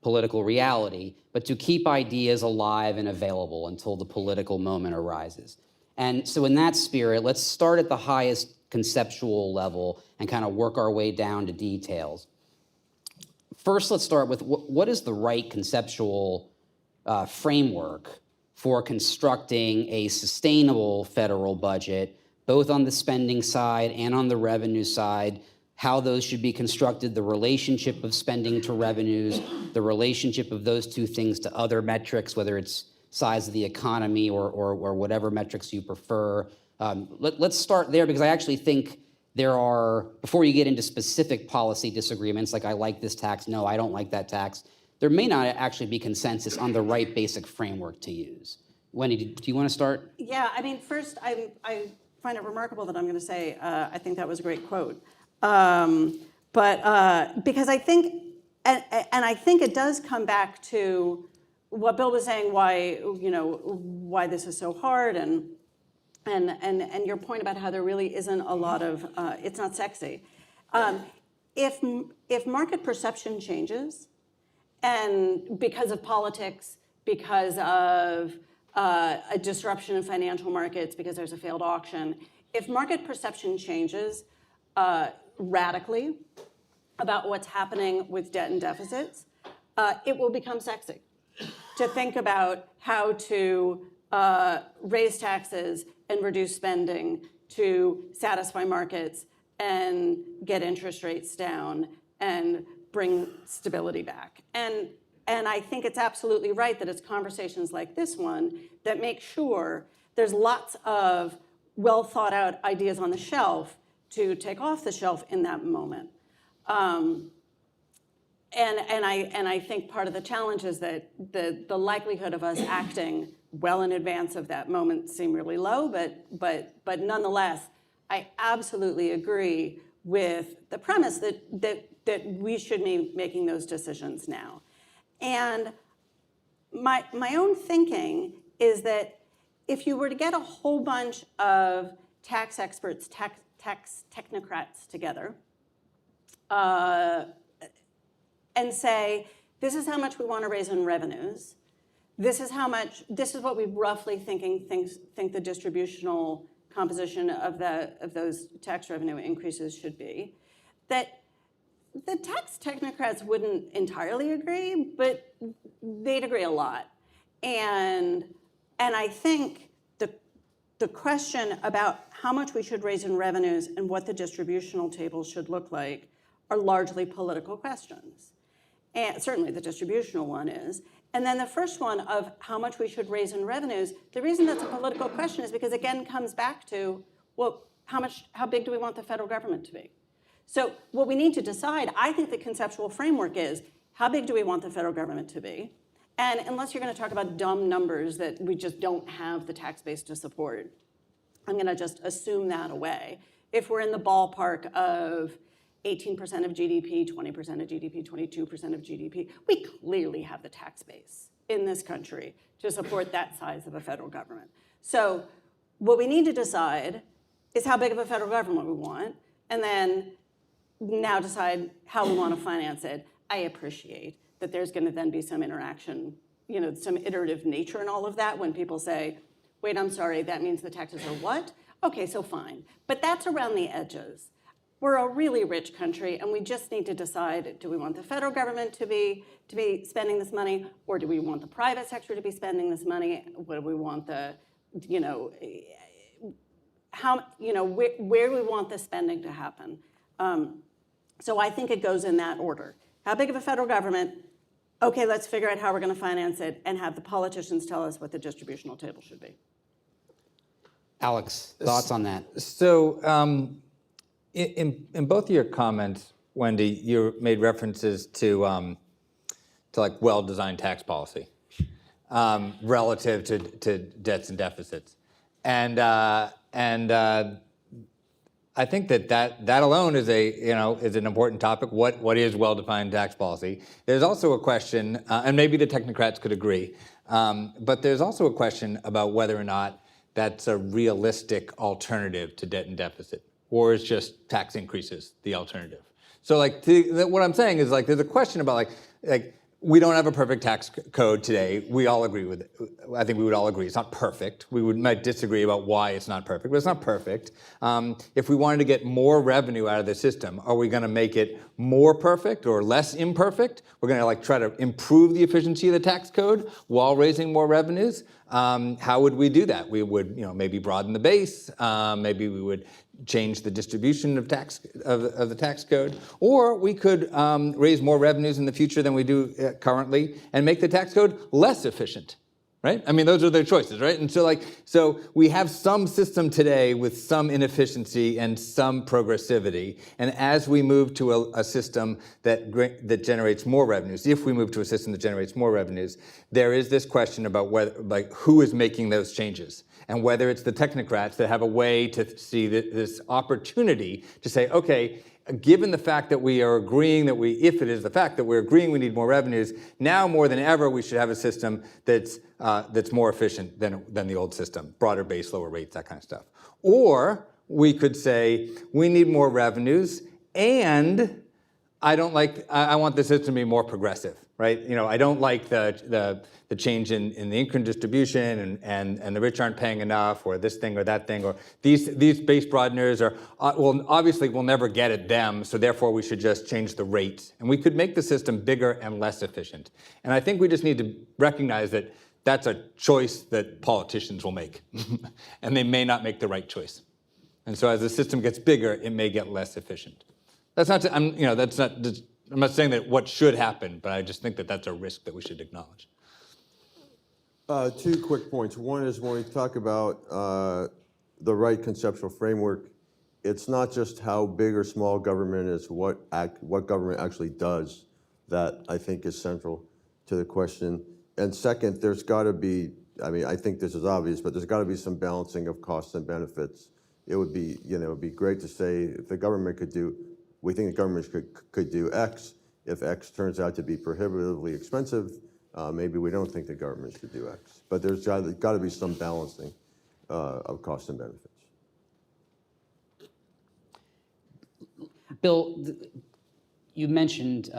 political reality, but to keep ideas alive and available until the political moment arises. And so in that spirit, let's start at the highest conceptual level and kind of work our way down to details. First, let's start with what is the right conceptual framework for constructing a sustainable federal budget, both on the spending side and on the revenue side, how those should be constructed, the relationship of spending to revenues, the relationship of those two things to other metrics, whether it's size of the economy or whatever metrics you prefer. Let's start there, because I actually think there are, before you get into specific policy disagreements, like I like this tax, no, I don't like that tax, there may not actually be consensus on the right basic framework to use. Wendy, do you want to start? Yeah, I mean, first, I find it remarkable that I'm going to say I think that was a great quote. But because I think, and I think it does come back to what Bill was saying, why this is so hard, and your point about how there really isn't a lot of, it's not sexy. If market perception changes, and because of politics, because of a disruption in financial markets, because there's a failed auction, if market perception changes radically about what's happening with debt and deficits, it will become sexy to think about how to raise taxes and reduce spending to satisfy markets and get interest rates down and bring stability back. And I think it's absolutely right that it's conversations like this one that make sure there's lots of well thought out ideas on the shelf to take off the shelf in that moment. And I think part of the challenge is that the likelihood of us acting well in advance of that moment seem really low, but nonetheless, I absolutely agree with the premise that we should be making those decisions now. And my own thinking is that if you were to get a whole bunch of tax experts, tax technocrats together, and say, this is how much we want to raise in revenues, this is what we roughly think the distributional composition of those tax revenue increases should be, that the tax technocrats wouldn't entirely agree, but they'd agree a lot. And I think the question about how much we should raise in revenues and what the distributional table should look like are largely political questions. And certainly the distributional one is. And then the first one of how much we should raise in revenues, the reason that's a political question is because, again, comes back to, well, how big do we want the federal government to be? So what we need to decide, I think the conceptual framework is, how big do we want the federal government to be? And unless you're going to talk about dumb numbers that we just don't have the tax base to support, I'm going to just assume that away. If we're in the ballpark of 18% of GDP, 20% of GDP, 22% of GDP, we clearly have the tax base in this country to support that size of a federal government. So what we need to decide is how big of a federal government we want, and then now decide how we want to finance it. I appreciate that there's going to then be some interaction, some iterative nature in all of that when people say, wait, I'm sorry, that means the taxes are what? Okay, so fine. But that's around the edges. We're a really rich country, and we just need to decide, do we want the federal government to be spending this money, or do we want the private sector to be spending this money? What do we want where do we want the spending to happen? So I think it goes in that order. How big of a federal government? Okay, let's figure out how we're going to finance it and have the politicians tell us what the distributional table should be. Alex, thoughts on that? So in both of your comments, Wendy, you made references to like well-designed tax policy relative to debts and deficits, and I think that alone is is an important topic. What is well-defined tax policy? There's also a question, and maybe the technocrats could agree, but there's also a question about whether or not that's a realistic alternative to debt and deficit, or is just tax increases the alternative? So what I'm saying is there's a question about like we don't have a perfect tax code today. We all agree with it. I think we would all agree it's not perfect. We might disagree about why it's not perfect, but it's not perfect. If we wanted to get more revenue out of the system, are we going to make it more perfect or less imperfect? We're going to try to improve the efficiency of the tax code while raising more revenues. How would we do that? We would, maybe broaden the base. Maybe we would change the distribution of the tax code, or we could raise more revenues in the future than we do currently and make the tax code less efficient, right? I mean, those are their choices, right? And so we have some system today with some inefficiency and some progressivity, and as we move to a system that generates more revenues, if we move to a system that generates more revenues, there is this question about who is making those changes. And whether it's the technocrats that have a way to see this opportunity to say, okay, given the fact that we are agreeing if it is the fact that we're agreeing we need more revenues, now more than ever we should have a system that's more efficient than the old system, broader base, lower rates, that kind of stuff. Or we could say we need more revenues, and I want the system to be more progressive, right? I don't like the change in the income distribution and the rich aren't paying enough, or this thing or that thing, or these base broadeners obviously we'll never get at them, so therefore we should just change the rates. And we could make the system bigger and less efficient. And I think we just need to recognize that that's a choice that politicians will make, and they may not make the right choice. And so as the system gets bigger, it may get less efficient. That's not. I'm not saying that what should happen, but I just think that that's a risk that we should acknowledge. 2 quick points. One is when we talk about the right conceptual framework, it's not just how big or small government is, what government actually does that I think is central to the question. And second, there's got to be, I think this is obvious, but there's got to be some balancing of costs and benefits. It would be, it would be great to say if the government we think the government could do X. If X turns out to be prohibitively expensive, maybe we don't think the government should do X. But there's got to be some balancing of costs and benefits. Bill, you mentioned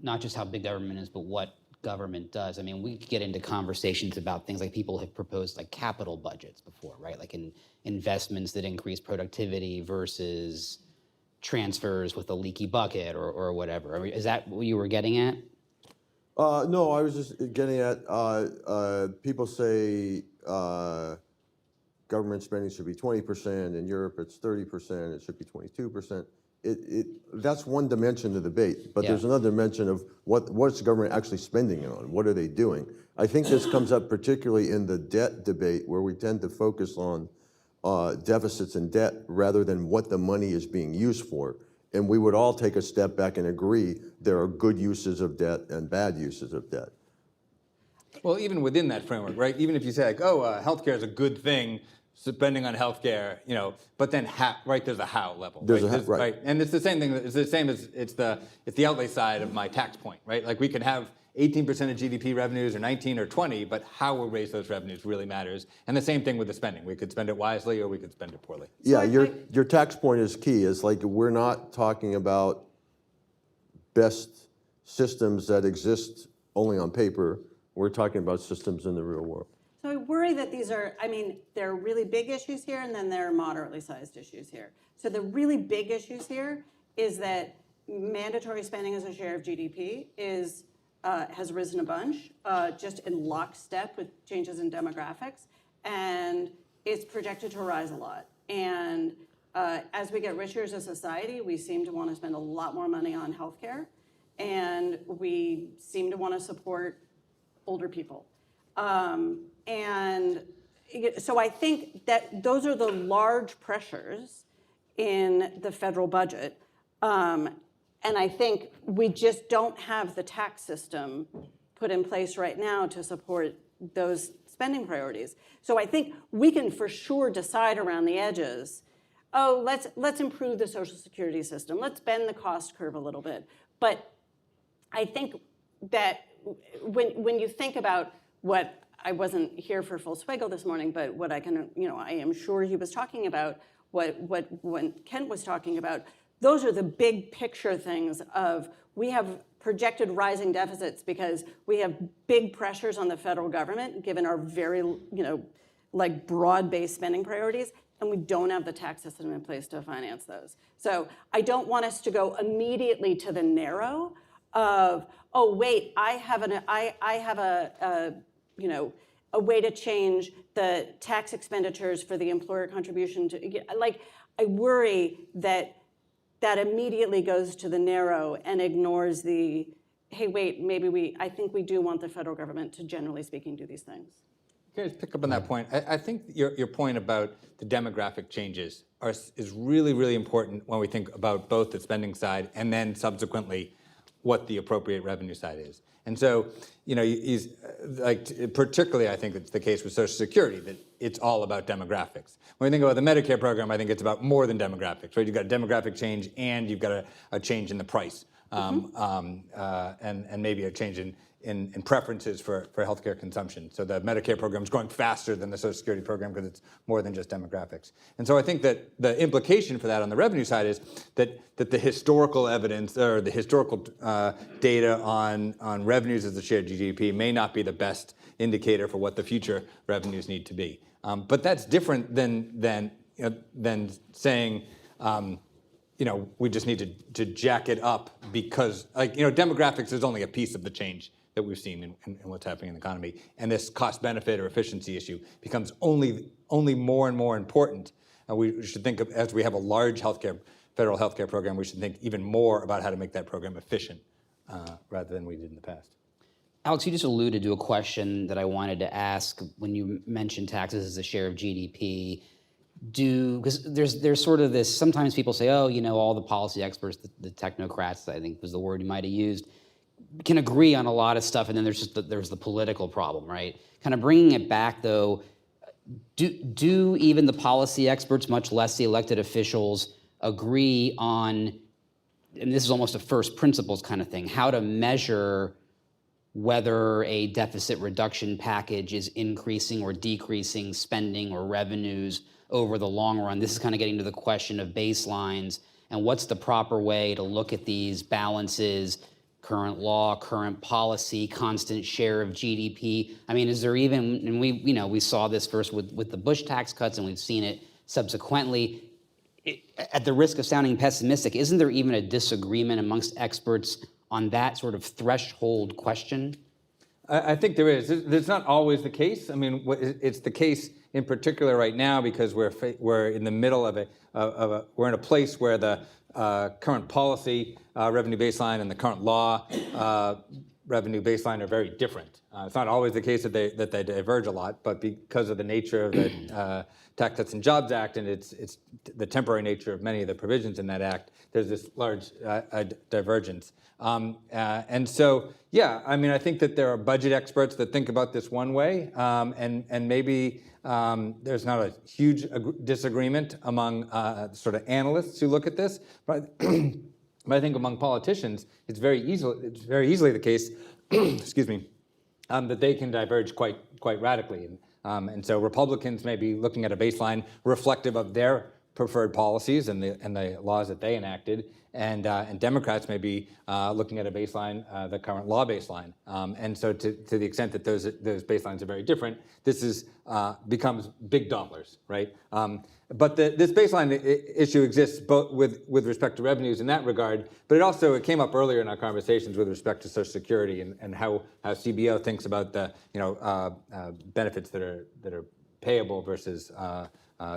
not just how big government is, but what government does. I mean, we could get into conversations about things like people have proposed like capital budgets before, right? Like in investments that increase productivity versus transfers with a leaky bucket or whatever. I mean, is that what you were getting at? No, I was just getting at people say government spending should be 20%, in Europe it's 30%, it should be 22%. That's one dimension of the debate, but there's another dimension of what's the government actually spending it on? What are they doing? I think this comes up particularly in the debt debate, where we tend to focus on deficits and debt rather than what the money is being used for. And we would all take a step back and agree there are good uses of debt and bad uses of debt. Well, even within that framework, right? Even if you say like, oh, healthcare is a good thing, spending on healthcare, but then there's a how level. Right? And it's the same thing. It's the same as it's the outlay side of my tax point, right? Like we can have 18% of GDP revenues or 19 or 20, but how we raise those revenues really matters. And the same thing with the spending. We could spend it wisely or we could spend it poorly. Yeah, your tax point is key. It's like we're not talking about best systems that exist only on paper. We're talking about systems in the real world. So I worry that there are really big issues here, and then there are moderately sized issues here. So the really big issues here is that mandatory spending as a share of GDP has risen a bunch, just in lockstep with changes in demographics, and it's projected to rise a lot. And as we get richer as a society, we seem to want to spend a lot more money on healthcare, and we seem to want to support older people. And so I think that those are the large pressures in the federal budget. And I think we just don't have the tax system put in place right now to support those spending priorities. So I think we can for sure decide around the edges, oh, let's improve the Social Security system. Let's bend the cost curve a little bit. But I think that when you think about what, I wasn't here for full swiggle this morning, but what I am sure he was talking about, when Kent was talking about, those are the big picture things of we have projected rising deficits because we have big pressures on the federal government given our very, broad-based spending priorities, and we don't have the tax system in place to finance those. So I don't want us to go immediately to the narrow of, oh wait, I have a way to change the tax expenditures for the employer contribution to, I worry that immediately goes to the narrow and ignores the, hey, wait, I think we do want the federal government to, generally speaking, do these things. Can I just pick up on that point? I think your point about the demographic changes is really, really important when we think about both the spending side and then subsequently what the appropriate revenue side is. And so, particularly I think it's the case with Social Security, that it's all about demographics. When we think about the Medicare program, I think it's about more than demographics, right? You've got a demographic change and you've got a change in the price, and maybe a change in preferences for healthcare consumption. So the Medicare program is growing faster than the Social Security program because it's more than just demographics. And so I think that the implication for that on the revenue side is that the historical evidence or the historical data on revenues as a share of GDP may not be the best indicator for what the future revenues need to be. But that's different than saying, we just need to jack it up because, demographics is only a piece of the change that we've seen in what's happening in the economy. And this cost benefit or efficiency issue becomes only more and more important. We should think of, as we have a large federal healthcare program, we should think even more about how to make that program efficient rather than we did in the past. Alex, you just alluded to a question that I wanted to ask when you mentioned taxes as a share of GDP. Because there's sort of this, sometimes people say, oh, all the policy experts, the technocrats, I think was the word you might have used, can agree on a lot of stuff, and then there's the political problem, right? Kind of bringing it back, though, do even the policy experts, much less the elected officials, agree on, and this is almost a first principles kind of thing, how to measure whether a deficit reduction package is increasing or decreasing spending or revenues over the long run? This is kind of getting to the question of baselines and what's the proper way to look at these balances, current law, current policy, constant share of GDP. I mean, is there even, and we saw this first with the Bush tax cuts, and we've seen it subsequently. At the risk of sounding pessimistic, isn't there even a disagreement amongst experts on that sort of threshold question? I think there is. It's not always the case. I mean, it's the case in particular right now because we're in the middle of we're in a place where the current policy revenue baseline and the current law revenue baseline are very different. It's not always the case that they diverge a lot, but because of the nature of the Tax Cuts and Jobs Act and it's the temporary nature of many of the provisions in that act, there's this large divergence. And so, yeah, I mean, I think that there are budget experts that think about this one way, and maybe there's not a huge disagreement among sort of analysts who look at this, but but I think among politicians, it's very easily the case, excuse me, that they can diverge quite radically. And so Republicans may be looking at a baseline reflective of their preferred policies and the laws that they enacted, and Democrats may be looking at a baseline, the current law baseline. And so to the extent that those baselines are very different, this becomes big dollars, right? But this baseline issue exists both with respect to revenues in that regard, but it came up earlier in our conversations with respect to Social Security and how CBO thinks about the benefits that are payable versus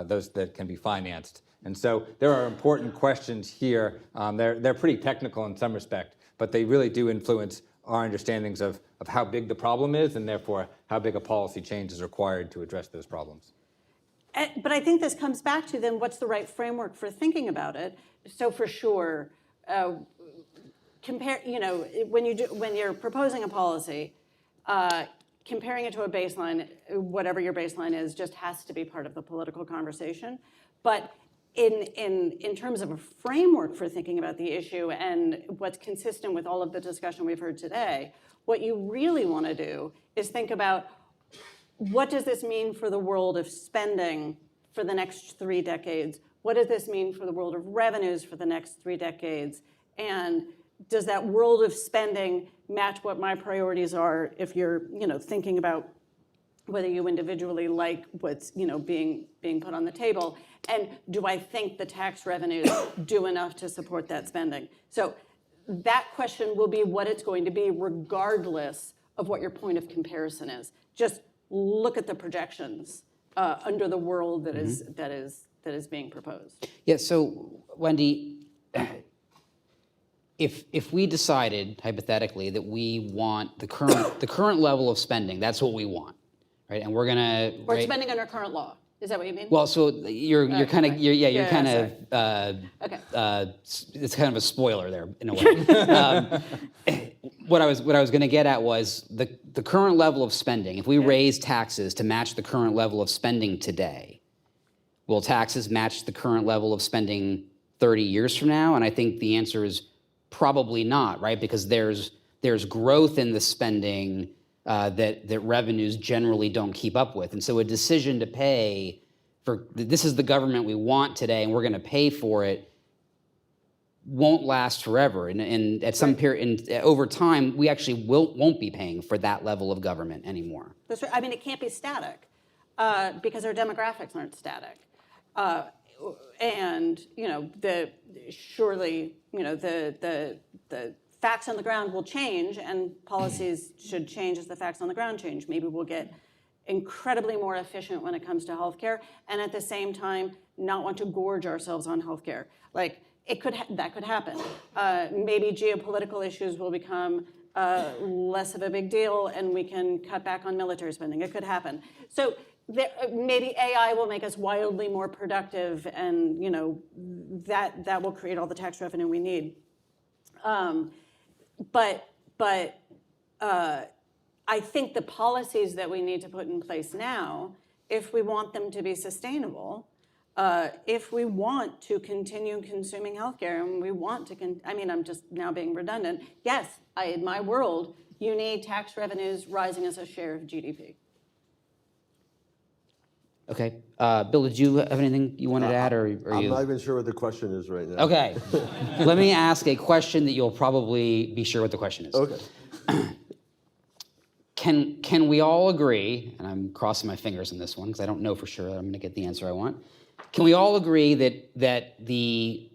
those that can be financed. And so there are important questions here. They're pretty technical in some respect, but they really do influence our understandings of how big the problem is and therefore how big a policy change is required to address those problems. But I think this comes back to then what's the right framework for thinking about it. So for sure, compare. When you're proposing a policy, comparing it to a baseline, whatever your baseline is, just has to be part of the political conversation. But in terms of a framework for thinking about the issue and what's consistent with all of the discussion we've heard today, what you really want to do is think about what does this mean for the world of spending for the next 3 decades? What does this mean for the world of revenues for the next 3 decades? And does that world of spending match what my priorities are if you're thinking about whether you individually like what's being put on the table? And do I think the tax revenues do enough to support that spending? So that question will be what it's going to be regardless of what your point of comparison is. Just look at the projections under the world that is being proposed. Yeah. So, Wendy, if we decided hypothetically that we want the current level of spending, that's what we want, right? And we're gonna or spending under current law. Is that what you mean? Well, so you're kind of it's kind of a spoiler there in a way. What I was going to get at was the current level of spending. If we raise taxes to match the current level of spending today, will taxes match the current level of spending 30 years from now? And I think the answer is probably not, right? Because there's growth in the spending that revenues generally don't keep up with. And so a decision to pay for, this is the government we want today and we're going to pay for it, won't last forever. And at some period, over time, we actually won't be paying for that level of government anymore. That's right. I mean, it can't be static because our demographics aren't static. And, surely, the facts on the ground will change and policies should change as the facts on the ground change. Maybe we'll get incredibly more efficient when it comes to healthcare and at the same time not want to gorge ourselves on healthcare. Like that could happen. Maybe geopolitical issues will become less of a big deal and we can cut back on military spending. It could happen. So maybe AI will make us wildly more productive and that will create all the tax revenue we need. But I think the policies that we need to put in place now, if we want them to be sustainable, if we want to continue consuming healthcare and we want to, I'm just now being redundant. Yes, in my world, you need tax revenues rising as a share of GDP. Okay. Bill, did you have anything you wanted to add, or are I'm you? not even sure what the question is right now. Okay. Let me ask a question that you'll probably be sure what the question is. Okay. Can we all agree, and I'm crossing my fingers on this one because I don't know for sure that I'm going to get the answer I want. Can we all agree that the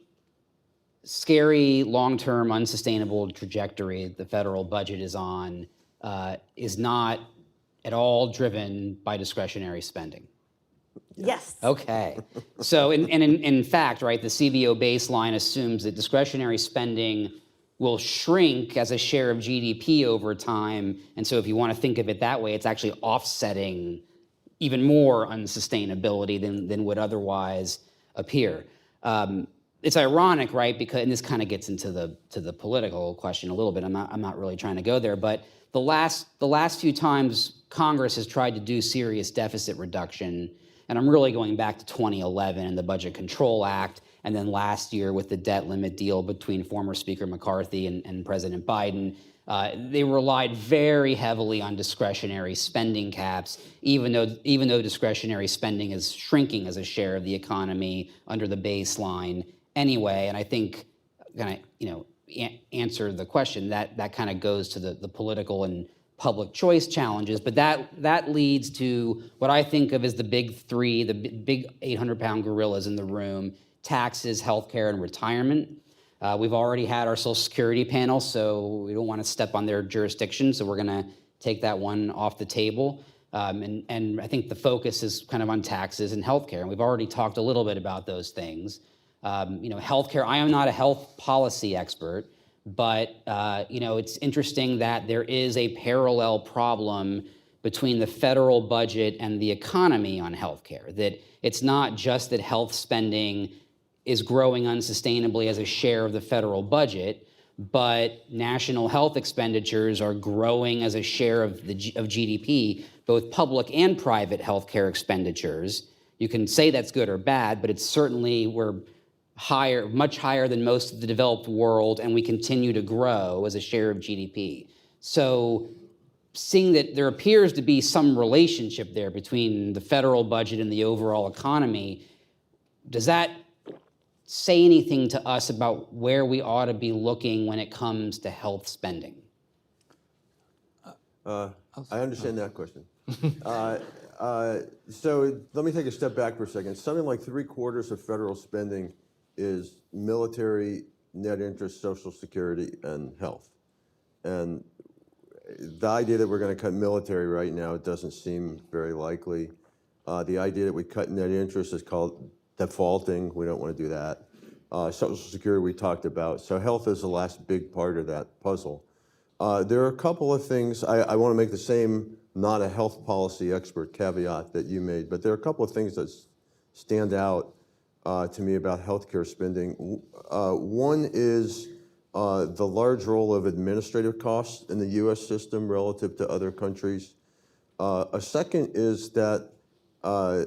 scary, long-term, unsustainable trajectory the federal budget is on is not at all driven by discretionary spending? Yes. Okay. So, in fact, right, the CBO baseline assumes that discretionary spending will shrink as a share of GDP over time. And so if you want to think of it that way, it's actually offsetting even more unsustainability than would otherwise appear. It's ironic, right? Because, and this kind of gets into the political question a little bit. I'm not really trying to go there, but the last few times Congress has tried to do serious deficit reduction, and I'm really going back to 2011 and the Budget Control Act, and then last year with the debt limit deal between former Speaker McCarthy and President Biden, they relied very heavily on discretionary spending caps, even though discretionary spending is shrinking as a share of the economy under the baseline anyway. And I think, kind of, answer the question, that kind of goes to the political and public choice challenges, but that leads to what I think of as the big three, the big 800-pound gorillas in the room: taxes, healthcare, and retirement. We've already had our Social Security panel, so we don't want to step on their jurisdiction, so we're going to take that one off the table. And I think the focus is kind of on taxes and healthcare, and we've already talked a little bit about those things. Healthcare, I am not a health policy expert, but it's interesting that there is a parallel problem between the federal budget and the economy on healthcare. That it's not just that health spending is growing unsustainably as a share of the federal budget, but national health expenditures are growing as a share of GDP, both public and private healthcare expenditures. You can say that's good or bad, but it's certainly we're higher, much higher than most of the developed world, and we continue to grow as a share of GDP. So seeing that there appears to be some relationship there between the federal budget and the overall economy, does that say anything to us about where we ought to be looking when it comes to health spending? I understand that question. So let me take a step back for a second. Something like 3/4 of federal spending is military, net interest, Social Security, and health. And the idea that we're going to cut military right now doesn't seem very likely. The idea that we cut net interest is called defaulting. We don't want to do that. Social Security we talked about. So health is the last big part of that puzzle. There are a couple of things. I want to make the same not a health policy expert caveat that you made, but there are a couple of things that stand out to me about healthcare spending. One is the large role of administrative costs in the U.S. system relative to other countries. A second is that a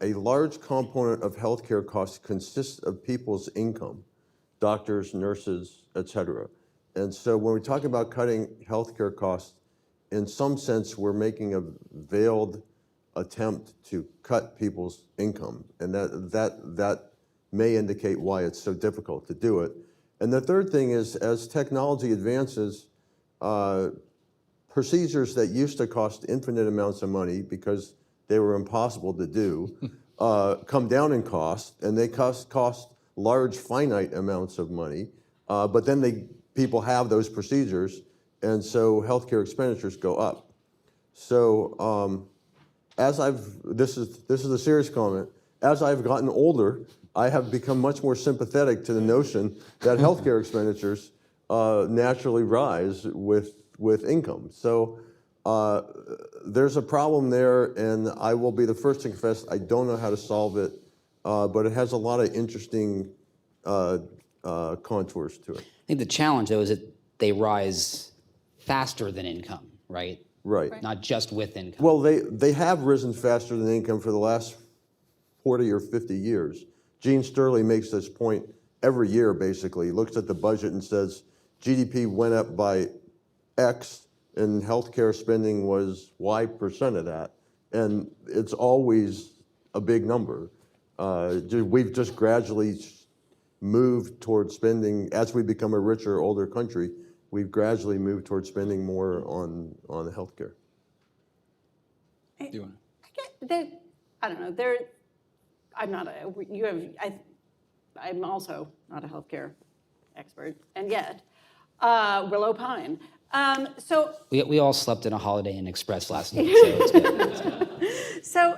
large component of healthcare costs consists of people's income, doctors, nurses, et cetera. And so when we talk about cutting healthcare costs, in some sense, we're making a veiled attempt to cut people's income. And that may indicate why it's so difficult to do it. And the third thing is, as technology advances, procedures that used to cost infinite amounts of money because they were impossible to do, come down in cost, and they cost large finite amounts of money, but then people have those procedures, and so healthcare expenditures go up. So this is a serious comment, as I've gotten older, I have become much more sympathetic to the notion that healthcare expenditures naturally rise with income. So there's a problem there, and I will be the first to confess I don't know how to solve it, but it has a lot of interesting contours to it. I think the challenge, though, is that they rise faster than income, right? Right. Not just with income. Well, they have risen faster than income for the last 40 or 50 years. Gene Sterling makes this point every year, basically. He looks at the budget and says, GDP went up by X, and healthcare spending was Y% of that. And it's always a big number. We've just gradually moved towards spending, as we become a richer, older country, we've gradually moved towards spending more on healthcare. Do you want I don't know. I'm also not a healthcare expert, and yet we'll opine. So we all slept in a Holiday Inn Express last night, so it's good. So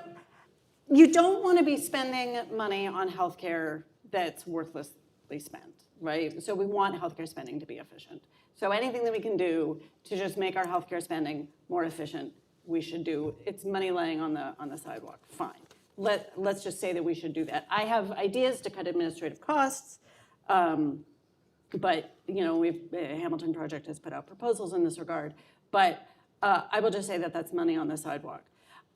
you don't want to be spending money on healthcare that's worthlessly spent, right? So we want healthcare spending to be efficient. So anything that we can do to just make our healthcare spending more efficient, we should do. It's money laying on the sidewalk, fine. Let's just say that we should do that. I have ideas to cut administrative costs, but Hamilton Project has put out proposals in this regard. But I will just say that that's money on the sidewalk.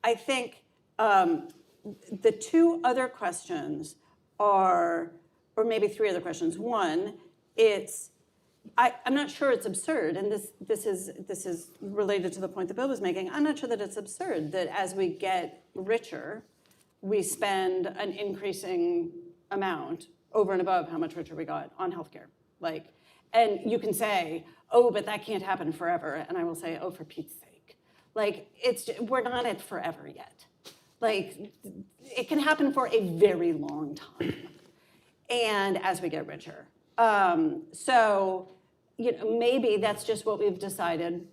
I think the two other questions are, or maybe three other questions. One, I'm not sure it's absurd, and this is related to the point that Bill was making. I'm not sure that it's absurd that as we get richer, we spend an increasing amount over and above how much richer we got on healthcare. And you can say, oh, but that can't happen forever. And I will say, oh, for Pete's sake. We're not at forever yet. It can happen for a very long time. And as we get richer. So maybe that's just what we've decided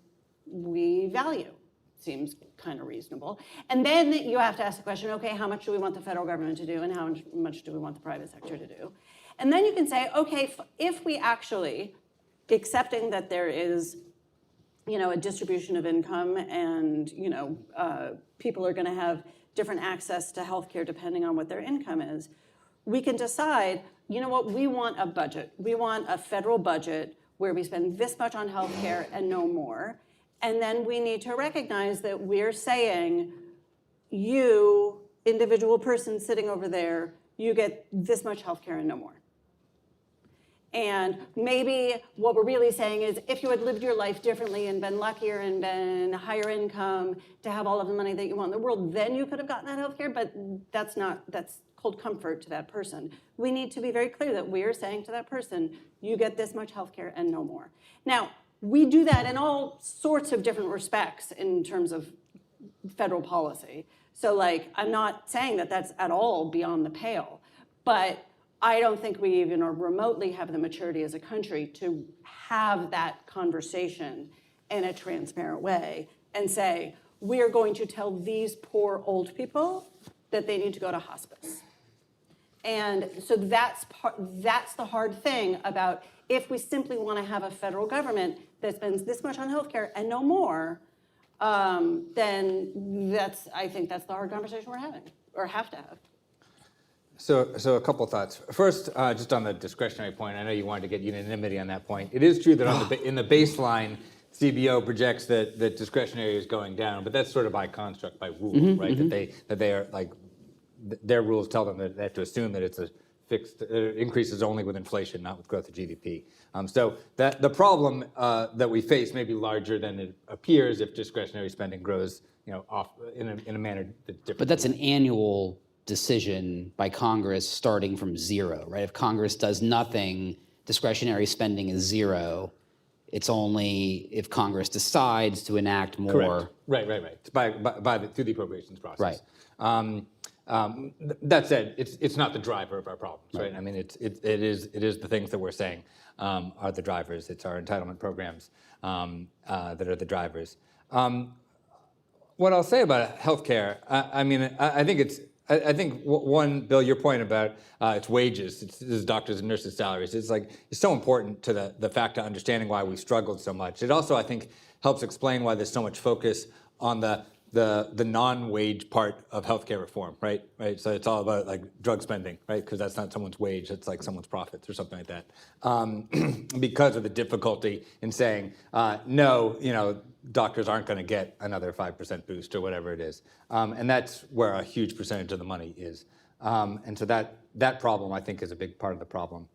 we value. Seems kind of reasonable. And then you have to ask the question, okay, how much do we want the federal government to do and how much do we want the private sector to do? And then you can say, okay, if we actually, accepting that there is a distribution of income and people are going to have different access to healthcare depending on what their income is, we can decide, you know what, we want a budget. We want a federal budget where we spend this much on healthcare and no more. And then we need to recognize that we're saying, you, individual person sitting over there, you get this much healthcare and no more. And maybe what we're really saying is, if you had lived your life differently and been luckier and been higher income to have all of the money that you want in the world, then you could have gotten that healthcare, but that's cold comfort to that person. We need to be very clear that we are saying to that person, you get this much healthcare and no more. Now, we do that in all sorts of different respects in terms of federal policy. So I'm not saying that that's at all beyond the pale, but I don't think we even remotely have the maturity as a country to have that conversation in a transparent way and say, we are going to tell these poor old people that they need to go to hospice. And so that's the hard thing about if we simply want to have a federal government that spends this much on healthcare and no more, then I think that's the hard conversation we're having or have to have. So a couple thoughts. First, just on the discretionary point, I know you wanted to get unanimity on that point. It is true that in the baseline, CBO projects that discretionary is going down, but that's sort of by construct, by rule, right? That they are their rules tell them that they have to assume that it's a fixed increases only with inflation, not with growth of GDP. So that the problem that we face may be larger than it appears if discretionary spending grows, off in a manner that's different. But that's an annual decision by Congress starting from zero, right? If Congress does nothing, discretionary spending is zero. It's only if Congress decides to enact more. Correct. Right. It's through the appropriations process. Right. That said, it's not the driver of our problems, right? I mean, it is the things that we're saying are the drivers. It's our entitlement programs that are the drivers. What I'll say about healthcare, I think one, Bill, your point about its wages, it's doctors and nurses' salaries, it's so important to the fact of understanding why we struggled so much. It also, I think, helps explain why there's so much focus on the non-wage part of healthcare reform, right? So it's all about drug spending, right? Because that's not someone's wage, it's someone's profits or something like that. Because of the difficulty in saying, no, doctors aren't going to get another 5% boost or whatever it is. And that's where a huge percentage of the money is. And so that problem, I think, is a big part of the problem.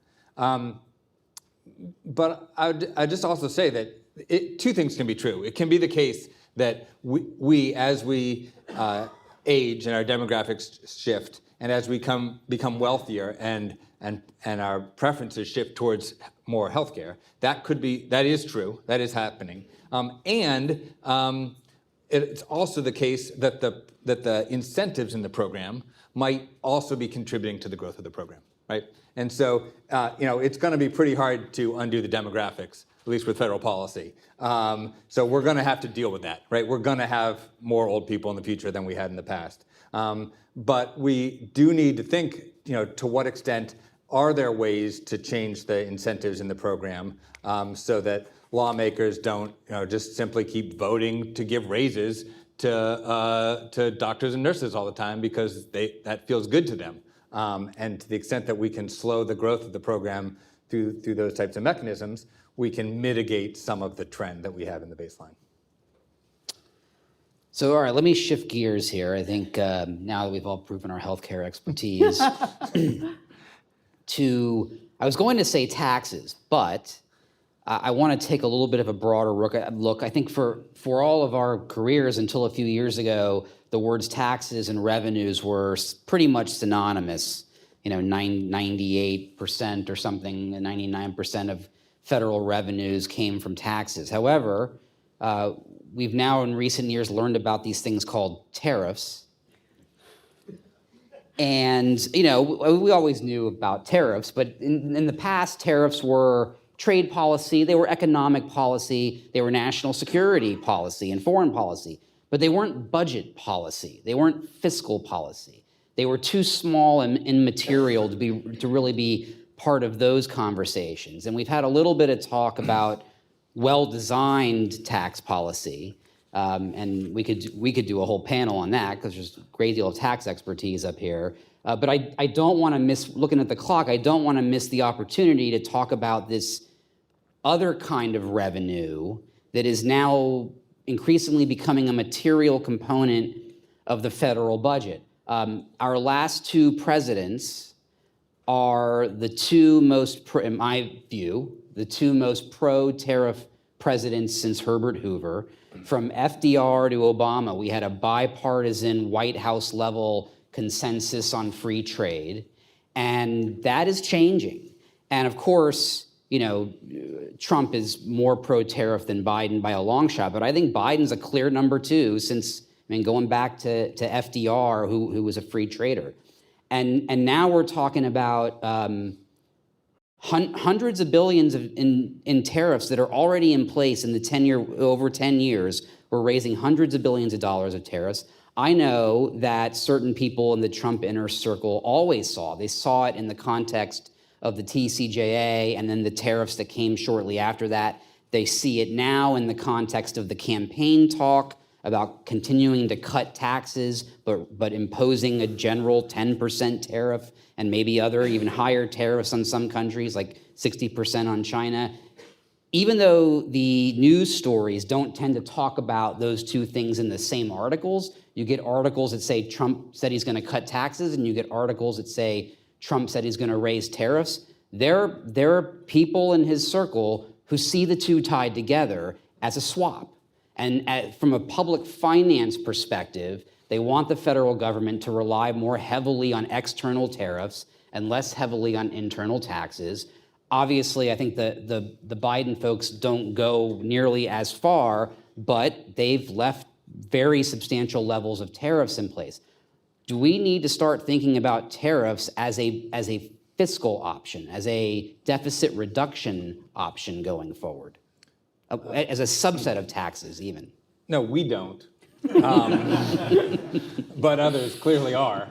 But I just also say that two things can be true. It can be the case that we as we age and our demographics shift, and as we become wealthier and our preferences shift towards more healthcare, that is true, that is happening. It's also the case that the incentives in the program might also be contributing to the growth of the program, right? And so, it's going to be pretty hard to undo the demographics, at least with federal policy. So we're going to have to deal with that, right? We're going to have more old people in the future than we had in the past. But we do need to think, to what extent are there ways to change the incentives in the program so that lawmakers don't, just simply keep voting to give raises to doctors and nurses all the time because that feels good to them. And to the extent that we can slow the growth of the program through those types of mechanisms, we can mitigate some of the trend that we have in the baseline. So, all right, let me shift gears here. I think now that we've all proven our healthcare expertise, I was going to say taxes, but I want to take a little bit of a broader look. I think for all of our careers until a few years ago, the words taxes and revenues were pretty much synonymous. 98% or something, 99% of federal revenues came from taxes. However, we've now in recent years learned about these things called tariffs. And, we always knew about tariffs, but in the past, tariffs were trade policy, they were economic policy, they were national security policy and foreign policy, but they weren't budget policy, they weren't fiscal policy. They were too small and immaterial to really be part of those conversations. And we've had a little bit of talk about well-designed tax policy, and we could do a whole panel on that because there's a great deal of tax expertise up here. But I don't want to miss, looking at the clock, I don't want to miss the opportunity to talk about this other kind of revenue that is now increasingly becoming a material component of the federal budget. Our last two presidents are the two most, in my view, the two most pro-tariff presidents since Herbert Hoover. From FDR to Obama, we had a bipartisan White House level consensus on free trade, and that is changing. And of course, Trump is more pro-tariff than Biden by a long shot, but I think Biden's a clear number two since, going back to FDR, who was a free trader. And now we're talking about hundreds of billions in tariffs that are already in place in the over 10 years. We're raising hundreds of billions of dollars of tariffs. I know that certain people in the Trump inner circle always saw it in the context of the TCJA and then the tariffs that came shortly after that. They see it now in the context of the campaign talk about continuing to cut taxes, but imposing a general 10% tariff and maybe other even higher tariffs on some countries, like 60% on China. Even though the news stories don't tend to talk about those two things in the same articles, you get articles that say Trump said he's going to cut taxes, and you get articles that say Trump said he's going to raise tariffs. There are people in his circle who see the two tied together as a swap. And from a public finance perspective, they want the federal government to rely more heavily on external tariffs and less heavily on internal taxes. Obviously, I think the Biden folks don't go nearly as far, but they've left very substantial levels of tariffs in place. Do we need to start thinking about tariffs as a fiscal option, as a deficit reduction option going forward? As a subset of taxes, even? No, we don't. But others clearly are.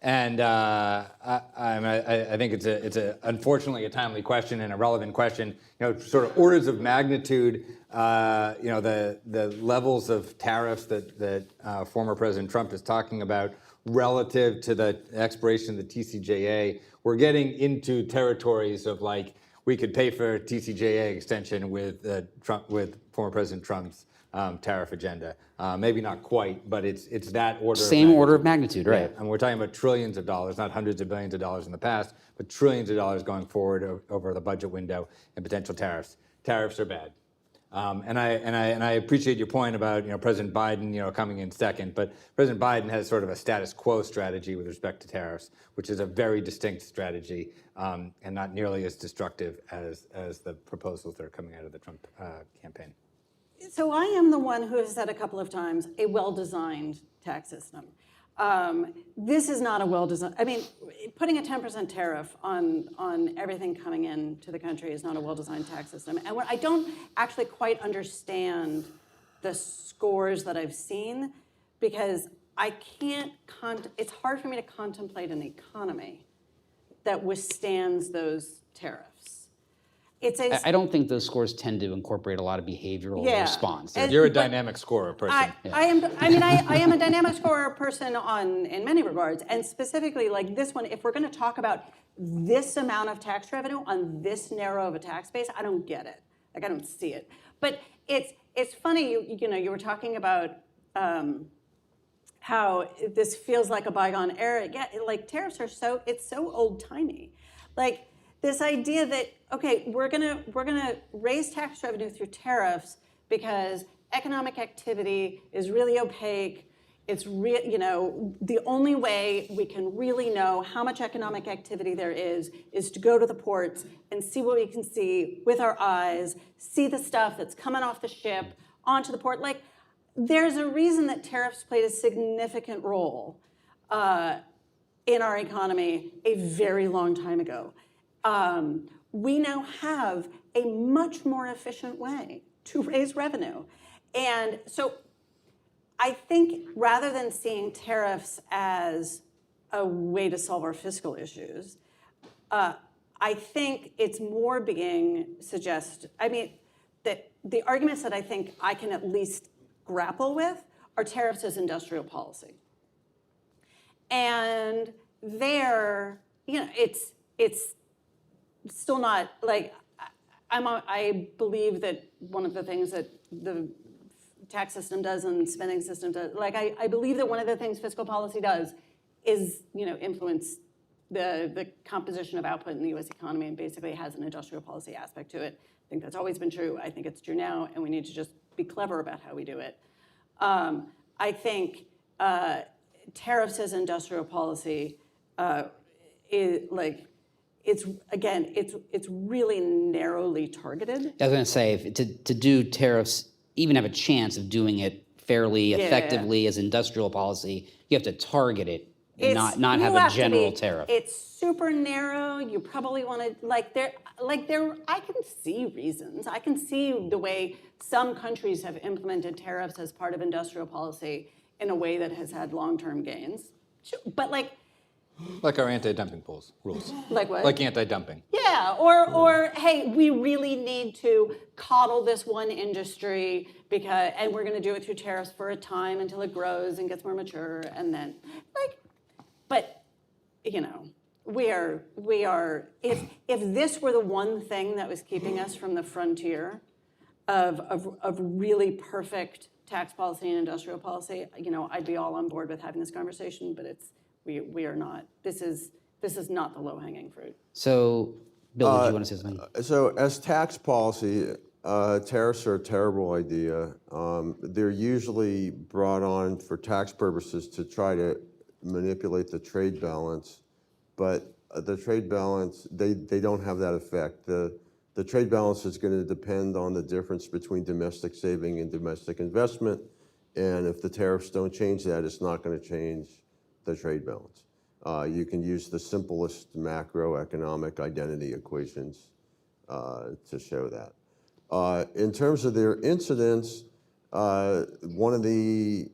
And I think it's unfortunately a timely question and a relevant question. Sort of orders of magnitude. The levels of tariffs that former President Trump is talking about relative to the expiration of the TCJA. We're getting into territories of like, we could pay for TCJA extension with former President Trump's tariff agenda. Maybe not quite, but it's that order. Same order of magnitude, right? Yeah, and we're talking about trillions of dollars, not hundreds of billions of dollars in the past, but trillions of dollars going forward over the budget window and potential tariffs. Tariffs are bad. And I appreciate your point about President Biden coming in second, but President Biden has sort of a status quo strategy with respect to tariffs, which is a very distinct strategy and not nearly as destructive as the proposals that are coming out of the Trump campaign. So I am the one who has said a couple of times a well-designed tax system. This is not a well-designed. I mean, putting a 10% tariff on everything coming into the country is not a well-designed tax system. And I don't actually quite understand the scores that I've seen, because it's hard for me to contemplate an economy that withstands those tariffs. I don't think those scores tend to incorporate a lot of behavioral response. You're a dynamic scorer person. I am a dynamic scorer person in many regards, and specifically like this one, if we're going to talk about this amount of tax revenue on this narrow of a tax base, I don't get it. Like, I don't see it. But it's funny, you were talking about how this feels like a bygone era. Yeah, like tariffs are so old-timey. Like this idea that, okay, we're gonna raise tax revenue through tariffs because economic activity is really opaque. It's the only way we can really know how much economic activity there is to go to the ports and see what we can see with our eyes, see the stuff that's coming off the ship onto the port. Like, there's a reason that tariffs played a significant role in our economy a very long time ago. We now have a much more efficient way to raise revenue. And so I think rather than seeing tariffs as a way to solve our fiscal issues, I think it's more being suggested. I mean, that the arguments that I think I can at least grapple with are tariffs as industrial policy. And there, it's still not like I believe that one of the things that the tax system does and spending system does, like I believe that one of the things fiscal policy does is influence the composition of output in the U.S. economy, and basically has an industrial policy aspect to it. I think that's always been true. I think it's true now, and we need to just be clever about how we do it. I think tariffs as industrial policy is like, it's really narrowly targeted. I was going to say, to do tariffs, even have a chance of doing it fairly effectively as industrial policy, you have to target it, and not have a general tariff. It's super narrow. You probably want to I can see reasons. I can see the way some countries have implemented tariffs as part of industrial policy in a way that has had long-term gains. But like our anti-dumping rules. Like what? Like anti-dumping. Yeah, or hey, we really need to coddle this one industry and we're going to do it through tariffs for a time until it grows and gets more mature, and then but we are if this were the one thing that was keeping us from the frontier of really perfect tax policy and industrial policy, I'd be all on board with having this conversation, but we are not. This is not the low-hanging fruit. So, Bill, did you want to say something? So as tax policy, tariffs are a terrible idea. They're usually brought on for tax purposes to try to manipulate the trade balance, but the trade balance, they don't have that effect. The trade balance is going to depend on the difference between domestic saving and domestic investment, and if the tariffs don't change that, it's not going to change the trade balance. You can use the simplest macroeconomic identity equations to show that. In terms of their incidence, one of the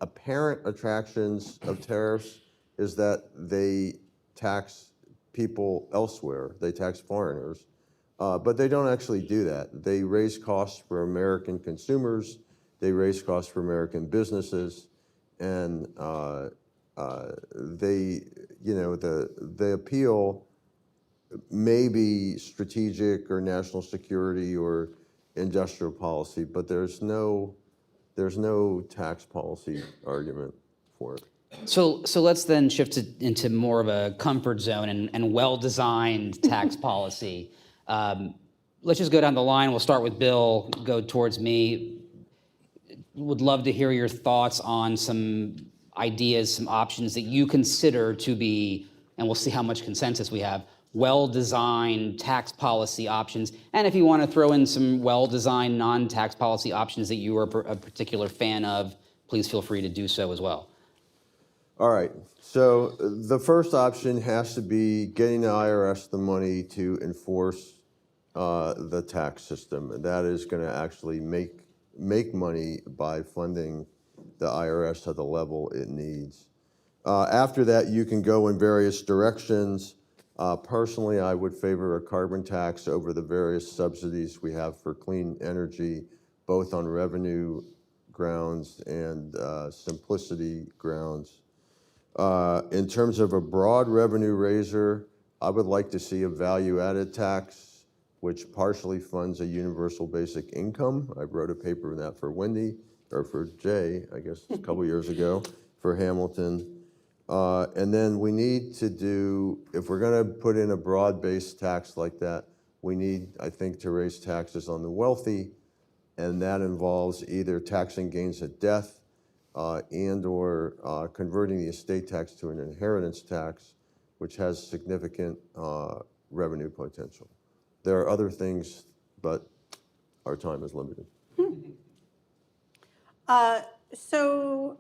apparent attractions of tariffs is that they tax people elsewhere. They tax foreigners, but they don't actually do that. They raise costs for American consumers. They raise costs for American businesses, and the appeal may be strategic or national security or industrial policy, but there's no tax policy argument for it. So let's then shift into more of a comfort zone and well-designed tax policy. Let's just go down the line. We'll start with Bill, go towards me. Would love to hear your thoughts on some ideas, some options that you consider to be, and we'll see how much consensus we have, well-designed tax policy options. And if you want to throw in some well-designed non-tax policy options that you are a particular fan of, please feel free to do so as well. All right, so the first option has to be getting the IRS the money to enforce the tax system. And that is going to actually make money by funding the IRS at the level it needs. After that, you can go in various directions. Personally, I would favor a carbon tax over the various subsidies we have for clean energy, both on revenue grounds and simplicity grounds. In terms of a broad revenue raiser, I would like to see a value-added tax, which partially funds a universal basic income. I wrote a paper on that for Wendy, or for Jay, I guess, a couple years ago, for Hamilton. And then we need to do, if we're going to put in a broad-based tax like that, we need, I think, to raise taxes on the wealthy, and that involves either taxing gains at death and or converting the estate tax to an inheritance tax, which has significant revenue potential. There are other things, but our time is limited. I'm sorry.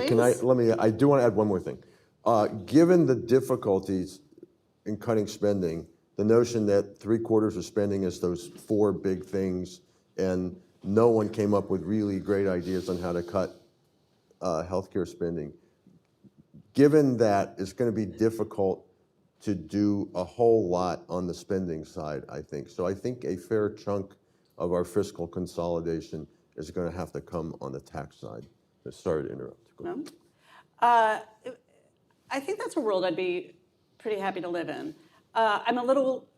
Please. I do want to add one more thing. Given the difficulties in cutting spending, the notion that 3/4 of spending is those 4 big things, and no one came up with really great ideas on how to cut healthcare spending. Given that it's going to be difficult to do a whole lot on the spending side, I think. So I think a fair chunk of our fiscal consolidation is going to have to come on the tax side. Sorry to interrupt. No. I think that's a world I'd be pretty happy to live in. I'm a little,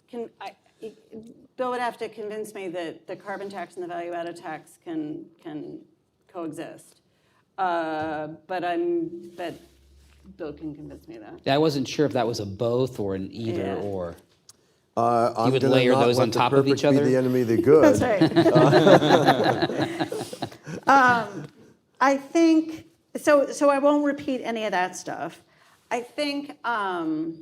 Bill would have to convince me that the carbon tax and the value-added tax can coexist. But Bill can convince me of that. I wasn't sure if that was a both or an either or. You would layer those on top of each other? Be the enemy of the good. That's right. I think so. I won't repeat any of that stuff. I think I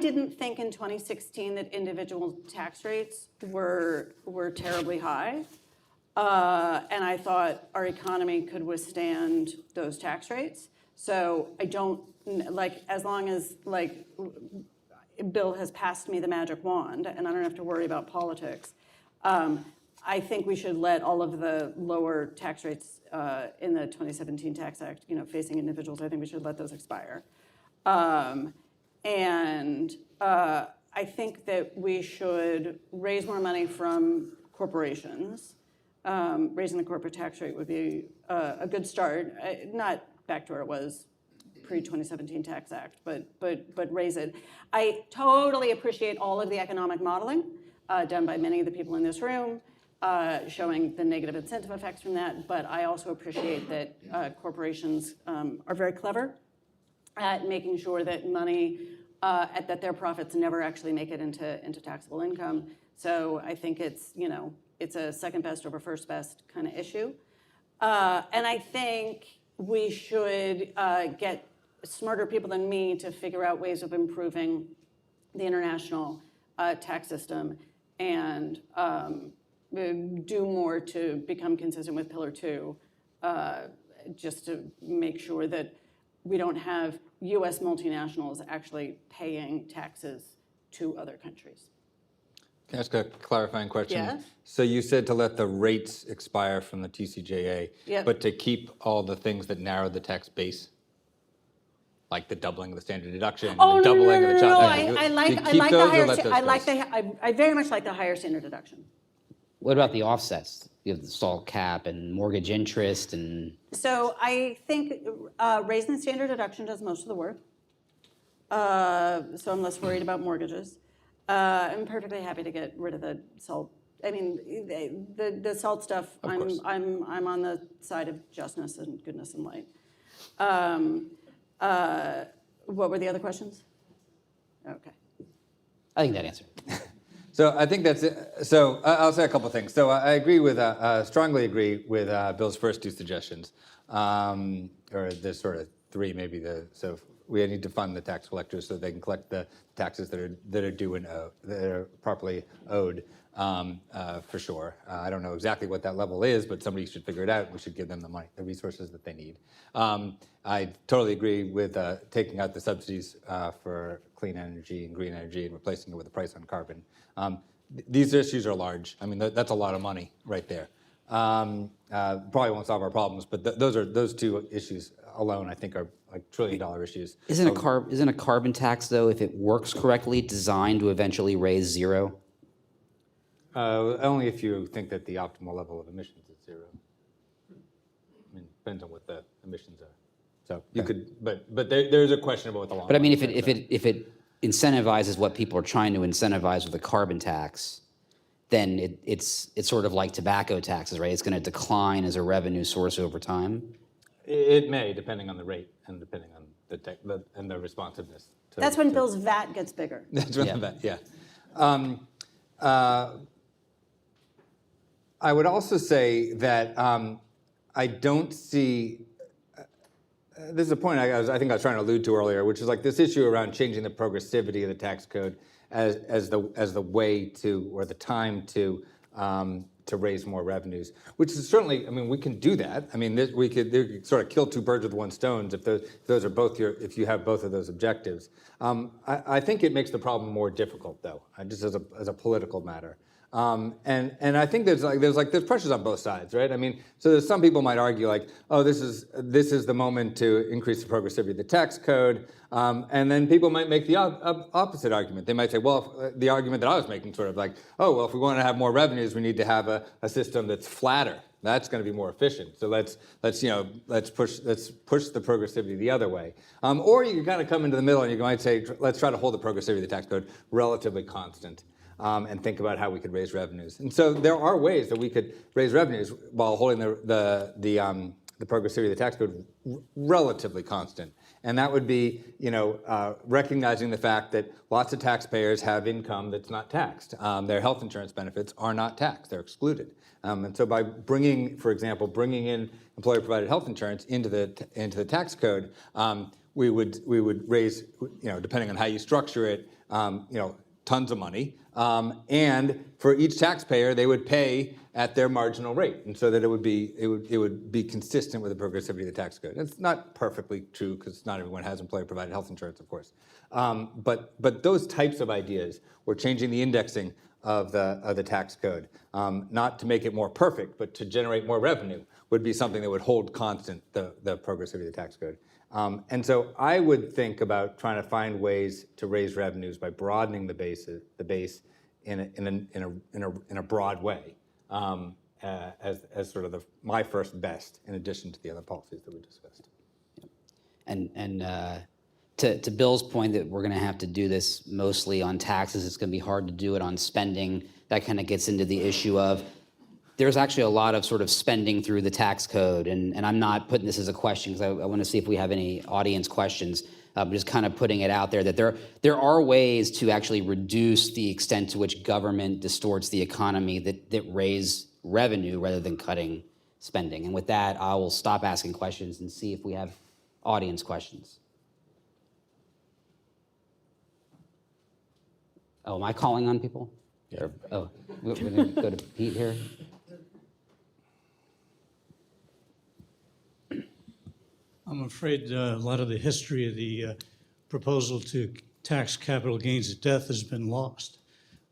didn't think in 2016 that individual tax rates were terribly high, and I thought our economy could withstand those tax rates. So I don't as long as Bill has passed me the magic wand, and I don't have to worry about politics. I think we should let all of the lower tax rates in the 2017 Tax Act, facing individuals, I think we should let those expire. And I think that we should raise more money from corporations. Raising the corporate tax rate would be a good start, not back to where it was pre-2017 Tax Act, but raise it. I totally appreciate all of the economic modeling done by many of the people in this room, showing the negative incentive effects from that, but I also appreciate that corporations are very clever at making sure that money, that their profits never actually make it into taxable income. So I think it's a second best over first best kind of issue. And I think we should get smarter people than me to figure out ways of improving the international tax system and do more to become consistent with Pillar 2, just to make sure that we don't have U.S. multinationals actually paying taxes to other countries. Can I ask a clarifying question? Yes. So you said to let the rates expire from the TCJA, Yep. but to keep all the things that narrow the tax base, like the doubling of the standard deduction, Oh, the doubling of the child. I very much like the higher standard deduction. What about the offsets? You have the SALT cap and mortgage interest and... So I think raising the standard deduction does most of the work. So I'm less worried about mortgages. I'm perfectly happy to get rid of the SALT. I mean, the SALT stuff. I'm on the side of justness and goodness and light. What were the other questions? Okay. I think that answered. So I think that's it. So I'll say a couple of things. So I agree with, strongly agree with Bill's first two suggestions, or there's sort of three maybe. So we need to fund the tax collectors so they can collect the taxes that are due and that are properly owed, for sure. I don't know exactly what that level is, but somebody should figure it out. We should give them the money, the resources that they need. I totally agree with taking out the subsidies for clean energy and green energy and replacing it with a price on carbon. these issues are large. I mean, that's a lot of money right there. Probably won't solve our problems, but those two issues alone, I think, are like trillion-dollar issues. Isn't a carbon tax, though, if it works correctly, designed to eventually raise zero? Only if you think that the optimal level of emissions is zero. I mean, depends on what the emissions are. So you could, but there's a question about what the long. But I mean, if it incentivizes what people are trying to incentivize with a carbon tax, then it's sort of like tobacco taxes, right? It's going to decline as a revenue source over time. It may, depending on the rate and depending on the responsiveness. That's when Bill's VAT gets bigger. That's when the VAT, yeah. I would also say that I don't see. This is a point I think I was trying to allude to earlier, which is like this issue around changing the progressivity of the tax code as the way to, or the time to raise more revenues, which is certainly, I mean, we can do that. I mean, we could sort of kill two birds with one stone if those are both if you have both of those objectives. I think it makes the problem more difficult, though, just as a political matter. And I think there's pressures on both sides, right? I mean, so there's some people might argue like, oh, this is the moment to increase the progressivity of the tax code, and then people might make the opposite argument. They might say, well, the argument that I was making, sort of like, oh, well, if we want to have more revenues, we need to have a system that's flatter. That's going to be more efficient. So let's push the progressivity the other way. Or you can kind of come into the middle and you might say, let's try to hold the progressivity of the tax code relatively constant. And think about how we could raise revenues. And so there are ways that we could raise revenues while holding the progressivity of the tax code relatively constant. And that would be, recognizing the fact that lots of taxpayers have income that's not taxed. Their health insurance benefits are not taxed; they're excluded. And so by bringing in employer-provided health insurance into the tax code, we would raise, depending on how you structure it, tons of money. And for each taxpayer, they would pay at their marginal rate, and so that it would be consistent with the progressivity of the tax code. It's not perfectly true because not everyone has employer-provided health insurance, of course. But those types of ideas, we're changing the indexing of the tax code, not to make it more perfect, but to generate more revenue, would be something that would hold constant the progressivity of the tax code. And so I would think about trying to find ways to raise revenues by broadening the base in a broad way, as sort of my first best, in addition to the other policies that we discussed. And to Bill's point that we're going to have to do this mostly on taxes, it's going to be hard to do it on spending. That kind of gets into the issue of there's actually a lot of sort of spending through the tax code, and I'm not putting this as a question because I want to see if we have any audience questions. Just kind of putting it out there that there are ways to actually reduce the extent to which government distorts the economy that raise revenue rather than cutting spending. And with that, I will stop asking questions and see if we have audience questions. Oh, am I calling on people? Yeah. Oh, we're going to go to Pete here. I'm afraid a lot of the history of the proposal to tax capital gains at death has been lost.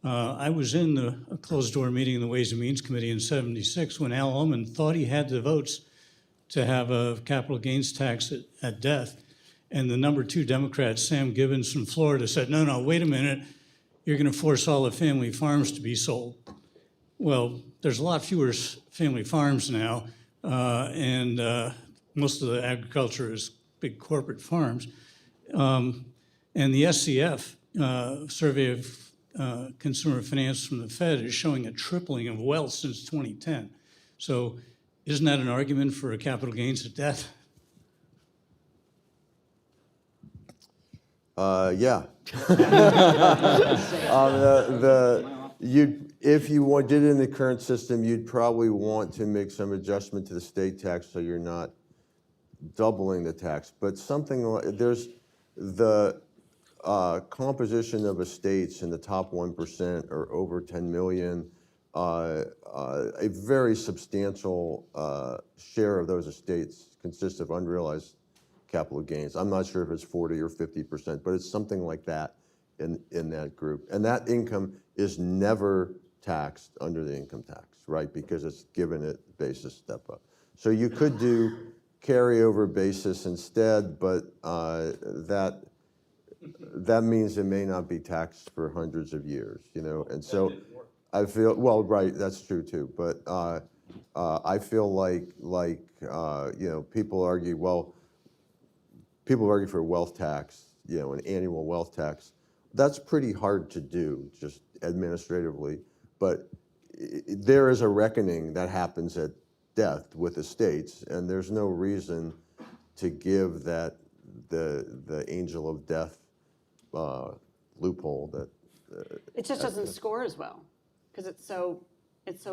I was in a closed-door meeting in the Ways and Means Committee in '76 when Al Ullman thought he had the votes to have a capital gains tax at death. And the number 2 Democrat, Sam Gibbons from Florida, said, no, wait a minute, you're going to force all the family farms to be sold. Well, there's a lot fewer family farms now, and most of the agriculture is big corporate farms. And the SCF, Survey of Consumer Finance from the Fed, is showing a tripling of wealth since 2010. So isn't that an argument for a capital gains at death? Yeah. If you did it in the current system, you'd probably want to make some adjustment to the state tax so you're not doubling the tax. But something like, there's the composition of estates in the top 1% or over 10 million, a very substantial share of those estates consists of unrealized capital gains. I'm not sure if it's 40 or 50%, but it's something like that. in that group. And that income is never taxed under the income tax, right? Because it's given it basis step up. So you could do carryover basis instead, but that means it may not be taxed for hundreds of years, you know? And so I feel, well, right, that's true too. But I feel like you know, people argue for a wealth tax, you know, an annual wealth tax. That's pretty hard to do, just administratively. But there is a reckoning that happens at death with estates, and there's no reason to give that the angel of death loophole that. It just doesn't score as well because it's so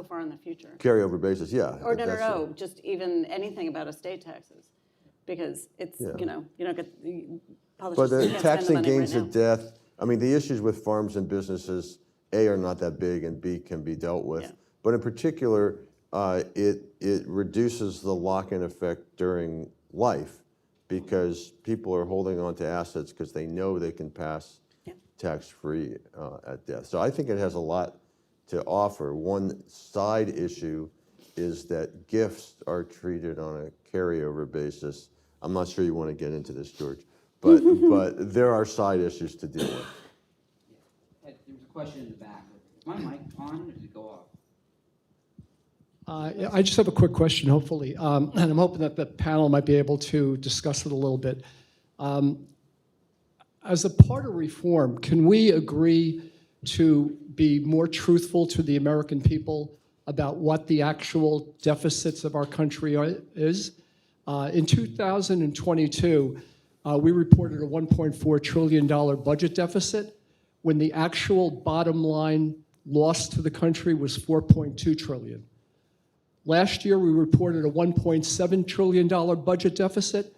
far in the future. Carryover basis, yeah. Or no, just even anything about estate taxes, because it's you know, you don't get But the taxing gains right of death. I mean, the issues with farms and businesses, A, are not that big, and B, can be dealt with. Yeah. But in particular, it reduces the lock-in effect during life because people are holding on to assets because they know they can pass tax-free at death. So I think it has a lot to offer. One side issue is that gifts are treated on a carryover basis. I'm not sure you want to get into this, George, but there are side issues to deal with. There was a question in the back. Is my mic on or did it go off? I just have a quick question, hopefully, and I'm hoping that the panel might be able to discuss it a little bit. As a part of reform, can we agree to be more truthful to the American people about what the actual deficits of our country is? In 2022, we reported a $1.4 trillion budget deficit when the actual bottom line loss to the country was $4.2 trillion. Last year, we reported a $1.7 trillion budget deficit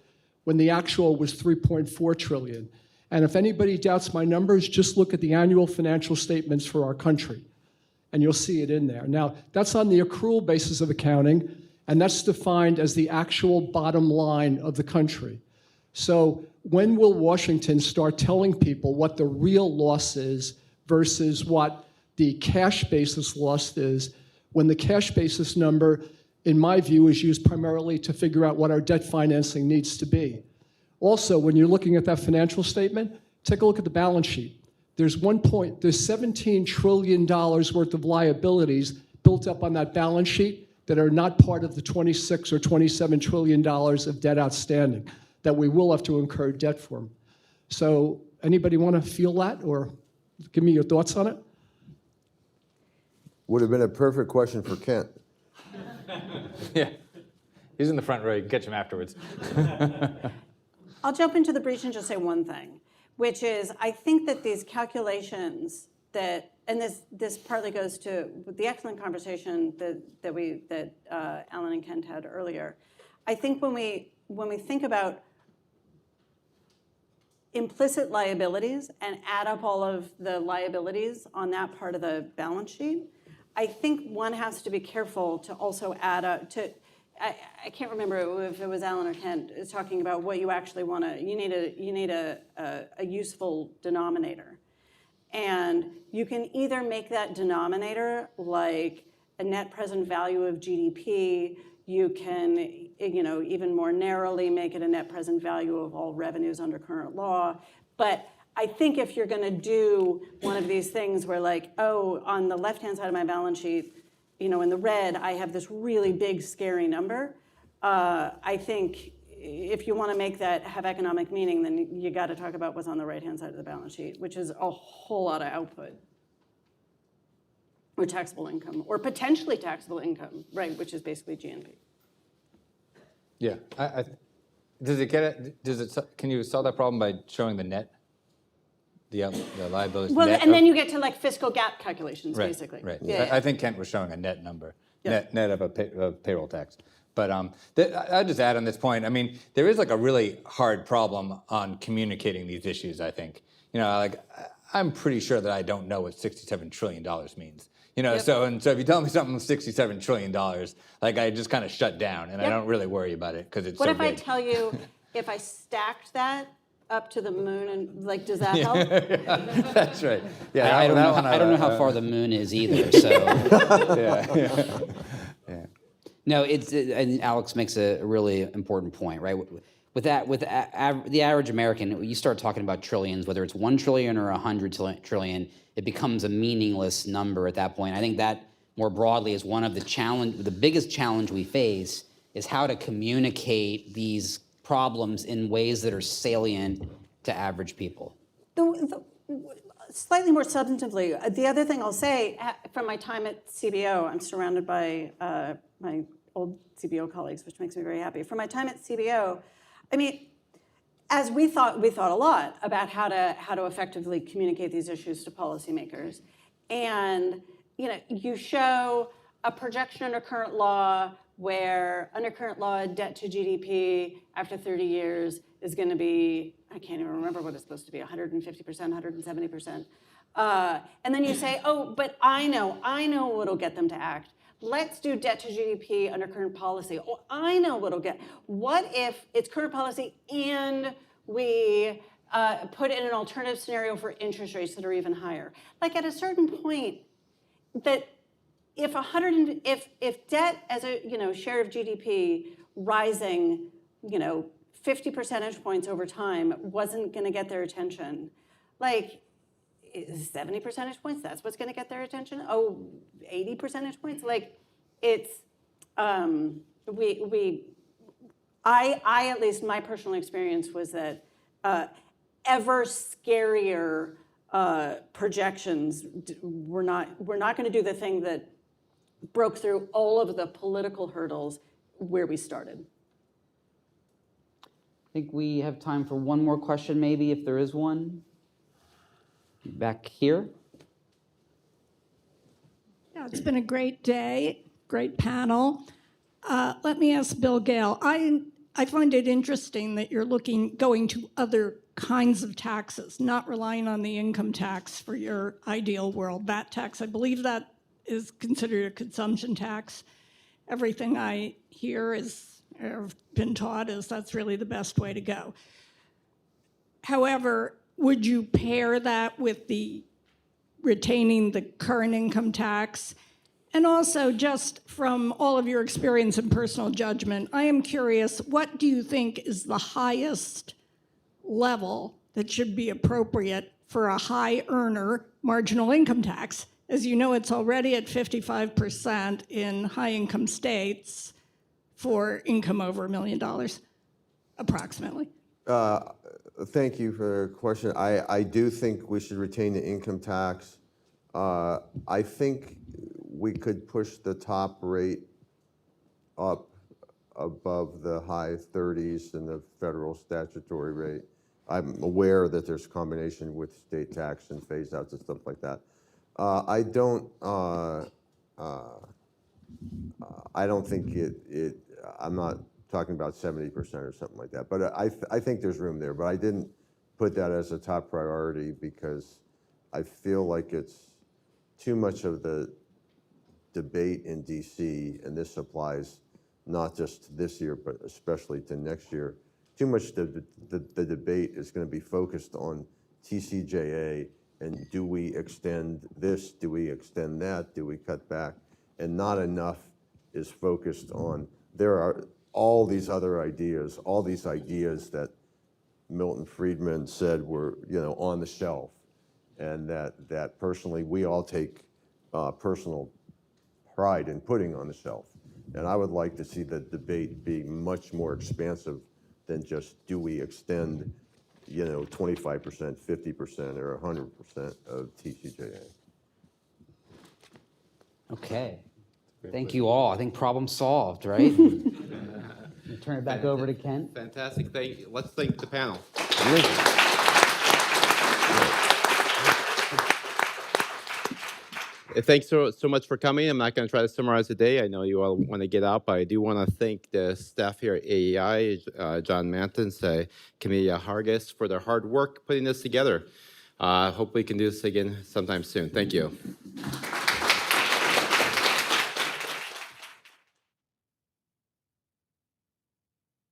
when the actual was $3.4 trillion. And if anybody doubts my numbers, just look at the annual financial statements for our country, and you'll see it in there. Now, that's on the accrual basis of accounting, and that's defined as the actual bottom line of the country. So when will Washington start telling people what the real loss is versus what the cash basis loss is, when the cash basis number, in my view, is used primarily to figure out what our debt financing needs to be? Also, when you're looking at that financial statement, take a look at the balance sheet. There's $17 trillion worth of liabilities built up on that balance sheet that are not part of the $26 or $27 trillion of debt outstanding that we will have to incur debt for. So anybody want to feel that or give me your thoughts on it? Would have been a perfect question for Kent. Yeah, he's in the front row. You can catch him afterwards. I'll jump into the breach and just say one thing, which is I think that these calculations that, and this partly goes to the excellent conversation that Alan and Kent had earlier. I think when we think about implicit liabilities and add up all of the liabilities on that part of the balance sheet, I think one has to be careful to also add up to. I can't remember if it was Alan or Kent is talking about what you actually want to. You need a useful denominator, and you can either make that denominator like a net present value of GDP. You can, even more narrowly make it a net present value of all revenues under current law. But I think if you're going to do one of these things where, like, oh, on the left-hand side of my balance sheet, in the red, I have this really big, scary number. I think if you want to make that have economic meaning, then you got to talk about what's on the right-hand side of the balance sheet, which is a whole lot of output, or taxable income, or potentially taxable income, right? Which is basically GNP. Yeah, does it get it? Can you solve that problem by showing the net? The liabilities. Well, and then you get to like fiscal gap calculations, right, basically. Right. Yeah. I think Kent was showing a net number, net of a payroll tax. But I'll just add on this point. I mean, there is like a really hard problem on communicating these issues. I think I'm pretty sure that I don't know what $67 trillion means. Yep. So if you tell me something with $67 trillion, like I just kind of shut down and I don't really worry about it because it's. What so if big. I tell you if I stacked that up to the moon, and like, does that help? That's right. Yeah, I don't that know. one I don't know how far the moon is either. So. Yeah. No, and Alex makes a really important point, right? With the average American, you start talking about trillions, whether it's 1 trillion or 100 trillion, it becomes a meaningless number at that point. I think that more broadly is one of the biggest challenge we face is how to communicate these problems in ways that are salient to average people. Slightly more substantively, the other thing I'll say, from my time at CBO, I'm surrounded by my old CBO colleagues, which makes me very happy. From my time at CBO, I mean, as we thought a lot about how to effectively communicate these issues to policymakers, and you show a projection under current law where under current law debt to GDP after 30 years is going to be, I can't even remember what it's supposed to be, 150%, 170%, and then you say, oh, but I know what'll get them to act. Let's do debt to GDP under current policy. Oh, I know what'll get. What if it's current policy and we put in an alternative scenario for interest rates that are even higher? Like at a certain point, that if debt as a share of GDP rising 50 percentage points over time wasn't going to get their attention, like 70 percentage points, that's what's going to get their attention? Oh, 80 percentage points? Like, it's, I at least, my personal experience was that ever scarier projections were not going to do the thing that broke through all of the political hurdles where we started. I think we have time for one more question, maybe, if there is one. Back here. Yeah, it's been a great day, great panel. Let me ask Bill Gale. I find it interesting that you're going to other kinds of taxes, not relying on the income tax for your ideal world. That tax, I believe that is considered a consumption tax. Everything I hear or been taught is that's really the best way to go. However, would you pair that with the retaining the current income tax? And also, just from all of your experience and personal judgment, I am curious, what do you think is the highest level that should be appropriate for a high earner marginal income tax? As you know, it's already at 55% in high income states for income over $1 million, approximately. Thank you for the question. I do think we should retain the income tax. I think we could push the top rate up above the high 30s and the federal statutory rate. I'm aware that there's combination with state tax and phase outs and stuff like that. I don't think I'm not talking about 70% or something like that, but I think there's room there, but I didn't put that as a top priority because I feel like it's too much of the debate in DC, and this applies not just this year, but especially to next year. Too much the debate is going to be focused on TCJA and do we extend this, do we extend that, do we cut back, and not enough is focused on, there are all these other ideas, all these ideas that Milton Friedman said were on the shelf, and that personally we all take personal pride in putting on the shelf. And I would like to see the debate be much more expansive than just do we extend 25%, 50%, or 100% of TCJA. Okay. Thank you all. I think problem solved, right? Turn it back over to Kent. Fantastic. Thank you. Let's thank the panel. Thanks so much for coming. I'm not going to try to summarize the day. I know you all want to get out, but I do want to thank the staff here at AEI, John Mantons, Camilla Hargis, for their hard work putting this together. Hopefully we can do this again sometime soon. Thank you.